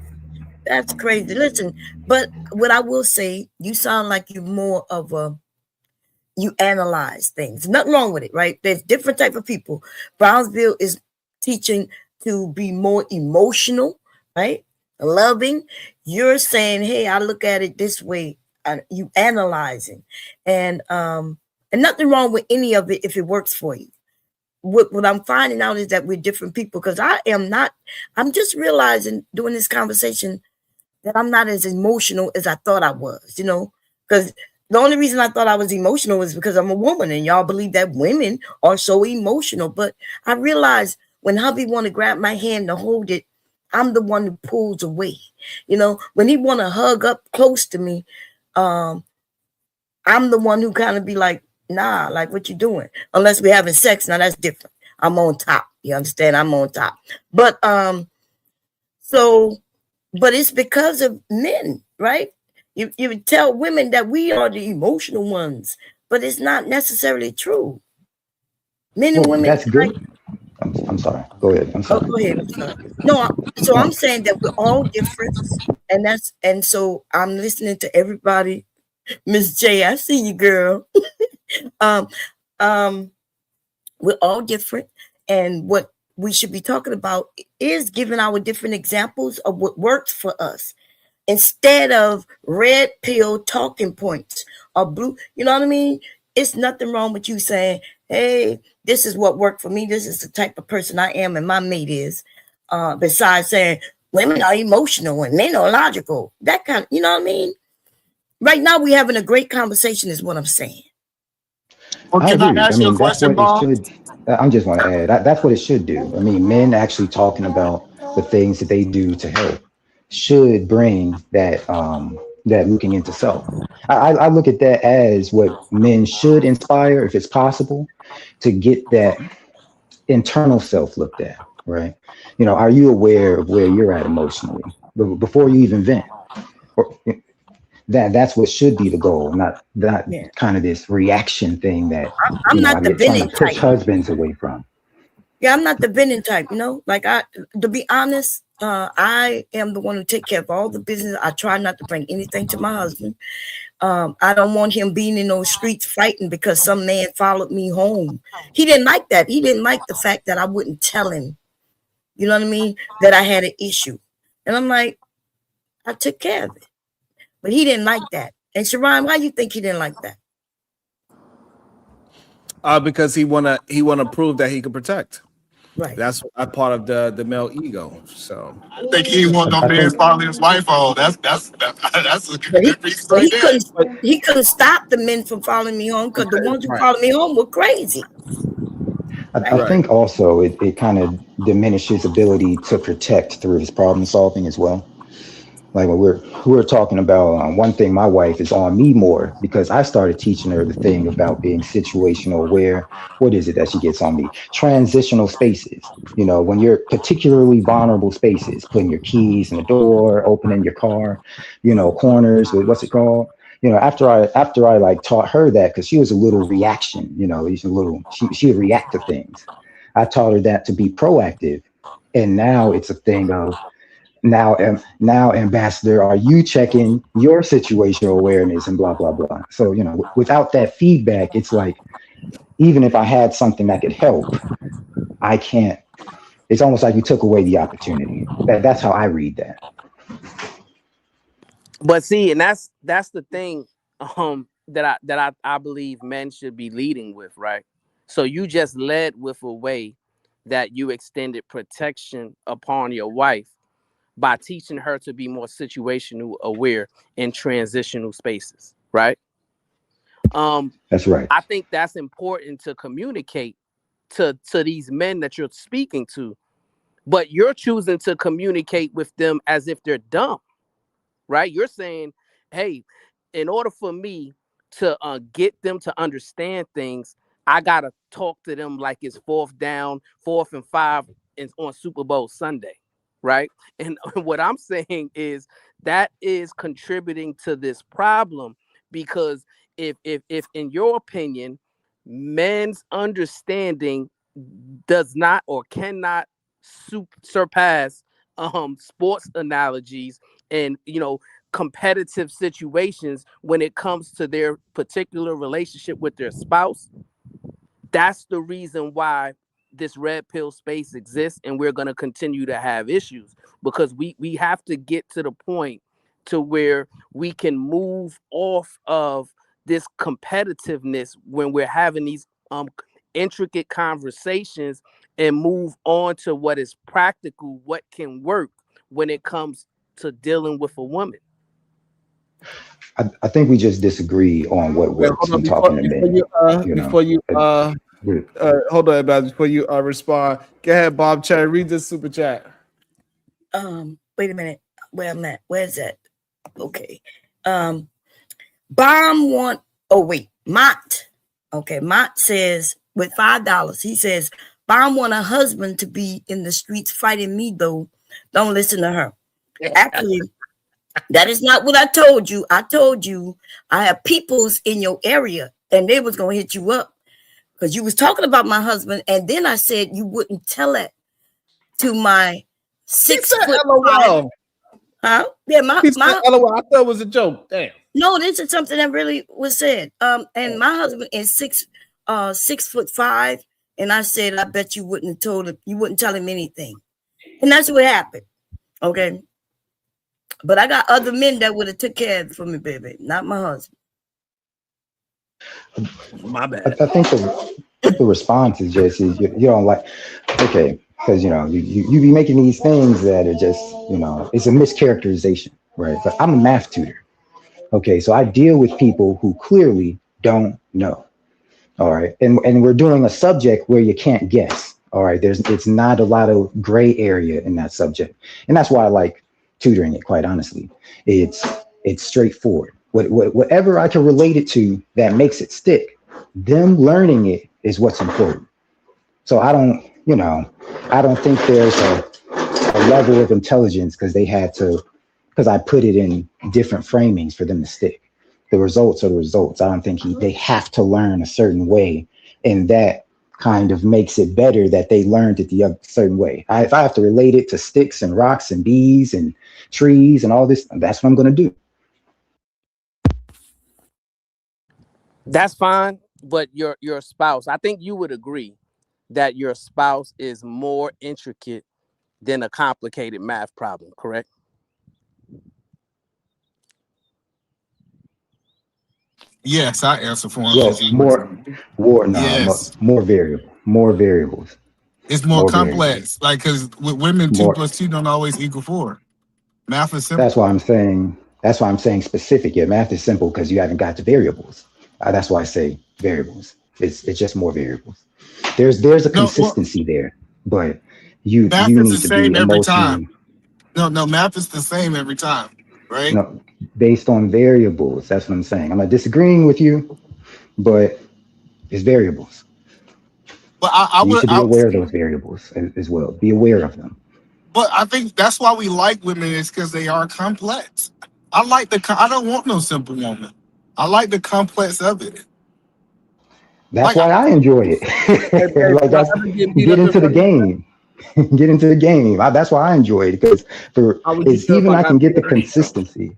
That's crazy. Listen, but what I will say, you sound like you're more of you analyze things. Nothing wrong with it, right? There's different type of people. Brownsville is teaching to be more emotional, right? Loving. You're saying, hey, I look at it this way. You analyzing, and nothing wrong with any of it if it works for you. What I'm finding out is that we're different people, because I'm just realizing during this conversation that I'm not as emotional as I thought I was, because the only reason I thought I was emotional is because I'm a woman and y'all believe that women are so emotional. But I realized when hubby want to grab my hand to hold it, I'm the one who pulls away. When he want to hug up close to me, I'm the one who kind of be like, nah, like, what you doing? Unless we're having sex. Now that's different. I'm on top. You understand? I'm on top. But but it's because of men, right? You tell women that we are the emotional ones, but it's not necessarily true. Men and women. That's good. I'm sorry. Go ahead. I'm sorry. Oh, go ahead. I'm sorry. No, so I'm saying that we're all different, and so I'm listening to everybody. Miss J, I see you, girl. We're all different, and what we should be talking about is giving our different examples of what works for us, instead of red pill talking points or blue. You know what I mean? It's nothing wrong with you saying, hey, this is what worked for me. This is the type of person I am and my mate is. Besides saying women are emotional and men are logical. That kind of, you know what I mean? Right now we're having a great conversation is what I'm saying. Okay, I agree. ask you a question, Bob? I just want to add, that's what it should do. I mean, men actually talking about the things that they do to help should bring that that looking into self. I look at that as what men should inspire, if it's possible, to get that internal self looked at, right? You know, are you aware of where you're at emotionally before you even vent? Or, that's what should be the goal, not Yeah. kind of this reaction thing that I'm I not the get trying to venting push type. husbands away from. Yeah, I'm not the venting type, you know. Like to be honest, I am the one who take care of all the business. I try not to bring anything to my husband. I don't want him being in those streets fighting because some man followed me home. He didn't like that. He didn't like the fact that I wouldn't tell him, you know what I mean, that I had an issue. And I'm like, I took care of it. But he didn't like that. And Sharon, why you think he didn't like that? Because he wanna prove that he could protect. Right. That's a part of the male ego. So I think he want no man following his wife home. That's a good reason right there. He couldn't stop the men from following me home because the ones who followed me home were crazy. I think also it kind of diminishes his ability to protect through his problem solving as well. Like when we're talking about one thing, my wife is on me more because I started teaching her the thing about being situational aware. What is it that she gets on me? Transitional spaces. You know, when you're particularly vulnerable spaces, putting your keys in the door, opening your car, you know, corners with what's it called? You know, after I like taught her that, because she was a little reaction, you know, she would react to things. I taught her that to be proactive. And now it's a thing of now, Ambassador, are you checking your situational awareness and blah, blah, blah. So, you know, without that feedback, it's like, even if I had something that could help, I can't. It's almost like you took away the opportunity. That's how I read that. But see, and that's the thing that I believe men should be leading with, right? So you just led with a way that you extended protection upon your wife by teaching her to be more situational aware in transitional spaces, right? That's right. I think that's important to communicate to these men that you're speaking to, but you're choosing to communicate with them as if they're dumb, right? You're saying, hey, in order for me to get them to understand things, I gotta talk to them like it's 4th down, 4th and 5 on Super Bowl Sunday, right? And what I'm saying is that is contributing to this problem, because if in your opinion, men's understanding does not or cannot surpass sports analogies and, you know, competitive situations when it comes to their particular relationship with their spouse, that's the reason why this red pill space exists, and we're going to continue to have issues, because we have to get to the point to where we can move off of this competitiveness when we're having these intricate conversations and move on to what is practical, what can work when it comes to dealing with a woman. I think we just disagree on what works when talking to men. Hold on, about before you respond. Go ahead, Bob Cherry. Read this super chat. Wait a minute. Where I'm at? Where's that? Okay. Mont. Okay, Mont says with $5, he says, Bomb want a husband to be in the streets fighting me, though. Don't listen to her. Actually, that is not what I told you. I told you I have peoples in your area, and they was gonna hit you up because you was talking about my husband, and then I said you wouldn't tell it to my 6'5". Huh? Yeah, my LOL. I thought it was a joke. Damn. No, this is something that really was said. And my husband is 6'5", and I said I bet you wouldn't tell him anything, and that's what happened. Okay. But I got other men that would have took care of it for me, baby, not my husband. My bad. I think the response is just you don't like, okay, because you be making these things that are just it's a mischaracterization, right? But I'm a math tutor, okay, so I deal with people who clearly don't know, all right, and we're doing a subject where you can't guess, all right. It's not a lot of gray area in that subject, and that's why I like tutoring it, quite honestly. It's It's straightforward. Whatever I can relate it to that makes it stick, them learning it is what's important. So I don't think there's a level of intelligence because I put it in different framings for them to stick. The results are the results. I don't think they have to learn a certain way, and that kind of makes it better that they learned it the other certain way. If I have to relate it to sticks and rocks and bees and trees and all this, that's what I'm going to do. That's fine, but your spouse, I think you would agree that your spouse is more intricate than a complicated math problem, correct? Yes, I answer for him. Yes, more variables. It's more complex, like because with women, 2 + 2 don't always equal 4. Math is simple. That's why I'm saying specific. Yeah, math is simple because you haven't got the variables. That's why I say variables. It's just more variables. There's a consistency there, but you need to be emotionally. No, math is the same every time, right? No, based on variables. That's what I'm saying. I'm not disagreeing with you, but it's variables. But you should be aware of those variables as well. Be aware of them. But I think that's why we like women is because they are complex. I don't want no simple woman. I like the complex of it. That's why I enjoy it. Get into the game. Get into the game. That's why I enjoy it because I can get the consistency.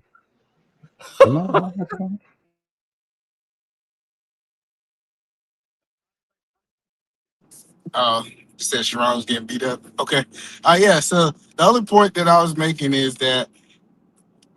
Said Sharon was getting beat up. Okay. Yeah. So the other point that I was making is that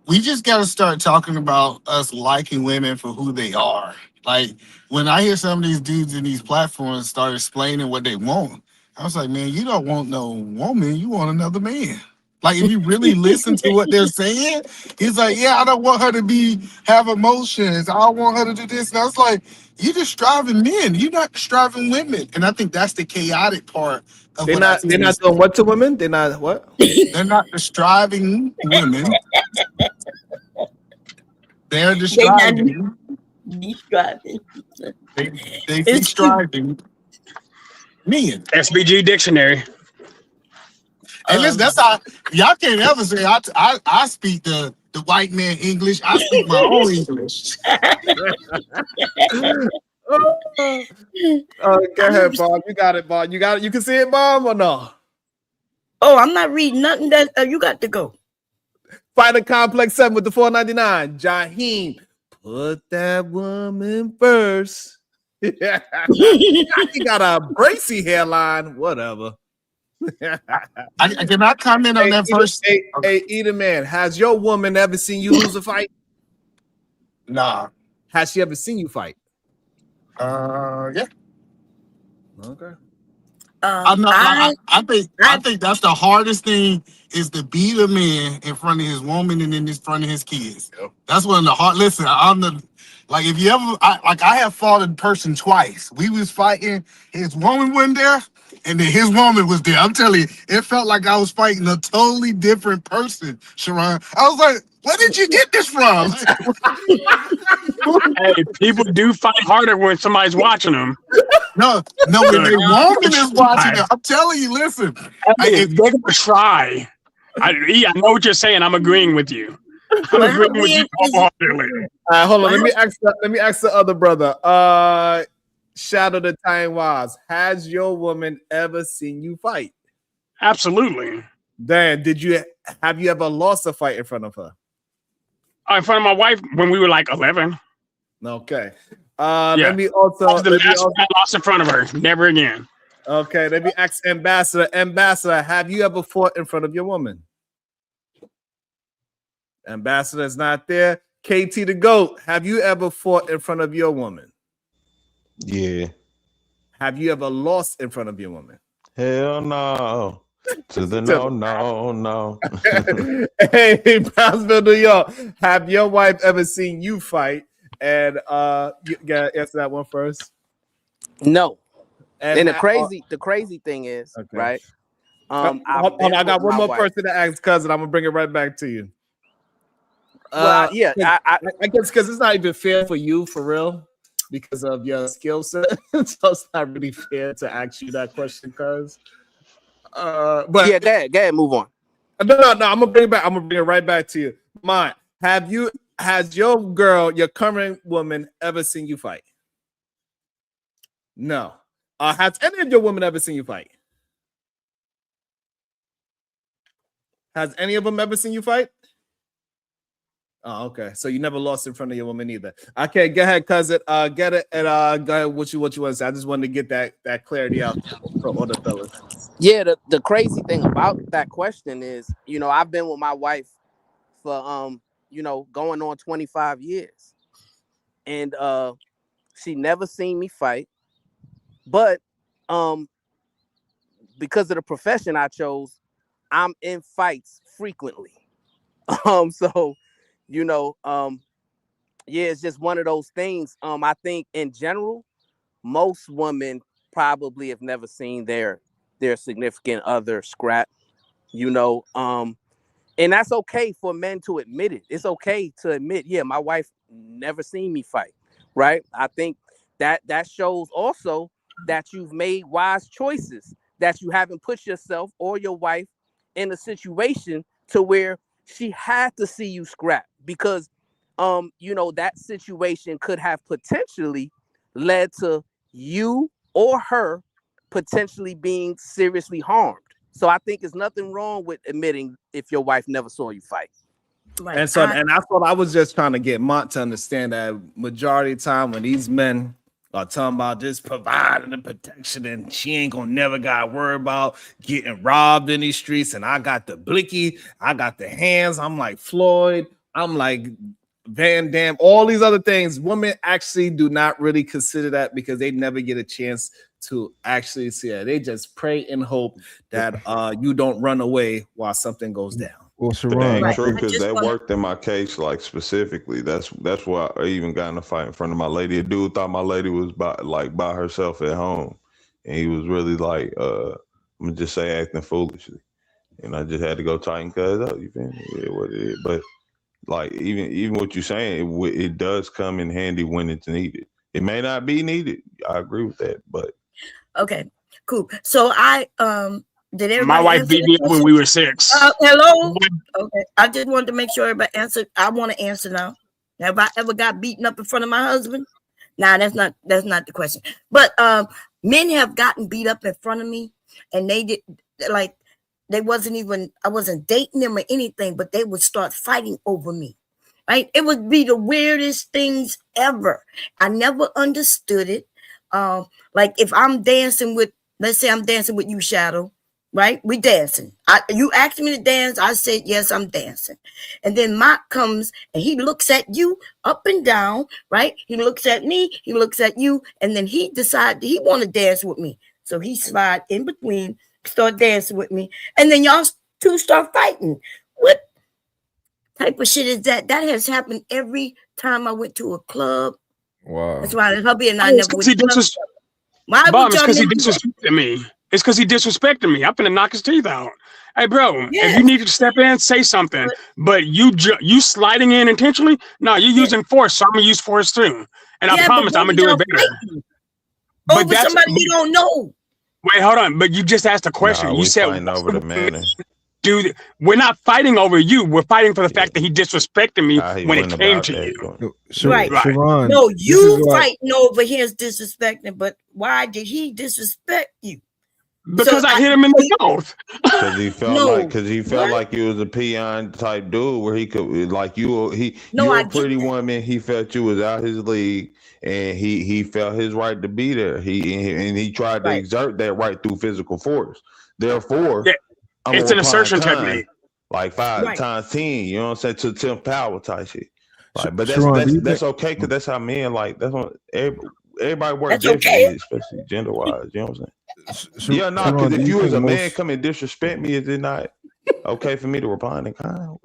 we just got to start talking about us liking women for who they are. Like when I hear some of these dudes in these platforms start explaining what they want, I was like, man, you don't want no woman, you want another man. Like if you really listen to what they're saying, he's like, yeah, I don't want her to have emotions. I don't want her to do this. And I was like, you're just striving men. You're not striving women. And I think that's the chaotic part of they're not doing what to women? They're not what? They're not striving women. They're describing. They describing men. SBG dictionary. And listen, that's how y'all can't ever say I speak the white man English. I speak my own English. Go ahead, Bob. You got it, Bob. You can see it, Bob, or no? Oh, I'm not reading nothing. That you got to go. Fighter Complex 7 with the $4.99. Jaheem, put that woman first. He got a bracy hairline. Whatever. I cannot comment on that first. Hey, Either Man, has your woman ever seen you lose a fight? Nah. Has she ever seen you fight? Yeah. Okay. I think that's the hardest thing is to beat a man in front of his woman and in front of his kids. Yep. That's one of the hard. Listen, like if you ever I have fought in person twice. We was fighting, his woman wasn't there, and then his woman was there. I'm telling you, it felt like I was fighting a totally different person, Sharon. I was like, where did you get this from? Hey, people do fight harder when somebody's watching them. No, when they woman is watching it, I'm telling you, listen. They're gonna try. I know what you're saying. I'm agreeing with you. I'm agreeing with you wholeheartedly. Hold on. Let me ask the other brother. Shadow the Time was. Has your woman ever seen you fight? Absolutely. Dan, have you ever lost a fight in front of her? In front of my wife when we were like 11. Okay. Yeah. Let me also. That was the last one I lost in front of her. Never again. Okay. Let me ask Ambassador. Ambassador, have you ever fought in front of your woman? Ambassador is not there. KT the GOAT, have you ever fought in front of your woman? Yeah. Have you ever lost in front of your woman? Hell no. To the no. Hey, Brownsville, New York. Have your wife ever seen you fight? And you gotta answer that one first. No. And the crazy thing is, okay. Right? I got one more person to ask, cousin. I'm gonna bring it right back to you. Well, yeah, I guess because it's not even fair for you, for real, because of your skill set. So it's not really fair to ask you that question, cuz. But yeah, go ahead, move on. No. I'm gonna bring it back. I'm gonna bring it right back to you. Mont, has your girl, your current woman, ever seen you fight? No. Has any of your women ever seen you fight? Has any of them ever seen you fight? Oh, okay. So you never lost in front of your woman either. Okay, go ahead, cousin. Get it, and go ahead. What you want to say? I just wanted to get that clarity out for all the fellas. Yeah, the crazy thing about that question is, I've been with my wife for going on 25 years, and she never seen me fight, but because of the profession I chose, I'm in fights frequently. So yeah, it's just one of those things. I think in general, most women probably have never seen their significant other scrap, and that's okay for men to admit it. It's okay to admit, yeah, my wife never seen me fight, right? I think that shows also that you've made wise choices, that you haven't put yourself or your wife in a situation to where she had to see you scrap, because that situation could have potentially led to you or her potentially being seriously harmed. So I think there's nothing wrong with admitting if your wife never saw you fight. Right. And so, and that's what I was just trying to get Mont to understand, that majority of the time when these men are talking about just providing the protection, and she ain't gonna never got to worry about getting robbed in these streets, and I got the blicky, I got the hands, I'm like Floyd, I'm like Van Damme, all these other things. Women actually do not really consider that, because they never get a chance to actually see it. They just pray and hope that you don't run away while something goes down. Well, Sharon, right. True, because that worked in my case, like specifically. That's why I even got in a fight in front of my lady. A dude thought my lady was by herself at home, and he was really like, I'm gonna just say acting foolishly, and I just had to go tighten cuz up. You feel me? Yeah, what it is. But like even what you're saying, it does come in handy when it's needed. It may not be needed. I agree with that, but okay, cool. So did everybody? My wife beat me up when we were 6. Hello. Okay, I just wanted to make sure everybody answered. I want to answer now. Have I ever got beaten up in front of my husband? Nah, that's not the question. But men have gotten beat up in front of me, and they did like they wasn't even. I wasn't dating them or anything, but they would start fighting over me. Right? It would be the weirdest things ever. I never understood it. Like if I'm dancing with, let's say I'm dancing with you, Shadow. Right? We dancing. You asked me to dance. I said, yes, I'm dancing. And then Mark comes and he looks at you up and down, right? He looks at me, he looks at you, and then he decided he want to dance with me. So he slide in between, start dancing with me. And then y'all two start fighting. What type of shit is that? That has happened every time I went to a club. Wow. That's why hubby and I never went to it's because he disrespected me. It's because he disrespected me. I'm gonna knock his teeth out. Hey, bro, if you need to step in, say something. But you sliding in intentionally? No, you're using force, so I'm gonna use force too. And I promise I'm gonna do it better. But over somebody you don't know. Wait, hold on. But you just asked a question. You said fighting over the manner. Dude, we're not fighting over you. We're fighting for the fact that he disrespected me when it came to you. Right. Sharon, no, you fighting over his disrespecting, but why did he disrespect you? Because I hit him in the mouth. Because he felt like you was a peon type dude, where he could like you're a pretty woman. He felt you was out his league, and he felt his right to be there. He tried to exert that right through physical force. Therefore, it's an assertion technique, like 5 times 10. You know what I'm saying? To 10 power type shit. Like, but that's okay, because that's how men like. That's what everybody works differently, especially gender wise. You know what I'm saying? Yeah, no, because if you as a man come and disrespect me, is it not okay for me to reply in kind?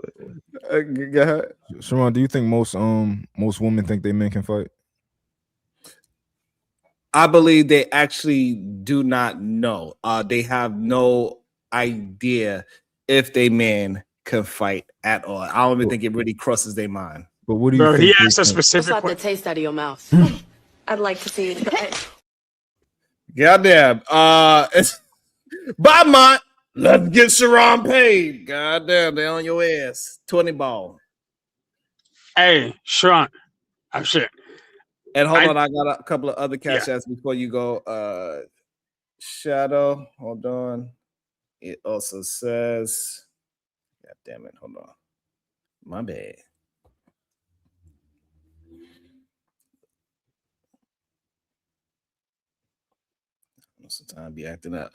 Go ahead. Sharon, do you think most women think they men can fight? I believe they actually do not know. They have no idea if they men can fight at all. I don't even think it really crosses their mind. But what do you think? He asked a specific What's question. the taste out of your mouth? I'd like to see it. Goddamn. It's bye, Mont. Let's get Sharon paid. Goddamn, they on your ass. 20 ball. Hey, Sharon. Oh shit. And hold on, I got a couple of other cash apps before you go. Shadow, hold on. It also says, God damn it, hold on. My bad. Sometimes be acting up.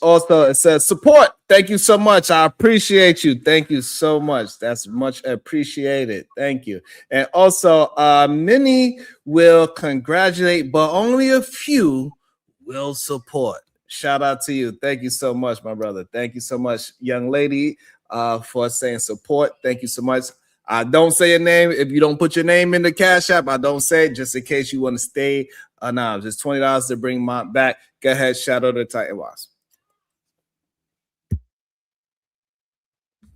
Also, it says support. Thank you so much. I appreciate you. Thank you so much. That's much appreciated. Thank you. And also, many will congratulate, but only a few will support. Shout out to you. Thank you so much, my brother. Thank you so much, young lady, for saying support. Thank you so much. I don't say your name. If you don't put your name in the Cash App, I don't say it just in case you want to stay anonymous. It's $20 to bring Mont back. Go ahead, Shadow the Titan Wasp.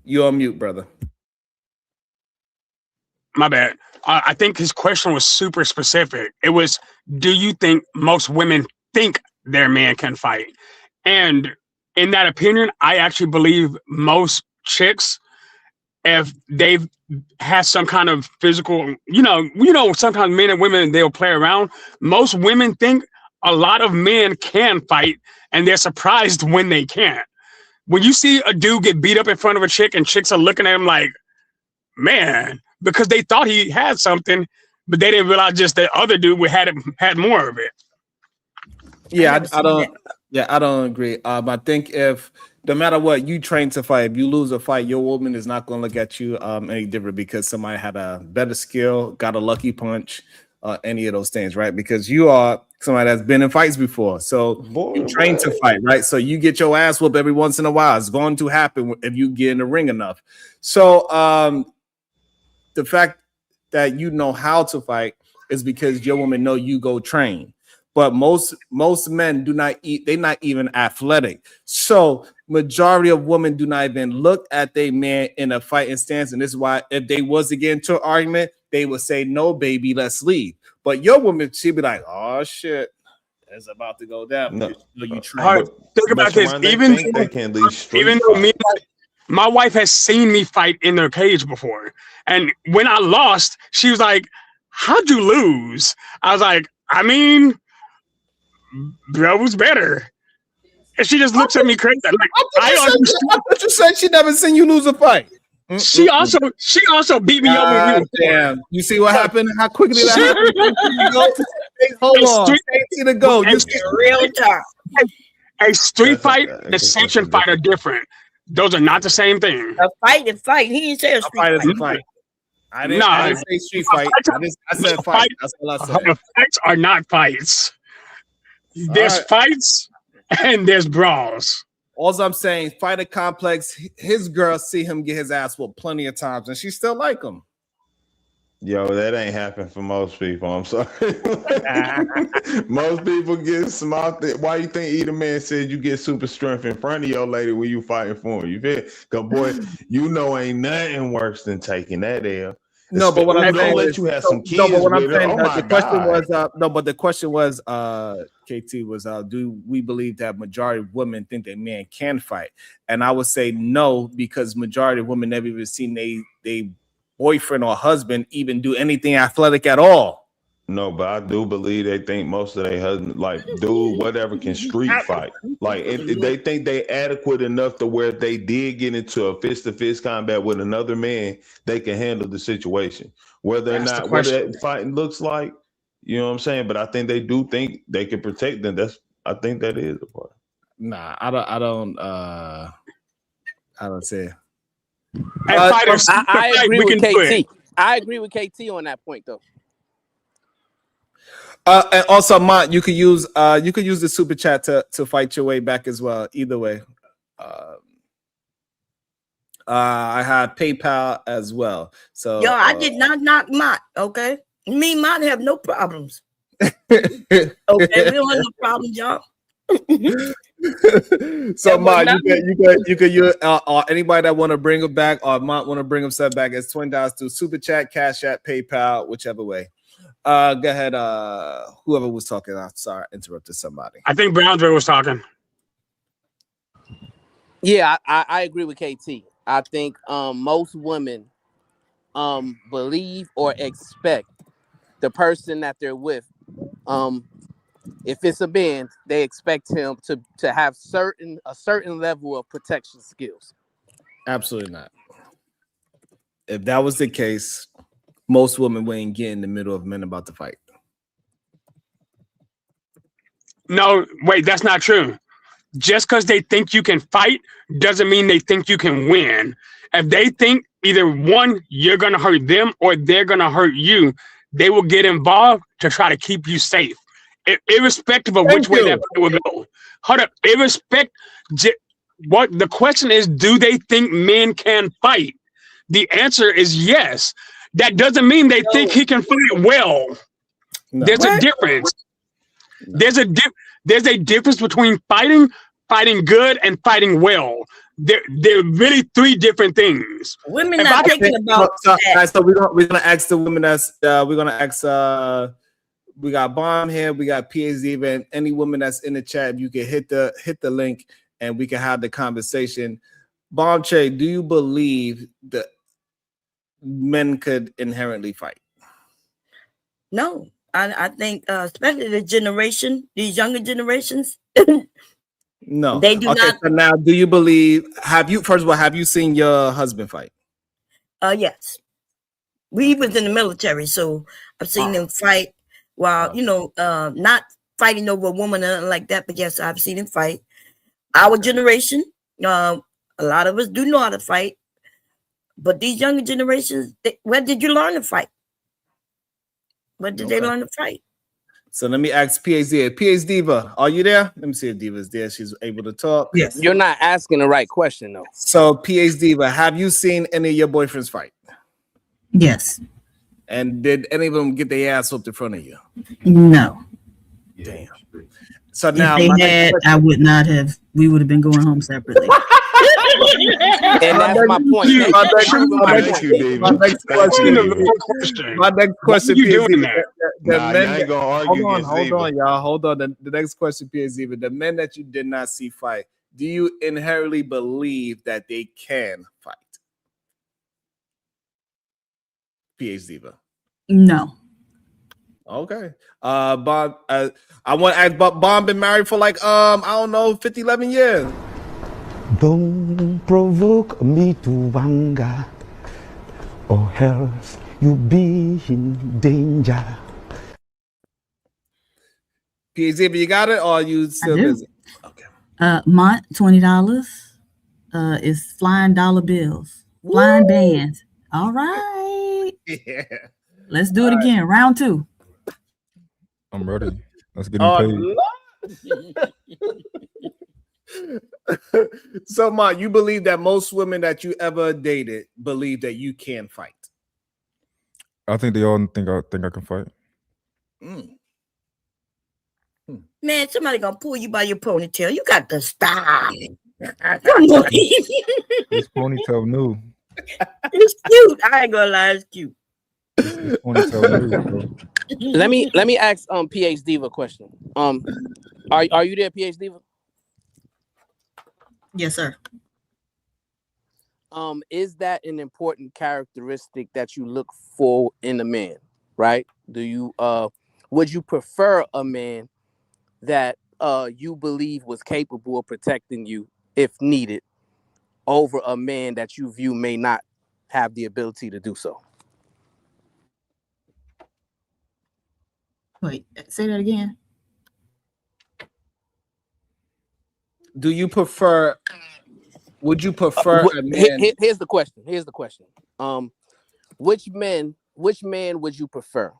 You on mute, brother. My bad. I think his question was super specific. It was, do you think most women think their man can fight? And in that opinion, I actually believe most chicks, if they've had some kind of physical, sometimes men and women, they'll play around. Most women think a lot of men can fight, and they're surprised when they can't. When you see a dude get beat up in front of a chick and chicks are looking at him like, man, because they thought he had something, but they didn't realize just the other dude had more of it. Yeah, I don't agree. I think if no matter what you train to fight, if you lose a fight, your woman is not going to look at you any different because somebody had a better skill, got a lucky punch, any of those things, right? Because you are somebody that's been in fights before, so you train to fight, right? So you get your ass whooped every once in a while. It's going to happen if you get in the ring enough. So the fact that you know how to fight is because your woman know you go train. But most men do not eat, they're not even athletic. So majority of women do not even look at their man in a fighting stance. And this is why if they was to get into an argument, they would say, no, baby, let's leave. But your woman, she'd be like, oh shit, it's about to go down. No. Think about this. Even though my wife has seen me fight in their cage before. And when I lost, she was like, how'd you lose? I was like, I mean, bro was better. And she just looks at me crazy. Like, I thought you said she never seen you lose a fight. She also beat me up. Damn. You see what happened? How quickly that happened? Hold on. To go. Real tough. A street fight and a sanctioned fight are different. Those are not the same thing. A fight is fight. He didn't say a street fight. Is a fight. fight. I didn't say street fight. I said fight. That's what I said. Fights are not fights. There's fights and there's brawls. All I'm saying, fighter complex, his girl see him get his ass whooped plenty of times, and she still like him. Yo, that ain't happened for most people. I'm sorry. Most people get smart. Why you think either man said you get super strength in front of your lady when you fighting for him? You feel? Cause boy, ain't nothing worse than taking that L. No, but what I'm saying let is, you have some kids. No, but what I'm with saying, her. the question was, the question was, KT was, do we believe that majority of women think that men can fight? And I would say no, because majority of women never even seen they boyfriend or husband even do anything athletic at all. No, but I do believe they think most of their husbands, like dude, whatever, can street fight. Like if they think they adequate enough to where if they did get into a fist-to-fist combat with another man, they can handle the situation. Whether or not what that fighting looks like, you know what I'm saying? But I think they do think they can protect them. I think that is the part. Nah, I don't say. Fighters, I agree with KT. I agree with KT on that point, though. And also, Mont, you could use the super chat to fight your way back as well. Either way, I had PayPal as well. So I did not knock Mont. Okay, me and Mont have no problems. Okay, we don't have no problems, y'all. So Ma, anybody that want to bring them back or might want to bring them set back, it's $20 through Super Chat, Cash App, PayPal, whichever way. Go ahead. Whoever was talking, I'm sorry, I interrupted somebody. I think Brownsville was talking. Yeah, I agree with KT. I think most women believe or expect the person that they're with. If it's a man, they expect him to have a certain level of protection skills. Absolutely not. If that was the case, most women wouldn't get in the middle of men about to fight. No, wait, that's not true. Just because they think you can fight doesn't mean they think you can win. If they think either one, you're going to hurt them or they're going to hurt you, they will get involved to try to keep you safe. Irrespective of which way that will go. Hold up. What the question is, do they think men can fight? The answer is yes. That doesn't mean they think he can fight well. No. There's a difference. No. There's a difference between fighting good, and fighting well. They're really three different things. Women not thinking about that. So we're gonna ask the women that's we got Bomb here, we got PhD, and any woman that's in the chat, you can hit the link and we can have the conversation. Bomb Che, do you believe that men could inherently fight? No, I think especially these younger generations. No, they do not. So now, do you believe? Have you seen your husband fight? Yes, we was in the military, so I've seen him fight. While not fighting over a woman or nothing like that, but yes, I've seen him fight. Our generation, a lot of us do know how to fight, but these younger generations, where did you learn to fight? Where did they learn to fight? So let me ask PhD. PhD Diva, are you there? Let me see if Diva's there. She's able to talk. Yes. You're not asking the right question, though. So PhD Diva, have you seen any of your boyfriends fight? Yes. And did any of them get their ass whooped in front of you? No. Damn. So now, if they had, I would not have. We would have been going home separately. And that's my point. My next question, hold on, y'all. Hold on. The next question, PhD, the men that you did not see fight, do you inherently believe that they can fight? PhD. No. Okay. Bob, I want to ask Bob been married for like I don't know, 50, 11 years. Don't provoke me to anger, or else you be in danger. PhD, you got it, or are you still busy? Okay. Mont, $20. Is flying dollar bills, flying bands. All right. Yeah. Let's do it again. Round 2. I'm ready. Let's get him paid. So, Ma, you believe that most women that you ever dated believe that you can fight? I think they all think I can fight. Man, somebody gonna pull you by your ponytail. You got to stop. Come on. This ponytail new. It's cute. I ain't gonna lie, it's cute. Let me ask PhD a question. Are you there, PhD? Yes, sir. Is that an important characteristic that you look for in a man? Right? Do you would you prefer a man that you believe was capable of protecting you if needed, over a man that you view may not have the ability to do so? Wait, say that again. Do you prefer? Would you prefer a man? Here's the question. Which man would you prefer?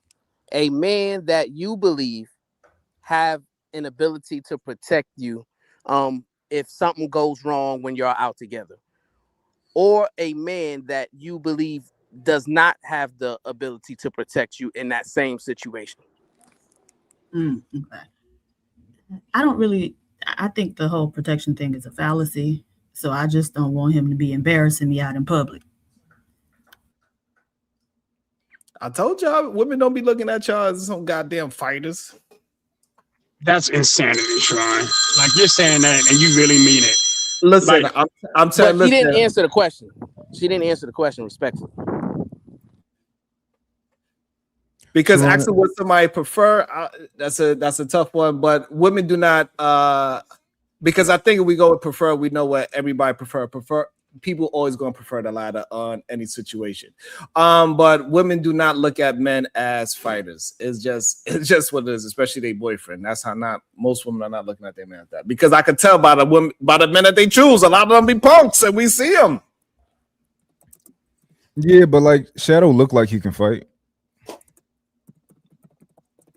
A man that you believe have an ability to protect you if something goes wrong when you're out together, or a man that you believe does not have the ability to protect you in that same situation? Okay. I don't really. I think the whole protection thing is a fallacy. So I just don't want him to be embarrassing me out in public. I told y'all, women don't be looking at y'all as some goddamn fighters. That's insanity, Sean. Like, you're saying that and you really mean it. Listen, Like, I'm saying, But she didn't answer the question. She didn't answer the question respectfully. Because actually, what somebody prefer, that's a tough one. But women do not, because I think if we go with prefer, we know what everybody prefer. People always going to prefer the latter on any situation. But women do not look at men as fighters. It's just what it is, especially their boyfriend. That's how most women are not looking at their man at that. Because I can tell by the men that they choose, a lot of them be punks, and we see them. Yeah, but like Shadow look like he can fight.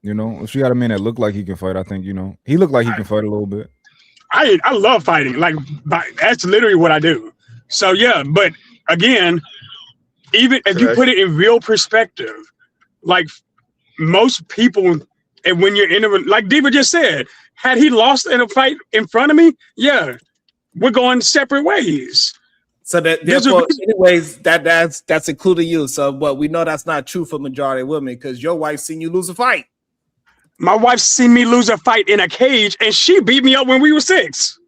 You know, if you got a man that look like he can fight, I think, you know, he looked like he can fight a little bit. I love fighting. Like, that's literally what I do. So yeah, but again, even if you put it in real perspective, like most people, and when you're in a, like Diva just said, had he lost in a fight in front of me, yeah, we're going separate ways. So that therefore, anyways, that's including you. So, but we know that's not true for majority of women because your wife seen you lose a fight. My wife seen me lose a fight in a cage, and she beat me up when we were 6.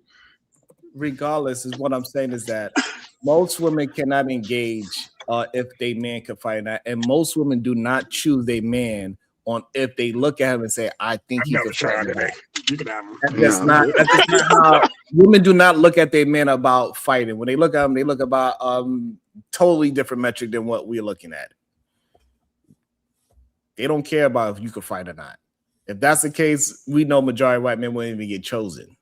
Regardless, is what I'm saying is that most women cannot engage if they man can fight that, and most women do not choose a man on if they look at him and say, "I think he can fight." That's just not how women do not look at their men about fighting. When they look at them, they look about totally different metric than what we're looking at. They don't care about if you can fight or not. If that's the case, we know majority of white men wouldn't even get chosen.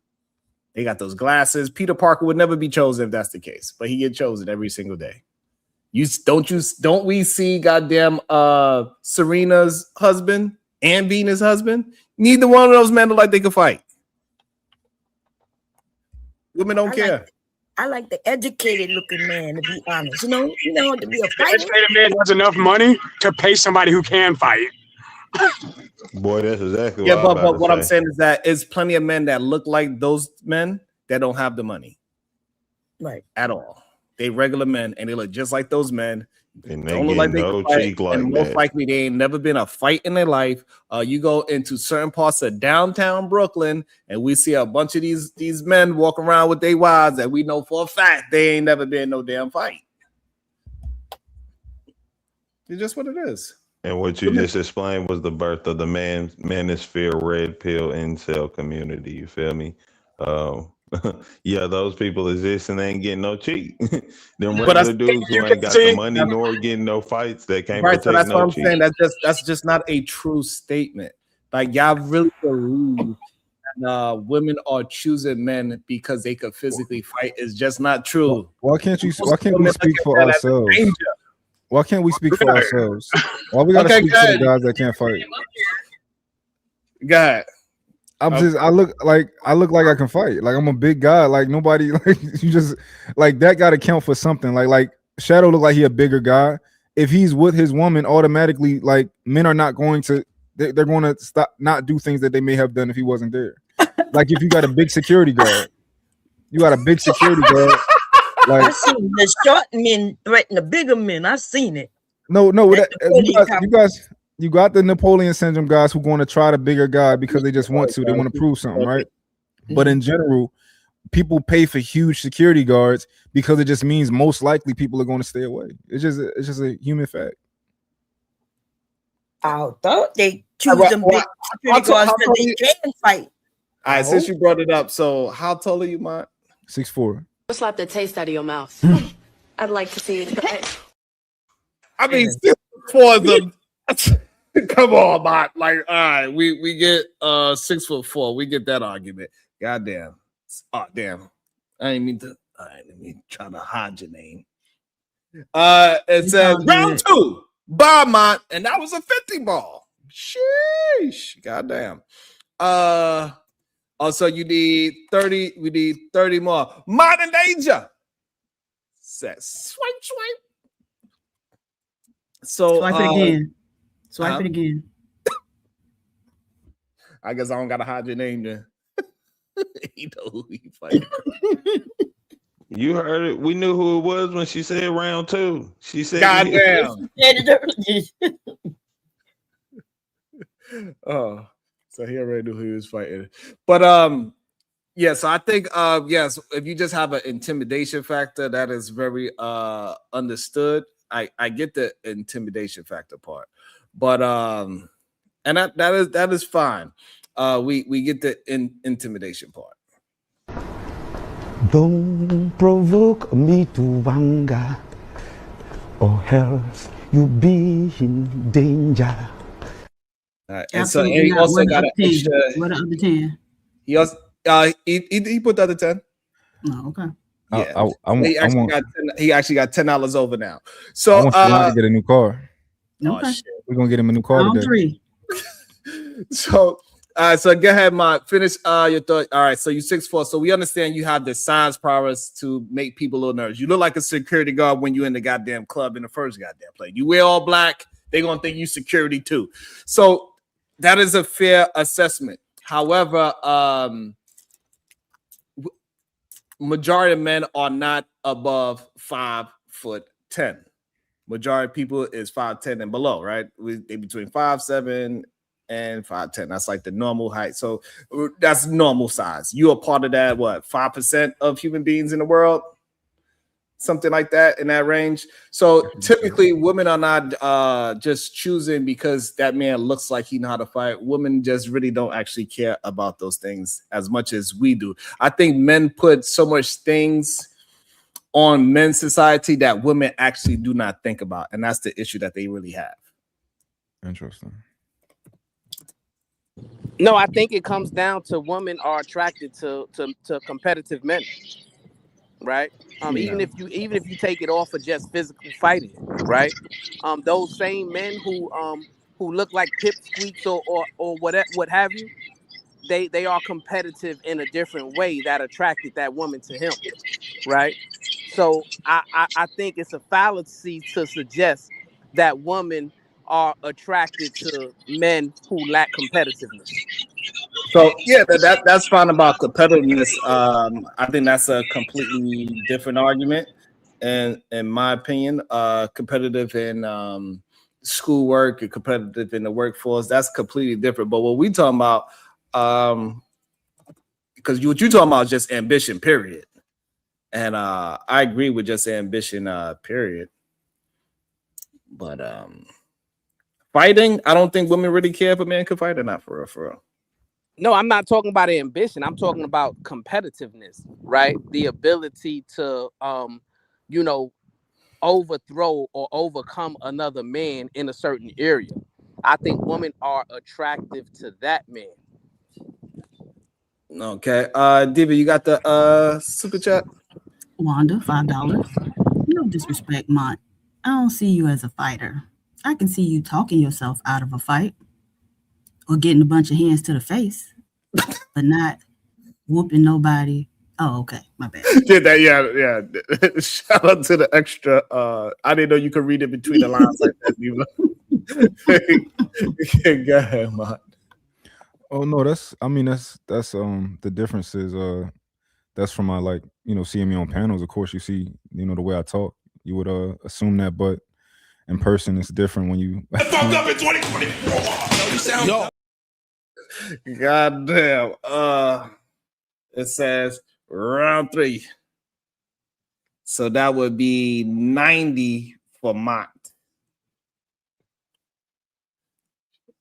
They got those glasses. Peter Parker would never be chosen if that's the case, but he get chosen every single day. Don't we see goddamn Serena's husband and Venus' husband? Neither one of those men look like they can fight. Women don't care. I like the educated looking man, to be honest. You know, to be a fighter. The educated man has enough money to pay somebody who can fight. Boy, that's exactly Yeah, what but what I'm saying is that it's plenty of men that look like those men that don't have the money. Right. At all. They regular men and they look just like those men. And they Don't look like they no can fight, cheek like and most that. likely they ain't never been a fight in their life. You go into certain parts of downtown Brooklyn and we see a bunch of these men walk around with their wives that we know for a fact they ain't never been no damn fight. It's just what it is. And what you just explained was the birth of the manosphere red pill incel community. You feel me? Yeah, those people exist and they ain't getting no cheat. Them regular dudes who ain't got the money nor getting no fights, they can't protect So that's no what I'm cheat. saying. That's just not a true statement. Like y'all really believe that women are choosing men because they could physically fight is just not true. Why can't we speak for ourselves? Why can't we speak for ourselves? Why we gotta speak for the guys that can't fight? Go ahead. I look like I can fight. Like I'm a big guy. Like nobody like you just like that gotta count for something. Like Shadow look like he a bigger guy. If he's with his woman, automatically like men are not going to they're going to stop not do things that they may have done if he wasn't there. Like if you got a big security guard, like I seen the short men threaten the bigger men. I seen it. No, you got the Napoleon syndrome guys who going to try the bigger guy because they just want to. They want to prove something, right? But in general, people pay for huge security guards because it just means most likely people are going to stay away. It's just a human fact. I thought they choose them big security guards because they can fight. All right, since you brought it up, so how tall are you, Mont? 6'4". Slap the taste out of your mouth. I'd like to see it. I mean, 6'4" them. Come on, Mont. Like, all right, we get 6'4". We get that argument. Goddamn. Oh, damn. I didn't mean to. All right, let me try to hide your name. It says round 2, bar Mont, and that was a 50 ball. Sheesh. Goddamn. Also, you need 30. We need 30 more. Modern danger. Says swipe. So Swipe it again. Swipe it again. I guess I don't gotta hide your name then. He know who he fighting. You heard it. We knew who it was when she said round two. She said, "Goddamn." Oh, so he already knew who he was fighting. But yeah, so I think yes, if you just have an intimidation factor, that is very understood. I get the intimidation factor part, but and that is fine. We get the intimidation part. Don't provoke me to anger, or else you be in danger. All right. And so Absolutely he not. also What got the an other 10? extra. What the other 10? He also he put the other 10. Oh, okay. Yeah, I want he actually got $10 over now. I So want Shalon to get a new car. oh Okay. shit. We're gonna get him a new car Round today. 3. So so go ahead, Mont. Finish your thought. All right, so you 6'4". So we understand you have the size prowess to make people a little nervous. You look like a security guard when you're in the goddamn club in the first goddamn play. You wear all black, they're gonna think you security too. So that is a fair assessment. However, majority of men are not above 5'10". Majority of people is 5'10" and below, right? They between 5'7" and 5'10". That's like the normal height. So that's normal size. You are part of that, what, 5% of human beings in the world? Something like that, in that range. So typically women are not just choosing because that man looks like he know how to fight. Women just really don't actually care about those things as much as we do. I think men put so much things on men's society that women actually do not think about, and that's the issue that they really have. Interesting. No, I think it comes down to women are attracted to competitive men, right? Even if you take it off of just physical fighting, right? Those same men who look like pipsqueaks or what have you, they are competitive in a different way that attracted that woman to him, right? So I think it's a fallacy to suggest that women are attracted to men who lack competitiveness. So yeah, that's fine about competitiveness. I think that's a completely different argument, and in my opinion, competitive in schoolwork and competitive in the workforce, that's completely different. But what we talking about, because what you talking about is just ambition, period. And I agree with just ambition, period. But fighting, I don't think women really care if a man can fight or not, for real, for real. No, I'm not talking about ambition. I'm talking about competitiveness, right? The ability to, overthrow or overcome another man in a certain area. I think women are attractive to that man. Okay. Diva, you got the super chat? Wanda, $5. No disrespect, Mont. I don't see you as a fighter. I can see you talking yourself out of a fight or getting a bunch of hands to the face, but not whooping nobody. Oh, okay. My bad. Did that, yeah. Shout out to the extra. I didn't know you could read it between the lines like that, Diva. Go ahead, Mont. Oh no, that's the difference is that's from my, like, seeing me on panels. Of course, you see, the way I talk, you would assume that, but in person it's different when you fucked up in 2024. God damn. It says round 3. So that would be 90 for Mont.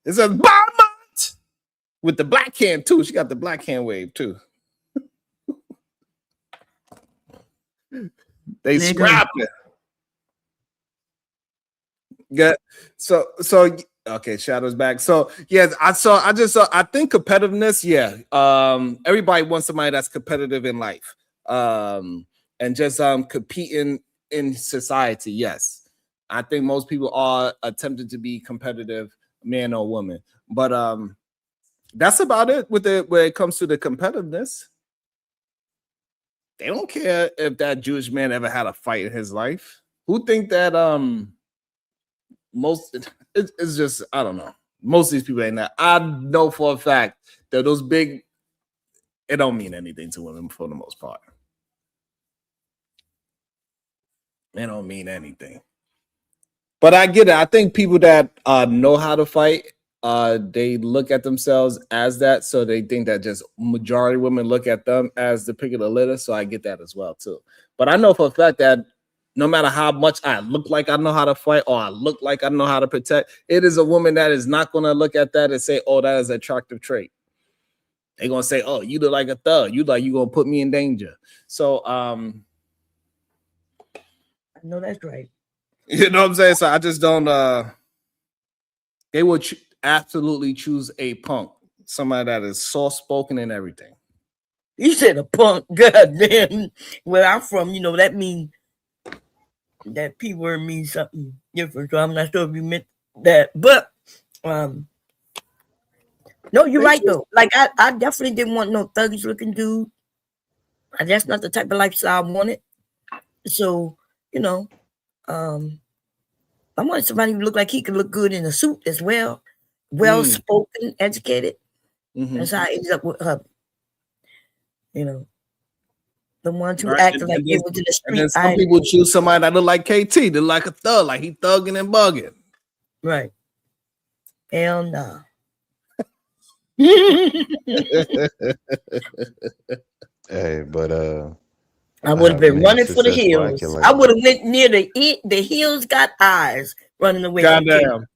It says bye, Mont, with the black hand too. She got the black hand wave too. They scrapping. Yeah. So okay, Shadow's back. So yes, I think competitiveness, yeah. Everybody wants somebody that's competitive in life. And just competing in society, yes. I think most people are attempting to be competitive, man or woman. But that's about it when it comes to the competitiveness. They don't care if that Jewish man ever had a fight in his life. Who think that it's just, I don't know. Most of these people ain't that. I know for a fact that those big it don't mean anything to women for the most part. It don't mean anything. But I get it. I think people that know how to fight, they look at themselves as that. So they think that just majority of women look at them as the pick of the litter. So I get that as well, too. But I know for a fact that no matter how much I look like I know how to fight or I look like I know how to protect, it is a woman that is not going to look at that and say, oh, that is an attractive trait. They're going to say, oh, you look like a thug. You going to put me in danger. So, I know that's right. You know what I'm saying? So I just don't, they will absolutely choose a punk. Somebody that is soft-spoken and everything. You said a punk. God damn. Where I'm from, that means that P word means something different. So I'm not sure if you meant that. But no, you're right though. Like I definitely didn't want no thuggish looking dude. That's not the type of lifestyle I wanted. So, I wanted somebody who looked like he could look good in a suit as well. Well spoken, educated. That's how I ended up with her. The ones who acted like they was in the street. And then some people choose somebody that look like KT, they look like a thug, like he thugging and bugging. Right. Hell no. Hey, but I would have been running for the hills. I would have went near the hills got eyes running away. Goddamn.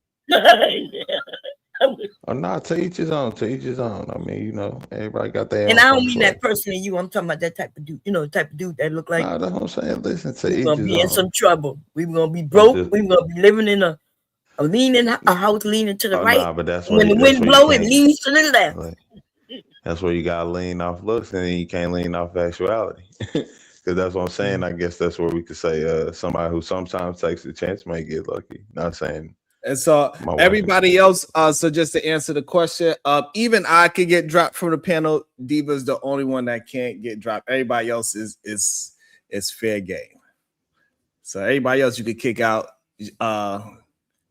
Oh, no, to each his own. To each his own. I mean, everybody got their. And I don't mean that personally. I'm talking about that type of dude. The type of dude that look like. Nah, that's what I'm saying. Listen, to each his own. We're gonna be in some trouble. We're gonna be broke. We're gonna be living in a house leaning to the right. Nah, but that's when the wind blows, it leans to the left. Like, that's where you gotta lean off looks, and then you can't lean off actuality. Because that's what I'm saying. I guess that's where we could say somebody who sometimes takes a chance may get lucky. Not saying. And so everybody else, so just to answer the question, even I could get dropped from the panel. Diva's the only one that can't get dropped. Everybody else is fair game. So everybody else you could kick out.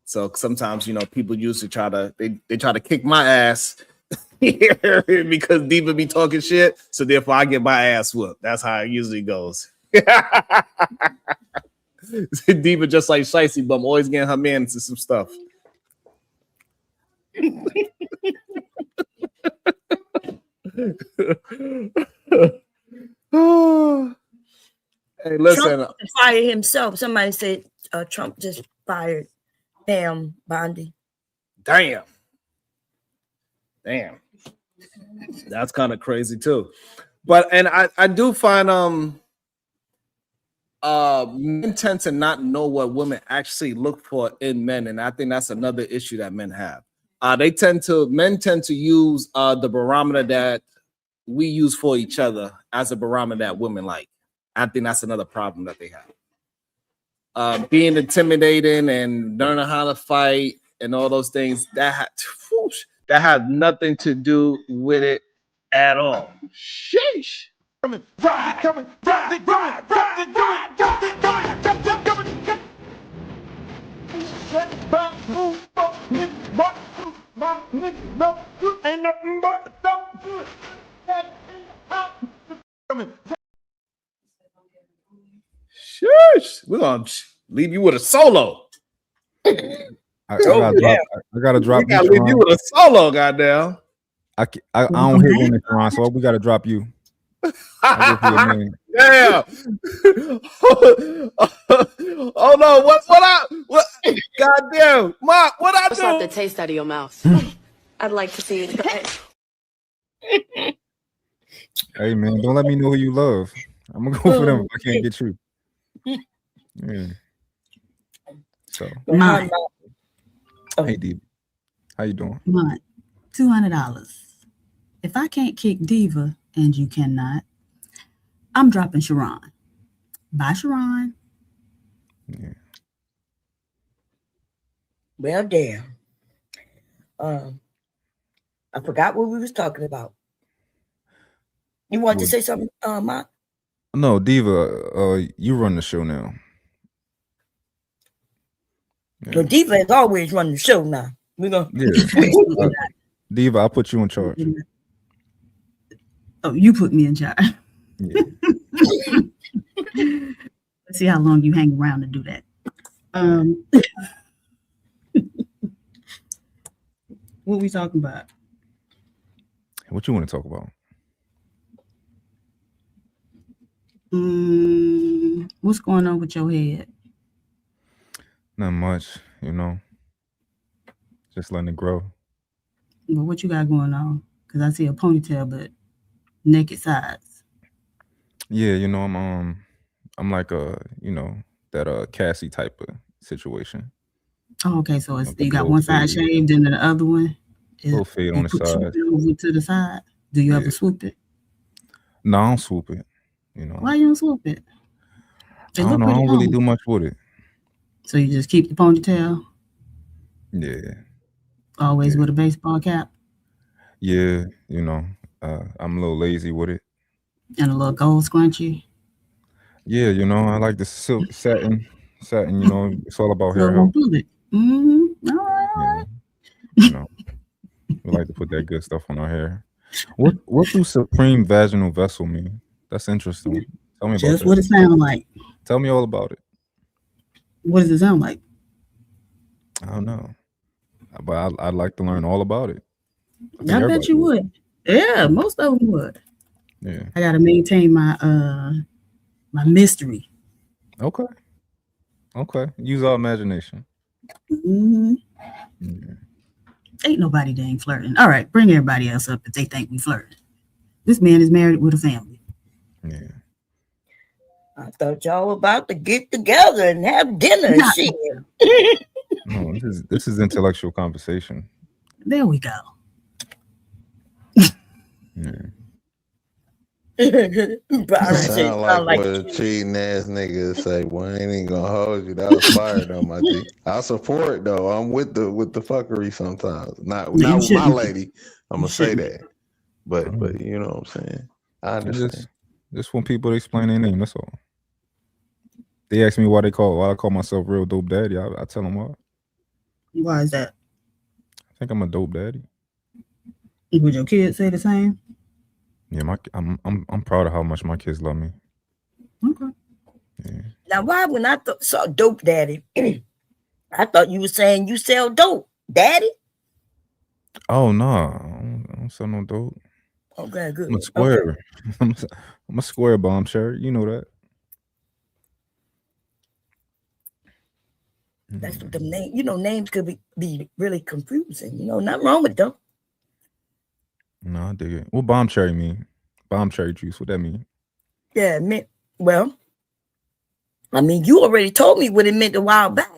So sometimes people used to try to they try to kick my ass because Diva be talking shit. So therefore I get my ass whooped. That's how it usually goes. Diva just like Shicey Bum, always getting her man into some stuff. Hey, listen. Trump fired himself. Somebody said Trump just fired Pam Bondi. Damn. That's kind of crazy too. But I do find men tend to not know what women actually look for in men, and I think that's another issue that men have. Men tend to use the barometer that we use for each other as a barometer that women like. I think that's another problem that they have. Being intimidating and learning how to fight and all those things that have nothing to do with it at all. Sheesh. Shush. We're gonna leave you with a solo. I gotta drop. We gotta leave you with a solo, goddamn. I don't hear women, Ron, so we gotta drop you. Damn. Oh no, what goddamn, Mark, what I do? Slap the taste out of your mouth. I'd like to see you try it. Hey man, don't let me know who you love. I'm gonna go for them if I can't get you. Yeah. So hey Diva, how you doing? Mont, $200. If I can't kick Diva and you cannot, I'm dropping Sharon. Bye, Sharon. Yeah. Well, damn. I forgot what we was talking about. You wanted to say something, Mark? No, Diva, you run the show now. Yeah. Well, Diva has always run the show now. We're gonna Diva, I'll put you in charge. Oh, you put me in charge. Yeah. Let's see how long you hang around to do that. What we talking about? What you want to talk about? What's going on with your head? Not much, you know. Just letting it grow. Well, what you got going on? Because I see a ponytail, but naked sides. Yeah, you know, I'm like a, you know, that Cassie type of situation. Oh, okay. So it's, Like a you got little one side fade. shaved and then the other one is Little fade on the swoop side. it over to the side. Do you ever swoop it? No, I don't swoop it. You know. Why you don't swoop it? I don't know. I don't really do much with it. So you just keep the ponytail? Yeah. Always with a baseball cap? Yeah, you know, I'm a little lazy with it. And a little gold scrunchie? Yeah, you know, I like the silk satin, you know, it's all about hair Little health. bullet. Mm-hmm. All right, all right. You know, we like to put that good stuff on our hair. What do supreme vaginal vessel mean? That's interesting. Tell me about Just that. what it sounds like. Tell me all about it. What does it sound like? I don't know, but I'd like to learn all about it. I bet everybody you would. Yeah, most of them would. Yeah. I gotta maintain my my mystery. Okay. Use our imagination. Mm-hmm. Ain't nobody dang flirting. All right, bring everybody else up if they think we flirting. This man is married with a family. Yeah. I thought y'all were about to get together and have dinner and shit. No, this is intellectual conversation. There we go. Yeah. Sound like what a cheating ass nigga say. Well, I ain't even gonna hold you. That was fire though, my G. I support though. I'm with the fuckery sometimes. Not with my lady. I'm gonna say that. But you know what I'm saying. I understand. Just want people to explain their name. That's all. They ask me why I call myself Real Dope Daddy. I tell them why. Why is that? I think I'm a dope daddy. Would your kids say the same? Yeah, I'm proud of how much my kids love me. Okay. Yeah. Now, why when I saw Dope Daddy, I thought you were saying you sell dope, Daddy? Oh no, I don't sell no dope. Okay, good. I'm a square. Okay. I'm a square bomb shirt. You know that. That's what the name. You know, names could be really confusing. You know, nothing wrong with them. No, I dig it. What bomb cherry mean? Bomb cherry juice. What that mean? Yeah, well, I mean, you already told me what it meant a while back,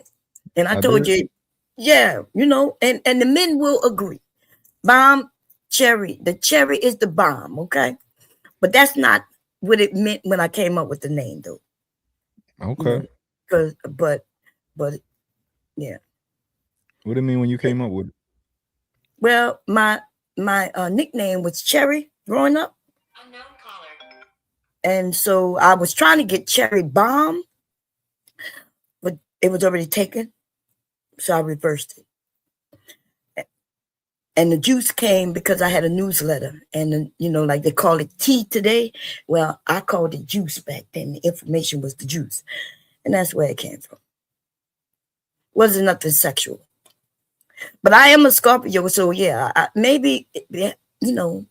and I told you, yeah, you know, and the men will agree. Bomb cherry. The cherry is the bomb, okay? But that's not what it meant when I came up with the name, though. Okay. You know, but yeah. What do it mean when you came up with it? Well, my nickname was Cherry growing up. Unknown caller. And so I was trying to get Cherry Bomb, but it was already taken. So I reversed it. And the juice came because I had a newsletter. And, you know, like they call it tea today. Well, I called it juice back then. The information was the juice. And that's where it came from. Wasn't nothing sexual. But I am a Scorpio, so yeah, maybe, you know,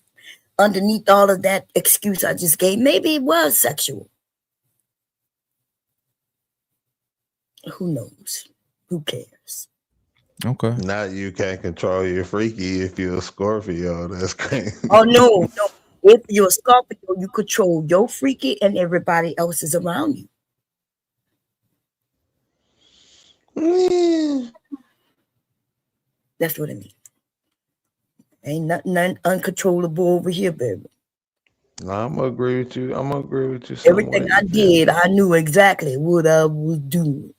underneath all of that excuse I just gave, maybe it was sexual. Who knows? Who cares? Okay. Now you can't control your freaky if you're a Scorpio. That's crazy. Oh, no. If you're a Scorpio, you control your freaky and everybody else is around you. Yeah. That's what I mean. Ain't nothing uncontrollable over here, baby. No, I'm gonna agree with you. Everything I did, I knew exactly what I was doing.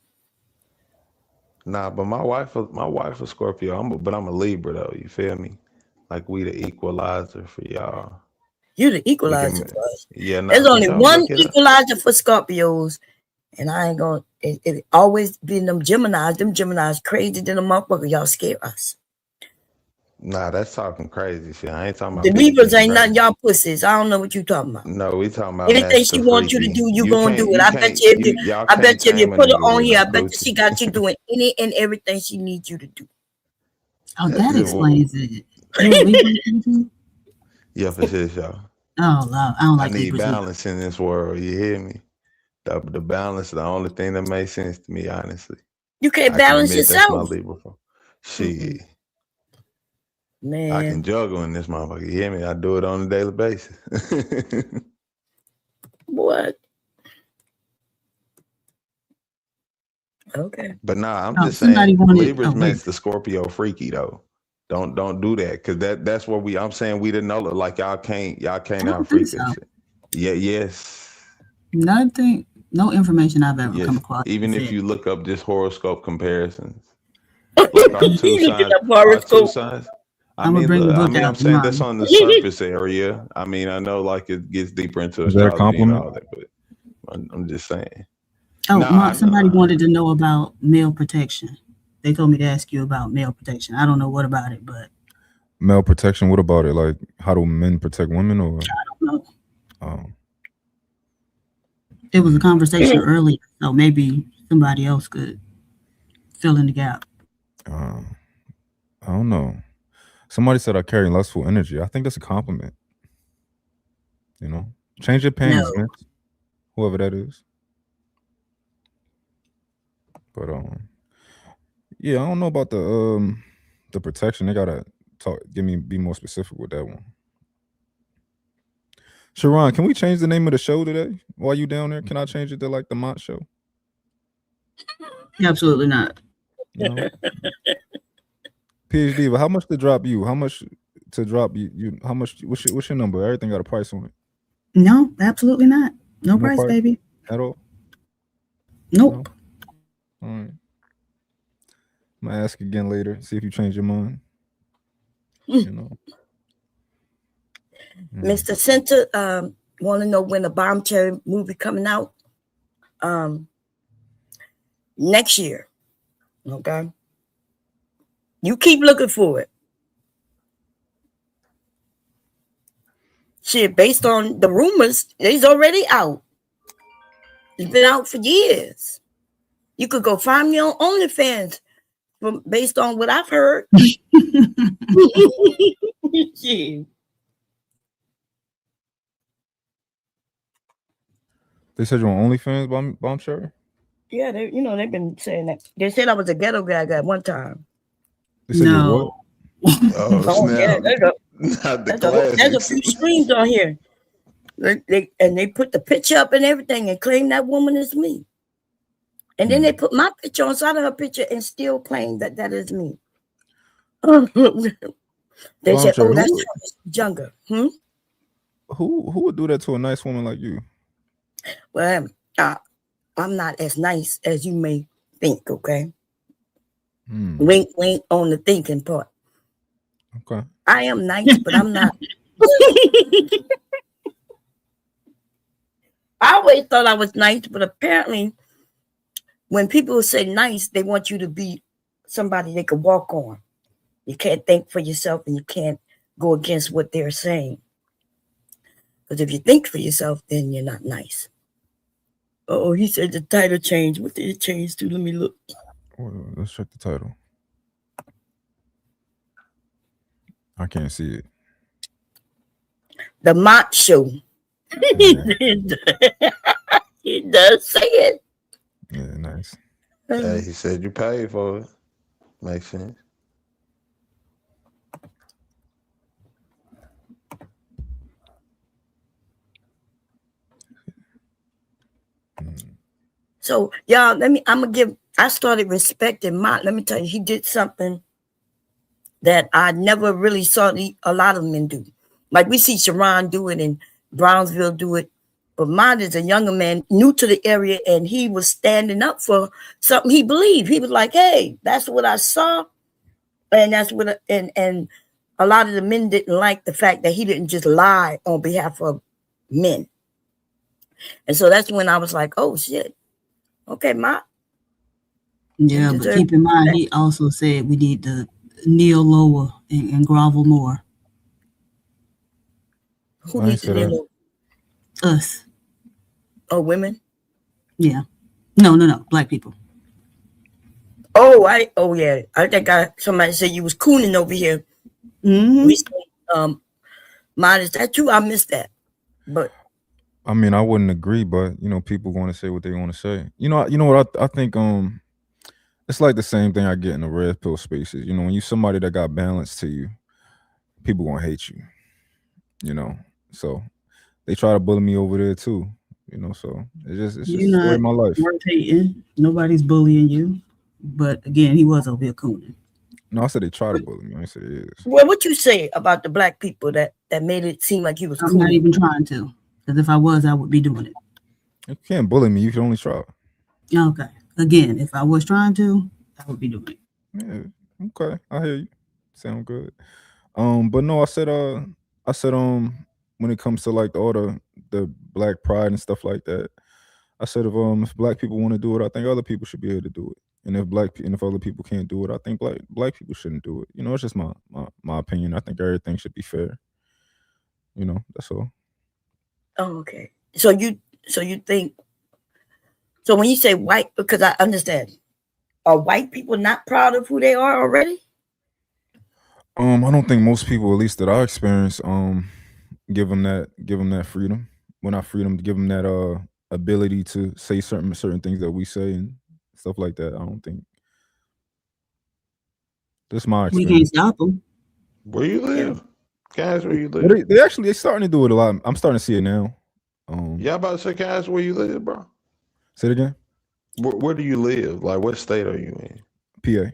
Nah, but my wife a Scorpio. I'm a Libra though. You feel me? Like we the equalizer for y'all. You the equalizer for us. Yeah, there's only one equalizer for Scorpios, and I ain't gonna. It always been them Geminis. Them Geminis crazy than a motherfucker. Y'all scare us. Nah, that's talking crazy shit. I ain't talking about The people Libras getting ain't nothing. crazy. Y'all pussies. I don't know what you talking about. No, we talking about Anything she master wants you to freaky. do, you gonna do it. You I bet can't, you if you, y'all I can't bet you if you tame a put her nigga on with here, no I bet you coochie. she got you doing any and everything she needs you to do. Oh, that explains it. You a Libra, Libra? Yeah, for sure, y'all. Oh, Lord, I don't I like need Libras either. balance in this world. You hear me? The balance is the only thing that makes sense to me, honestly. You can't I can balance admit that's my yourself. Libra form. Shit. I can Man. juggle in this motherfucker. You hear me? I do it on a daily basis. What? Okay. But nah, I'm Oh, just somebody saying wanted. Libras Oh, wait. makes the Scorpio freaky though. Don't do that, because that's what I'm saying we didn't know. Like y'all can't I out don't freak think that so. shit. Yeah, yes. Nothing. No information I've ever come Yes. across. Even if Said. you look up just horoscope comparisons. Like our two You looking signs, up horoscope. I'm gonna bring the book I'm out saying tomorrow. that's on the surface area. I mean, I know like it gets deeper into Is that a astrology and compliment? all that, but I'm just saying. Oh, Nah, Mark, somebody wanted to know about male protection. They told me to ask you about male protection. I don't know what about it, but Male protection. What about it? Like, how do men protect women? Or I don't know. oh, It was a conversation earlier, so maybe somebody else could fill in the gap. I don't know. Somebody said I carry lustful energy. I think that's a compliment. You know, change your panties, No. man. Whoever that is. But yeah, I don't know about the protection. They gotta be more specific with that one. Sharon, can we change the name of the show today while you down there? Can I change it to like the Mont Show? Absolutely not. You know? PhD, but how much to drop you? How much to drop you? How much? What's your number? Everything got a price on it. No, absolutely not. No price, baby. At all? Nope. No? All right. I'm gonna ask again later. See if you change your mind. You know. Mr. Center, want to know when the Bomb Cherry movie coming out? Next year. Okay. You keep looking for it. Shit, based on the rumors, it's already out. It's been out for years. You could go find me on OnlyFans based on what I've heard. Shit. They said you're on OnlyFans, Bomb Cherry? Yeah, they've been saying that. They said I was a ghetto guy at one time. They said you what? Oh, yeah, snap. there's a few screens on here. They put the picture up and everything and claim that woman is me. And then they put my picture on side of her picture and still claim that is me. They said, "Oh, that's younger." Who would do that to a nice woman like you? Well, I'm not as nice as you may think. Okay. Wink, wink on the thinking part. Okay. I am nice, but I'm not. I always thought I was nice, but apparently, when people say nice, they want you to be somebody they could walk on. You can't think for yourself, and you can't go against what they're saying. Because if you think for yourself, then you're not nice. Oh, he said the title changed. What did it change to? Let me look. Well, let's check the title. I can't see it. The Mont Show. It does say it. Yeah, nice. Hey, he said you paid for it. Makes sense. So, y'all, I started respecting Mont. Let me tell you, he did something that I never really saw a lot of men do. Like we see Sharon do it and Brownsville do it. But Mont is a younger man, new to the area, and he was standing up for something he believed. He was like, hey, that's what I saw. And that's what, and a lot of the men didn't like the fact that he didn't just lie on behalf of men. And so that's when I was like, oh, shit. Okay, Mont. Yeah, but keep in mind, he also said we need to kneel lower and grovel more. Who needs to kneel lower? Us. Oh, women? Yeah. No. Black people. Oh, yeah. I think somebody said you was cooning over here. Mm-hmm. Mine, is that true? I missed that. But I mean, I wouldn't agree, but people want to say what they want to say. You know what I think. It's like the same thing I get in the red pill spaces. When you somebody that got balance to you, people gonna hate you. So they try to bully me over there too. So it's just the story of my life. Worth hating. Nobody's bullying you. But again, he was over here cooning. No, I said they try to bully me. I said it is. Well, what you say about the black people that made it seem like he was I'm cool? not even trying to. Because if I was, I would be doing it. You can't bully me. You can only try. Okay. Again, if I was trying to, I would be doing it. Yeah. Okay. I hear you. Sound good. But no, I said when it comes to like all the black pride and stuff like that, I said if black people want to do it, I think other people should be able to do it. And if other people can't do it, I think black people shouldn't do it. It's just my opinion. I think everything should be fair. That's all. Oh, okay. So you think, so when you say white, because I understand, are white people not proud of who they are already? I don't think most people, at least that I experience, give them that freedom. Well, not freedom, to give them that ability to say certain things that we say and stuff like that. I don't think. That's my experience. We can't stop them. Where you live? Guys, where you live? They're starting to do it a lot. I'm starting to see it now. Yeah, about to say, guys, where you live, bro? Say it again. Where do you live? Like, what state are you in? PA.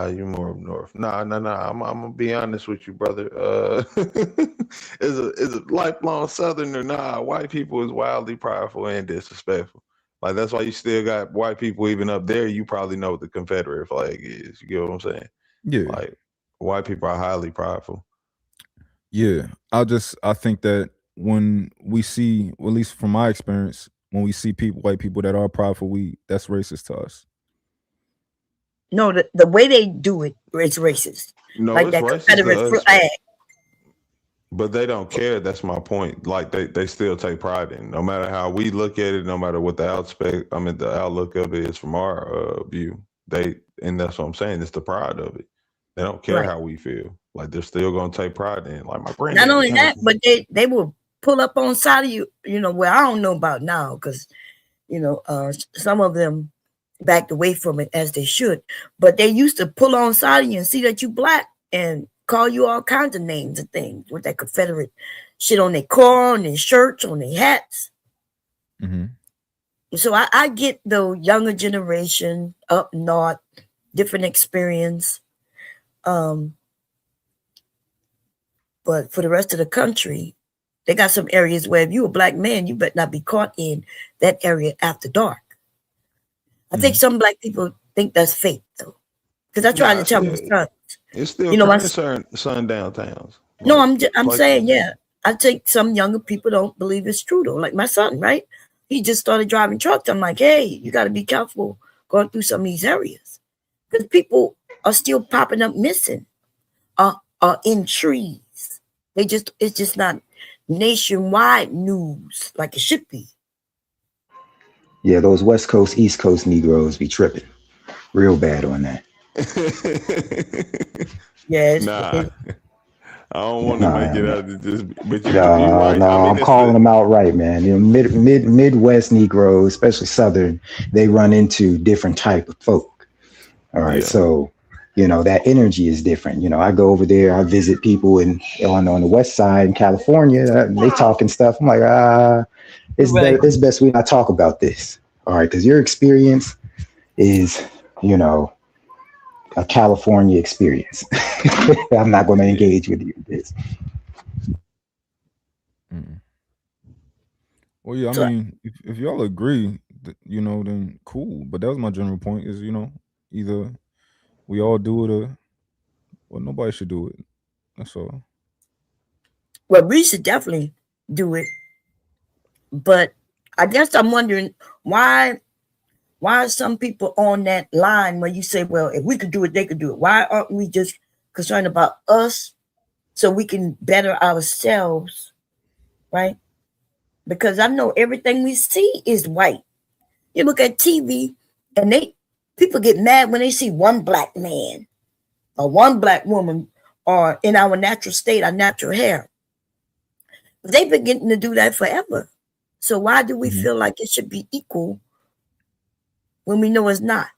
You more up north. Nah. I'm gonna be honest with you, brother. Is a lifelong Southerner. Nah, white people is wildly prideful and disrespectful. Like, that's why you still got white people even up there. You probably know what the Confederate flag is. You get what I'm saying? Yeah. Like, white people are highly prideful. Yeah, I think that when we see, well, at least from my experience, when we see white people that are prideful, that's racist to us. No, the way they do it is racist. No, like it's that racist Confederate to us, flag. but they don't care. That's my point. Like, they still take pride in it. No matter how we look at it, no matter what the outlook of it is from our view. And that's what I'm saying. It's the pride of it. They don't care how we feel. Like, they're still gonna take pride in it. Like my friend. Not only that, but they will pull up on side of you. Well, I don't know about now because some of them backed away from it as they should. But they used to pull on side of you and see that you black and call you all kinds of names and things with that Confederate shit on their car, on their shirts, on their hats. Mm-hmm. So I get the younger generation up north, different experience. But for the rest of the country, they got some areas where if you're a black man, you better not be caught in that area after dark. I think some black people think that's fake though. Because I tried to tell my son. It's still sundown towns. No, I'm saying, yeah. I think some younger people don't believe it's true though. Like my son, right? He just started driving trucks. I'm like, hey, you got to be careful going through some of these areas. Because people are still popping up missing in trees. It's just not nationwide news like it should be. Yeah, those West Coast, East Coast Negroes be tripping real bad on that. Yeah, I don't want to make it out of this, but you're right. I'm calling them out right, man. Midwest Negroes, especially Southern, they run into different type of folk. All right, so that energy is different. I go over there, I visit people on the West Side in California. They talking stuff. I'm like, it's best we not talk about this. All right, because your experience is, a California experience. I'm not going to engage with you in this. Well, yeah, I mean, if y'all agree, then cool. But that was my general point is, either we all do it or nobody should do it. That's all. Well, we should definitely do it. But I guess I'm wondering why Why are some people on that line where you say, well, if we could do it, they could do it? Why aren't we just concerned about us so we can better ourselves, right? Because I know everything we see is white. You look at TV and people get mad when they see one black man or one black woman or in our natural state, our natural hair. They've been getting to do that forever. So why do we feel like it should be equal when we know it's not?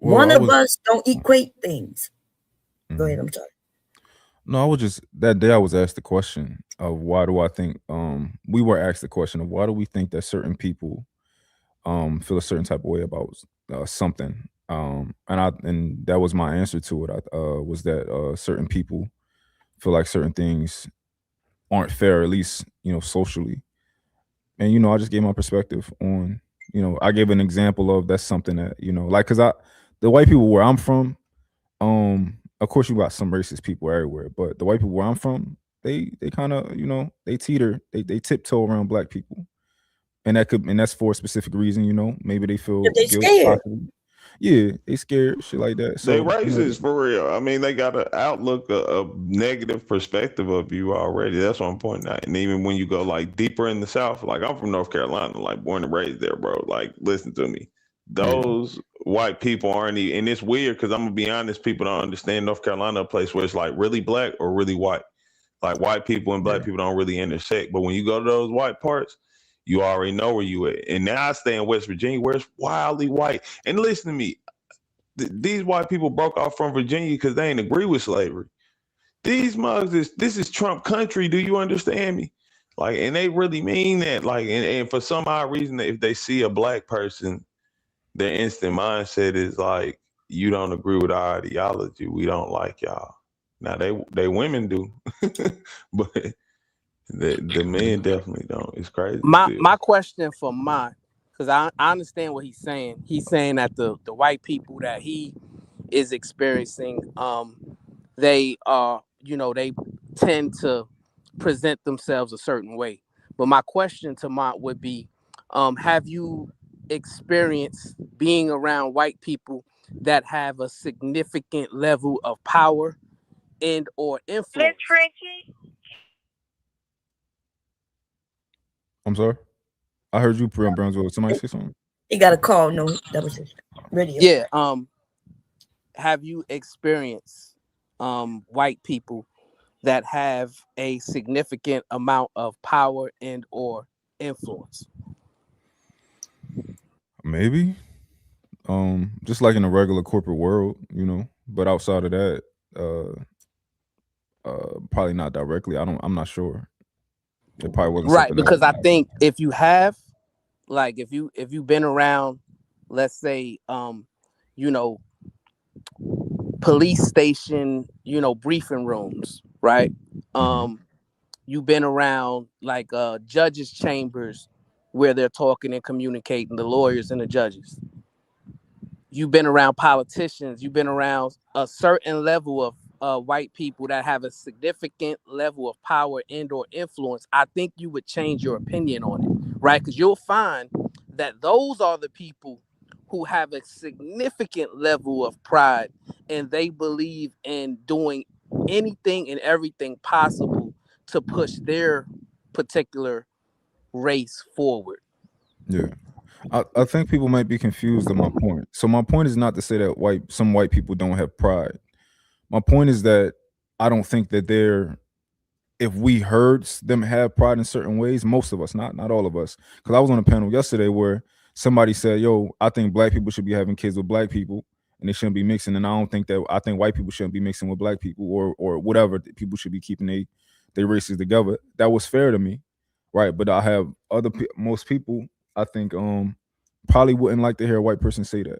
Well, One of us don't equate things. Go ahead, I'm sorry. No, I was just that day I was asked the question of why do I think we were asked the question of why do we think that certain people feel a certain type of way about something. And that was my answer to it. Was that certain people feel like certain things aren't fair, at least, socially. And, I just gave my perspective on, I gave an example of that's something that, like, cause the white people where I'm from, of course you got some racist people everywhere, but the white people where I'm from, they kind of, they teeter, they tiptoe around black people. And that's for a specific reason, maybe they feel they guilt, scared. possibly. Yeah, they scared, shit like that. So They racist for real. I mean, they got an outlook, a negative perspective of you already. That's what I'm pointing out. And even when you go like deeper in the South, like I'm from North Carolina, like born and raised there, bro. Like, listen to me. Those white people aren't even, and it's weird because I'm gonna be honest, people don't understand North Carolina, a place where it's like really black or really white. Like white people and black people don't really intersect. But when you go to those white parts, you already know where you at. And now I stay in West Virginia where it's wildly white. And listen to me, these white people broke off from Virginia because they ain't agree with slavery. These mugs, this is Trump country. Do you understand me? Like, and they really mean that. Like, and for some odd reason, if they see a black person, their instant mindset is like, you don't agree with our ideology. We don't like y'all. Now they women do, but the men definitely don't. It's crazy. My question for mine, because I understand what he's saying. He's saying that the white people that he is experiencing, they are, they tend to present themselves a certain way. But my question to Mont would be, have you experienced being around white people that have a significant level of power and or influence? I'm sorry. I heard you, Brownsville. Somebody say something. He got a call. No, that was his radio. Yeah. Have you experienced white people that have a significant amount of power and or influence? Maybe. Just like in a regular corporate world, but outside of that, probably not directly. I'm not sure. It probably wasn't right, because I think if you have, like, if you've been around, let's say, police station, briefing rooms, right? You've been around like judges' chambers where they're talking and communicating, the lawyers and the judges. You've been around politicians. You've been around a certain level of white people that have a significant level of power and or influence. I think you would change your opinion on it, right? Because you'll find that those are the people who have a significant level of pride and they believe in doing anything and everything possible to push their particular race forward. Yeah. I think people might be confused on my point. So my point is not to say that some white people don't have pride. My point is that I don't think that if we heard them have pride in certain ways, most of us, not all of us, because I was on a panel yesterday where somebody said, yo, I think black people should be having kids with black people and they shouldn't be mixing. And I think white people shouldn't be mixing with black people or whatever. People should be keeping their races together. That was fair to me, right? But I have most people, I think, probably wouldn't like to hear a white person say that.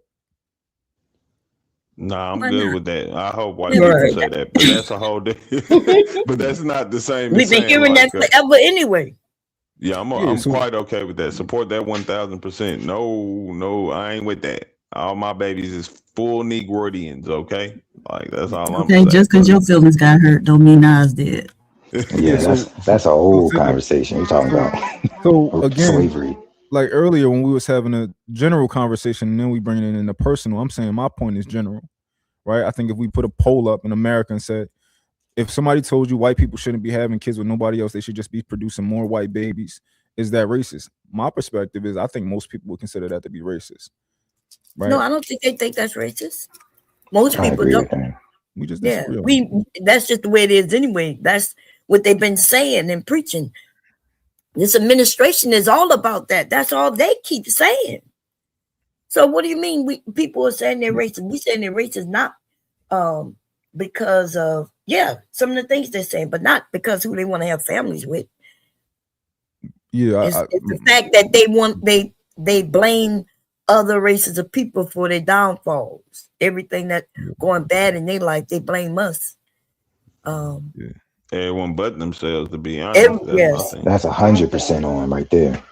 Nah, I'm good with that. I hope white people say that, but that's a whole different. But that's not the same. We've been hearing that forever anyway. Yeah, I'm quite okay with that. Support that 1,000%. No, I ain't with that. All my babies is full Negroidians, okay? Like that's all I'm saying. Okay, just because your feelings got hurt don't mean ours did. Yeah, that's an old conversation you're talking about. So again, slavery. like earlier when we was having a general conversation and then we bring it in the personal, I'm saying my point is general, right? I think if we put a poll up in America and said, if somebody told you white people shouldn't be having kids with nobody else, they should just be producing more white babies, is that racist? My perspective is I think most people would consider that to be racist. Right? No, I don't think they think that's racist. Most people don't. We just disagree. That's just the way it is anyway. That's what they've been saying and preaching. This administration is all about that. That's all they keep saying. So what do you mean people are saying they're racist? We saying they're racist not because of some of the things they're saying, but not because who they want to have families with. Yeah, it's the fact that they blame other races of people for their downfalls. Everything that going bad in their life, they blame us. Everyone but themselves, to be honest. That's 100% on right there.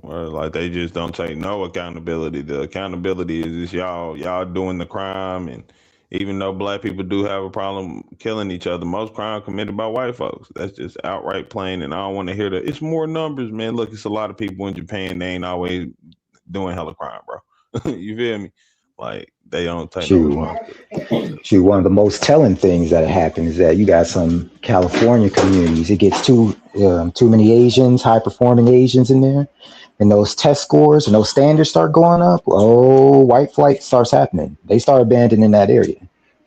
Well, like they just don't take no accountability. The accountability is just y'all doing the crime, and even though black people do have a problem killing each other, most crime committed by white folks. That's just outright plain, and I don't want to hear that. It's more numbers, man. Look, it's a lot of people in Japan. They ain't always doing hella crime, bro. You feel me? Like they don't take no responsibility. One of the most telling things that happened is that you got some California communities. It gets too many Asians, high performing Asians in there, and those test scores and those standards start going up. Oh, white flight starts happening. They start abandoning that area.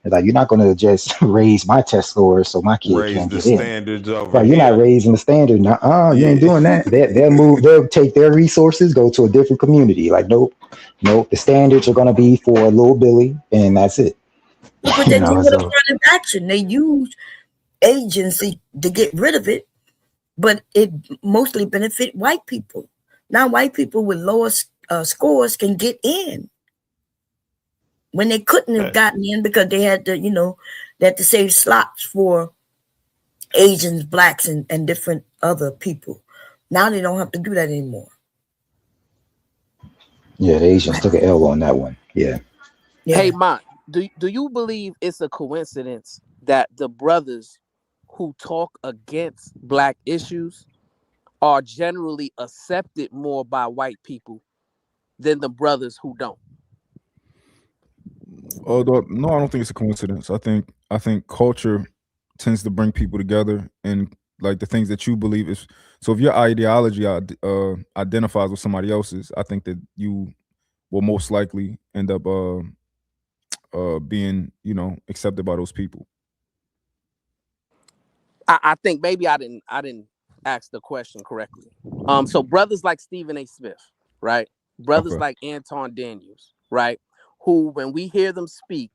It's like, you're not going to just raise my test scores so my kid can't get in. Standards over right, you're not raising the standard. You ain't doing that. They'll move. They'll take their resources, go to a different community. Like, nope. The standards are going to be for little Billy, and that's it. But they do with affirmative action. They use agency to get rid of it, but it mostly benefit white people. Now white people with lower scores can get in when they couldn't have gotten in because they had to, they had to save slots for Asians, blacks, and different other people. Now they don't have to do that anymore. Yeah, the Asians took an L on that one. Yeah. Hey, Mont, do you believe it's a coincidence that the brothers who talk against black issues are generally accepted more by white people than the brothers who don't? No, I don't think it's a coincidence. I think culture tends to bring people together, and like the things that you believe is. So if your ideology identifies with somebody else's, I think that you will most likely end up being, accepted by those people. I think maybe I didn't ask the question correctly. So brothers like Stephen A. Smith, right? Brothers like Anton Daniels, right? Who, when we hear them speak,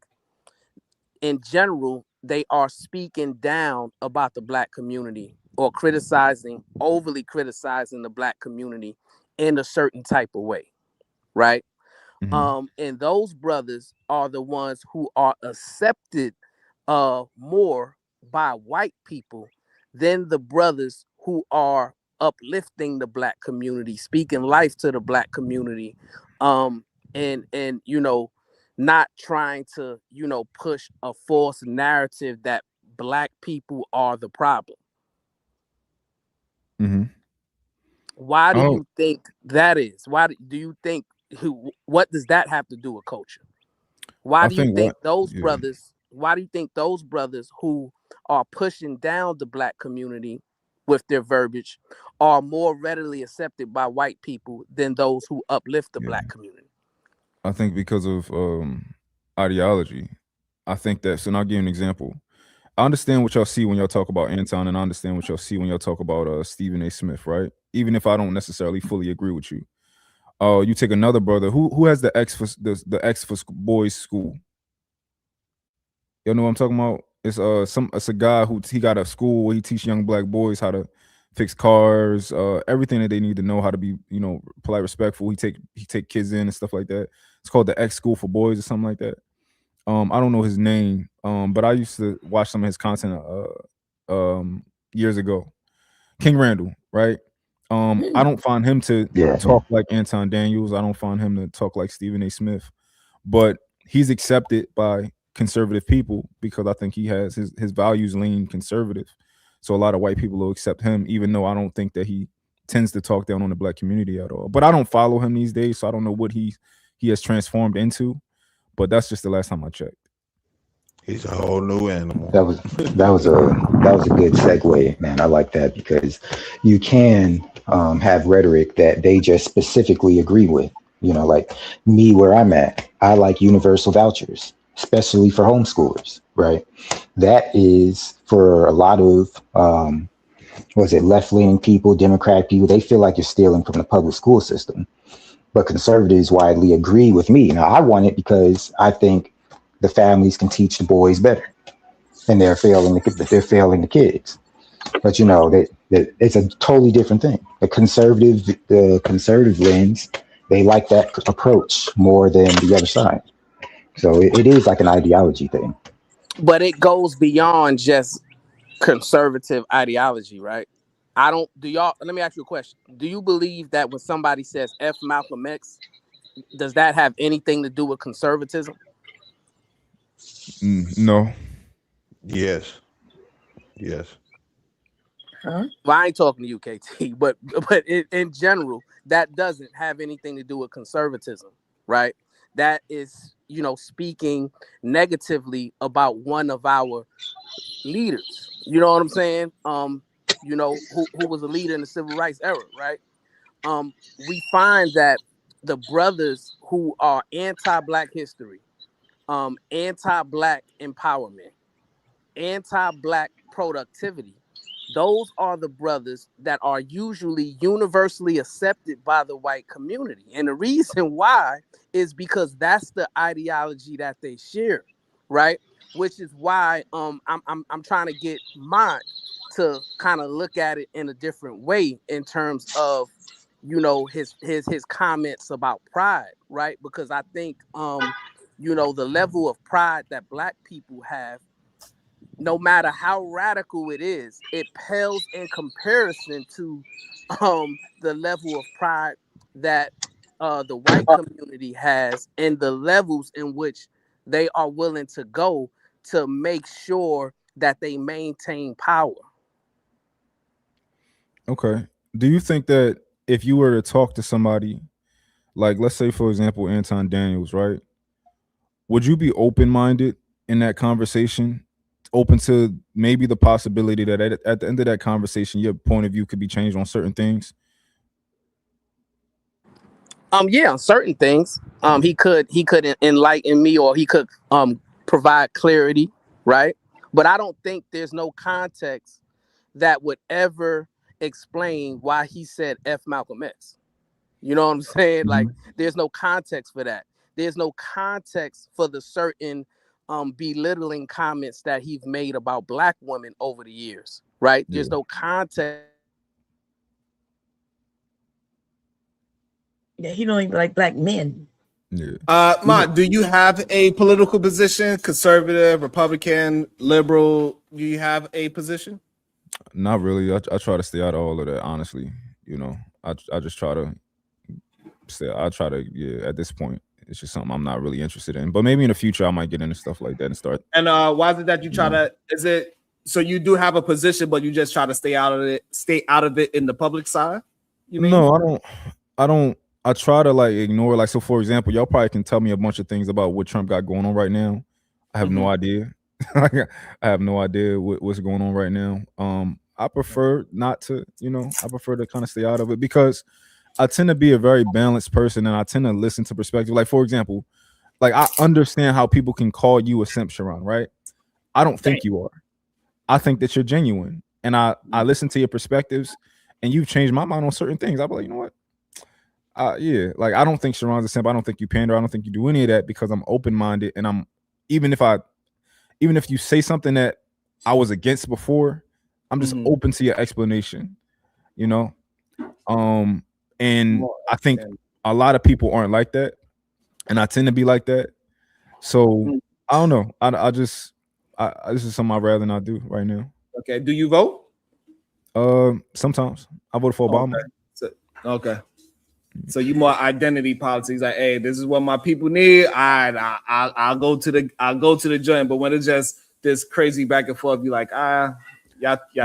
in general, they are speaking down about the black community or overly criticizing the black community in a certain type of way, right? Mm-hmm. And those brothers are the ones who are accepted more by white people than the brothers who are uplifting the black community, speaking life to the black community, and not trying to push a false narrative that black people are the problem. Mm-hmm. Why do you think that is? Why do you think what does that have to do with culture? Why do you think those brothers? Why do you think those brothers who are pushing down the black community with their verbiage are more readily accepted by white people than those who uplift the black community? I think because of ideology. I think that. So now I'll give you an example. I understand what y'all see when y'all talk about Anton, and I understand what y'all see when y'all talk about Stephen A. Smith, right? Even if I don't necessarily fully agree with you. You take another brother who has the X for boys school. You know what I'm talking about? It's a guy he got a school where he teach young black boys how to fix cars, everything that they need to know how to be, polite, respectful. He take kids in and stuff like that. It's called the X School for Boys or something like that. I don't know his name, but I used to watch some of his content years ago. King Randall, right? I don't find him to talk like Anton Daniels. I don't find him to talk like Stephen A. Smith, but he's accepted by conservative people because I think he has his values lean conservative. So a lot of white people will accept him, even though I don't think that he tends to talk down on the black community at all. But I don't follow him these days, so I don't know what he has transformed into. But that's just the last time I checked. He's a whole new animal. That was a good segue, man. I like that because you can have rhetoric that they just specifically agree with. You know, like me, where I'm at, I like universal vouchers, especially for homeschoolers, right? That is for a lot of left-leaning people, Democrat people. They feel like you're stealing from the public school system, but conservatives widely agree with me. Now, I want it because I think the families can teach the boys better, and they're failing the kids. But you know that it's a totally different thing. The conservative lens, they like that approach more than the other side. So it is like an ideology thing. But it goes beyond just conservative ideology, right? Let me ask you a question. Do you believe that when somebody says F Malcolm X, does that have anything to do with conservatism? No. Yes. Huh? Well, I ain't talking to you, KT, but in general, that doesn't have anything to do with conservatism, right? That is, speaking negatively about one of our leaders. You know what I'm saying? Who was a leader in the civil rights era, right? We find that the brothers who are anti-Black history, anti-Black empowerment, anti-Black productivity, those are the brothers that are usually universally accepted by the white community. And the reason why is because that's the ideology that they share, right? Which is why I'm trying to get Mont to kind of look at it in a different way in terms of his comments about pride, right? Because I think the level of pride that Black people have, no matter how radical it is, it pales in comparison to the level of pride that the white community has and the levels in which they are willing to go to make sure that they maintain power. Okay. Do you think that if you were to talk to somebody, like let's say for example Anton Daniels, right? Would you be open-minded in that conversation? Open to maybe the possibility that at the end of that conversation, your point of view could be changed on certain things? Yeah, certain things. He could enlighten me, or he could provide clarity, right? But I don't think there's no context that would ever explain why he said F Malcolm X. You know what I'm saying? Like, there's no context for that. There's no context for the certain belittling comments that he's made about Black women over the years, right? There's no context. Yeah, he don't even like Black men. Mont, do you have a political position? Conservative, Republican, liberal? Do you have a position? Not really. I try to stay out of all of that, honestly. I just try to at this point, it's just something I'm not really interested in. But maybe in the future I might get into stuff like that and start. And why is it that you try to? Is it so you do have a position, but you just try to stay out of it in the public side? You mean? No, I don't. I try to like ignore, like, so for example, y'all probably can tell me a bunch of things about what Trump got going on right now. I have no idea. I have no idea what's going on right now. I prefer not to, I prefer to kind of stay out of it because I tend to be a very balanced person and I tend to listen to perspective. Like, for example, like I understand how people can call you a simp, Sharon, right? I don't think you are. I think that you're genuine. And I listen to your perspectives and you've changed my mind on certain things. I'll be like, you know what? Like I don't think Sharon's a simp. I don't think you pander. I don't think you do any of that because I'm open-minded and I'm even if you say something that I was against before, I'm just open to your explanation, and I think a lot of people aren't like that, and I tend to be like that. So I don't know. This is something I'd rather not do right now. Okay. Do you vote? Sometimes I voted for Obama. Okay. So you more identity politics, like, hey, this is what my people need. I'll go to the joint. But when it's just this crazy back and forth, you like, y'all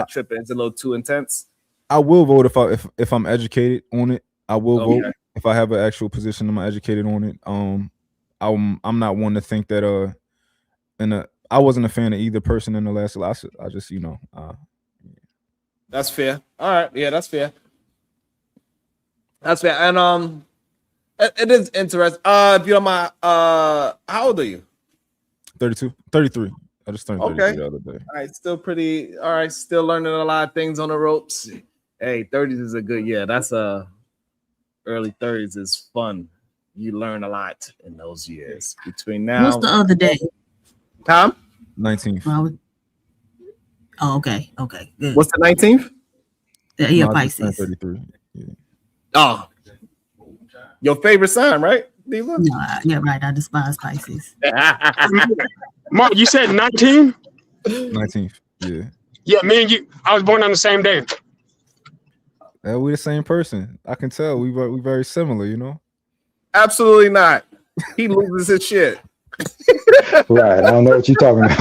tripping. It's a little too intense. I will vote if I'm educated on it. I will Okay. vote if I have an actual position. I'm educated on it. I'm not one to think that I wasn't a fan of either person in the last. I just That's fair. All right, yeah, that's fair. That's fair. And it is interesting. If you don't mind, how old are you? 32, 33. I just turned 33 Okay. the other day. All right, still pretty. All right, still learning a lot of things on the ropes. Hey, 30s is a good year. That's early 30s is fun. You learn a lot in those years between now. What's the other day? Tom? 19th. Oh, okay, good. What's the 19th? Yeah, No, I just turned Pisces. 33. Yeah. Oh, your favorite sign, right, Diva? No, yeah, right. I despise Pisces. Mark, you said 19? 19th. Yeah. Yeah, me and you. I was born on the same day. We're the same person. I can tell we very similar, you know. Absolutely not. He loses his shit. Right. I don't know what you're talking about.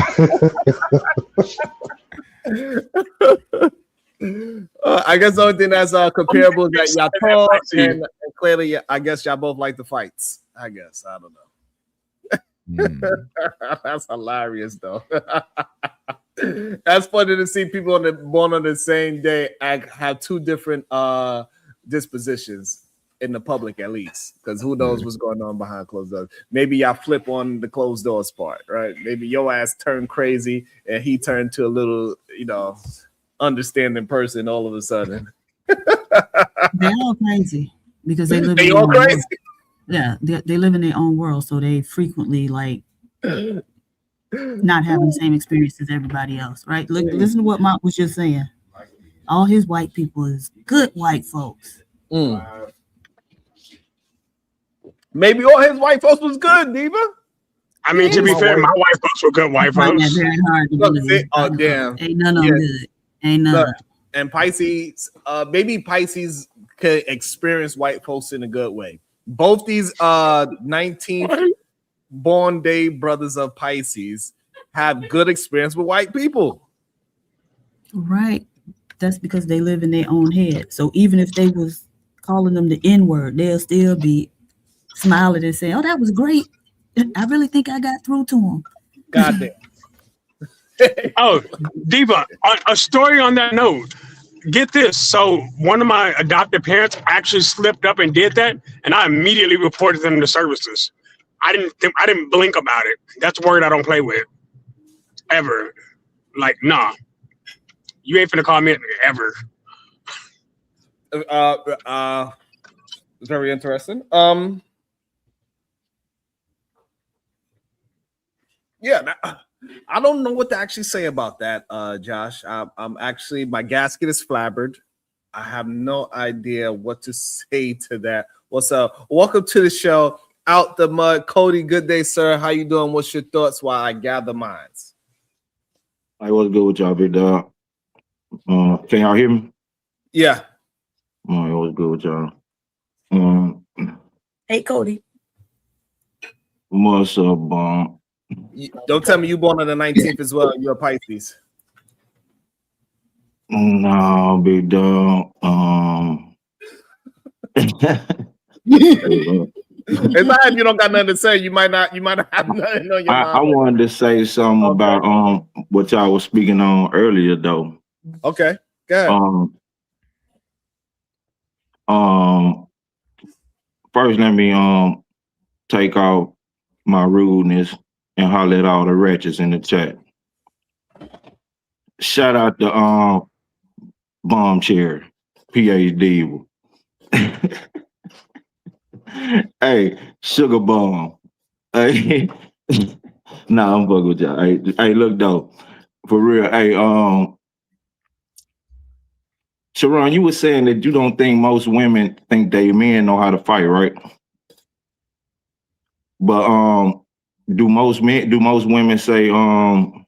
I guess the only thing that's comparable is that y'all tall and clearly, I guess y'all both like the fights. I guess I don't know. That's hilarious, though. That's funny to see people born on the same day have two different dispositions in the public, at least, because who knows what's going on behind closed doors. Maybe y'all flip on the closed doors part, right? Maybe your ass turned crazy and he turned to a little, understanding person all of a sudden. They're all crazy because they live. They all crazy. Yeah, they live in their own world, so they frequently not having the same experience as everybody else, right? Look, listen to what Mark was just saying. All his white people is good white folks. Maybe all his white folks was good, Diva. I mean, to be fair, my white folks were good white folks. That's very hard to believe. Oh, damn. Ain't none of them good. Ain't none. And Pisces, maybe Pisces could experience white folks in a good way. Both these 19th born day brothers of Pisces have good experience with white people. Right. That's because they live in their own head. So even if they was calling them the N-word, they'll still be smiling and saying, "Oh, that was great. I really think I got through to them." Goddamn. Oh, Diva, a story on that note. Get this. So one of my adopted parents actually slipped up and did that, and I immediately reported them to services. I didn't blink about it. That's a word I don't play with. Ever. Like, nah. You ain't finna call me ever. Very interesting. Yeah, I don't know what to actually say about that, Josh. I'm actually, my gasket is flabbered. I have no idea what to say to that. What's up? Welcome to the show. Out the mud, Cody. Good day, sir. How you doing? What's your thoughts while I gather minds? I was good with y'all, big dog. Can y'all hear me? Yeah. I was good with y'all. Hey, Cody. What's up, Don't tell me you born on the 19th as well. You're a Pisces. No, big dog. It's not if you don't got nothing to say. You might not have nothing on your mind. I wanted to say something about what y'all was speaking on earlier, though. Okay, go ahead. First, let me take off my rudeness and holler at all the wretches in the chat. Shout out to Bomb Chair, PhD. Hey, Sugar Bomb. Hey, nah, I'm fucking with y'all. Hey, look though, for real. Hey, Sharon, you were saying that you don't think most women think they men know how to fight, right? But do most women say I'm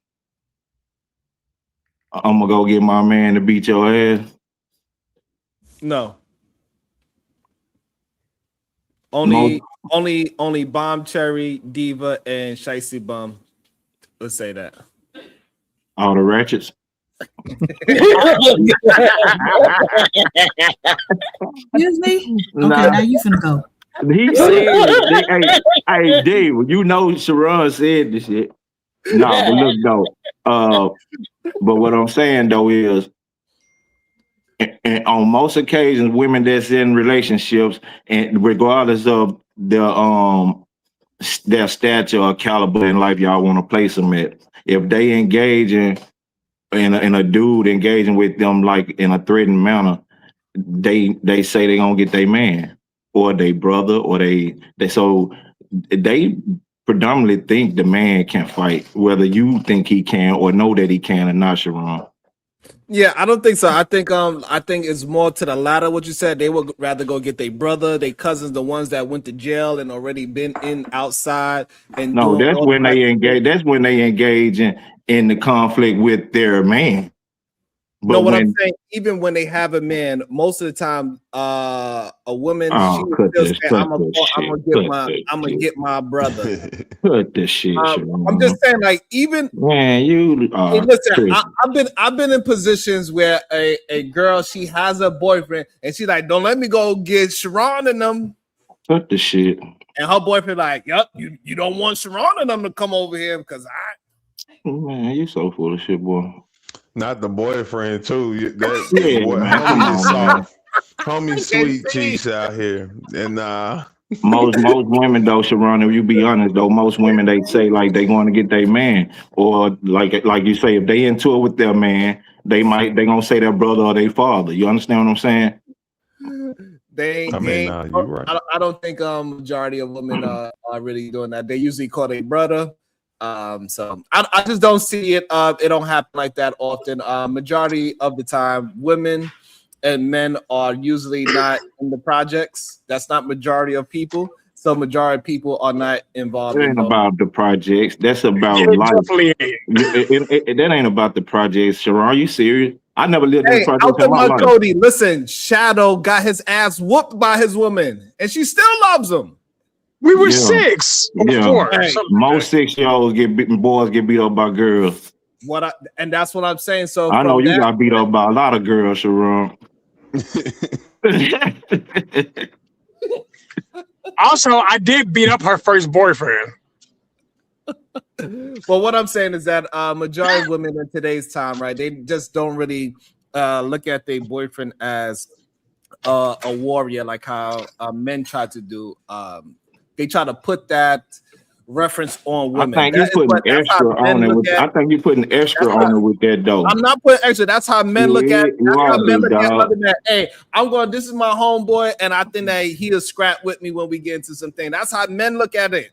gonna go get my man to beat your ass? No. Only Bomb Cherry, Diva, and Shicey Bum would say that. All the ratchets? Excuse me? Okay, now you finna go. He said it. Hey, Dave, you know Sharon said this shit. No, but look though. But what I'm saying though is, and on most occasions, women that's in relationships, and regardless of their stature or caliber in life, y'all want to place them at. If they engage in a dude engaging with them like in a threatening manner, they say they gonna get their man or their brother or they predominantly think the man can fight, whether you think he can or know that he can or not, Sharon. Yeah, I don't think so. I think it's more to the latter. What you said, they would rather go get their brother, their cousins, the ones that went to jail and already been in outside and No, doing. that's when they engage. That's when they engage in the conflict with their man. But no, what I'm saying, even when they have a man, most of the time, a woman, she would still say, "I'm gonna get my brother." Cut this shit. I'm just saying, like, even man, you hey, listen, I've been in positions where a girl, she has a boyfriend and she's like, "Don't let me go get Sharon and them." Cut the shit. And her boyfriend like, "Yup, you don't want Sharon and them to come over here because man, you so full of shit, boy." Not the boyfriend too. Yeah, boy, man, homie is man. soft. Homie sweet cheeks out here. And most women though, Sharon, if you be honest though, most women they say like they going to get their man, or like you say, if they into it with their man, they gonna say their brother or their father. You understand what I'm saying? You're right. I don't think majority of women are really doing that. They usually call their brother. So I just don't see it. It don't happen like that often. Majority of the time, women and men are usually not in the projects. That's not majority of people. So majority of people are not involved. It ain't about the projects. That's about life. That ain't about the projects. Sharon, are you serious? I never lived in the projects in my life. Cody, listen, Shadow got his ass whooped by his woman, and she still loves him. We were 6 or 4. Hey, most 6-year-olds boys get beat up by girls. And that's what I'm saying. So I know you got beat up by a lot of girls, Sharon. Also, I did beat up her first boyfriend. Well, what I'm saying is that majority of women in today's time, right? They just don't really look at their boyfriend as a warrior, like how men try to do. They try to put that reference on women. I think you're putting extra on it. I think you're putting extra on it with that though. I'm not putting extra. That's how men look at it. That's how men look at other men. Hey, this is my homeboy, and I think that he'll scrap with me when we get into something. That's how men look at it.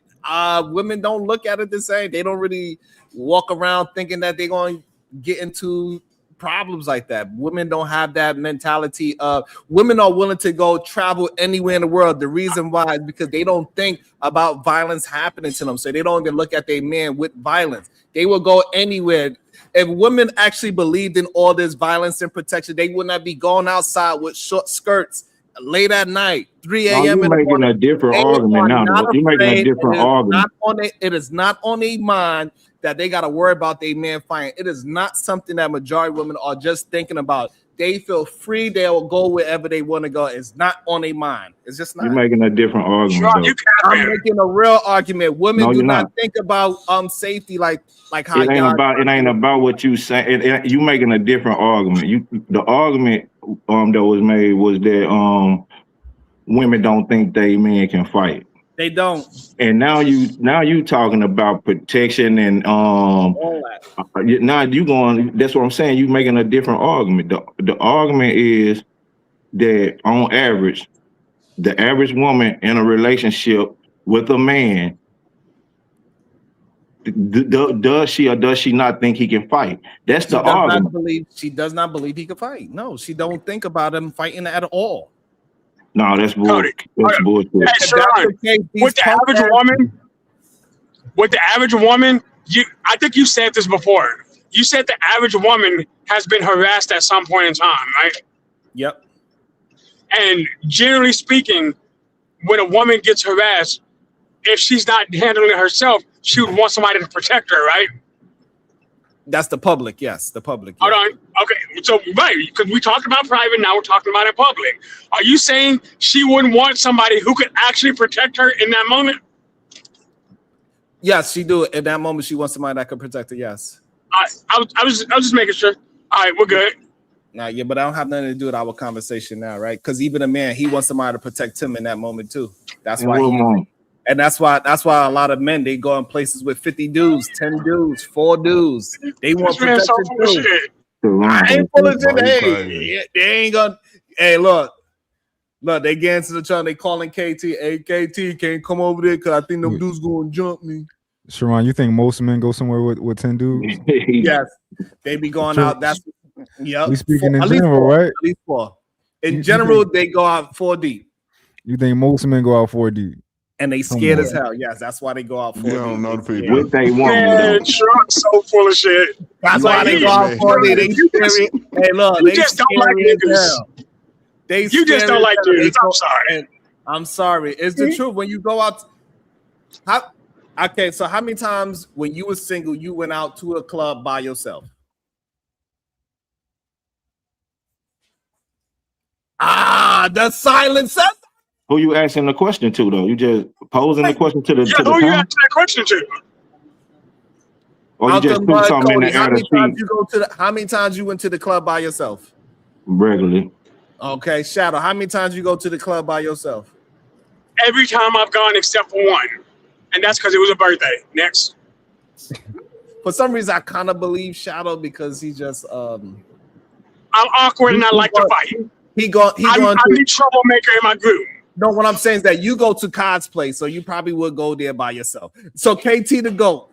Women don't look at it the same. They don't really walk around thinking that they're going to get into problems like that. Women don't have that mentality of women are willing to go travel anywhere in the world. The reason why is because they don't think about violence happening to them. So they don't even look at their man with violence. They will go anywhere. If women actually believed in all this violence and protection, they would not be going outside with short skirts late at night, 3 a.m. You're making a different argument now. You're making a different argument. It is not on their mind that they got to worry about their man fighting. It is not something that majority of women are just thinking about. They feel free. They'll go wherever they want to go. It's not on their mind. It's just not. You're making a different argument. I'm making a real argument. Women do not think about safety like how it ain't about what you say. You making a different argument. The argument that was made was that women don't think they men can fight. They don't. And now you talking about protection and now you going. That's what I'm saying. You making a different argument. The argument is that on average, the average woman in a relationship with a man, does she or does she not think he can fight? That's the argument. She does not believe he can fight. No, she don't think about him fighting at all. No, that's bullshit. That's bullshit. Hey, Sharon, with the average woman, I think you said this before. You said the average woman has been harassed at some point in time, right? Yep. And generally speaking, when a woman gets harassed, if she's not handling it herself, she would want somebody to protect her, right? That's the public, yes, the public. Hold on. Okay, so right, because we talked about private, now we're talking about it public. Are you saying she wouldn't want somebody who could actually protect her in that moment? Yes, she do. In that moment, she wants somebody that can protect her. Yes. I was just making sure. All right, we're good. Nah, yeah, but I don't have nothing to do with our conversation now, right? Because even a man, he wants somebody to protect him in that moment too. That's why. That's why a lot of men, they go in places with 50 dudes, 10 dudes, 4 dudes. They want protection too. I ain't full of shit. Hey, they ain't gonna. Hey, look, they get into the channel. They calling KT. Hey, KT, can't come over there because I think them dudes gonna jump me. Sharon, you think most men go somewhere with 10 dudes? Yes, they be going out. That's we speaking in general, right? At least 4. In general, they go out 4 deep. You think most men go out 4 deep? And they scared as hell. Yes, that's why they go out 4 deep. don't know the people. What they want. Man, Trump's so full of shit. That's why they go out 4 deep. They scary. Hey, look, you just don't like niggas. You just don't like dudes. I'm sorry. I'm sorry. It's the truth. When you go out, okay, so how many times when you were single, you went out to a club by yourself? The silence. Who you asking the question to, though? You just posing the question to the who you asking that question to? Or you just put something in the air to speak? How many times you went to the club by yourself? Regularly. Okay, Shadow, how many times you go to the club by yourself? Every time I've gone except for one. And that's because it was a birthday. Next. For some reason, I kind of believe Shadow because he just I'm awkward and I like to fight. I'm the troublemaker in my group. No, what I'm saying is that you go to Cod's place, so you probably would go there by yourself. So KT the GOAT.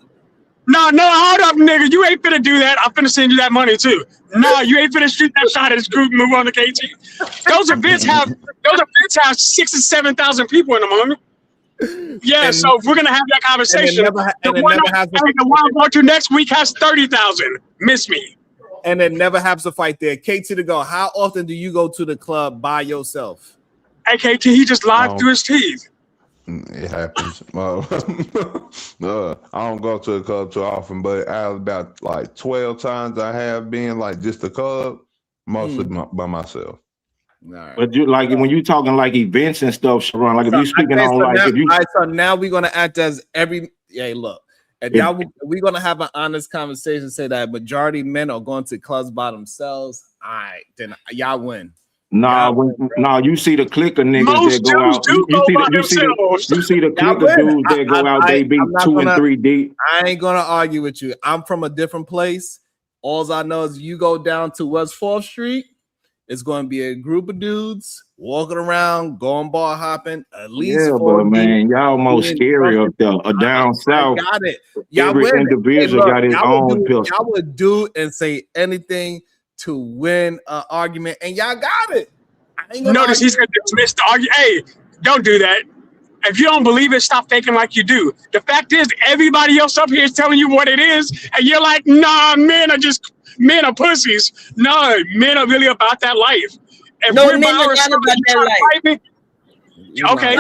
No, hold up, nigga. You ain't finna do that. I'm finna send you that money too. No, you ain't finna shoot that shot at this group and move on to KT. Those events have 6,000 and 7,000 people in them, homie. Yeah, so if we're gonna have that conversation. The one I'm going to next week has 30,000. Miss me. And it never happens to fight there. KT the GOAT. How often do you go to the club by yourself? Hey, KT, he just lied through his teeth. It happens. I don't go to the club too often, but out of about like 12 times I have been like just a club, mostly by myself. Right. But you like when you talking like events and stuff, Sharon, like if you speaking on like now, if you so now we're gonna act as look. And now we're gonna have an honest conversation, say that majority of men are going to clubs by themselves. All right, then y'all win. You see the clique of niggas that go out. You see the clique of dudes that go out. They be 2 and 3 deep. I ain't gonna argue with you. I'm from a different place. All I know is you go down to West 4th Street. It's going to be a group of dudes walking around, going bar hopping. At least, but man, y'all most scary up there. Down south. Got it. Y'all every individual got his own pill. Y'all would do and say anything to win an argument, and y'all got it. Notice he's gonna dismiss the argument. Hey, don't do that. If you don't believe it, stop thinking like you do. The fact is, everybody else up here is telling you what it is, and you're like, nah, men are pussies. No, men are really about that life. If no, we're men are not about that life. Okay.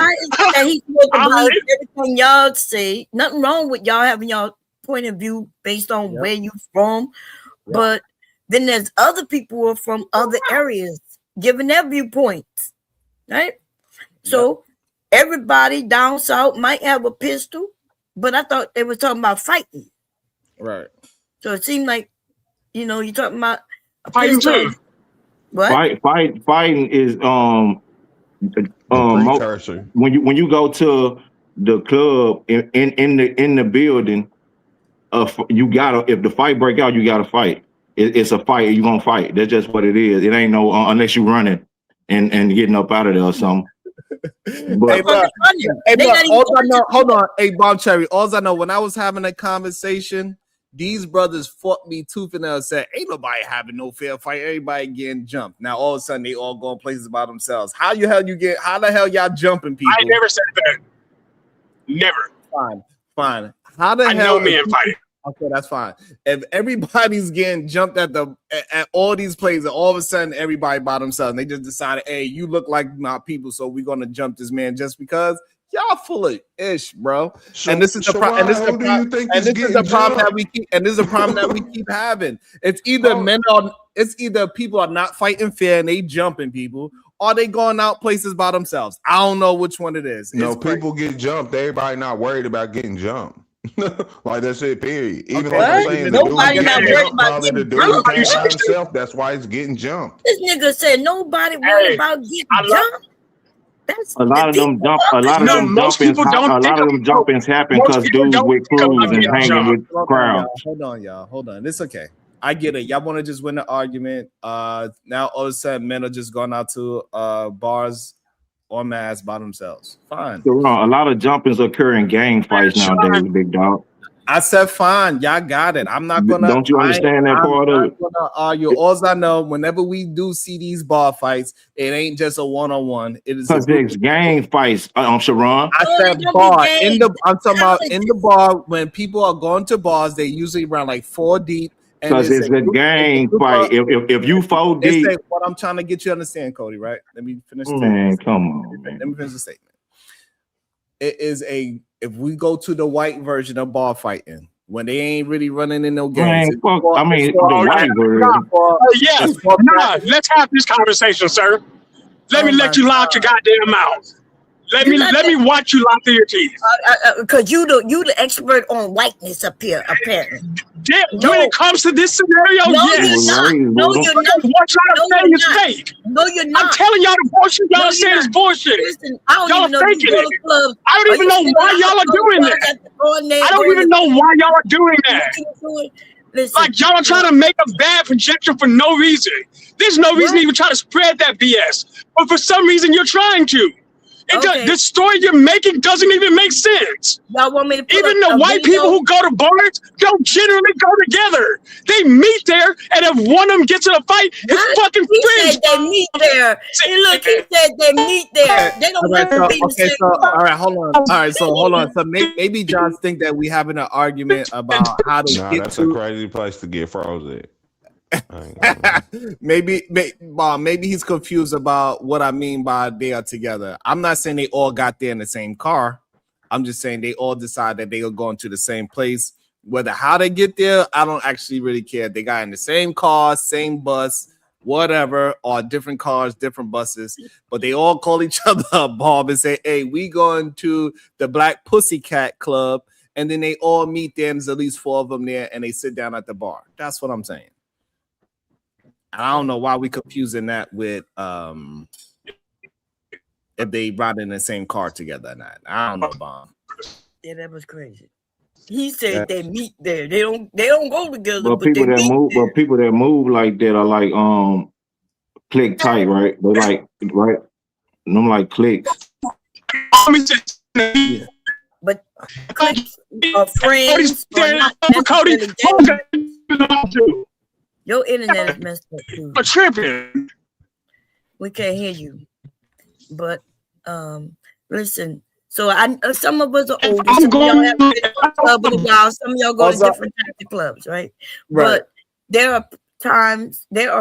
He's supposed to believe everything y'all say. Nothing wrong with y'all having y'all point of view based on where you from, but then there's other people who are from other areas giving their viewpoints, right? So everybody down south might have a pistol, but I thought they were talking about fighting. Right. So it seemed like, you're talking about a fighting pistol. too. What? Fighting is when you go to the club in the building, you gotta, if the fight break out, you gotta fight. It's a fight. You're gonna fight. That's just what it is. It ain't no unless you running and getting up out of there or something. But, hold on. Hey, Bob Cherry. All I know, when I was having a conversation, these brothers fought me tooth and nail and said, ain't nobody having no fair fight. Everybody getting jumped. Now all of a sudden they all going places by themselves. How the hell y'all jumping people? I never said that. Never. Fine. How the hell? I know men fighting. Okay, that's fine. If everybody's getting jumped at all these places, all of a sudden everybody by themselves, and they just decided, hey, you look like my people, so we're gonna jump this man just because. Y'all full of ish, bro. So, and this is the problem. And this is the problem. And this is the problem that we keep. And this is the problem that we keep having. It's either it's either people are not fighting fair and they jumping people, or they going out places by themselves. I don't know which one it is. No, people get jumped. Everybody not worried about getting jumped. Like that's it, period. Even Okay. like I'm saying, Nobody not worried about getting jumped. by himself. That's why it's getting jumped. This nigga said nobody worried about getting jumped. That's a lot of them jump. A lot of them jumpings. A lot of them jumpings happen because dudes with crews and hanging with crowds. Hold on, y'all. Hold on. It's okay. I get it. Y'all want to just win the argument. Now all of a sudden, men are just going out to bars en masse by themselves. Fine. A lot of jumpings occur in gang fights nowadays, big dog. I said fine. Y'all got it. I'm not gonna. Don't you understand that part of it? I'm not gonna argue. All I know, whenever we do see these bar fights, it ain't just a one-on-one. It is because there's gang fights. Sharon. I said bar in the. I'm talking about in the bar when people are going to bars. They usually around like 4 deep. Because it's a gang fight. If you 4 deep, what I'm trying to get you to understand, Cody. Right? Let me finish. Man, come on. Let me finish the statement. It is if we go to the white version of bar fighting, when they ain't really running in no games. The white version. Yes. Nah, let's have this conversation, sir. Let me let you lock your goddamn mouth. Let me watch you lock through your teeth. Because you the expert on whiteness up here, apparently. When it comes to this scenario, yes. No, you're not. What y'all saying is fake. No, you're not. I'm telling y'all the bullshit y'all saying is bullshit. Listen, Y'all are faking it. I don't even know why y'all are doing that. I don't even know why y'all are doing that. Like y'all are trying to make a bad projection for no reason. There's no reason to even try to spread that BS. But for some reason, you're trying to. The story you're making doesn't even make sense. Y'all want me to even the white people who go to bars don't generally go together. They meet there, and if one of them gets in a fight, it's fucking cringe. They meet there. See, look, he said they meet there. They don't have to be the same. All right, hold on. All right, so hold on. So maybe John think that we having an argument about how to get that's a crazy place to get froze at. maybe he's confused about what I mean by they are together. I'm not saying they all got there in the same car. I'm just saying they all decide that they are going to the same place. Whether how they get there, I don't actually really care. They got in the same car, same bus, whatever, or different cars, different buses, but they all call each other a Bob and say, hey, we going to the Black Pussycat Club, and then they all meet there, and there's at least 4 of them there, and they sit down at the bar. That's what I'm saying. I don't know why we confusing that with if they ride in the same car together or not. I don't know, Bomb. Yeah, that was crazy. He said they meet there. They don't go together. But people that move like that are like click tight, right? They like right. Them like clicks. Yeah. But clicks are friends. Cody. Your internet is messed up too. I'm tripping. We can't hear you. But listen. So some of us are older. Some of y'all have been to a club in a while. Some of y'all go to different types of clubs, right? But there are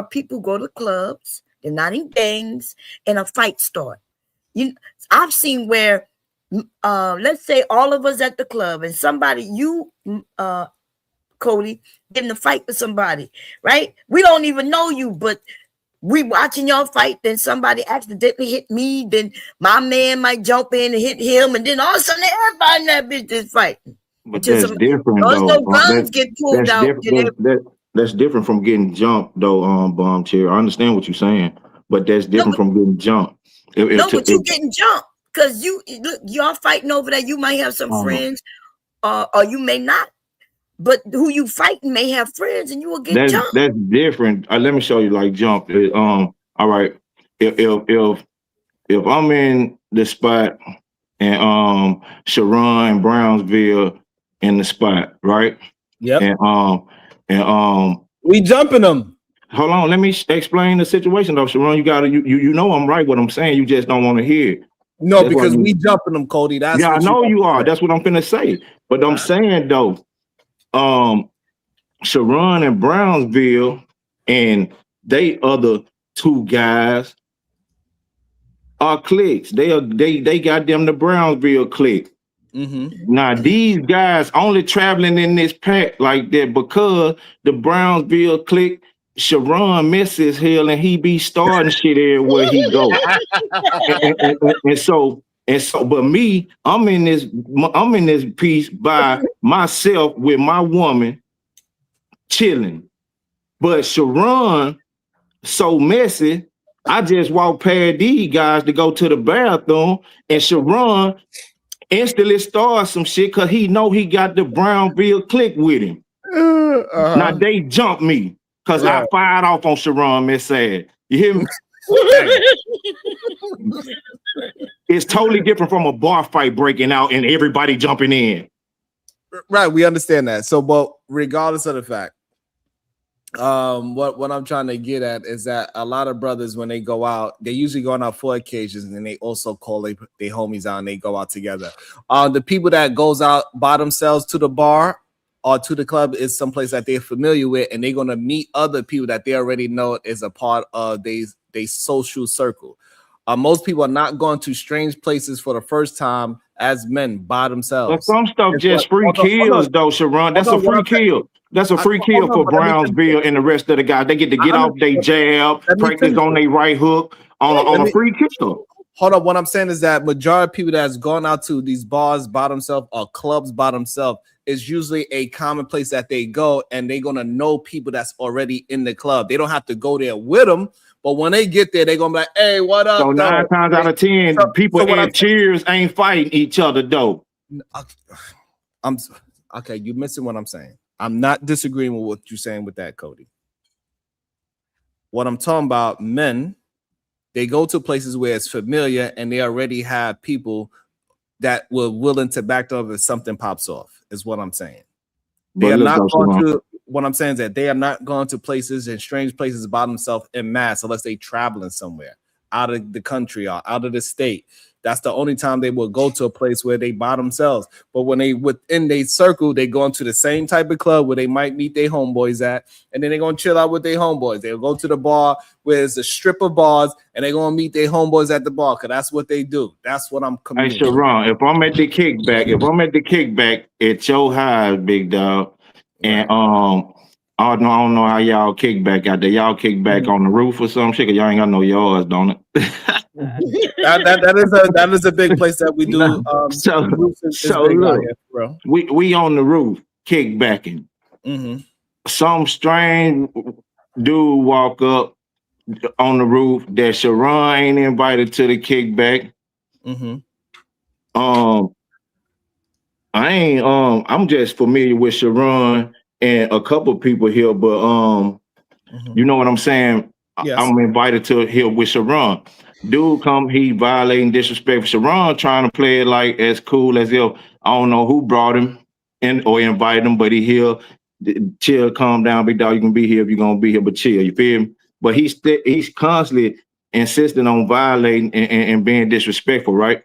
people who go to clubs. They're not in gangs, and a fight start. I've seen where, let's say all of us at the club, and somebody Cody, getting a fight with somebody, right? We don't even know you, but we watching y'all fight, then somebody accidentally hit me, then my man might jump in and hit him, and then all of a sudden everybody in that bitch is fighting. But that's different though. Guns get pulled out. That's different from getting jumped though, Bomb Chair. I understand what you're saying, but that's different from getting jumped. But you getting jumped because y'all fighting over that. You might have some friends, or you may not. But who you fighting may have friends, and you will get jumped. That's different. Let me show you like jump. All right. If I'm in the spot and Sharon and Brownsville in the spot, right? Yep. And we jumping them. Hold on, let me explain the situation though, Sharon. You gotta you know I'm right what I'm saying. You just don't want to hear it. No, because we jumping them, Cody. That's I know you are. That's what I'm finna say. But I'm saying though. Sharon and Brownsville and they other 2 guys are cliques. They got them the Brownsville clique. Now these guys only traveling in this pack like that because the Brownsville clique, Sharon misses hell and he be starting shit everywhere he go. and so, but me, I'm in this piece by myself with my woman chilling. But Sharon so messy, I just walk past these guys to go to the bathroom, and Sharon instantly starts some shit because he know he got the Brownville clique with him. Now they jump me because I fired off on Sharon Miss Sad. You hear me? It's totally different from a bar fight breaking out and everybody jumping in. Right, we understand that. So, but regardless of the fact, what I'm trying to get at is that a lot of brothers, when they go out, they usually go out for occasions, and they also call their homies out and they go out together. The people that goes out by themselves to the bar or to the club is someplace that they're familiar with, and they're gonna meet other people that they already know is a part of their social circle. Most people are not going to strange places for the first time as men by themselves. But some stuff just free kills, though, Sharon. That's a free kill. That's a free kill for Brownsville and the rest of the guys. They get to get off their jab, practice on their right hook on a free kill. Hold up. What I'm saying is that majority of people that's gone out to these bars by themselves or clubs by themselves is usually a common place that they go, and they're going to know people that's already in the club. They don't have to go there with them, but when they get there, they're going to be like, hey, what up? So 9 times out of 10, people in Cheers ain't fighting each other, though. Okay, you're missing what I'm saying. I'm not disagreeing with what you're saying with that, Cody. What I'm talking about, men, they go to places where it's familiar and they already have people that were willing to back up if something pops off, is what I'm saying. They are not going to, what I'm saying is that they are not going to places and strange places by themselves en masse unless they traveling somewhere out of the country or out of the state. That's the only time they will go to a place where they by themselves. But when they within their circle, they go into the same type of club where they might meet their homeboys at, and then they're gonna chill out with their homeboys. They'll go to the bar where it's a strip of bars, and they're gonna meet their homeboys at the bar because that's what they do. That's what I'm communicating. Hey, Sharon, if I'm at the kickback at your house, big dog, and I don't know how y'all kick back out there. Y'all kick back on the roof or some shit, 'cause y'all ain't got no yards, don't it? that is a big place that we do. So look, bro. We on the roof kickbacking. Some strange dude walk up on the roof that Sharon ain't invited to the kickback. I'm just familiar with Sharon and a couple people here, but you know what I'm saying? Yes. I'm invited to here with Sharon. Dude come, he violating disrespect. Sharon trying to play it like as cool as if I don't know who brought him in or invited him, but he here, chill, calm down, big dog. You can be here if you're gonna be here, but chill. You feel me? But he's constantly insisting on violating and being disrespectful, right?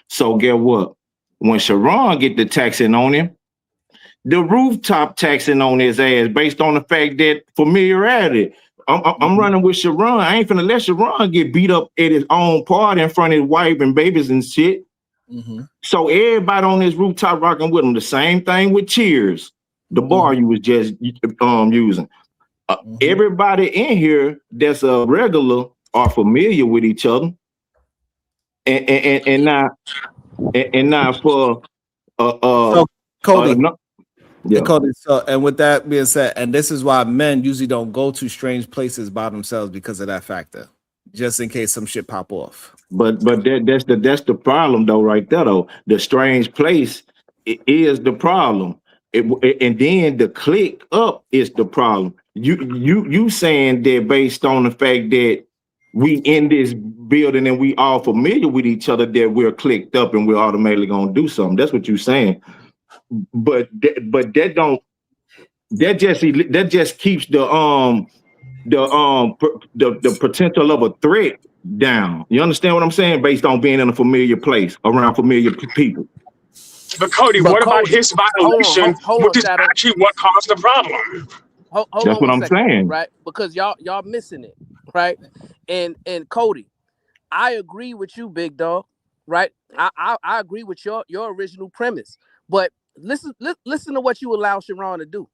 So get what? When Sharon get the taxing on him, the rooftop taxing on his ass based on the fact that familiarity. I'm running with Sharon. I ain't finna let Sharon get beat up at his own party in front of his wife and babies and shit. So everybody on this rooftop rocking with him. The same thing with Cheers, the bar you was just using. Everybody in here that's a regular are familiar with each other, and not for So, Cody. Yeah. So, and with that being said, and this is why men usually don't go to strange places by themselves because of that factor, just in case some shit pop off. But that's the problem though, right there though. The strange place is the problem, and then the click up is the problem. You saying that based on the fact that we in this building and we all familiar with each other that we're clicked up and we're automatically gonna do something. That's what you're saying. But that just keeps the potential of a threat down. You understand what I'm saying? Based on being in a familiar place around familiar people. But Cody, what about his violation, which is actually what caused the problem? Hold That's on what a I'm second, saying, right? Because y'all missing it, right? And Cody, I agree with you, big dog. Right? I agree with your original premise. But listen to what you allow Sharon to do.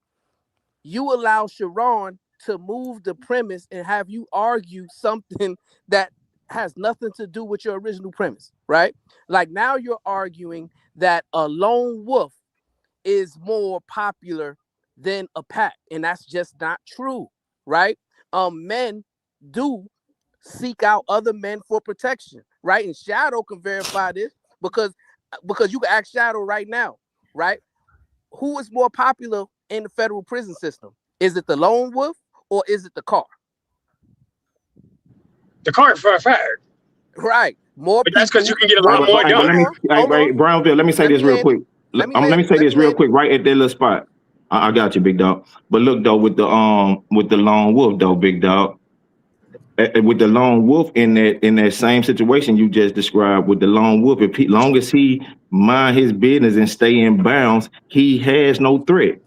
You allow Sharon to move the premise and have you argue something that has nothing to do with your original premise, right? Like now you're arguing that a lone wolf is more popular than a pack, and that's just not true, right? Men do seek out other men for protection, right? And Shadow can verify this because you can ask Shadow right now, right? Who is more popular in the federal prison system? Is it the lone wolf or is it the car? The car for a fact. Right. More. But that's because you can get a lot more done. Brownville, let me say this real quick. Let me say this real quick, right at that little spot. I got you, big dog. But look though, with the lone wolf though, big dog. With the lone wolf in that same situation you just described, with the lone wolf, long as he mind his business and stay in bounds, he has no threat.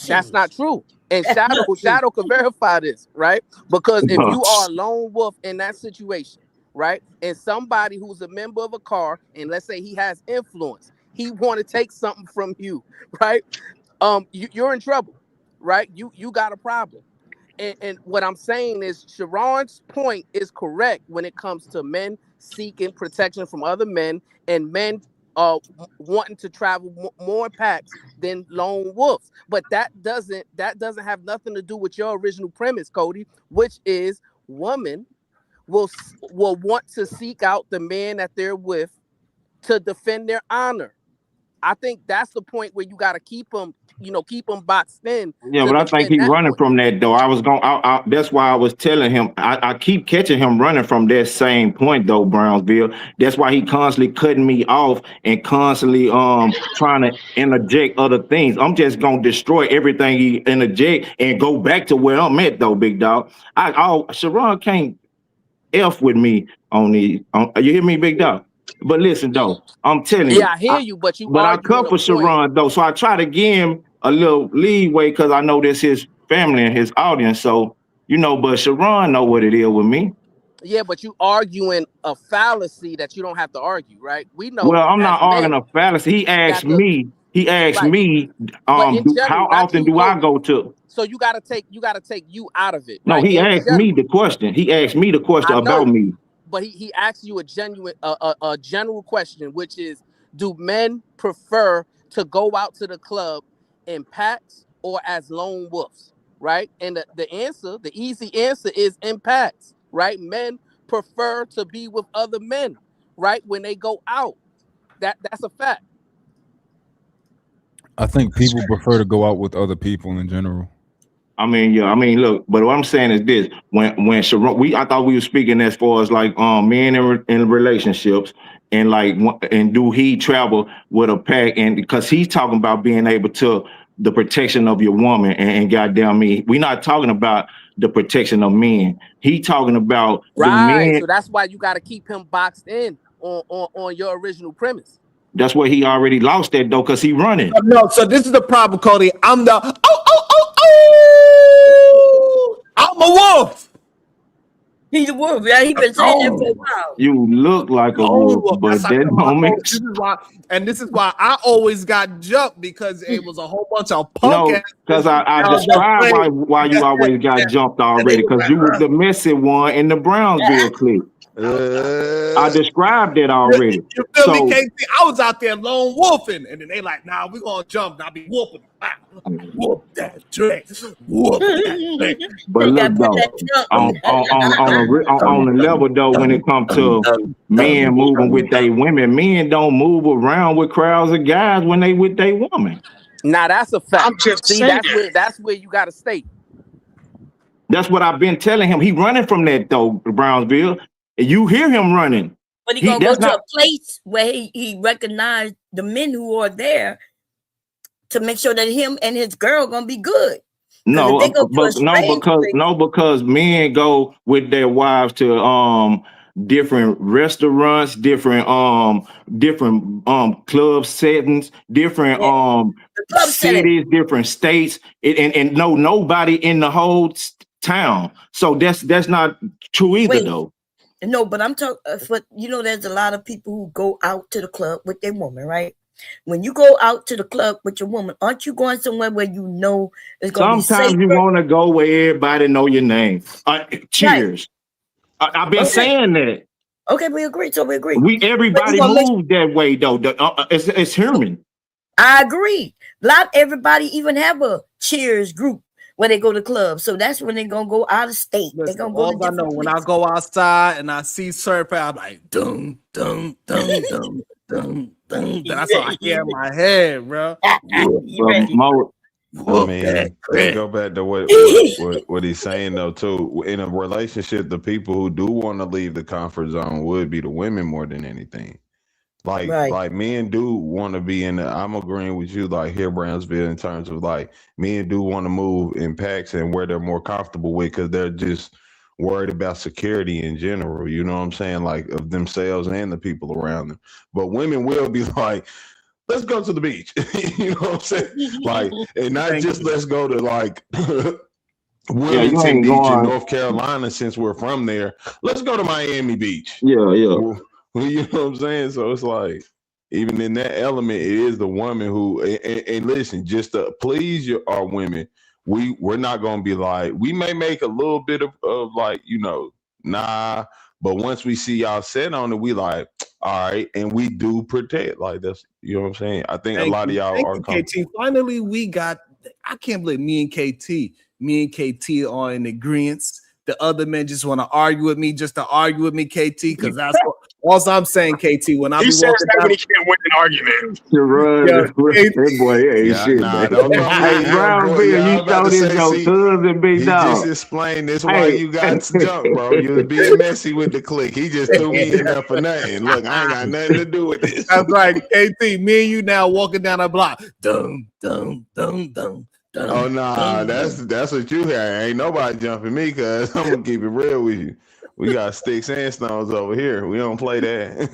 That's not true. And Shadow can verify this, right? Because if you are a lone wolf in that situation, right, and somebody who's a member of a car, and let's say he has influence, he want to take something from you, right? You're in trouble, right? You got a problem. And what I'm saying is Sharon's point is correct when it comes to men seeking protection from other men and men wanting to travel more packs than lone wolves. But that doesn't have nothing to do with your original premise, Cody, which is women will want to seek out the man that they're with to defend their honor. I think that's the point where you got to keep them boxed in. Yeah, but I think he's running from that though. That's why I was telling him. I keep catching him running from that same point though, Brownsville. That's why he constantly cutting me off and constantly trying to interject other things. I'm just gonna destroy everything he interject and go back to where I'm at though, big dog. Sharon can't F with me on these. You hear me, big dog? But listen though, I'm telling you. Yeah, I hear you, but I cut for Sharon though, so I try to give him a little leeway because I know this his family and his audience. So but Sharon know what it is with me. Yeah, but you arguing a fallacy that you don't have to argue, right? We know. Well, I'm not arguing a fallacy. He asked me. How often do I go to? So you gotta take you out of it. No, right? he asked me the question. He asked me the question about me. But he asked you a genuine, a general question, which is, do men prefer to go out to the club in packs or as lone wolves, right? And the easy answer is in packs, right? Men prefer to be with other men, right? When they go out, that's a fact. I think people prefer to go out with other people in general. Look, but what I'm saying is this: when Sharon, I thought we were speaking as far as like men in relationships, and do he travel with a pack? And because he's talking about being able to the protection of your woman, and goddamn me, we're not talking about the protection of men. He talking about right. So that's why you got to keep him boxed in on your original premise. That's where he already lost that though, because he running. No, so this is the problem, Cody. I'm a wolf. He's a wolf. Yeah, he's been saying that for a while. You look like a wolf, but that don't make sense. This is why I always got jumped, because it was a whole bunch of punk. No, because I described why you always got jumped already, because you was the messy one in the Brownsville clip. I described it already. You feel me, KC? I was out there lone wolfing, and then they like, nah, we're gonna jump. I'll be whooping. Whoop that trick. Whoop that trick. But look though, on the level though, when it comes to men moving with their women, men don't move around with crowds of guys when they with their woman. Now that's a fact. I'm just saying that's where you gotta stay. That's what I've been telling him. He running from that though, Brownsville. You hear him running. But he gonna go to a place where he recognized the men who are there to make sure that him and his girl gonna be good. Because men go with their wives to different restaurants, different club settings, different cities, different states, and nobody in the whole town. So that's not true either though. No, but I'm talking. But you know, there's a lot of people who go out to the club with their woman, right? When you go out to the club with your woman, aren't you going somewhere where you know it's going to be safe? Sometimes you want to go where everybody know your name. Cheers. Right. I've been saying that. Okay, we agree. So we agree. Everybody move that way though. It's human. I agree. Not everybody even have a cheers group when they go to clubs. So that's when they're gonna go out of state. They're gonna go to different when I go outside and I see certain, I'm like dum dum dum dum dum dum. That's all I hear in my head, bro. I mean, go back to what he's saying though too. In a relationship, the people who do want to leave the comfort zone would be the women more than anything. Like men do want to be in the, I'm agreeing with you, like here Brownsville, in terms of like men do want to move in packs and where they're more comfortable with, because they're just worried about security in general, you know what I'm saying, like of themselves and the people around them. But women will be like, let's go to the beach. You know what I'm saying? Like, and not just let's go to like Wilmington Beach in North Carolina, since we're from there. Let's go to Miami Beach. Yeah. You know what I'm saying? So it's like, even in that element, it is the woman who, and listen, just to please our women, we're not going to be like, we may make a little bit of like, you know, nah, but once we see y'all set on it, we like, all right, and we do protect. Like, that's, you know what I'm saying? I think a lot of y'all are KT. Finally, we got, I can't believe me and KT are in agreement. The other men just want to argue with me just to argue with me, KT, because that's what also I'm saying, KT. When I be says walking that down, when he can't win an argument. That boy ain't shit, man. Hey, Brownville, you throw this your cousin, big dog. He just explained this why you got junk, bro. You was being messy with the click. He just threw me in there for nothing. Look, I ain't got nothing to do with this. That's right, KT. Me and you now walking down the block. Dum dum dum dum. Oh nah, that's what you had. Ain't nobody jumping me, cause I'm gonna keep it real with you. We got sticks and stones over here. We don't play that.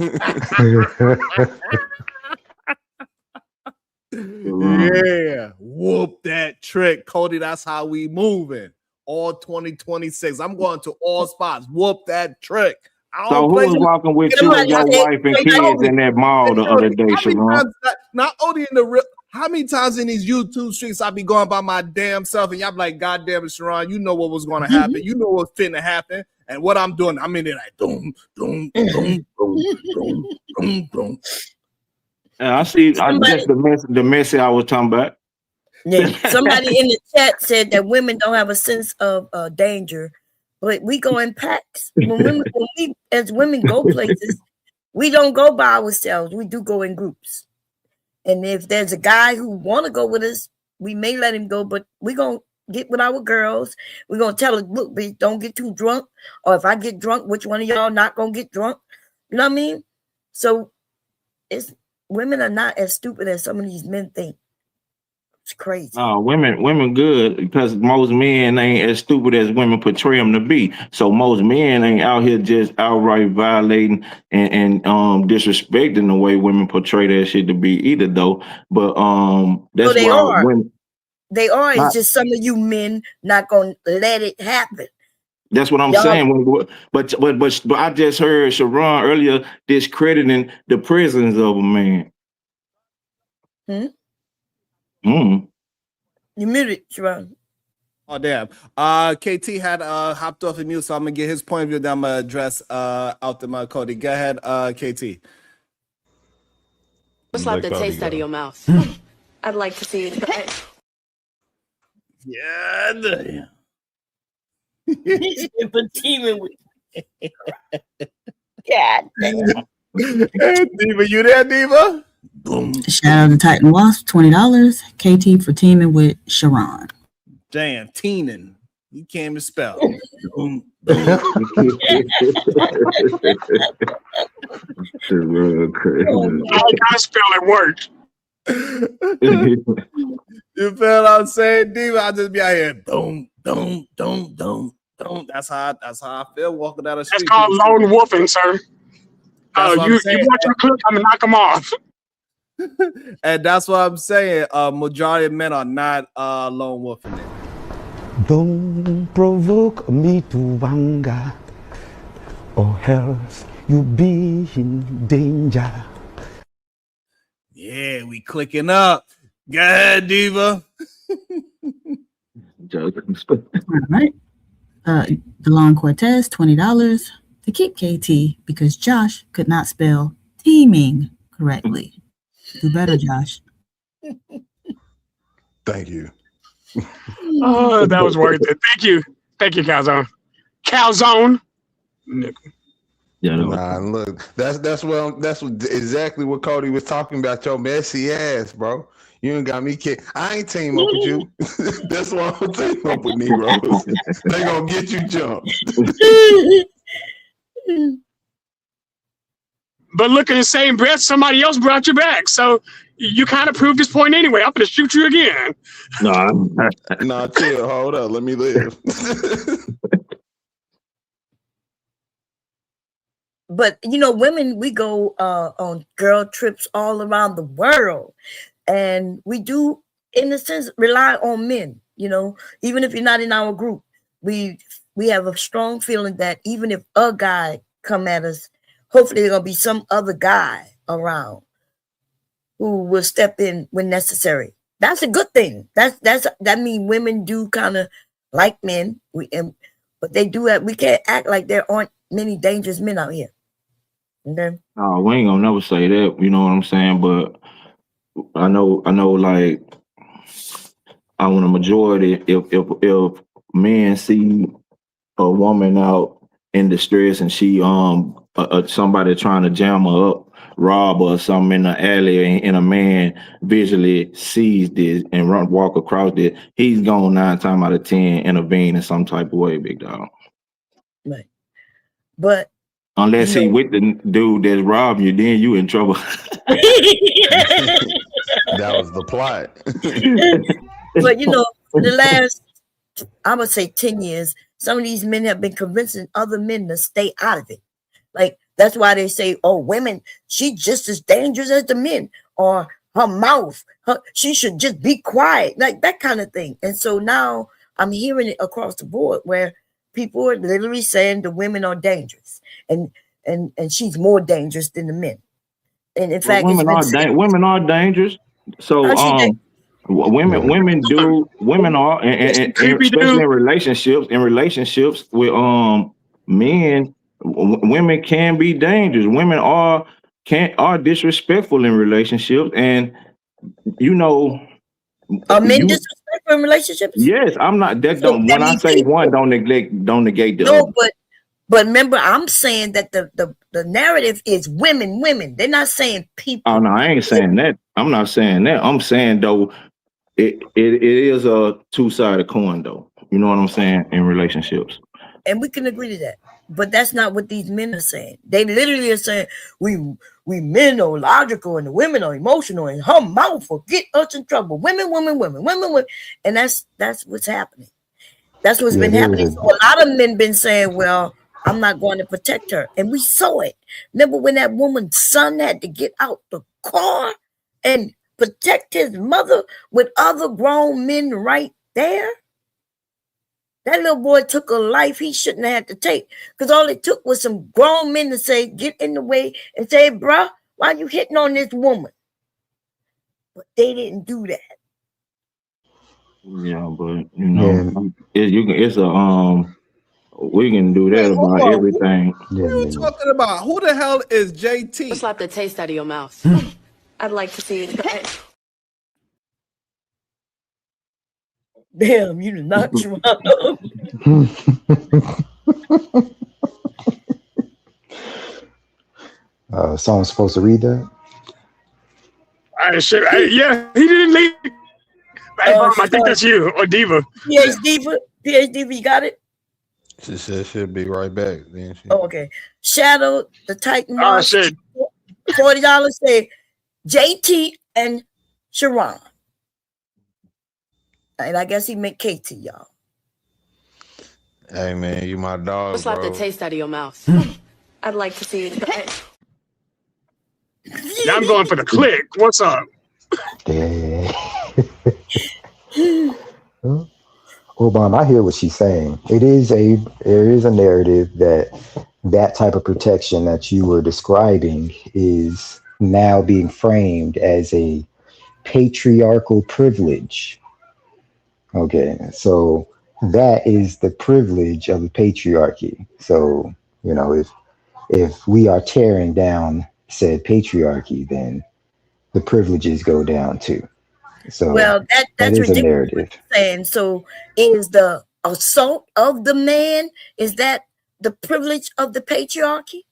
Yeah, whoop that trick, Cody. That's how we moving. All 2026. I'm going to all spots. Whoop that trick. So who was walking with you and your wife and kids in that mall the other day, Sharon? Not only in the real. How many times in these YouTube streets I be going by my damn self and y'all be like, God damn it, Sharon, you know what was going to happen. You know what's finna happen. And what I'm doing, I'm in there like, boom, boom, boom, boom, boom, boom, boom. I see. That's the message I was talking about. Yeah. Somebody in the chat said that women don't have a sense of danger, but we go in packs. When we as women go places, we don't go by ourselves. We do go in groups. And if there's a guy who want to go with us, we may let him go, but we're going to get with our girls. We're going to tell her, look, bitch, don't get too drunk. Or if I get drunk, which one of y'all not going to get drunk? You know what I mean? So women are not as stupid as some of these men think. It's crazy. Oh, women good, because most men ain't as stupid as women portray them to be. So most men ain't out here just outright violating and disrespecting the way women portray that shit to be either, though. But that's they why are. women, they are. It's just some of you men not gonna let it happen. That's what I'm saying. But I just heard Sharon earlier discrediting the prisons of a man. You muted, Sharon. Oh damn. KT had hopped off of mute, so I'm gonna get his point of view that I'm gonna address out to my Cody. Go ahead, KT. Slap the taste out of your mouth. I'd like to see you try it. Yeah, damn. God damn. Hey, Diva, you there, Diva? Boom. Shout out to Titan Wasp, $20. KT for teaming with Sharon. Damn, Teenan. You can't even spell. Boom. I spell it works. You feel what I'm saying, Diva? I'll just be out here. Boom, boom, boom, boom, boom. That's how I feel walking down the street. That's called lone wolfing, sir. You want your clip, I'm gonna knock them off. And that's what I'm saying. Majority of men are not lone wolfing it. Don't provoke me to anger or else you be in danger. Yeah, we clicking up. Go ahead, Diva. All right. DeLon Cortez, $20 to keep KT because Josh could not spell teaming correctly. Do better, Josh. Thank you. Oh, that was worth it. Thank you, Calzone. Calzone. Yeah, nah, look, that's exactly what Cody was talking about. Your messy ass, bro. You ain't got me kicked. I ain't team up with you. That's why I'm team up with Negroes. They gonna get you jumped. But look, in the same breath, somebody else brought you back. So you kind of proved this point anyway. I'm gonna shoot you again. Nah, chill. Hold up. Let me live. But you know, women, we go on girl trips all around the world, and we do, in a sense, rely on men. You know, even if you're not in our group, we have a strong feeling that even if a guy come at us, hopefully there's gonna be some other guy around who will step in when necessary. That's a good thing. That means women do kind of like men. But they do that. We can't act like there aren't many dangerous men out here. Okay. Oh, we ain't gonna never say that, you know what I'm saying? But I know like I want a majority if men see a woman out in distress and she somebody trying to jam her up, rob her or something in the alley, and a man visually sees this and walk across it, he's gonna 9 times out of 10 intervene in some type of way, big dog. Right. But unless he with the dude that's robbed you, then you in trouble. That was the plot. But you know, for the last, I would say 10 years, some of these men have been convincing other men to stay out of it. Like, that's why they say, oh, women, she just as dangerous as the men, or her mouth, she should just be quiet, like that kind of thing. And so now I'm hearing it across the board where people are literally saying the women are dangerous, and she's more dangerous than the men. And in fact, women are dangerous. So women are, and especially in relationships with men, women can be dangerous. Women are disrespectful in relationships, and you know, are men disrespectful in relationships? Yes, I'm not. That So don't. When I say one, don't negate the other. No, but remember, I'm saying that the narrative is women. They're not saying people. Oh no, I ain't saying that. I'm not saying that. I'm saying though, it is a two-sided coin though. You know what I'm saying in relationships. And we can agree to that. But that's not what these men are saying. They literally are saying we men are logical and the women are emotional, and her mouth will get us in trouble. Women. And that's what's happening. That's what's been happening. So a lot of men been saying, well, I'm not going to protect her. And we saw it. Remember when that woman's son had to get out the car and protect his mother with other grown men right there? That little boy took a life he shouldn't have had to take, because all it took was some grown men to say, get in the way and say, bruh, why you hitting on this woman? But they didn't do that. Yeah, but you know, we can do that about everything. What are you talking about? Who the hell is JT? Slap the taste out of your mouth. I'd like to see you try it. Damn, you did not try. Someone's supposed to read that? Yeah, he didn't leave. I think that's you or Diva. PhD, you got it? She said she'll be right back. Then she... Oh, okay. Shadow, the Titan Mars, shit. $40 say JT and Sharon. And I guess he meant KT, y'all. Hey man, you my dog. Slap the taste out of your mouth. I'd like to see you try it. Now I'm going for the click. What's up? Obama, I hear what she's saying. There is a narrative that that type of protection that you were describing is now being framed as a patriarchal privilege. Okay, so that is the privilege of the patriarchy. So, you know, if we are tearing down said patriarchy, then the privileges go down too. So Well, that that's is a ridiculous narrative. what you're saying. So is the assault of the man, is that the privilege of the patriarchy?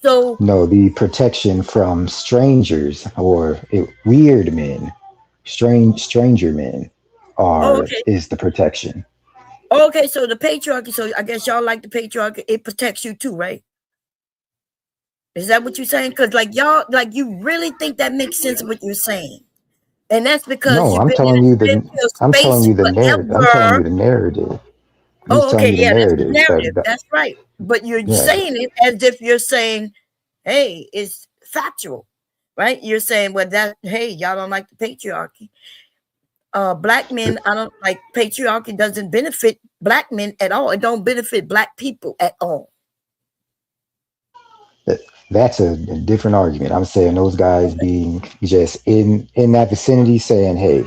So No, the protection from strangers or weird men, stranger men okay. is the protection. Okay, so the patriarchy, so I guess y'all like the patriarchy, it protects you too, right? Is that what you're saying? Because like y'all, like you really think that makes sense what you're saying. And that's because No, you've I'm been in telling a you spiritual I'm telling space you the narrative. I'm telling you forever. the narrative. I'm just Oh, telling okay, you the yeah, that's the narrative narrative. that That's right. But you're yeah. saying it as if you're saying, hey, it's factual, right? You're saying, well, that hey, y'all don't like the patriarchy. Black men, I don't like patriarchy doesn't benefit black men at all. It don't benefit black people at all. That's a different argument. I'm saying those guys being just in that vicinity saying, hey,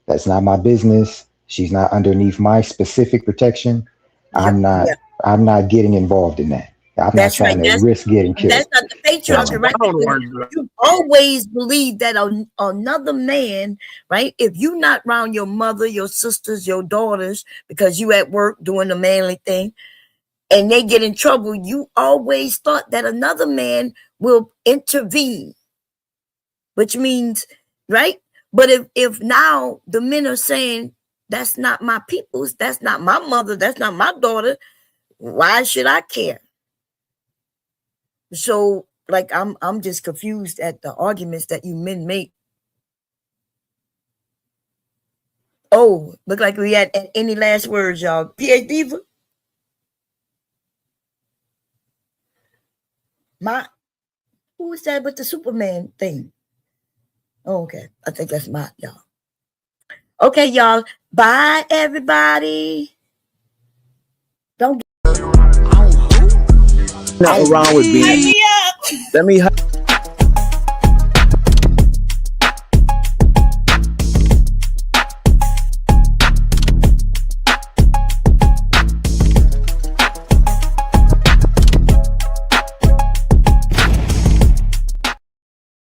that's not my business. She's not underneath my specific protection. I'm Yeah. not getting involved in that. I'm not That's right. trying to risk getting killed. That's not the patriarchy, right? Because you always believe that another man, right? If you're not around your mother, your sisters, your daughters, because you at work doing the manly thing, and they get in trouble, you always thought that another man will intervene, which means, right? But if now the men are saying, that's not my people's, that's not my mother, that's not my daughter, why should I care? So, like, I'm just confused at the arguments that you men make. Oh, look like we had any last words, y'all. PhD. Who was that with the Superman thing? Oh, okay. I think that's Mott, y'all. Okay, y'all. Bye, everybody. Don't get Nothing wrong with being. Hype me up. Let me